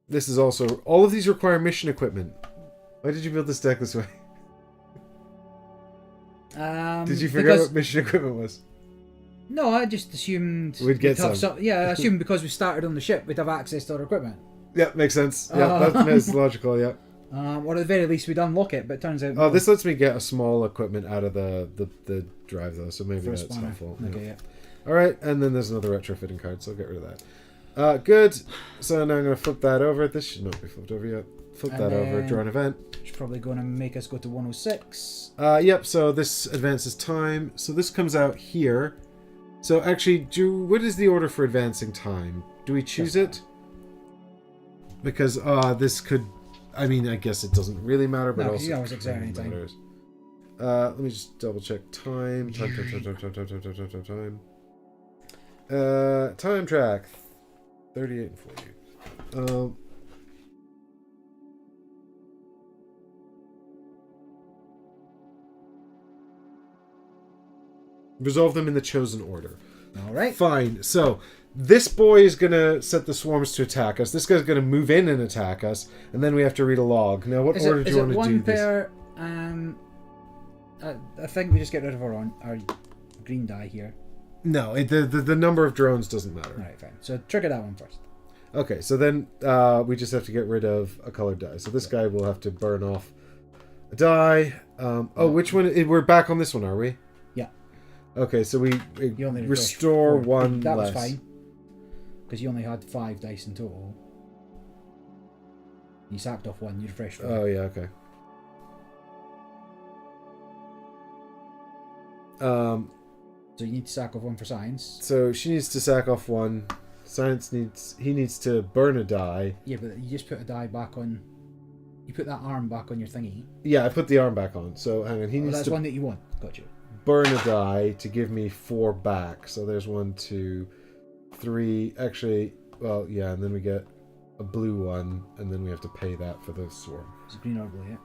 This is also... All of these require mission equipment. Why did you build this deck this way? Did you forget what mission equipment was? No, I just assumed We'd get have some. Yeah, I assumed because we started on the ship, we'd have access to our equipment. Yeah, makes sense. Yeah, that's logical, yeah. Or at the very least, we'd unlock it, but it turns out... Oh, this lets me get a small equipment out of the drive, though, so maybe First that's one. helpful. Okay, yeah. Alright, and then there's another retrofitting card, so I'll get rid of that. Good. So now I'm going to flip that over. This should not be flipped over yet. Flip And that over, then- draw an event. Which is probably going to make us go to 106. Yep, so this advances time. So this comes out here. So actually, what is the order for advancing time? Do we choose it? Because this could... I mean, I guess it doesn't really matter, but No, also you always kinda exert anytime. matters. Let me just double check time. Time track. 38 and 40. Resolve them in the chosen order. All right. Fine. So this boy is going to set the swarms to attack us. This guy's going to move in and attack us. And then we have to read a log. Now, what order do you want to do this? Per, I think we just get rid of our green die here. No, the number of drones doesn't matter. All right, fine. So trigger that one first. Okay, so then we just have to get rid of a colored die. So this guy will have to burn off a die. Which one? We're back on this one, are we? Yeah. Okay, so we You only restore refreshed 4. one That less. was fine. Because you only had 5 dice in total. You sacked off 1, you refreshed 4. Oh, yeah, okay. So you need to sack off 1 for science. So she needs to sack off 1. He needs to burn a die. Yeah, but you just put a die back on. You put that arm back on your thingy. Yeah, I put the arm back on. So hang on, he needs That's to one that you want. Gotcha. burn a die to give me 4 back. So there's 1, 2, 3. Actually, well, yeah, and then we get a blue one, and then we have to pay that for the swarm. It's green or blue, yeah.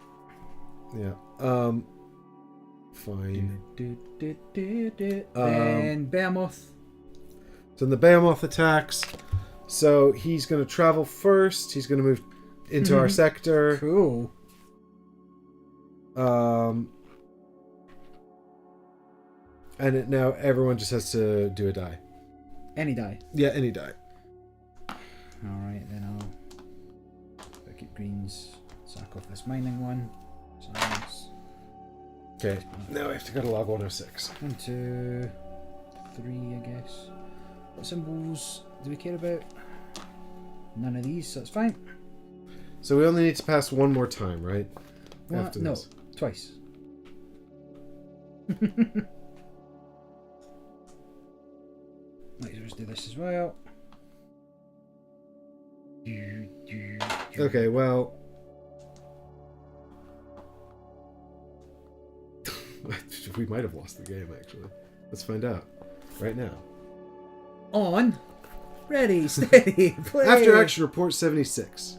Yeah. Fine. Then Behemoth. So then the Behemoth attacks. So he's going to travel first. He's going to move into our sector. Cool. And now everyone just has to do a die. Any die. Yeah, any die. Alright, then I'll keep greens. Sack off this mining one. Science. Okay, now I have to go to log 106. 1, 2, 3, I guess. What symbols do we care about? None of these, so that's fine. So we only need to pass 1 more time, right? What? After No, this. twice. Let's just do this as well. Okay, well... we might have lost the game, actually. Let's find out. Right now. On. Ready, steady, play. After action report 76.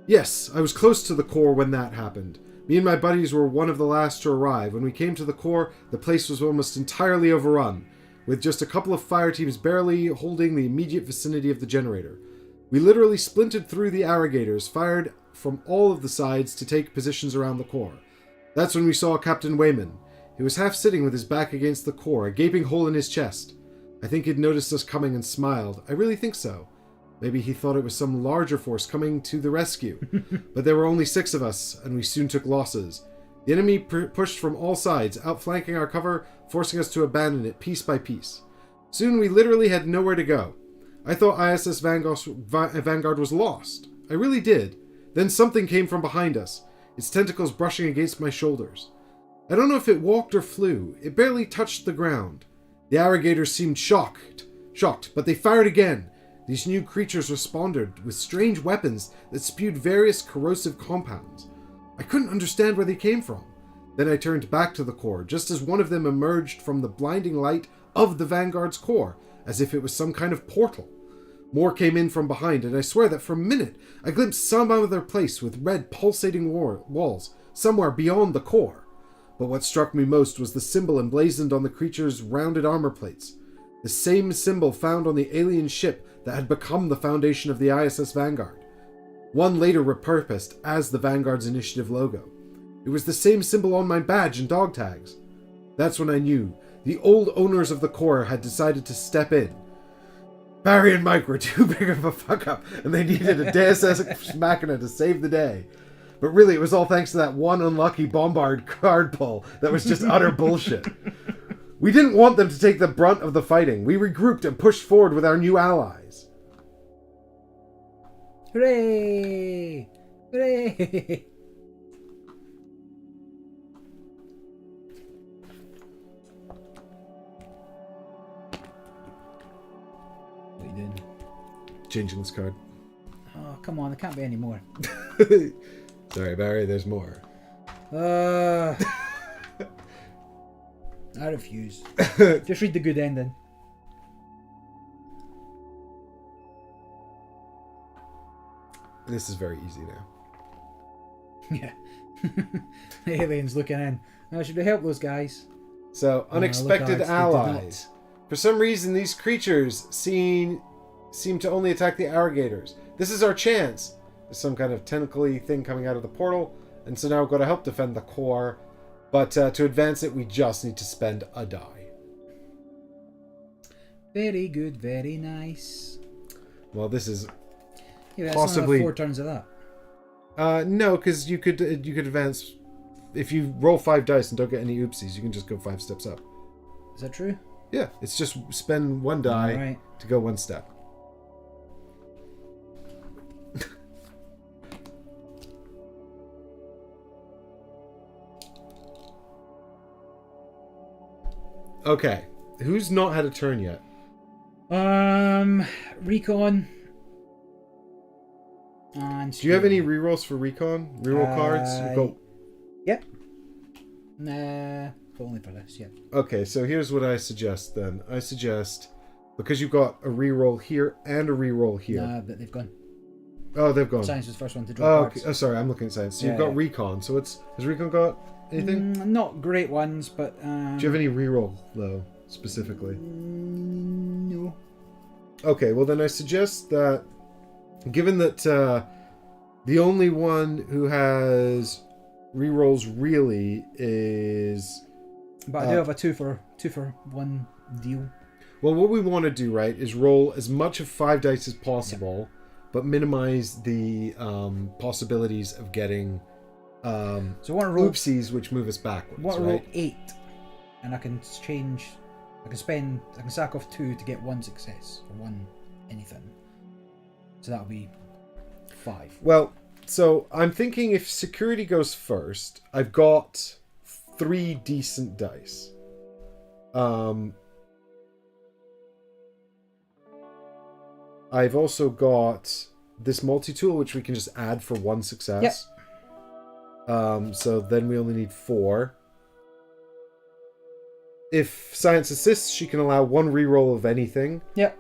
Yes, I was close to the core when that happened. Me and my buddies were one of the last to arrive. When we came to the core, the place was almost entirely overrun, with just a couple of fire teams barely holding the immediate vicinity of the generator. We literally splintered through the irrigators, fired from all of the sides to take positions around the core. That's when we saw Captain Wayman. He was half sitting with his back against the core, a gaping hole in his chest. I think he'd noticed us coming and smiled. I really think so. Maybe he thought it was some larger force coming to the rescue. But there were only 6 of us, and we soon took losses. The enemy pushed from all sides, outflanking our cover, forcing us to abandon it piece by piece. Soon we literally had nowhere to go. I thought ISS Vanguard was lost. I really did. Then something came from behind us, its tentacles brushing against my shoulders. I don't know if it walked or flew. It barely touched the ground. The irrigators seemed shocked, but they fired again. These new creatures responded with strange weapons that spewed various corrosive compounds. I couldn't understand where they came from. Then I turned back to the core, just as one of them emerged from the blinding light of the Vanguard's core, as if it was some kind of portal. More came in from behind, and I swear that for a minute I glimpsed some other place with red pulsating walls, somewhere beyond the core. But what struck me most was the symbol emblazoned on the creature's rounded armor plates. The same symbol found on the alien ship that had become the foundation of the ISS Vanguard. One later repurposed as the Vanguard's initiative logo. It was the same symbol on my badge and dog tags. That's when I knew the old owners of the core had decided to step in. Barry and Mike were too big of a fuck-up, and they needed a Deus Ex Machina to save the day. But really, it was all thanks to that one unlucky Bombard card pull that was just utter bullshit. We didn't want them to take the brunt of the fighting. We regrouped and pushed forward with our new allies. Hooray! Hooray! What are you doing? Changing this card. Oh, come on, there can't be any more. Sorry, Barry, there's more. I refuse. Just read the good ending. This is very easy now. Yeah. The alien's looking in. Oh, should we help those guys? So, unexpected allies. For some reason, these creatures seem to only attack the irrigators. This is our chance. There's some kind of tentacle-y thing coming out of the portal, and so now we've got to help defend the core. But to advance it, we just need to spend a die. Very good, very nice. Well, this is Yeah, that's possibly another 4 turns of that. no, because you could advance if you roll 5 dice and don't get any oopsies, you can just go 5 steps up. Is that true? Yeah, it's just spend 1 die Right. to go 1 step. Okay, who's not had a turn yet? Recon. And Do you have any rerolls for recon? Reroll cards? You've got... Yep. Nah, but only for this, yeah. Okay, so here's what I suggest then. I suggest, because you've got a reroll here and a reroll here. Nah, but they've gone. Oh, they've gone. Science was the first one to draw Oh, cards. okay. Oh, sorry, I'm looking at science. So you've Yeah, got yeah. recon. So has recon got anything? Not great ones, but... Do you have any reroll, though, specifically? No. Okay, well then I suggest that, given that the only one who has rerolls really is... But I do have a two for 1 deal. Well, what we want to do, right, is roll as much of 5 dice as possible, but minimize the possibilities of getting So I want to roll... oopsies, which move us backwards, I want to right? roll 8, and I can change... I can sack off 2 to get 1 success, or 1 anything. So that'll be 5. Well, so I'm thinking if security goes first, I've got 3 decent dice. I've also got this multi-tool, which we can just add for 1 success. Yep. So then we only need 4. If science assists, she can allow 1 reroll of anything. Yep.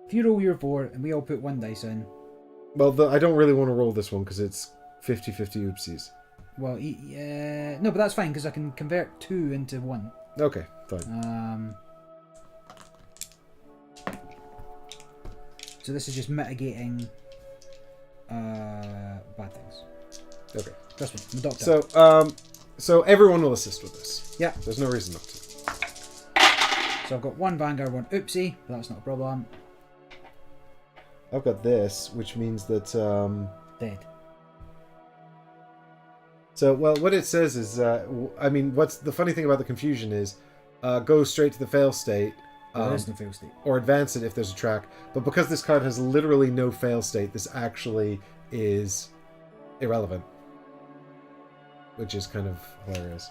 If you roll your 4 and we all put 1 dice in... Well, I don't really want to roll this one because it's 50-50 oopsies. Well, no, but that's fine because I can convert 2 into 1. Okay, fine. So this is just mitigating bad things. Okay. Trust me, I'm a doctor. So everyone will assist with this. Yeah. There's no reason not to. So I've got 1 Vanguard, 1 Oopsie, but that's not a problem. I've got this, which means that... Dead. So, well, what it says is... I mean, what's the funny thing about the confusion is... go straight to the fail state. There is no fail state. Or advance it if there's a track. But because this card has literally no fail state, this actually is irrelevant. Which is kind of hilarious.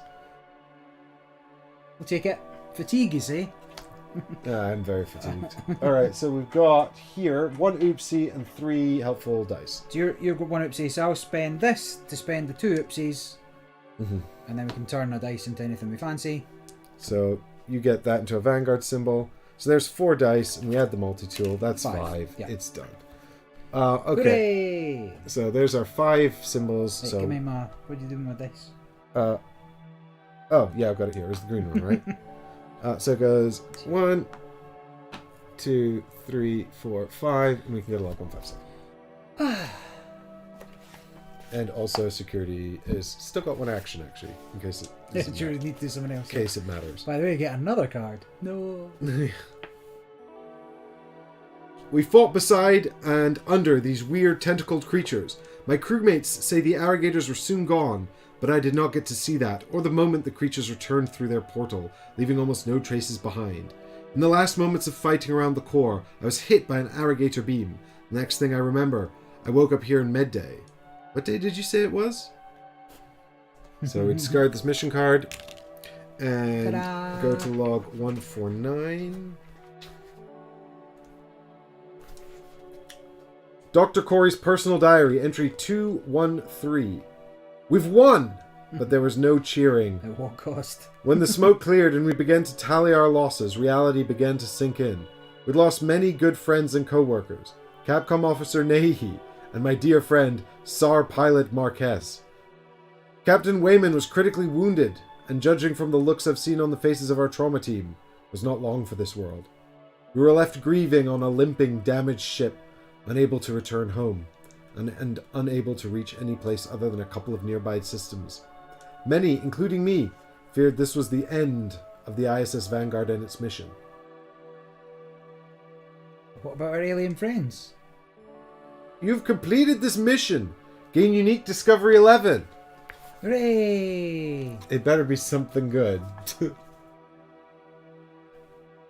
We'll take it. Fatigue, you see? I'm very fatigued. Alright, so we've got here 1 oopsie and 3 helpful dice. So you've got 1 Oopsie, so I'll spend this to spend the 2 Oopsies. Mm-hmm. And then we can turn our dice into anything we fancy. So you get that into a Vanguard symbol. So there's 4 dice, and we add the multi-tool. That's 5. Yeah. It's done. Okay. Hooray! So there's our 5 symbols. Wait, so give me my... What do you do with my dice? oh yeah, I've got it here. It's the green one, right? So it goes 1, 2, 3, 4, 5, and we can get a log 1, 5, 7. And also security is still got 1 action actually, in case it doesn't You matter. need to do something else. In case it matters. By the way, you get another card. No. We fought beside and under these weird tentacled creatures. My crewmates say the irrigators were soon gone, but I did not get to see that, or the moment the creatures returned through their portal, leaving almost no traces behind. In the last moments of fighting around the core, I was hit by an irrigator beam. The next thing I remember, I woke up here in Medday. What day did you say it was? So we discard this mission card and Ta-da! go to log 149. Dr. Corey's personal diary, entry 213. We've won! But there was no cheering. At what cost? When the smoke cleared and we began to tally our losses, reality began to sink in. We'd lost many good friends and co-workers. Capcom officer Nahi and my dear friend SAR pilot Marquez. Captain Wayman was critically wounded, and judging from the looks I've seen on the faces of our trauma team, was not long for this world. We were left grieving on a limping, damaged ship, unable to return home, and unable to reach any place other than a couple of nearby systems. Many, including me, feared this was the end of the ISS Vanguard and its mission. What about our alien friends? You've completed this mission. Gain unique Discovery 11. Hooray! It better be something good.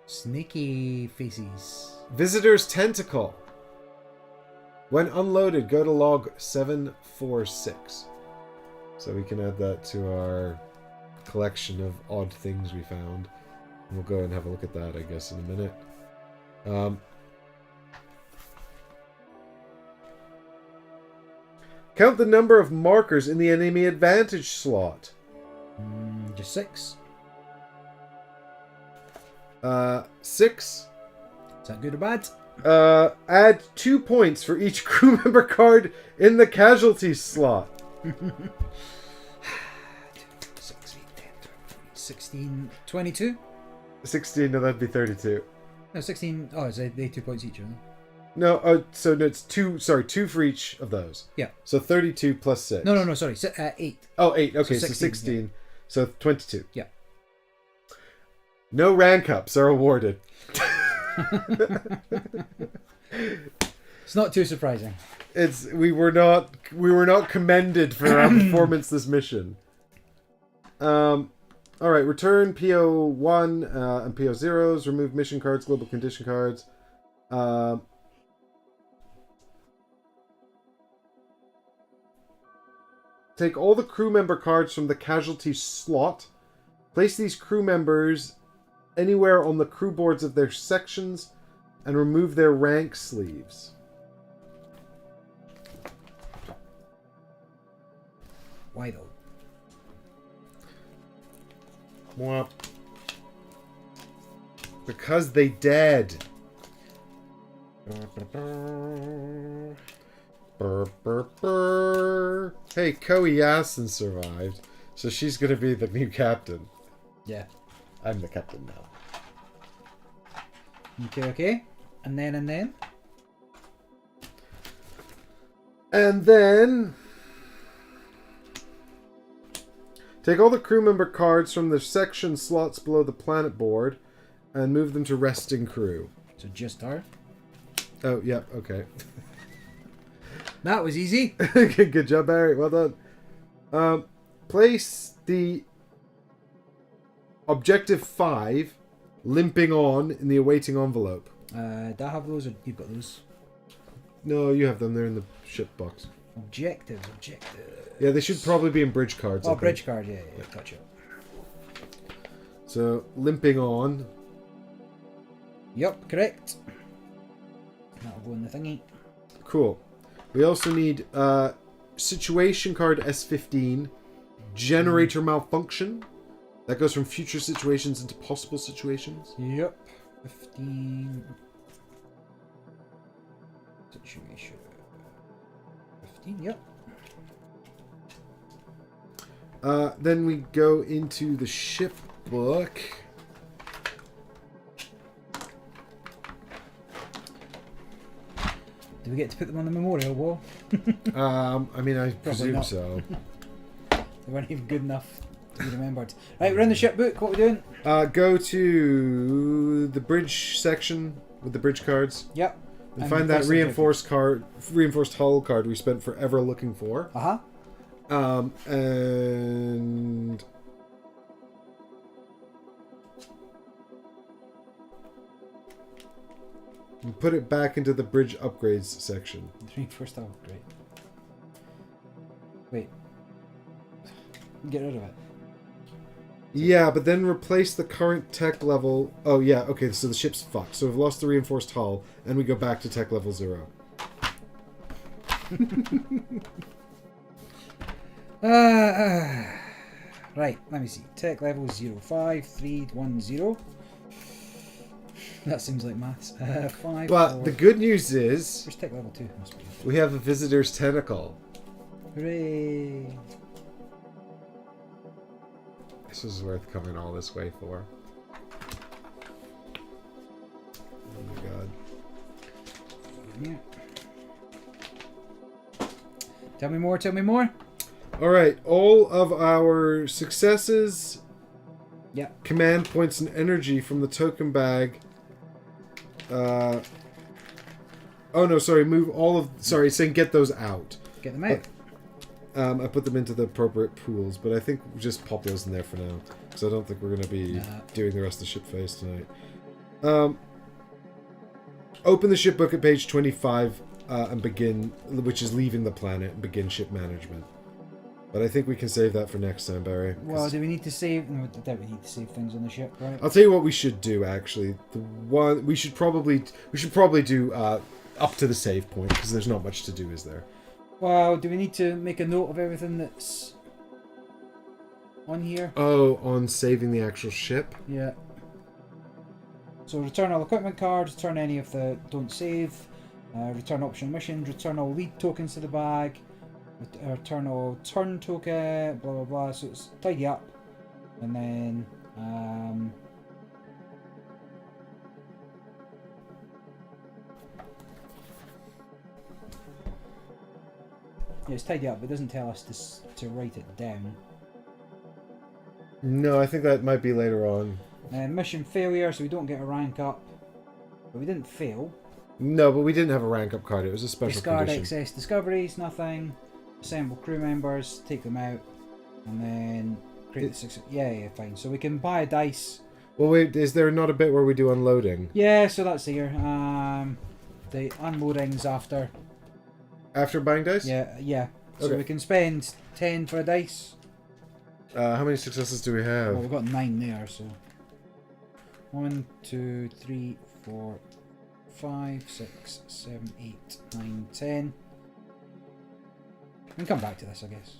Snaky faces. Visitor's Tentacle. When unloaded, go to log 746. So we can add that to our collection of odd things we found. And we'll go and have a look at that, I guess, in a minute. Count the number of markers in the enemy advantage slot. Just 6. 6. Is that good or bad? Add 2 points for each crew member card in the casualty slot. 6, 8, 10, 16, 22? 16, no, that'd be 32. No, 16. Oh, is they 2 points each, aren't they? No, so no, it's 2, sorry, 2 for each of those. Yeah. So 32 plus 6. No, sorry. 8. Oh, 8, okay, so 16. 16. Yeah. So 22. Yeah. No rank ups are awarded. It's not too surprising. We were not commended for our performance this mission. All right, return PO1 and PO0s. Remove mission cards, global condition cards. Take all the crew member cards from the casualty slot. Place these crew members anywhere on the crew boards of their sections and remove their rank sleeves. Why though? Womp. Because they dead. Hey, Koei Yasin survived, so she's gonna be the new captain. Yeah. I'm the captain now. Okay. And then. And then take all the crew member cards from the section slots below the planet board and move them to resting crew. So just her. Oh, yeah, okay. That was easy. Good job, Barry. Well done. Place the Objective 5 limping on in the awaiting envelope. Do I have those or you've got those? No, you have them. They're in the ship box. Objectives. Yeah, they should probably be in bridge cards. Oh, bridge card, yeah, gotcha. So, limping on. Yep, correct. That'll go in the thingy. Cool. We also need situation card S15, generator malfunction. That goes from future situations into possible situations. Yep. 15. Situation. 15, yep. Then we go into the ship book. Do we get to put them on the memorial wall? I mean, I presume not. so. They weren't even good enough to be remembered. Right, we're in the ship book. What are we doing? Go to the bridge section with the bridge cards. Yep. And find that reinforced hull card we spent forever looking for. And put it back into the bridge upgrades section. Reinforced hull, great. Wait. Get rid of it. Yeah, but then replace the current tech level. Oh yeah, okay, so the ship's fucked. So we've lost the reinforced hull, and we go back to tech level 0. Right, let me see. Tech level 05310. That seems like maths. 5. But 4. the good news is Where's tech level 2? Must be. we have a visitor's tentacle. Hooray! This is worth coming all this way for. Oh my god. Yeah. Tell me more. Alright, all of our successes, Yep. command points, and energy from the token bag Oh no, sorry. Move all of. Sorry, it's saying get those out. Get them out. I put them into the appropriate pools, but I think we'll just pop those in there for now, because I don't think we're going to be doing the rest of the ship phase tonight. Open the ship book at page 25 and begin, which is leaving the planet, and begin ship management. But I think we can save that for next time, Barry. Well, do we need to save? No, don't we need to save things on the ship, right? I'll tell you what we should do. Actually, we should probably do up to the save point, because there's not much to do, is there? Well, do we need to make a note of everything that's on here? Oh, on saving the actual ship? Yeah. So return all equipment cards, return any of the don't save, return optional missions, return all lead tokens to the bag, return all turn token, blah blah blah. So it's tidy up. And then yeah, it's tidy up, but it doesn't tell us to write it down. No, I think that might be later on. Mission failure, so we don't get a rank up. But we didn't fail. No, but we didn't have a rank up card. It was a special Discard condition. excess discoveries, nothing. Assemble crew members, take them out, and then create the success. Yeah, fine. So we can buy a dice. Well, wait, is there not a bit where we do unloading? Yeah, so that's here. The unloading's after. After buying dice? Yeah. So Okay. we can spend 10 for a dice. How many successes do we have? Well, we've got 9 there, so 1, 2, 3, 4, 5, 6, 7, 8, 9, 10. We can come back to this, I guess.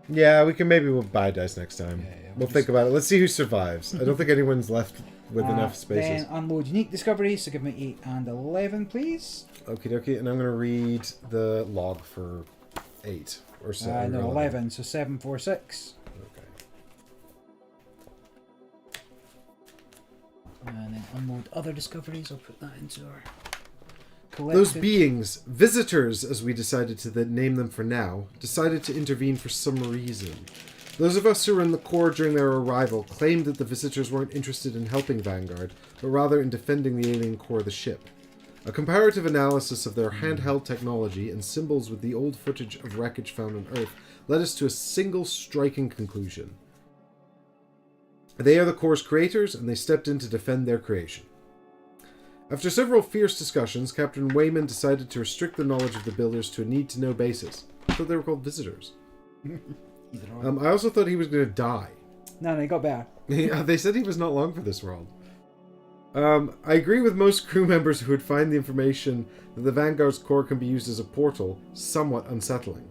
Yeah, we'll buy dice next time. Yeah, we'll think about it. Let's see who survives. I don't think anyone's left with enough spaces. Then unload unique discoveries, so give me 8 and 11, please. Okie dokie, and I'm going to read the log for 8 or 7. No, 11, so 7, 4, 6. Okay. And then unload other discoveries. I'll put that into our Those collective. beings, visitors as we decided to name them for now, decided to intervene for some reason. Those of us who were in the core during their arrival claimed that the visitors weren't interested in helping Vanguard, but rather in defending the alien core of the ship. A comparative analysis of their handheld technology and symbols with the old footage of wreckage found on Earth led us to a single striking conclusion. They are the core's creators, and they stepped in to defend their creation. After several fierce discussions, Captain Wayman decided to restrict the knowledge of the builders to a need-to-know basis. I thought they were called visitors. I also thought he was going to die. No, they got better. Yeah, they said he was not long for this world. I agree with most crew members who would find the information that the Vanguard's core can be used as a portal somewhat unsettling.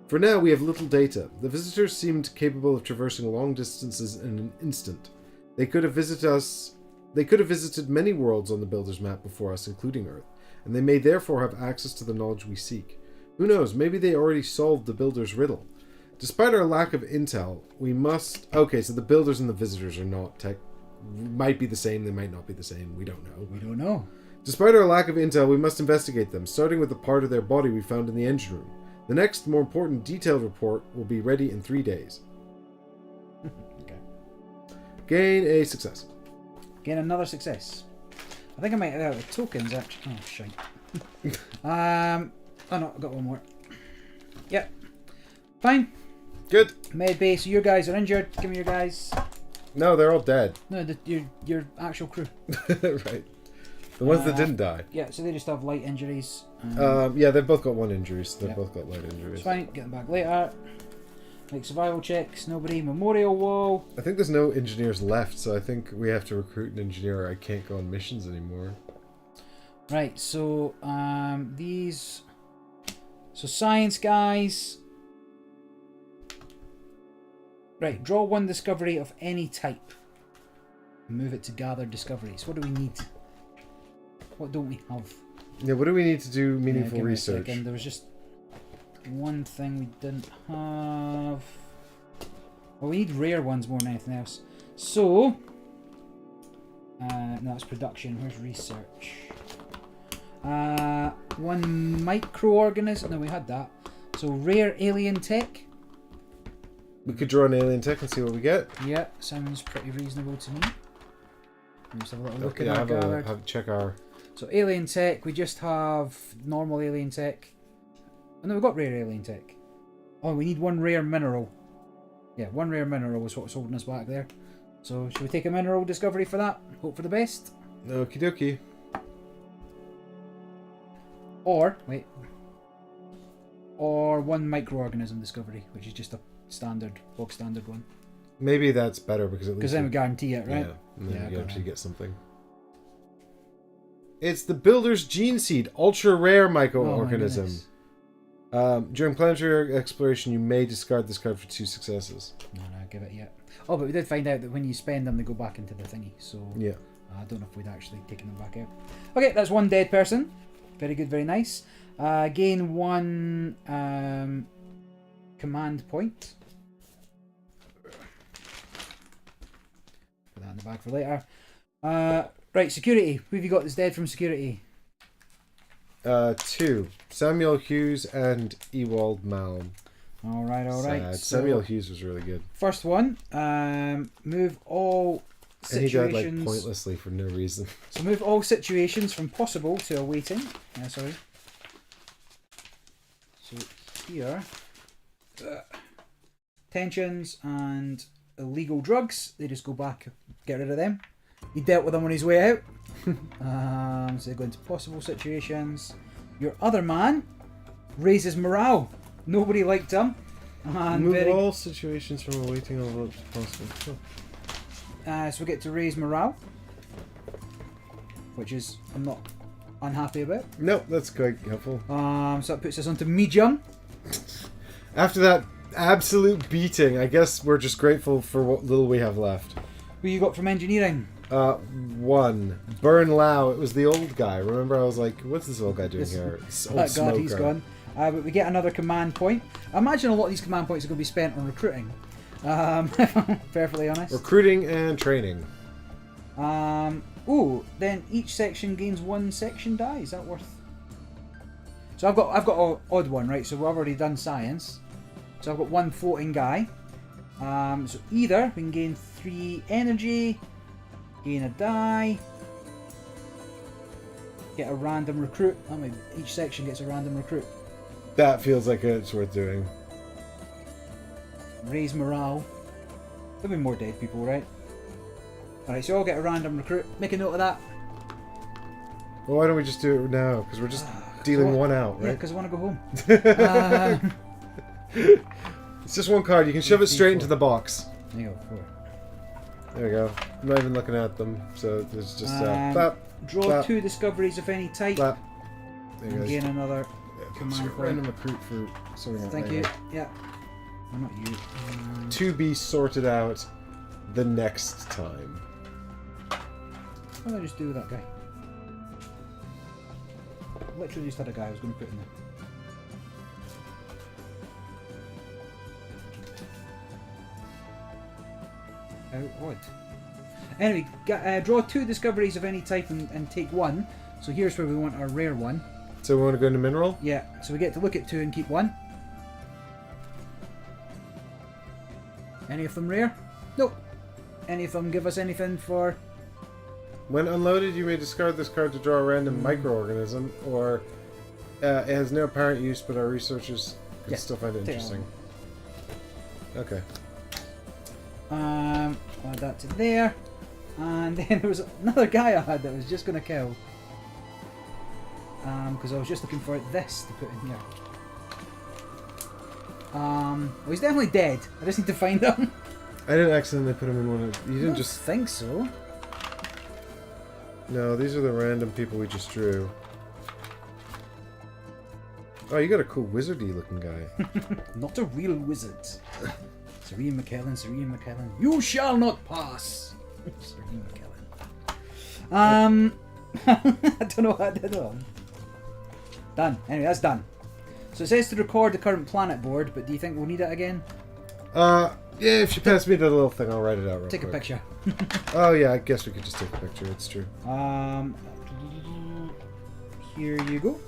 For now, we have little data. The visitors seemed capable of traversing long distances in an instant. They could have visited many worlds on the Builder's map before us, including Earth, and they may therefore have access to the knowledge we seek. Who knows, maybe they already solved the Builder's riddle. Despite our lack of intel, we must... Okay, so the Builders and the visitors are not might be the same, they might not be the same, we don't know. We don't know. Despite our lack of intel, we must investigate them, starting with the part of their body we found in the engine room. The next, more important, detailed report will be ready in 3 days. Okay. Gain a success. Gain another success. I think I might have the tokens, actually. Oh, shite. Oh no, I've got one more. Yep. Fine. Good. Med bay, so your guys are injured. Give me your guys. No, they're all dead. No, your actual crew. Right. The ones that didn't die. Yeah, so they just have light injuries. Yeah, they've both got one injury, so they've Yeah. both got light injuries. It's fine, get them back later. Make survival checks, nobody. Memorial wall. I think there's no engineers left, so I think we have to recruit an engineer or I can't go on missions anymore. Right, so these... So science guys... Right, draw one discovery of any type. Move it to gather discoveries. What do we need? What don't we have? Yeah, what do we need to do meaningful give me a research? second. There was just one thing we didn't have. Well, we need rare ones more than anything else. So, no, that's production. Where's research? One microorganism. No, we had that. So rare alien tech. We could draw an alien tech and see what we get. Yeah, sounds pretty reasonable to me. Let's have a little look at Yeah, our gathered. check our... So alien tech, we just have normal alien tech. Oh no, we've got rare alien tech. Oh, we need one rare mineral. Yeah, one rare mineral is what's holding us back there. So should we take a mineral discovery for that? Hope for the best. Okie dokie. Or, wait. Or one microorganism discovery, which is just a bog standard one. Maybe that's better because at least... Because then we guarantee it, right? Yeah, and then you go actually ahead. get something. It's the Builder's Gene Seed, ultra rare microorganism. During planetary exploration, you may discard this card for 2 successes. No, give it yet. Oh, but we did find out that when you spend them, they go back into the thingy. So Yeah. I don't know if we'd actually taken them back out. Okay, that's one dead person. Very good, very nice. Gain 1 command point. Put that in the bag for later. Right, security. Who have you got that's dead from security? 2. Samuel Hughes and Ewald Malm. Alright. Sad. So, Samuel Hughes was really good. first one, move all And he died situations. like pointlessly for no reason. So move all situations from possible to awaiting. Sorry. So here, tensions and illegal drugs, they just go back, get rid of them. He dealt with them on his way out. So they go into possible situations. Your other man raises morale. Nobody liked him. And Move all situations from awaiting all votes possible. so we get to raise morale, which is I'm not unhappy about. No, that's quite helpful. So that puts us onto medium. After that absolute beating, I guess we're just grateful for what little we have left. Who you got from engineering? 1. Burn Lau. It was the old guy. Remember, I was like, what's this old guy doing here? It's old That god, smoker. he's gone. But we get another command point. I imagine a lot of these command points are going to be spent on recruiting. If I'm perfectly honest. Recruiting and training. Then each section gains 1 section die. Is that worth? So I've got an odd one, right? So we've already done science. So I've got 1 floating guy. So either we can gain 3 energy, gain a die, get a random recruit. I mean, each section gets a random recruit. That feels like it's worth doing. Raise morale. There'll be more dead people, right? Alright, so I'll get a random recruit. Make a note of that. Well, why don't we just do it now? Because we're just dealing one out, Yeah, right? because I want to go home. It's just 1 card. You can shove it straight into the box. There you go, 4. There we go. I'm not even looking at them. So there's just clap, Draw clap, 2 discoveries of any type. clap. There you And go. gain another It's command your point. random recruit for sorting out Thank later. you. Yeah. Well, not you. To be sorted out the next time. What did I just do with that guy? Literally just had a guy I was going to put in there. How odd. Anyway, draw 2 discoveries of any type and take 1. So here's where we want our rare one. So we want to go into mineral? Yeah, so we get to look at 2 and keep 1. Any of them rare? Nope. Any of them give us anything for... When unloaded, you may discard this card to draw a random microorganism, or it has no apparent use, but our researchers can still find it take interesting. Okay. Add that to there. And then there was another guy I had that I was just going to kill. Because I was just looking for this to put in here. Well, he's definitely dead. I just need to find him. I didn't accidentally put him in one of... You I didn't don't just... think so. No, these are the random people we just drew. Oh, you got a cool wizardy looking guy. Not a real wizard. Serene McKellen. You shall not pass. Serene McKellen. I don't know what I did on. Done. Anyway, that's done. So it says to record the current planet board, but do you think we'll need it again? Yeah, if you pass me the little thing, I'll write it out real Take quick. a picture. Oh, yeah, I guess we could just take a picture. It's true. Here you go.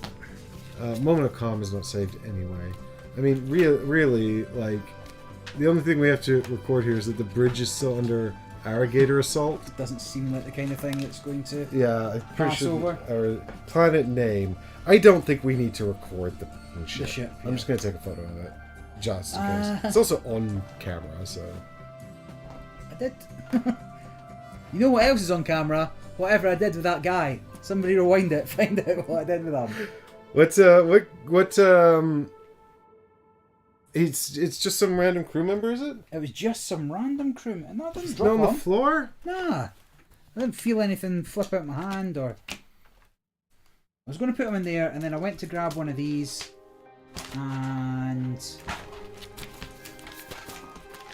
Moment of calm is not saved anyway. I mean, really, like, the only thing we have to record here is that the bridge is still under irrigator assault. Doesn't seem like the kind of thing that's going to... Yeah, I'm pretty Pass sure over. our planet name. I don't think we need to record the ship. ship, I'm yeah. just gonna take a photo of it, just in case. It's also on camera, so. I did. You know what else is on camera? Whatever I did with that guy. Somebody rewind it, find out what I did with him. It's just some random crew member, is it? It was just some random crew. And I didn't Just drop on the him. floor? Nah. I didn't feel anything flip out my hand or... I was going to put him in there and then I went to grab one of these and...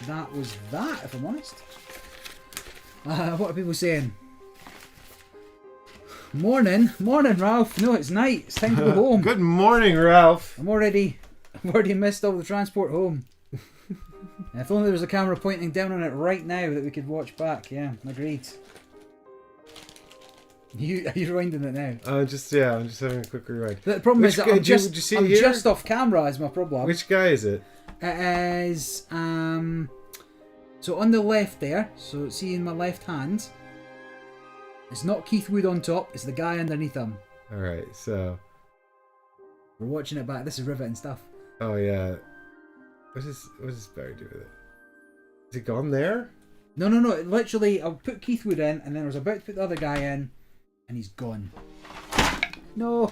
that was that, if I'm honest. What are people saying? Morning, Ralph. No, it's night. It's time to go home. Good morning, Ralph. I've already missed all the transport home. If only there was a camera pointing down on it right now that we could watch back. Yeah, agreed. Are you rewinding it now? I'm just having a quick rewind. The problem is that I'm did you see it I'm here? just off camera is my problem. Which guy is it? It is so on the left there, so see in my left hand, it's not Keith Wood on top, it's the guy underneath him. Alright, so... We're watching it back, this is riveting stuff. Oh yeah. What does Barry do with it? Is he gone there? No, literally, I put Keith Wood in, and then I was about to put the other guy in, and he's gone. No!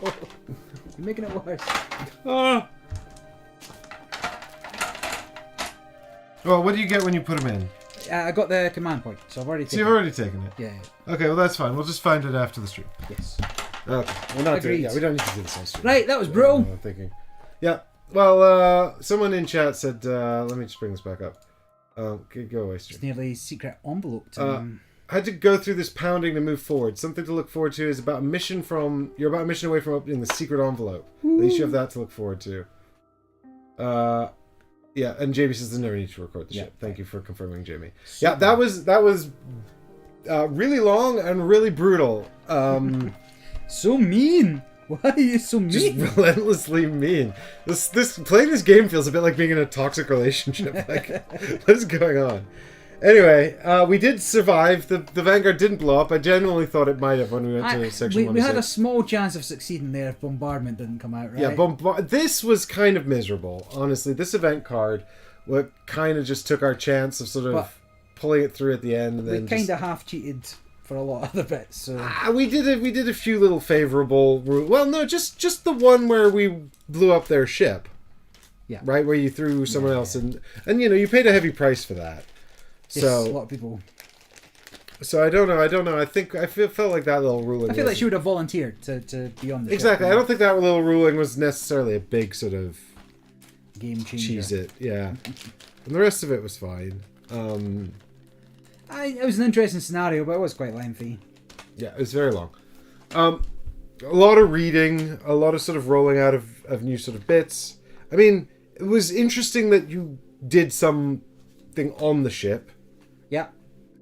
You're making it worse. Ah! Well, what do you get when you put him in? I got the command point, so I've already taken So you've already taken it? Yeah. Okay, well that's fine. We'll just find it after the stream. Yes. Okay. We're not doing Agreed. Yeah, we don't need to do this on stream. Right, that was brutal. I'm thinking. Yeah. Well, someone in chat said, let me just bring this back up. Okay, go away, It's stream. nearly secret envelope time. I had to go through this pounding to move forward. Something to look forward to is you're about a mission away from opening the secret envelope. At least you have that to look forward to. Yeah, and Jamie says there's no need to record the ship. Thank you for confirming, Jamie. Yeah, that was really long and really brutal. So mean! Why are you so mean? Just relentlessly mean. This playing this game feels a bit like being in a toxic relationship. Like, what is going on? Anyway, we did survive. The Vanguard didn't blow up. I genuinely thought it might have when we went to section 1. We had a small chance of succeeding there if bombardment didn't come out, right? Yeah, this was kind of miserable, honestly. This event card, what kind of just took our chance of sort of pulling it through at the end. And we then kind of half cheated for a lot of other bits. So we did a few little favorable. Well, no, just the one where we blew up their ship. Yeah. Right, where you threw someone else and you paid a heavy price for that. yes, So a lot of people. So I don't know. I felt like that little ruling. I feel like she would have volunteered to be on the exactly. ship, I don't think that little ruling was necessarily a big sort of game changer. cheese it. Yeah, and the rest of it was fine. It was an interesting scenario, but it was quite lengthy. Yeah, it was very long. A lot of reading, a lot of sort of rolling out of new sort of bits. I mean, it was interesting that you did something on the ship. Yeah.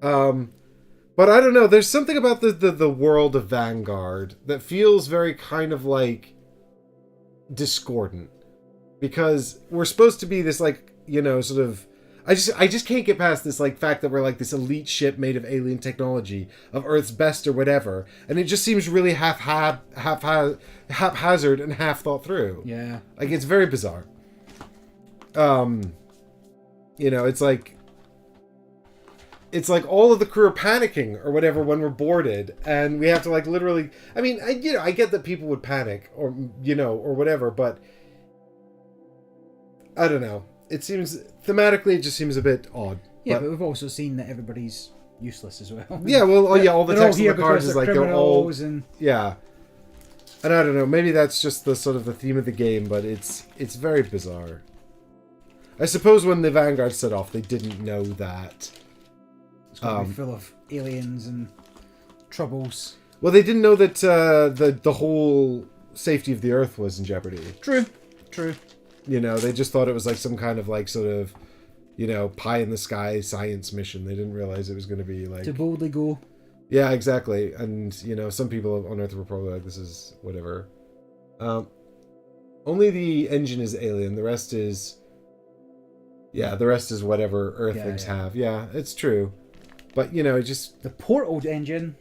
But I don't know. There's something about the world of Vanguard that feels very kind of like discordant, because we're supposed to be this like sort of. I just can't get past this like fact that we're like this elite ship made of alien technology, of Earth's best or whatever, and it just seems really haphazard and half thought through. Yeah. Like it's very bizarre. It's like all of the crew are panicking or whatever when we're boarded, and we have to like literally. I mean, I get that people would panic or whatever, but I don't know. It seems thematically, it just seems a bit odd. Yeah, but we've also seen that everybody's useless as well. Yeah, well, all the text on the cards is like they're all and yeah. And I don't know, maybe that's just the sort of the theme of the game, but it's very bizarre. I suppose when the Vanguard set off, they didn't know that. It's going to be full of aliens and troubles. Well, they didn't know that the whole safety of the Earth was in jeopardy. True. They just thought it was like some kind of like sort of, pie in the sky science mission. They didn't realize it was going to be like... To boldly go. Yeah, exactly. And, some people on Earth were probably like, this is whatever. Only the engine is alien. The rest is... Yeah, the rest is whatever Earthlings have. Yeah, it's true. But, you know, just... The Portal engine.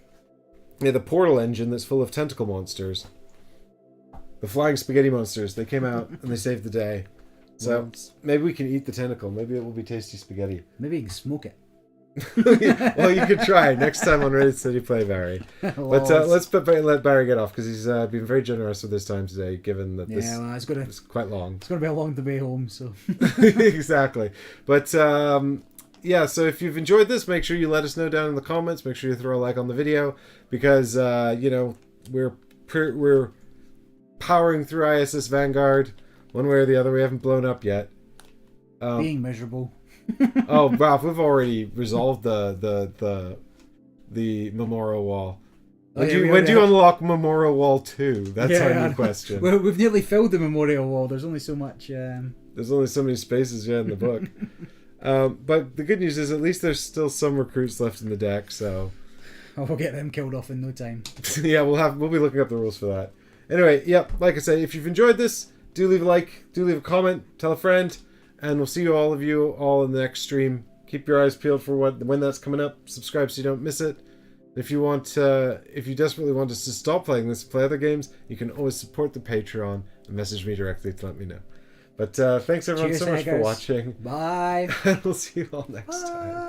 Yeah, the Portal engine that's full of tentacle monsters. The flying spaghetti monsters. They came out and they saved the day. So Well, maybe we can eat the tentacle. Maybe it will be tasty spaghetti. maybe you can smoke it. Well, you could try next time on Reddit City Play, Barry. But let's let Barry get off because he's been very generous with his time today, given that this is quite long. It's going to be a long way home, so... Exactly. But, yeah, so if you've enjoyed this, make sure you let us know down in the comments. Make sure you throw a like on the video because, you know, we're powering through ISS Vanguard one way or the other. We haven't blown up yet. Being miserable. Oh, Ralph, we've already resolved the Memorial Wall. When do you unlock Memorial Wall 2? That's our new question. Well, we've nearly filled the Memorial Wall. There's only so much... There's only so many spaces in the book. But the good news is at least there's still some recruits left in the deck, so... Oh, we'll get them killed off in no time. Yeah, we'll be looking up the rules for that. Anyway, yep, like I said, if you've enjoyed this, do leave a like, do leave a comment, tell a friend, and we'll see all of you all in the next stream. Keep your eyes peeled for when that's coming up. Subscribe so you don't miss it. If you desperately want us to stop playing this, play other games, you can always support the Patreon and message me directly to let me know. But thanks everyone so much for watching. Bye. And we'll see you all next time.